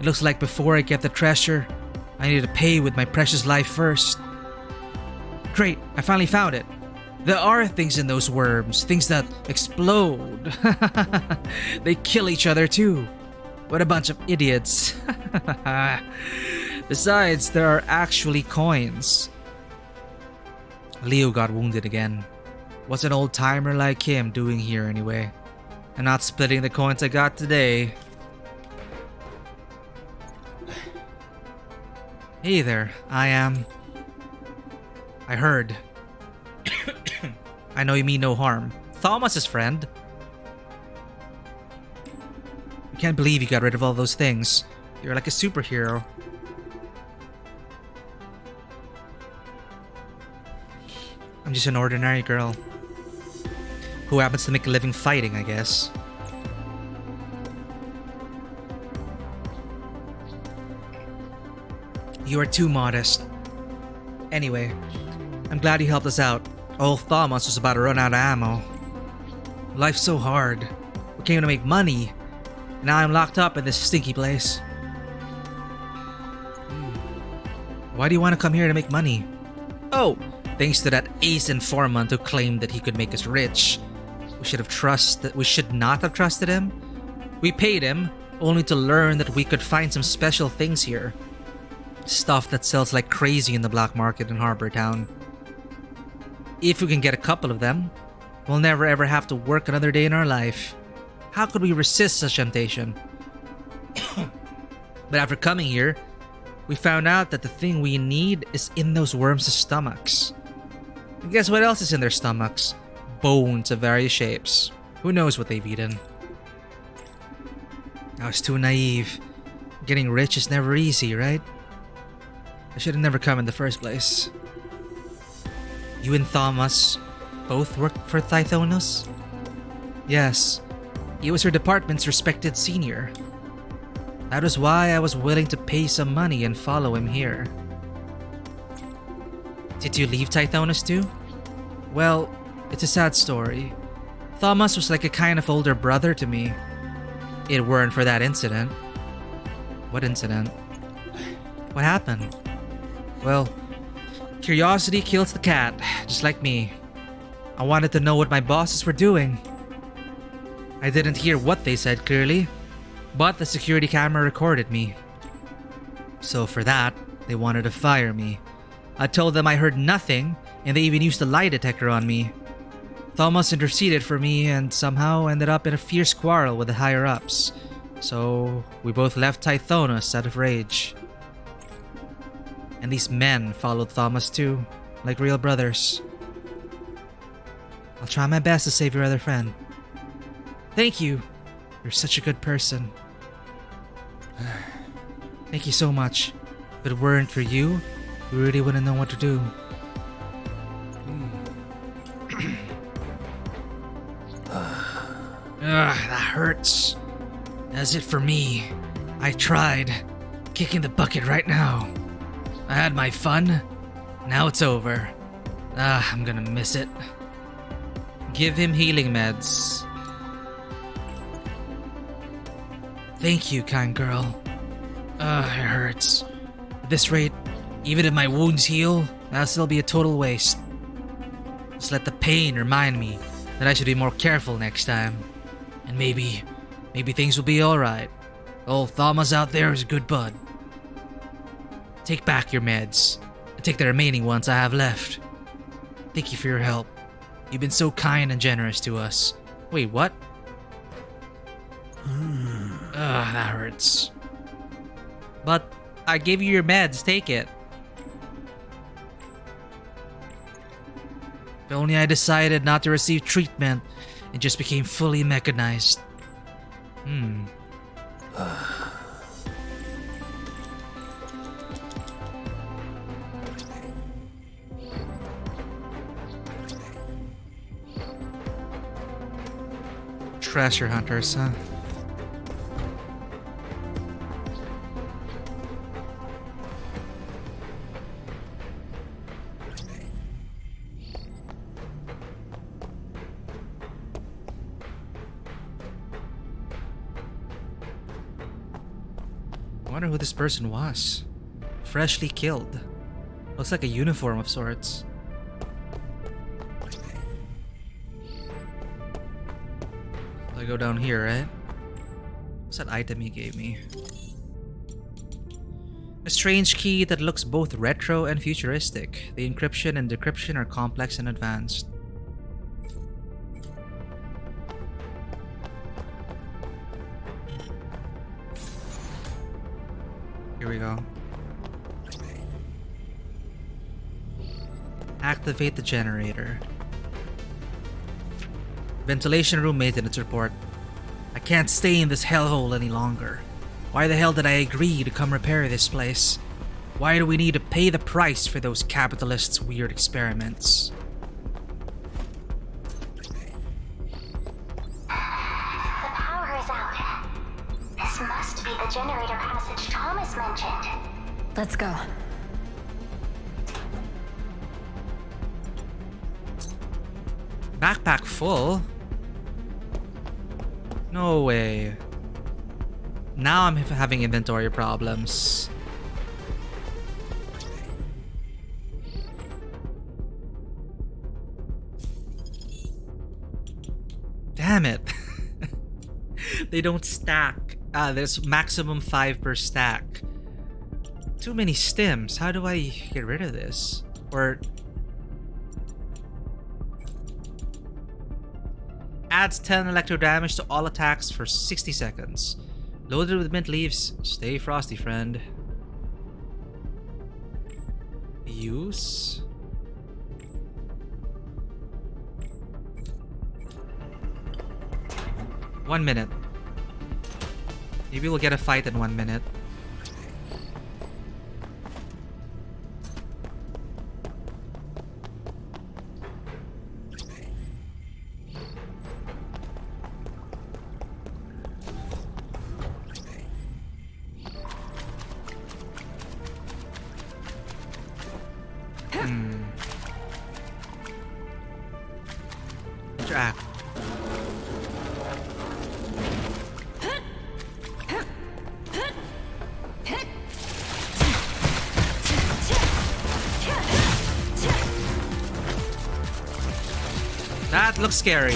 It looks like before I get the treasure, I need to pay with my precious life first. Great, I finally found it. There are things in those worms, things that explode. They kill each other too. What a bunch of idiots. Besides, there are actually coins. Leo got wounded again. What's an old timer like him doing here anyway? I'm not splitting the coins I got today. Hey there, I heard. I know you mean no harm. Thomas's friend. I can't believe you got rid of all those things. You're like a superhero. I'm just an ordinary girl who happens to make a living fighting, I guess. You are too modest. Anyway, I'm glad you helped us out. Old Thomas was about to run out of ammo. Life's so hard. We came to make money. And now I'm locked up in this stinky place. Why do you want to come here to make money? Oh, thanks to that ace informant who claimed that he could make us rich. We should not have trusted him. We paid him only to learn that we could find some special things here. Stuff that sells like crazy in the black market in Harbor Town. If we can get a couple of them, we'll never ever have to work another day in our life. How could we resist such temptation? But after coming here, we found out that the thing we need is in those worms' stomachs. And guess what else is in their stomachs? Bones of various shapes. Who knows what they've eaten? I was too naive. Getting rich is never easy, right? I should have never come in the first place. You and Thomas both worked for Tithonus? Yes. He was her department's respected senior. That was why I was willing to pay some money and follow him here. Did you leave Tithonus too? Well, it's a sad story. Thomas was like a kind of older brother to me. It weren't for that incident. What incident? What happened? Well, curiosity kills the cat, just like me. I wanted to know what my bosses were doing. I didn't hear what they said clearly, but the security camera recorded me. So for that, they wanted to fire me. I told them I heard nothing, and they even used a lie detector on me. Thomas interceded for me and somehow ended up in a fierce quarrel with the higher-ups. So we both left Tithonus out of rage. And these men followed Thomas too, like real brothers. I'll try my best to save your other friend. Thank you. You're such a good person. Thank you so much. If it weren't for you, we really wouldn't know what to do. That hurts. That's it for me. I tried. Kicking the bucket right now. I had my fun. Now it's over. I'm gonna miss it. Give him healing meds. Thank you, kind girl. It hurts. At this rate, even if my wounds heal, that'll still be a total waste. Just let the pain remind me that I should be more careful next time. And maybe things will be alright. Old Thomas out there is a good bud. Take back your meds. And take the remaining ones I have left. Thank you for your help. You've been so kind and generous to us. Wait, what? That hurts. But I gave you your meds, take it. If only I decided not to receive treatment and just became fully mechanized. Treasure hunters, huh? I wonder who this person was. Freshly killed. Looks like a uniform of sorts. I go down here, right? What's that item he gave me? A strange key that looks both retro and futuristic. The encryption and decryption are complex and advanced. Here we go. Activate the generator. Ventilation room maintenance report. I can't stay in this hellhole any longer. Why the hell did I agree to come repair this place? Why do we need to pay the price for those capitalists' weird experiments? The power is out. This must be the generator passage Thomas mentioned. Let's go. Backpack full? No way. Now I'm having inventory problems. Damn it. They don't stack. There's maximum 5 per stack. Too many stims. How do I get rid of this? Or... adds 10 electro damage to all attacks for 60 seconds. Loaded with mint leaves. Stay frosty, friend. Use. One minute. Maybe we'll get a fight in 1 minute. Interact. That looks scary.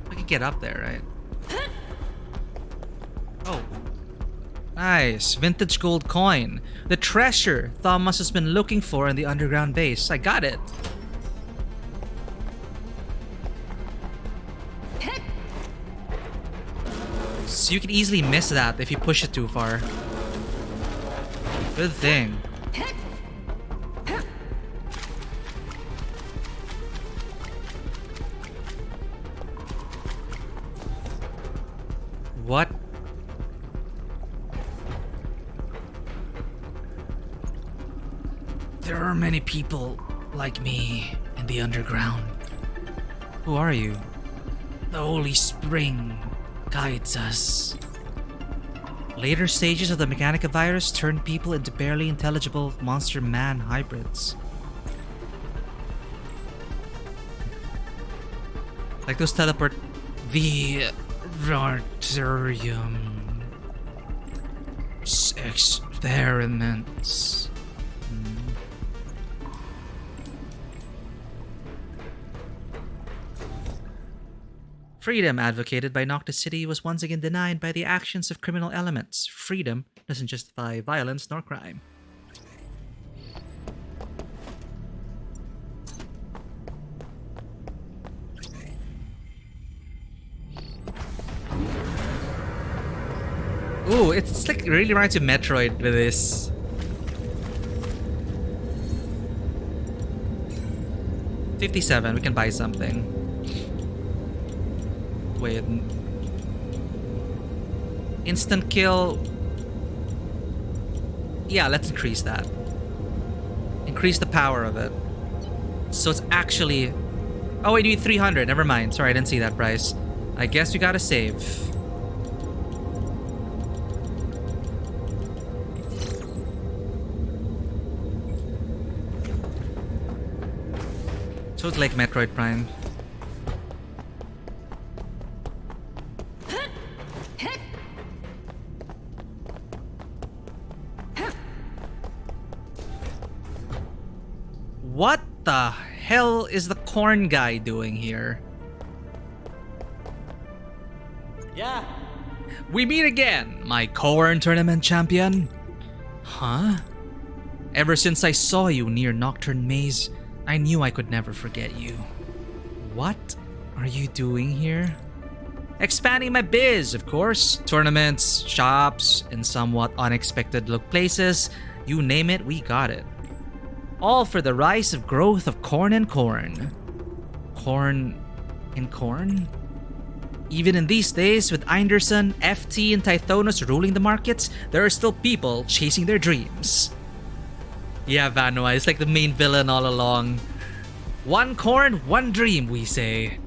We can get up there, right? Oh. Nice. Vintage gold coin. The treasure Thomas has been looking for in the underground base. I got it. So you can easily miss that if you push it too far. Good thing. What? There are many people like me in the underground. Who are you? The Holy Spring guides us. Later stages of the Mechanica virus turned people into barely intelligible monster-man hybrids. Like those teleport... The Rarterium experiments. Freedom advocated by Noctis City was once again denied by the actions of criminal elements. Freedom doesn't justify violence nor crime. Ooh, it's like really reminds you of Metroid with this. $57, we can buy something. Wait. Instant kill. Yeah, let's increase that. Increase the power of it. So it's actually... Oh wait, you need 300. Never mind. Sorry, I didn't see that price. I guess we gotta save. So it's like Metroid Prime. What the hell is the corn guy doing here? Yeah. We meet again, my corn tournament champion. Huh? Ever since I saw you near Nocturne Maze, I knew I could never forget you. What are you doing here? Expanding my biz, of course. Tournaments, shops, in somewhat unexpected places. You name it, we got it. All for the rise of growth of corn and corn. Corn and corn? Even in these days, with Einderson, FT, and Tithonus ruling the markets, there are still people chasing their dreams. Yeah, Vanua is like the main villain all along. One corn, one dream, we say.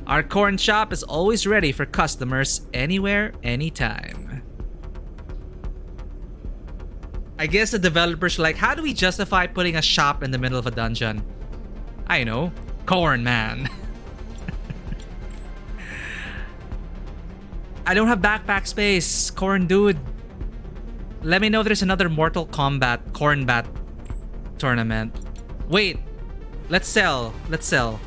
Our corn shop is always ready for customers anywhere, anytime. I guess the developers are like, how do we justify putting a shop in the middle of a dungeon? I know. Corn, man. I don't have backpack space. Corn dude. Let me know if there's another Mortal Kombat Corn Bat tournament. Wait. Let's sell. Let's sell.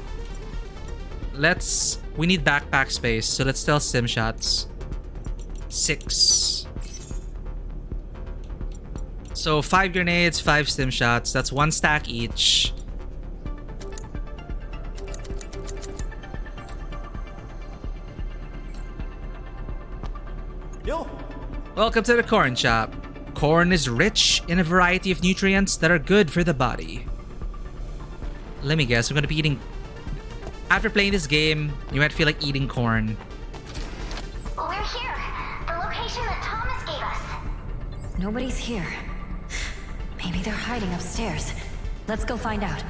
We need backpack space, so let's sell sim shots. 6. So 5 grenades, 5 stim shots. That's 1 stack each. Welcome to the corn shop. Corn is rich in a variety of nutrients that are good for the body. Let me guess, I'm gonna be eating... After playing this game, you might feel like eating corn. We're here. The location that Thomas gave us. Nobody's here. Maybe they're hiding upstairs. Let's go find out.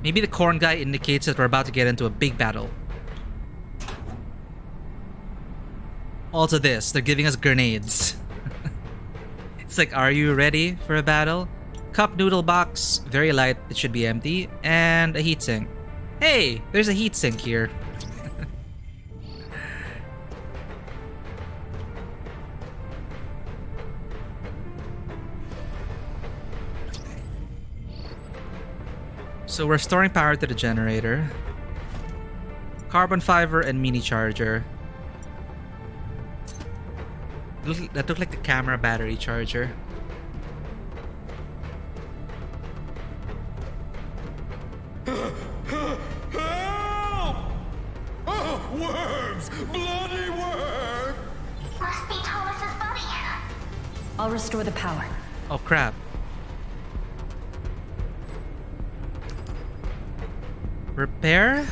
Maybe the corn guy indicates that we're about to get into a big battle. Also this, they're giving us grenades. It's like, are you ready for a battle? Cup noodle box, very light, it should be empty, and a heatsink. Hey, there's a heatsink here. So we're storing power to the generator. Carbon fiber and mini charger. That looked like the camera battery charger. Help! Oh, worms! Bloody worms! Must be Thomas's buddy. I'll restore the power. Oh crap. Repair?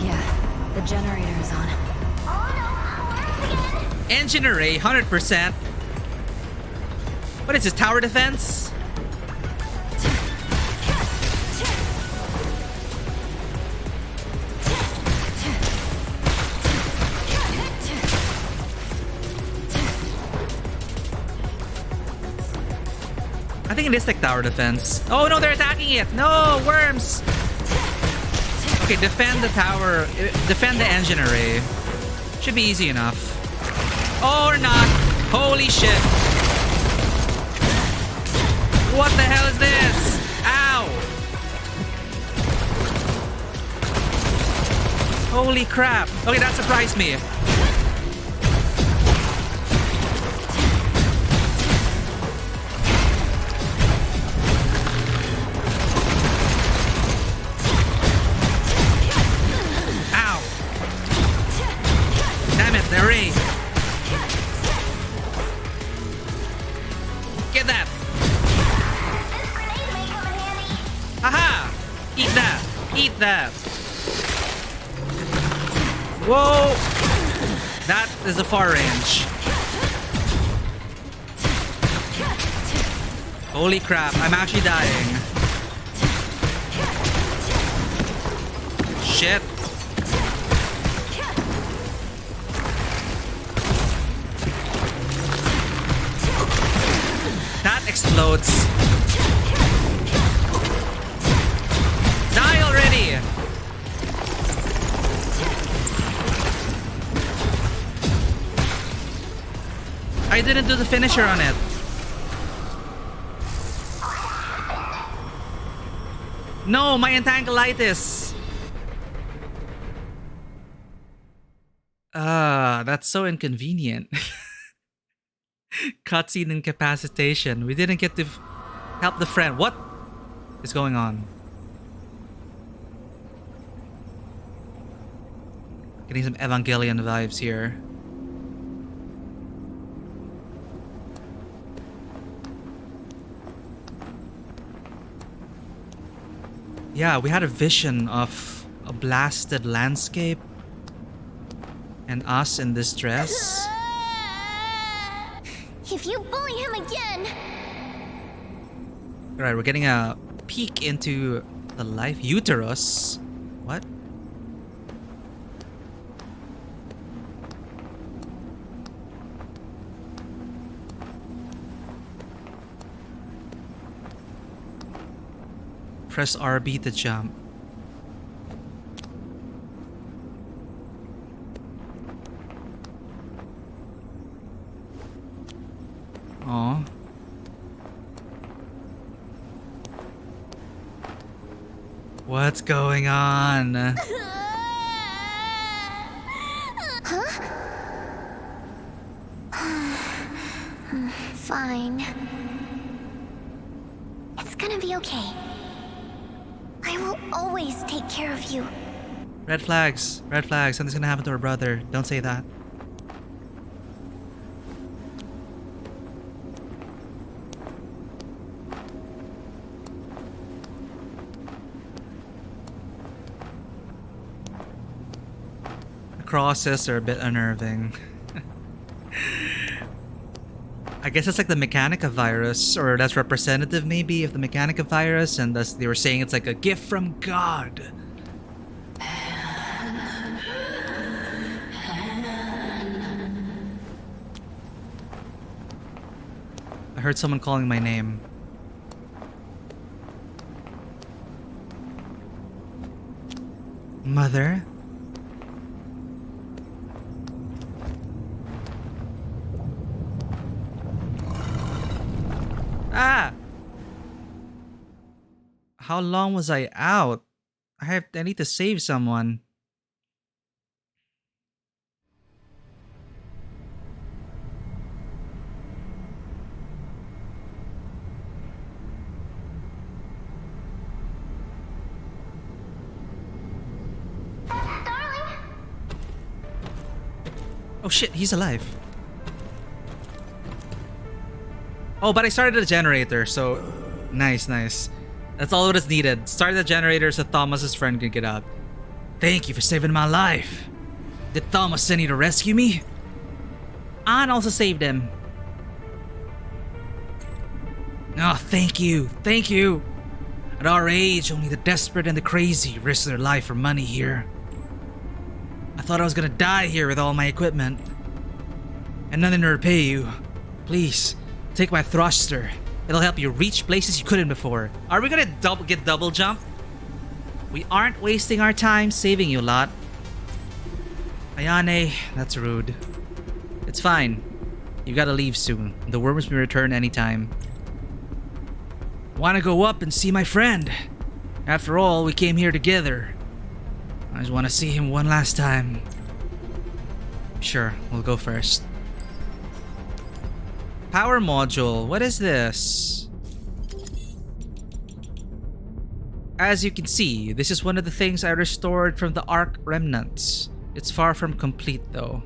Yeah, the generator is on. Engine array, 100%. What is this, tower defense? I think it is like tower defense. Oh no, they're attacking it! No, worms! Okay, defend the tower, defend the engine array. Should be easy enough. Or not. Holy shit. What the hell is this? Ow! Holy crap. Okay, that surprised me. Ow! Damn it, the array. Get that! Aha! Eat that! Eat that! Whoa! That is a far range. Holy crap, I'm actually dying. Shit. That explodes. Die already! I didn't do the finisher on it. No, my entanglitis. That's so inconvenient. Cutscene incapacitation. We didn't get to help the friend. What is going on? Getting some Evangelion vibes here. Yeah, we had a vision of a blasted landscape and us in distress. If you bully him again... Alright, we're getting a peek into the life uterus. What? Press RB to jump. Aw. What's going on? Fine. It's gonna be okay. I will always take care of you. Red flags. Red flags. Something's gonna happen to her brother. Don't say that. The crosses are a bit unnerving. I guess it's like the Mechanica virus, or that's representative maybe of the Mechanica virus, and thus they were saying it's like a gift from God. I heard someone calling my name. Mother? Ah! How long was I out? I need to save someone. Oh shit, he's alive. Oh, but I started a generator, so nice, nice. That's all that is needed. Start the generator so Thomas's friend can get out. Thank you for saving my life. Did Thomas send you to rescue me? Anne also saved him. Oh, thank you. Thank you. At our age, only the desperate and the crazy risk their life for money here. I thought I was gonna die here with all my equipment. And nothing to repay you. Please, take my thruster. It'll help you reach places you couldn't before. Are we gonna get double jump? We aren't wasting our time saving you, lot. Ayane, that's rude. It's fine. You gotta leave soon. The worms may return anytime. Wanna go up and see my friend? After all, we came here together. I just wanna see him one last time. Sure, we'll go first. Power module, what is this? As you can see, this is one of the things I restored from the Ark remnants. It's far from complete though.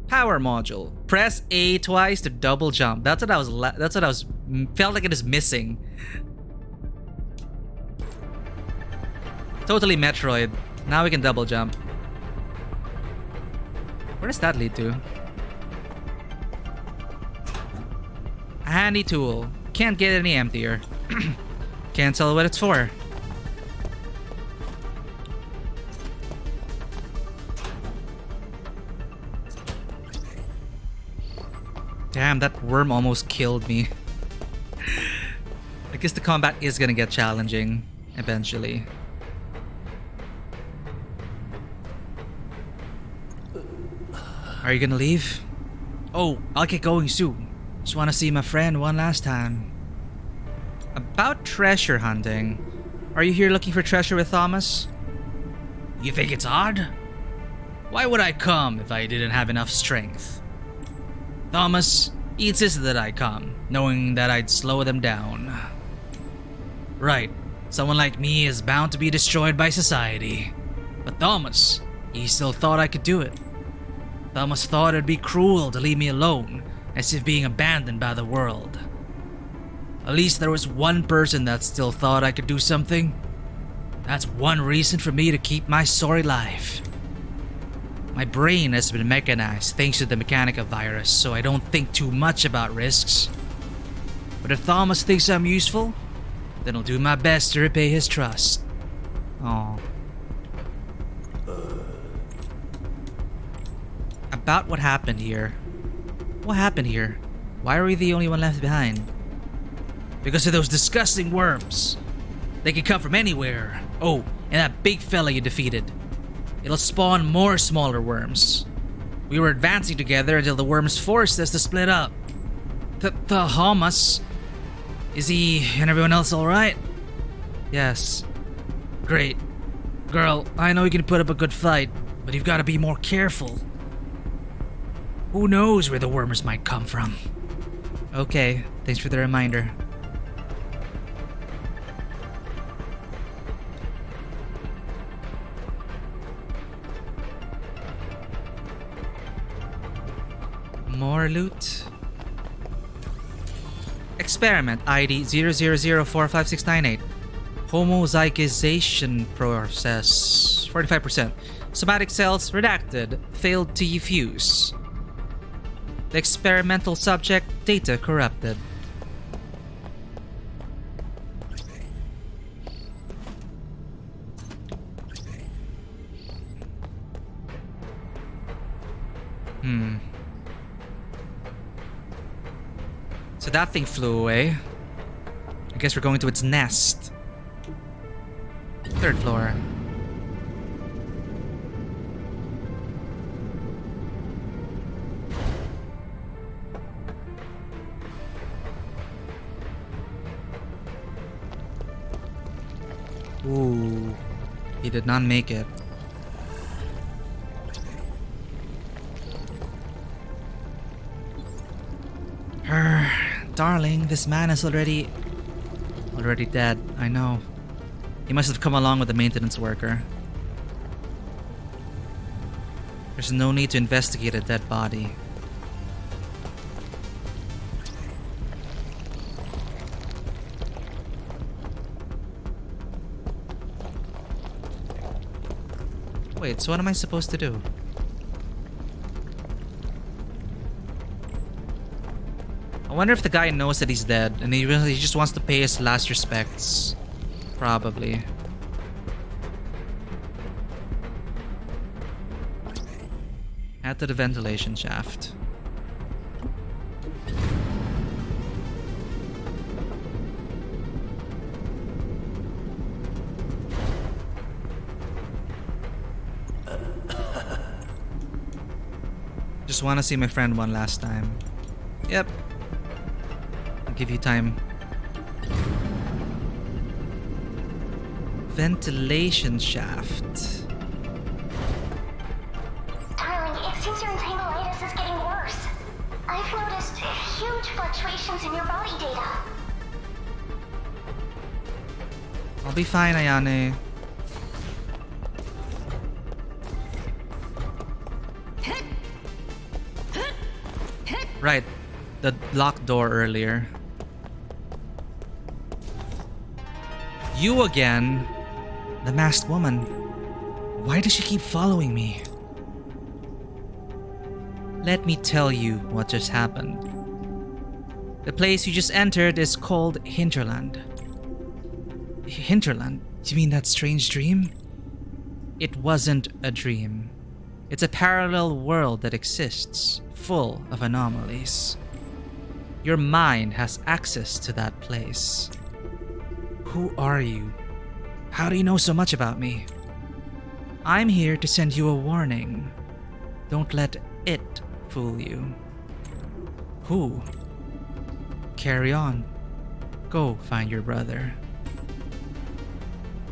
Power module. Press A twice to double jump. That's what I was felt like it is missing. Totally Metroid. Now we can double jump. Where does that lead to? A handy tool. Can't get any emptier. Can't tell what it's for. Damn, that worm almost killed me. I guess the combat is gonna get challenging eventually. Are you gonna leave? Oh, I'll get going soon. Just wanna see my friend one last time. About treasure hunting. Are you here looking for treasure with Thomas? You think it's odd? Why would I come if I didn't have enough strength? Thomas, he insisted that I come, knowing that I'd slow them down. Right, someone like me is bound to be destroyed by society. But Thomas, he still thought I could do it. Thomas thought it'd be cruel to leave me alone, as if being abandoned by the world. At least there was one person that still thought I could do something. That's one reason for me to keep my sorry life. My brain has been mechanized thanks to the Mechanica virus, so I don't think too much about risks. But if Thomas thinks I'm useful, then I'll do my best to repay his trust. Aww. About what happened here. What happened here? Why are we the only one left behind? Because of those disgusting worms. They can come from anywhere. Oh, and that big fella you defeated. It'll spawn more smaller worms. We were advancing together until the worms forced us to split up. The Thomas. Is he and everyone else alright? Yes. Great. Girl, I know you can put up a good fight, but you've got to be more careful. Who knows where the wormers might come from? Okay, thanks for the reminder. More loot. Experiment ID 00045698. Homozygization process 45%. Somatic cells redacted. Failed to fuse. The experimental subject data corrupted. So that thing flew away. I guess we're going to its nest. 3rd floor. Ooh, he did not make it. Darling, this man is already dead. I know. He must have come along with the maintenance worker. There's no need to investigate a dead body. Wait, so what am I supposed to do? I wonder if the guy knows that he's dead and he just wants to pay his last respects. Probably. Head to the ventilation shaft. Just want to see my friend one last time. Yep. I'll give you time. Ventilation shaft. Darling, it seems your entanglitis is getting worse. I've noticed huge fluctuations in your body data. I'll be fine, Ayane. Right. The locked door earlier. You again? The masked woman. Why does she keep following me? Let me tell you what just happened. The place you just entered is called Hinterland. Hinterland? You mean that strange dream? It wasn't a dream. It's a parallel world that exists, full of anomalies. Your mind has access to that place. Who are you? How do you know so much about me? I'm here to send you a warning. Don't let it fool you. Who? Carry on. Go find your brother.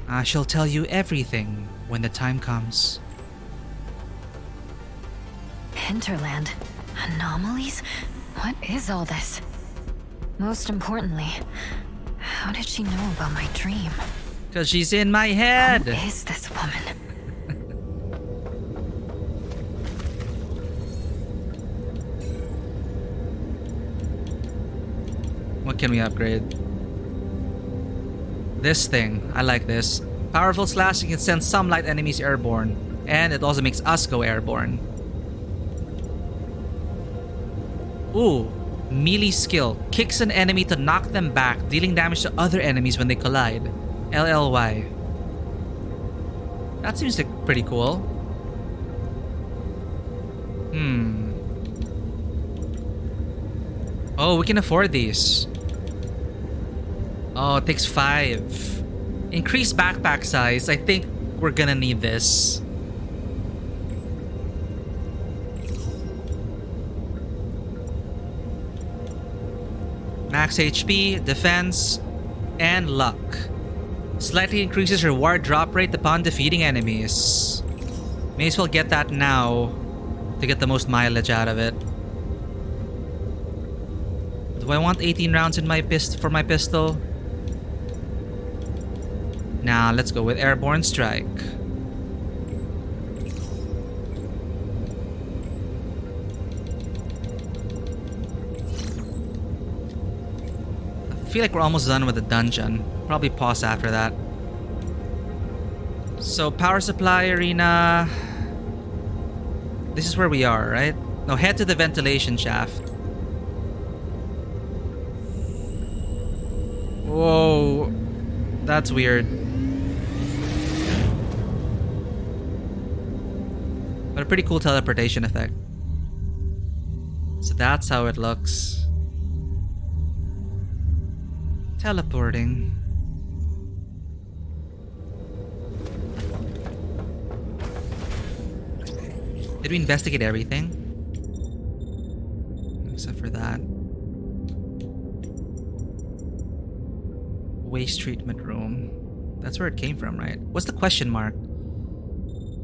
I shall tell you everything when the time comes. Hinterland? Anomalies? What is all this? Most importantly, how did she know about my dream? Because she's in my head! Who is this woman? What can we upgrade? This thing. I like this. Powerful slashing can send some light enemies airborne. And it also makes us go airborne. Ooh. Melee skill. Kicks an enemy to knock them back, dealing damage to other enemies when they collide. LLY. That seems like pretty cool. Oh, we can afford these. Oh, it takes 5. Increased backpack size. I think we're gonna need this. Max HP, defense, and luck. Slightly increases reward drop rate upon defeating enemies. May as well get that now to get the most mileage out of it. Do I want 18 rounds in my for my pistol? Nah, let's go with Airborne Strike. I feel like we're almost done with the dungeon. Probably pause after that. So, power supply arena. This is where we are, right? No, head to the ventilation shaft. Whoa. That's weird. But a pretty cool teleportation effect. So that's how it looks. Teleporting. Did we investigate everything? Except for that. Waste treatment room. That's where it came from, right? What's the question mark?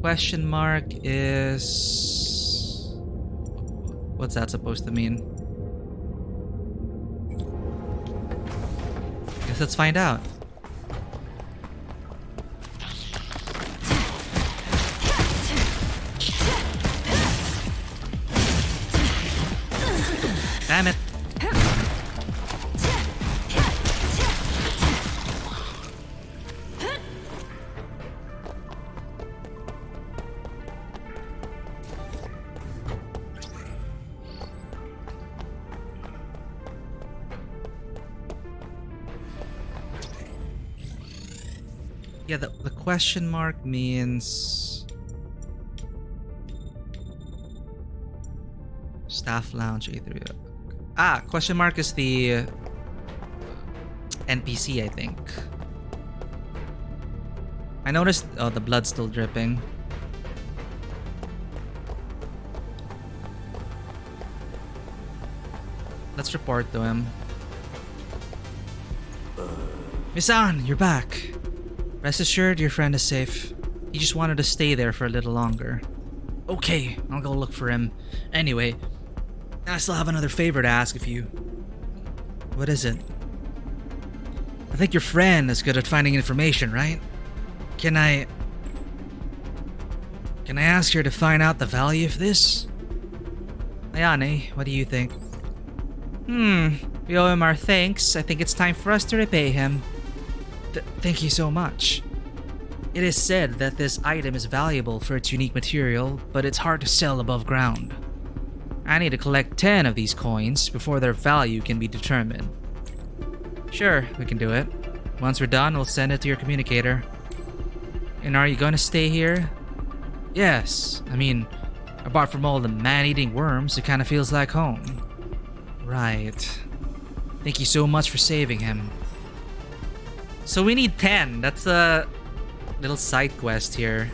Question mark is... What's that supposed to mean? Guess let's find out. Damn it. Yeah, the question mark means staff lounge A3. Ah, question mark is the NPC, I think. I noticed the blood's still dripping. Let's report to him. Misan, you're back. Rest assured your friend is safe. He just wanted to stay there for a little longer. Okay, I'll go look for him. Anyway, I still have another favor to ask of you. What is it? I think your friend is good at finding information, right? Can I ask her to find out the value of this? Ayane, what do you think? We owe him our thanks. I think it's time for us to repay him. Thank you so much. It is said that this item is valuable for its unique material, but it's hard to sell above ground. I need to collect 10 of these coins before their value can be determined. Sure, we can do it. Once we're done, we'll send it to your communicator. And are you gonna stay here? Yes. I mean, apart from all the man-eating worms, it kinda feels like home. Right. Thank you so much for saving him. So we need 10. That's a little side quest here.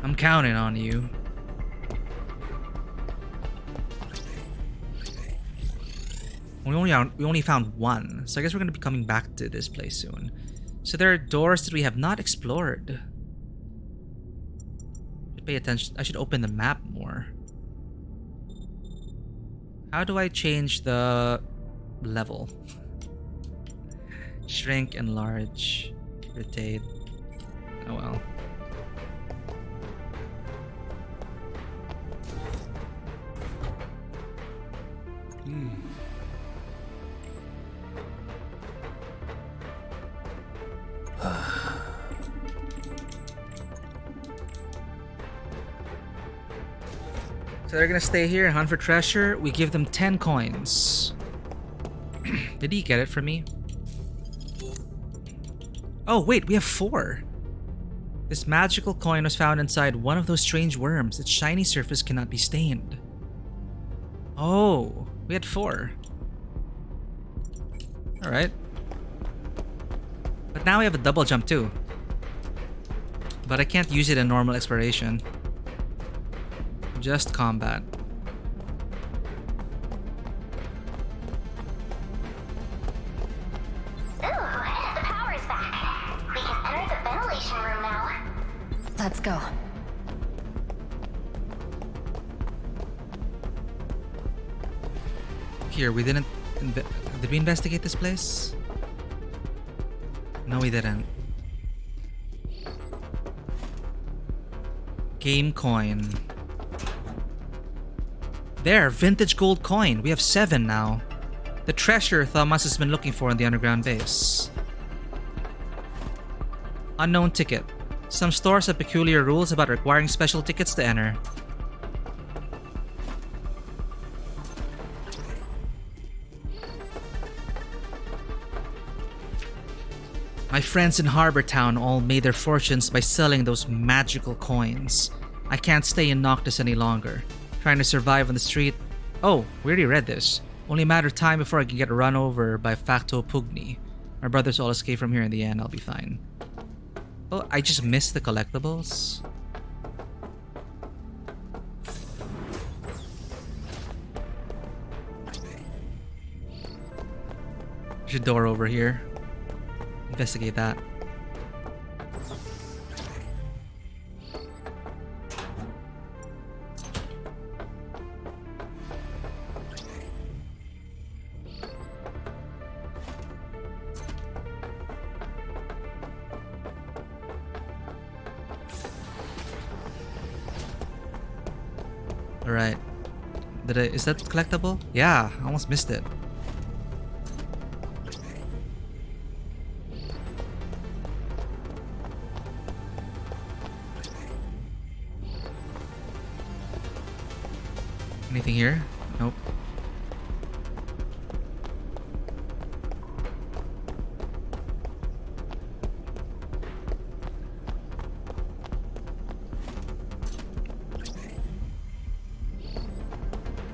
I'm counting on you. We only found one, so I guess we're gonna be coming back to this place soon. So there are doors that we have not explored. Should pay attention. I should open the map more. How do I change the level? Shrink, enlarge, rotate. Oh well. So they're gonna stay here and hunt for treasure. We give them 10 coins. Did he get it from me? Oh wait, we have 4. This magical coin was found inside one of those strange worms. Its shiny surface cannot be stained. Oh, we had 4. Alright. But now we have a double jump too. But I can't use it in normal exploration. Just combat. Ooh, the power Let's go. Here, we didn't... Did we investigate this place? No, we didn't. Game coin. There, vintage gold coin. We have 7 now. The treasure Thomas has been looking for in the underground base. Unknown ticket. Some stores have peculiar rules about requiring special tickets to enter. My friends in Harbor Town all made their fortunes by selling those magical coins. I can't stay in Noctis any longer. Trying to survive on the street. Oh, we already read this. Only a matter of time before I can get run over by Facto Pugni. My brothers all escape from here in the end, I'll be fine. Oh, I just missed the collectibles. There's a door over here. Investigate that. Alright. Is that collectible? Yeah, I almost missed it. Anything here? Nope.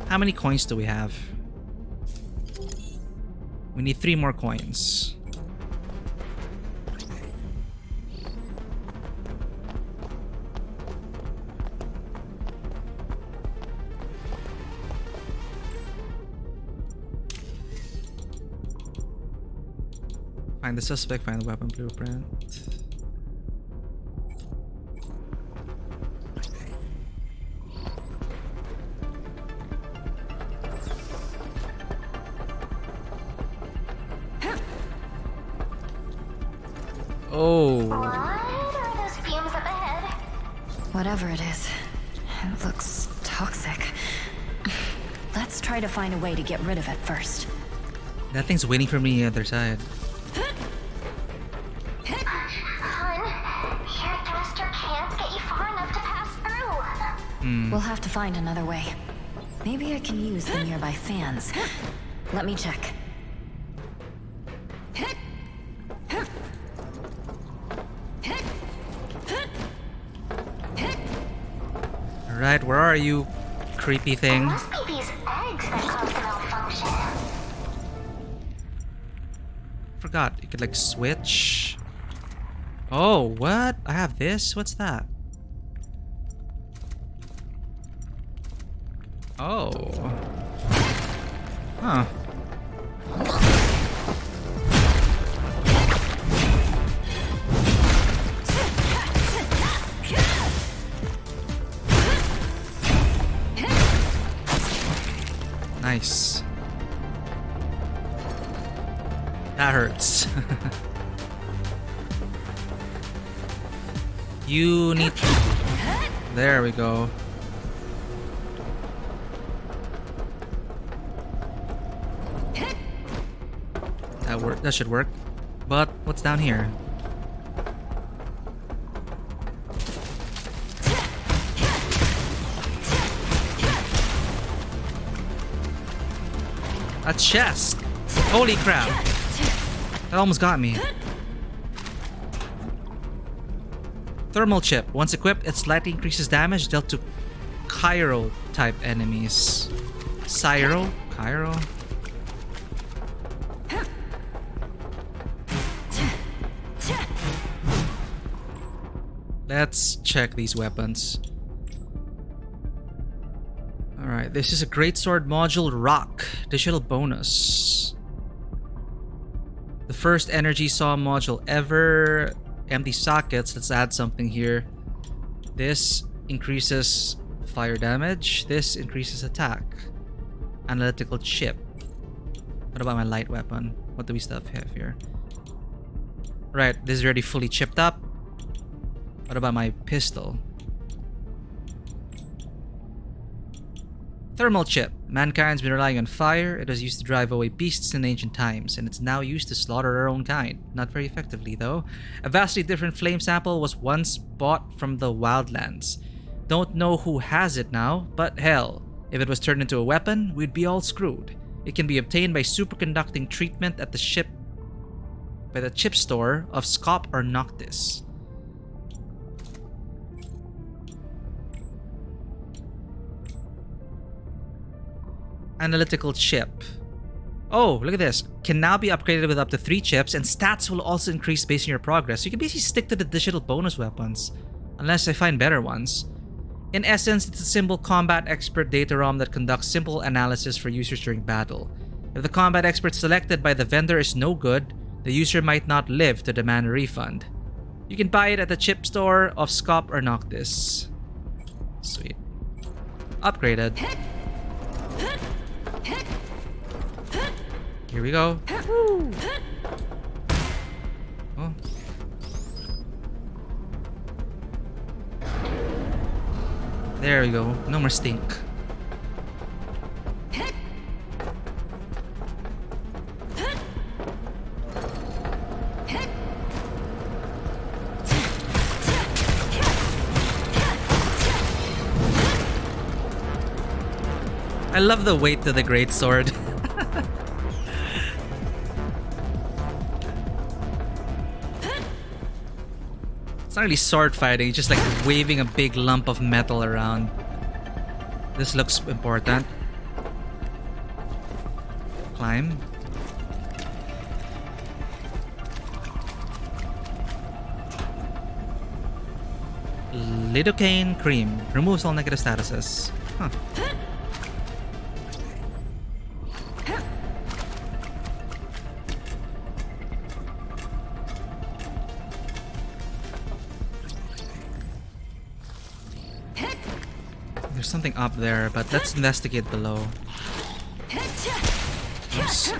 How many coins do we have? We need 3 more coins. Find the suspect, find the weapon blueprint. Oh. What are those fumes up ahead? Whatever it is, it looks toxic. Let's try to find a way to get rid of it first. That thing's waiting for me on the other side. Hun, your thruster can't get you far enough to pass through. We'll have to find another way. Maybe I can use the nearby fans. Let me check. Alright, where are you, creepy thing? Must be these eggs that caused the malfunction. Forgot, you could like switch. Oh, what? I have this? What's that? Oh. Huh. Nice. That hurts. You need... There we go. That should work. But what's down here? A chest! Holy crap! That almost got me. Thermal chip. Once equipped, it slightly increases damage dealt to Cairo type enemies. Cairo? Let's check these weapons. Alright, this is a Greatsword Module Rock. Digital bonus. The first energy saw module ever. Empty sockets. Let's add something here. This increases fire damage. This increases attack. Analytical chip. What about my light weapon? What do we stuff have here? Right, this is already fully chipped up. What about my pistol? Thermal chip. Mankind's been relying on fire. It was used to drive away beasts in ancient times, and it's now used to slaughter our own kind. Not very effectively, though. A vastly different flame sample was once bought from the wildlands. Don't know who has it now, but hell, if it was turned into a weapon, we'd be all screwed. It can be obtained by superconducting treatment at the chip store of Scop or Noctis. Analytical chip. Oh, look at this. Can now be upgraded with up to 3 chips, and stats will also increase based on your progress. You can basically stick to the digital bonus weapons, unless I find better ones. In essence, it's a simple combat expert data ROM that conducts simple analysis for users during battle. If the combat expert selected by the vendor is no good, the user might not live to demand a refund. You can buy it at the chip store of Scop or Noctis. Sweet. Upgraded. Here we go. Woo. Oh. There we go. No more stink. I love the weight to the great sword. It's not really sword fighting, it's just like waving a big lump of metal around. This looks important. Climb. Lidocaine cream. Removes all negative statuses. Huh. There's something up there, but let's investigate below. Oops.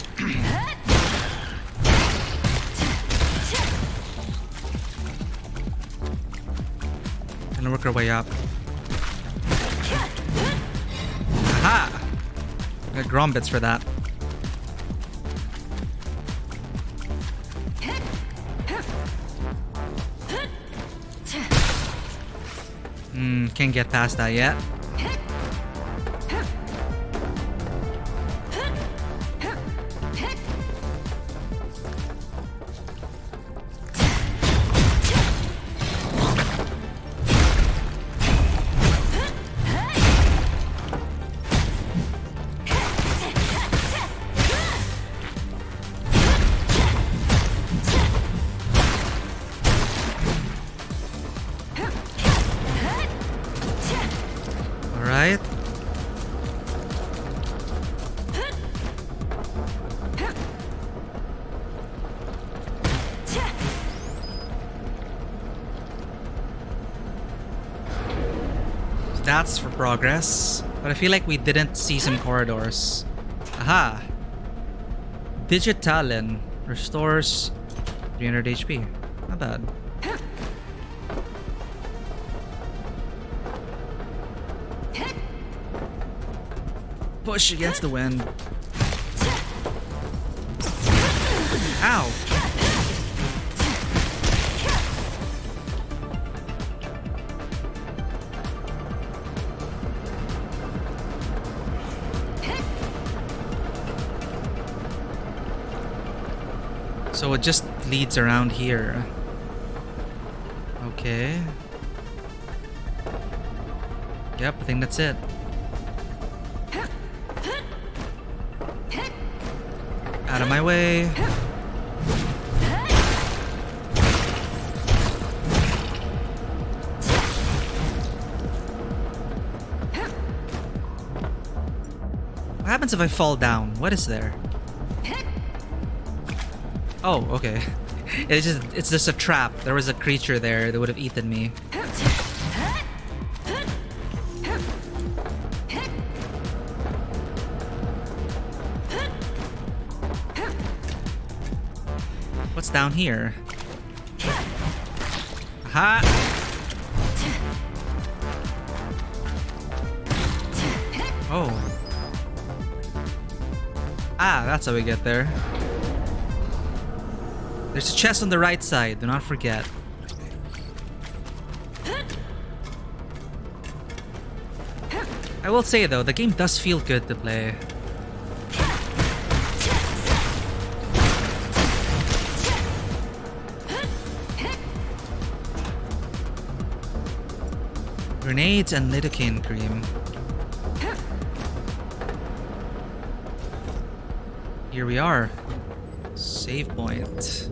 And work our way up. Aha! I got grombits for that. Can't get past that yet. That's for progress, but I feel like we didn't see some corridors. Aha! Digitalin restores 300 HP. Not bad. Push against the wind. Ow! So it just leads around here. Okay. Yep, I think that's it. Out of my way. What happens if I fall down? What is there? Oh, okay. It's just a trap. There was a creature there that would have eaten me. down here? Aha! Oh. Ah, that's how we get there. There's a chest on the right side, do not forget. I will say though, the game does feel good to play. Grenades and lidocaine cream. Here we are. Save point.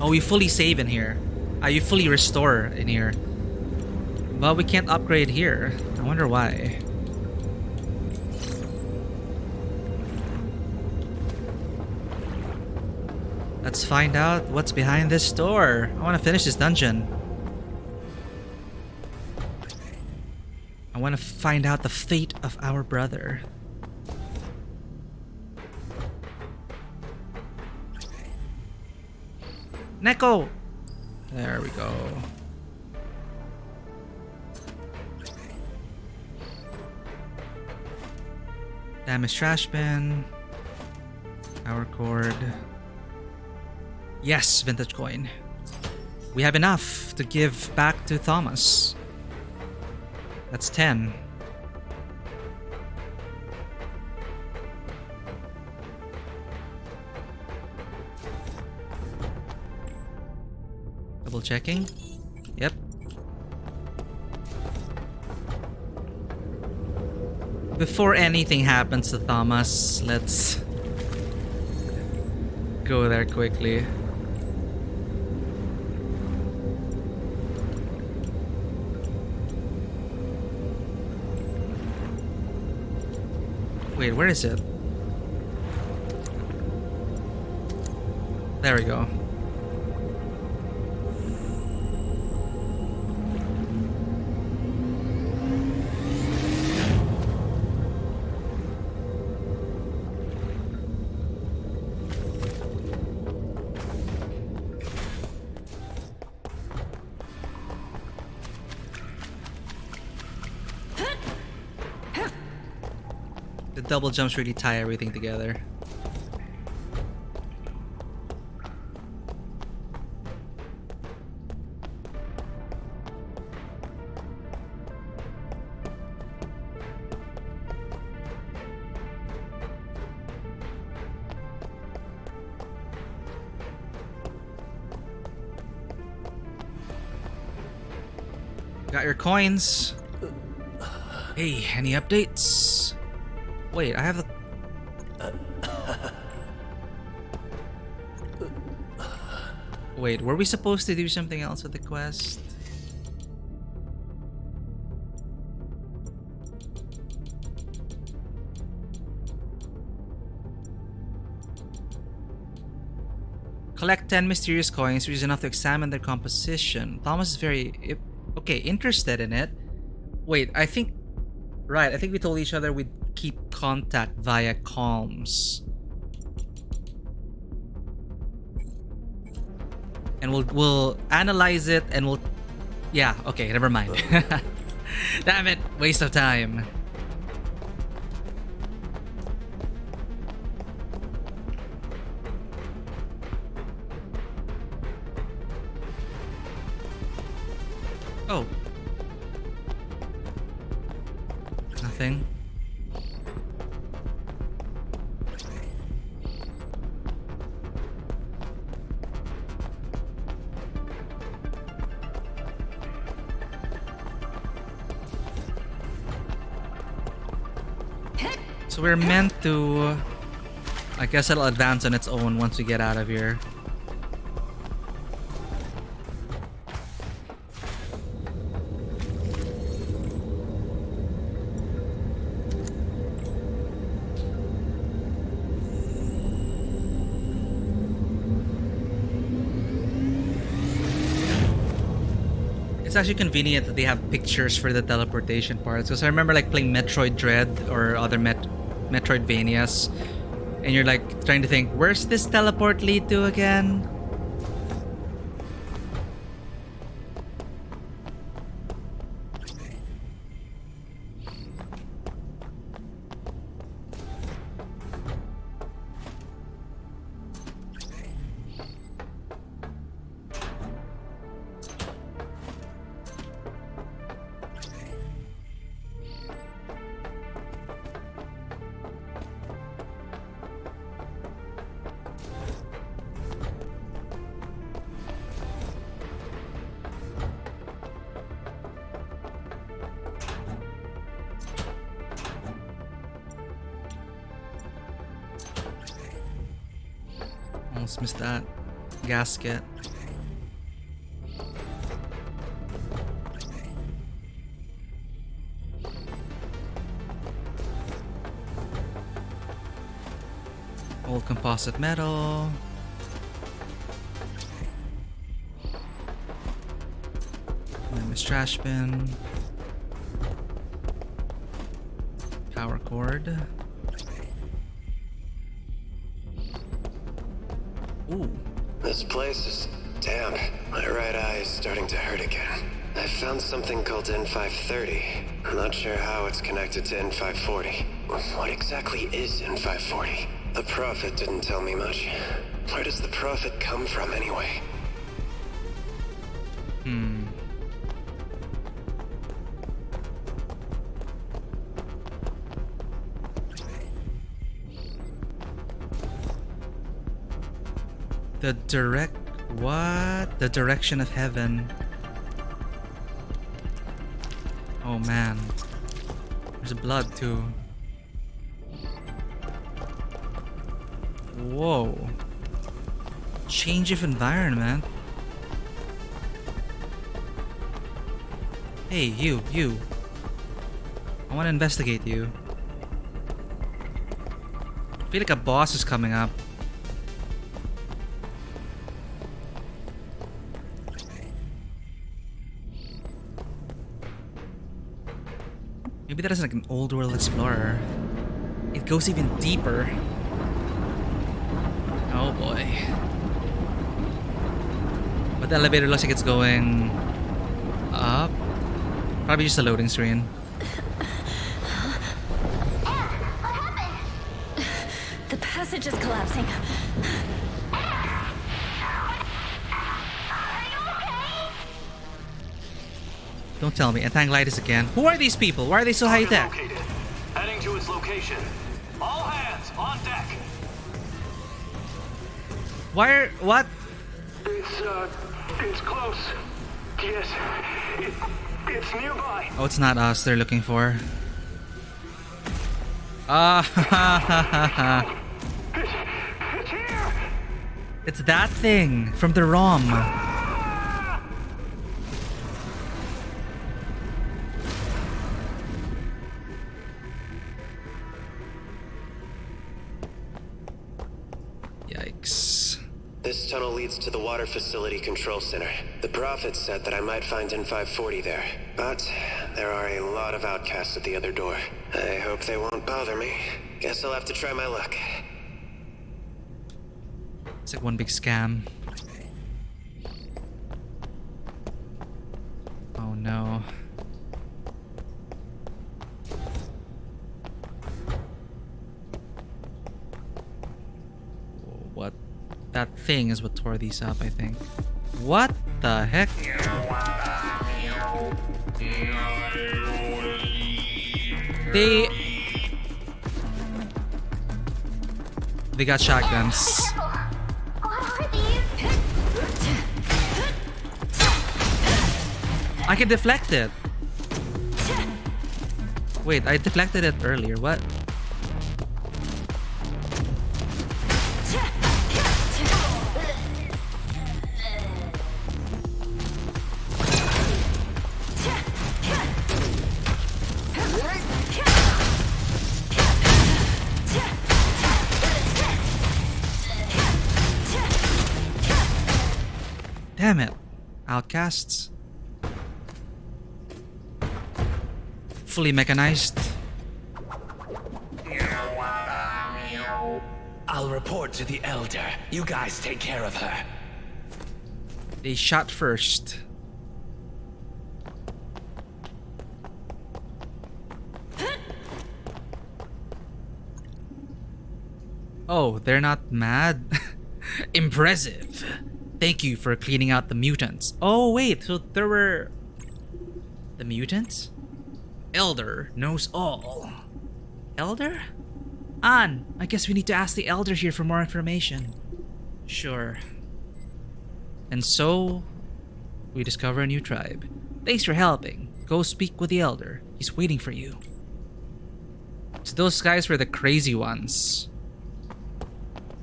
Oh, you fully save in here. You fully restore in here. But we can't upgrade here. I wonder why. Let's find out what's behind this door. I want to finish this dungeon. I want to find out the fate of our brother. Neko! There we go. Damaged trash bin. Power cord. Yes, vintage coin. We have enough to give back to Thomas. That's 10. Double checking. Yep. Before anything happens to Thomas, let's go there quickly. Wait, where is it? There we go. The double jumps really tie everything together. Got your coins. Hey, any updates? Wait, I have the... Wait, were we supposed to do something else with the quest? Collect 10 mysterious coins, which is enough to examine their composition. Thomas is very... okay, interested in it. Wait, I think... Right, I think we told each other we'd keep contact via comms. And we'll analyze it and we'll... Yeah, okay, never mind. Damn it, waste of time. Oh. Nothing. So we're meant to... I guess it'll advance on its own once we get out of here. It's actually convenient that they have pictures for the teleportation parts, because I remember like playing Metroid Dread or other Metroidvanias, and you're like trying to think, where's this teleport lead to again? Almost missed that gasket. Old composite metal. And this trash bin. Power cord. Ooh. This place is damp. My right eye is starting to hurt again. I found something called N530. I'm not sure how it's connected to N540. What exactly is N540? The Prophet didn't tell me much. Where does the Prophet come from anyway? The direction of heaven. Oh man. There's blood too. Whoa. Change of environment. Hey, you. I want to investigate you. I feel like a boss is coming up. Maybe that is like an old world explorer. It goes even deeper. Oh boy. But the elevator looks like it's going up. Probably just a loading screen. The passage is collapsing. Don't tell me. Entanglitis again. Who are these people? Why are they so high tech? Heading to its location. All hands on deck. What? It's close. Yes, it's nearby. Oh, it's not us they're looking for. It's here. It's that thing from the ROM. Yikes. This tunnel leads to the water facility control center. The Prophet said that I might find N540 there, but there are a lot of outcasts at the other door. I hope they won't bother me. Guess I'll have to try my luck. It's like one big scam. Oh no. What? That thing is what tore these up, I think. What the heck? They got shotguns. I can deflect it. Wait, I deflected it earlier. What? Damn it. Outcasts. Fully mechanized. I'll report to the Elder. You guys take care of her. They shot first. Oh, they're not mad? Impressive. Thank you for cleaning out the mutants. Oh wait, so there were... the mutants? Elder knows all. Elder? Ann, I guess we need to ask the Elder here for more information. Sure. And so, we discover a new tribe. Thanks for helping. Go speak with the Elder. He's waiting for you. So those guys were the crazy ones.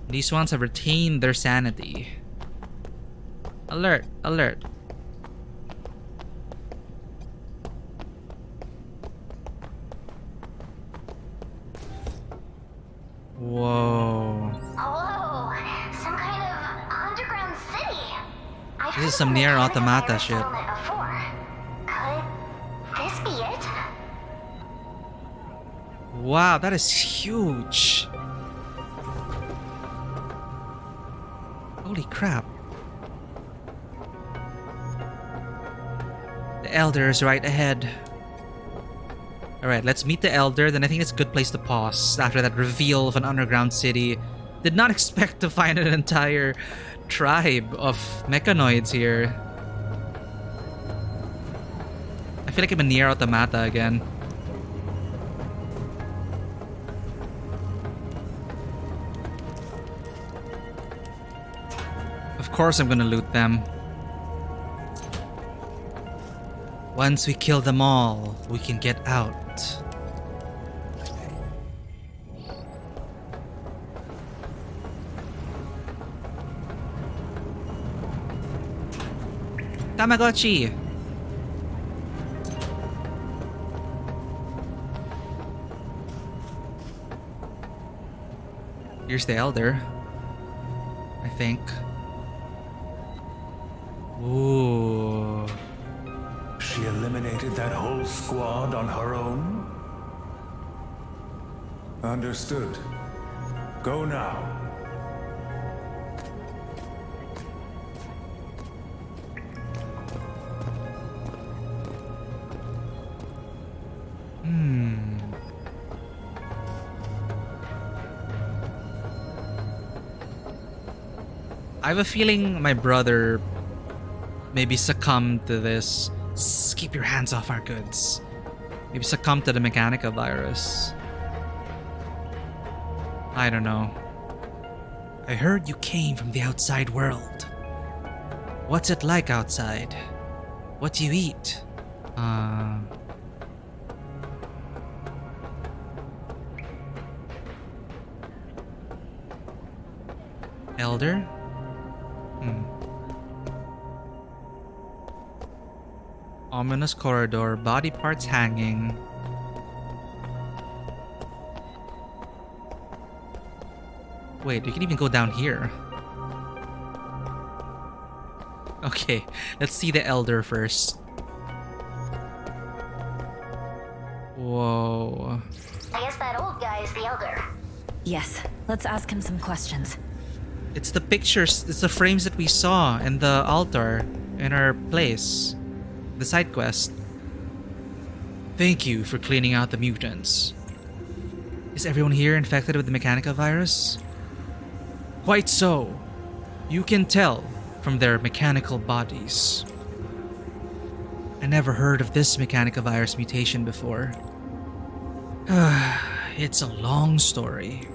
These ones have retained their sanity. Alert, alert. Whoa. Whoa, some kind of underground city. I've This is some Nier Automata shit. before. Could this be it? Wow, that is huge. Holy crap. The Elder is right ahead. Alright, let's meet the Elder. Then I think it's a good place to pause after that reveal of an underground city. Did not expect to find an entire tribe of mechanoids here. I feel like I'm in Nier Automata again. Of course I'm gonna loot them. Once we kill them all, we can get out. Tamagotchi! Here's the Elder. I think. Ooh. She eliminated that whole squad on her own? Understood. Go now. I have a feeling my brother maybe succumbed to this. Keep your hands off our goods. Maybe succumbed to the Mechanica virus. I don't know. I heard you came from the outside world. What's it like outside? What do you eat? Elder? Ominous corridor, body parts hanging. Wait, you can even go down here. Okay, let's see the Elder first. Whoa. I guess that old guy is the Elder. Yes, let's ask him some questions. It's the pictures, it's the frames that we saw in the altar in our place. The side quest. Thank you for cleaning out the mutants. Is everyone here infected with the Mechanica virus? Quite so. You can tell from their mechanical bodies. I never heard of this Mechanica virus mutation before. It's a long story.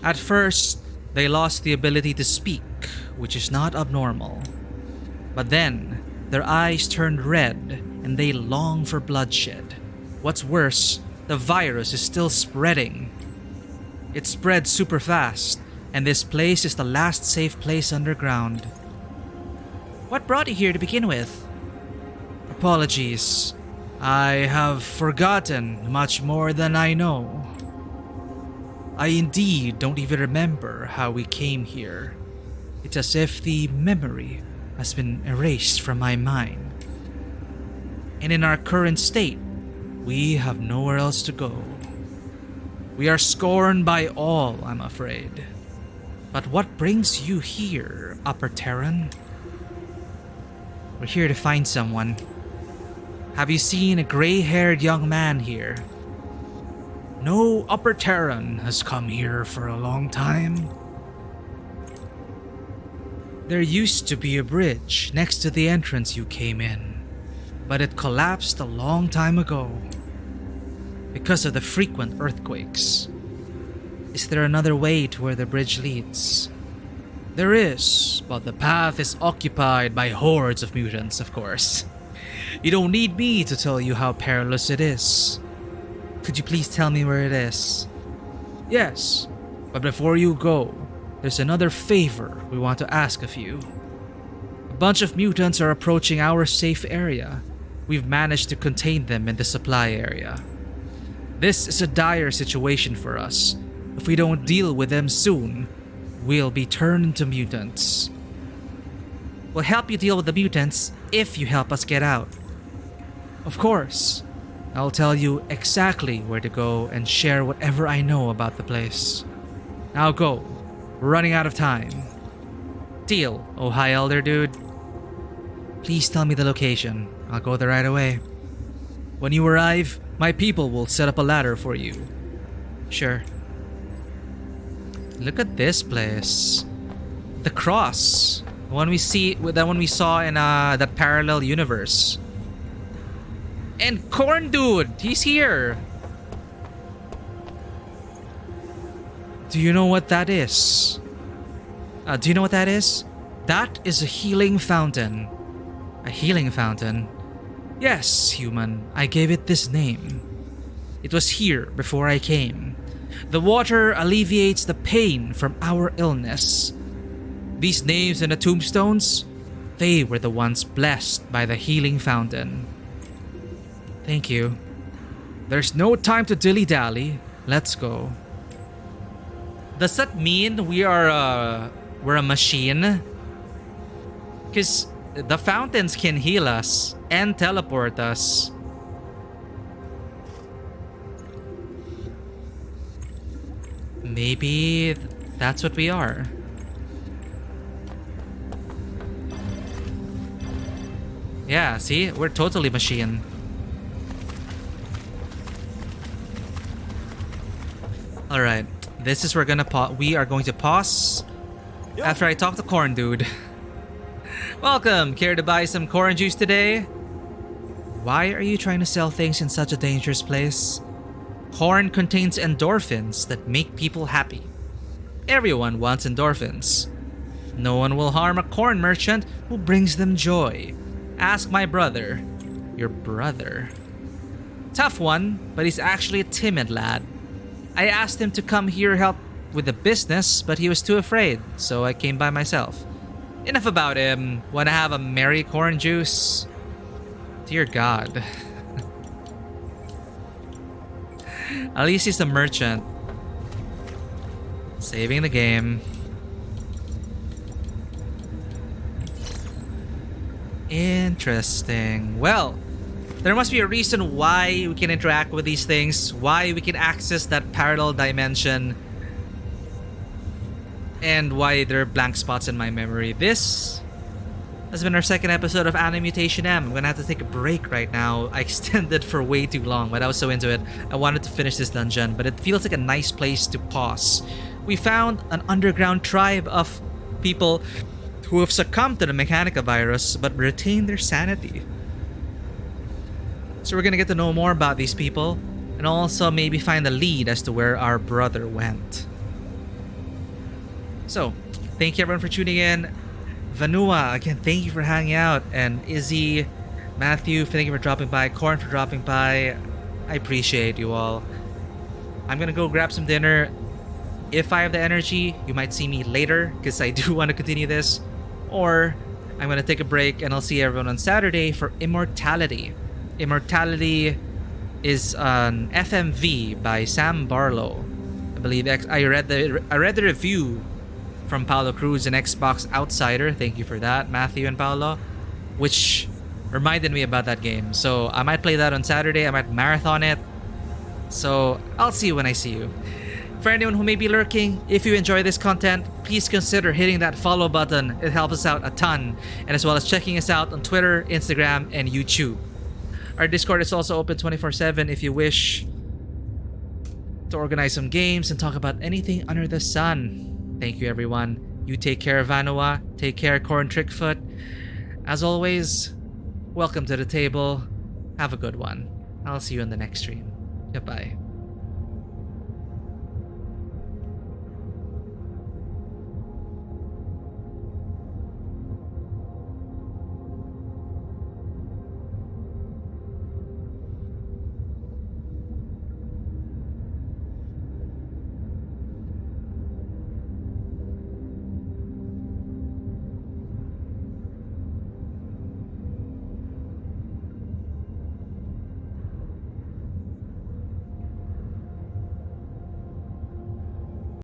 At first, they lost the ability to speak, which is not abnormal. But then, their eyes turned red and they long for bloodshed. What's worse, the virus is still spreading. It spread super fast, and this place is the last safe place underground. What brought you here to begin with? Apologies. I have forgotten much more than I know. I indeed don't even remember how we came here. It's as if the memory has been erased from my mind. And in our current state, we have nowhere else to go. We are scorned by all, I'm afraid. But what brings you here, Upper Terran? We're here to find someone. Have you seen a gray-haired young man here? No Upper Terran has come here for a long time. There used to be a bridge next to the entrance you came in, but it collapsed a long time ago because of the frequent earthquakes. Is there another way to where the bridge leads? There is, but the path is occupied by hordes of mutants, of course. You don't need me to tell you how perilous it is. Could you please tell me where it is? Yes, but before you go, there's another favor we want to ask of you. A bunch of mutants are approaching our safe area. We've managed to contain them in the supply area. This is a dire situation for us. If we don't deal with them soon, we'll be turned into mutants. We'll help you deal with the mutants if you help us get out. Of course, I'll tell you exactly where to go and share whatever I know about the place. Now go. We're running out of time. Deal, oh high elder dude. Please tell me the location. I'll go there right away. When you arrive, my people will set up a ladder for you. Sure. Look at this place. The cross. The one we saw in that parallel universe. And Corn Dude, he's here. Do you know what that is? Do you know what that is? That is a healing fountain. A healing fountain? Yes, human. I gave it this name. It was here before I came. The water alleviates the pain from our illness. These names in the tombstones, they were the ones blessed by the healing fountain. Thank you. There's no time to dilly-dally. Let's go. Does that mean we're a machine? Because the fountains can heal us and teleport us. Maybe that's what we are. Yeah, see? We're totally machine. Alright. This is where we are going to pause after I talk to Corn Dude. Welcome! Care to buy some corn juice today? Why are you trying to sell things in such a dangerous place? Corn contains endorphins that make people happy. Everyone wants endorphins. No one will harm a corn merchant who brings them joy. Ask my brother. Your brother? Tough one, but he's actually a timid lad. I asked him to come here help with the business, but he was too afraid, so I came by myself. Enough about him. Wanna have a merry corn juice? Dear God. At least he's a merchant. Saving the game. Interesting. Well, there must be a reason why we can interact with these things, why we can access that parallel dimension, and why there are blank spots in my memory. This has been our second episode of ANNO Mutationem. I'm gonna have to take a break right now. I extended for way too long, but I was so into it. I wanted to finish this dungeon, but it feels like a nice place to pause. We found an underground tribe of people who have succumbed to the Mechanica virus, but retain their sanity. So we're gonna get to know more about these people, and also maybe find a lead as to where our brother went. So, thank you everyone for tuning in. Vanua, again, thank you for hanging out. And Izzy, Matthew, thank you for dropping by. Corn for dropping by. I appreciate you all. I'm gonna go grab some dinner. If I have the energy, you might see me later, because I do want to continue this. Or I'm gonna take a break, and I'll see everyone on Saturday for Immortality. Immortality is an FMV by Sam Barlow. I believe I read the review from Paolo Cruz and Xbox Outsider. Thank you for that, Matthew and Paolo, which reminded me about that game. So I might play that on Saturday. I might marathon it. So I'll see you when I see you. For anyone who may be lurking, if you enjoy this content, please consider hitting that follow button. It helps us out a ton. And as well as checking us out on Twitter, Instagram, and YouTube. Our Discord is also open 24/7 if you wish to organize some games and talk about anything under the sun. Thank you, everyone. You take care, Vanua. Take care, Corn Trickfoot. As always, welcome to the table. Have a good one. I'll see you in the next stream. Goodbye.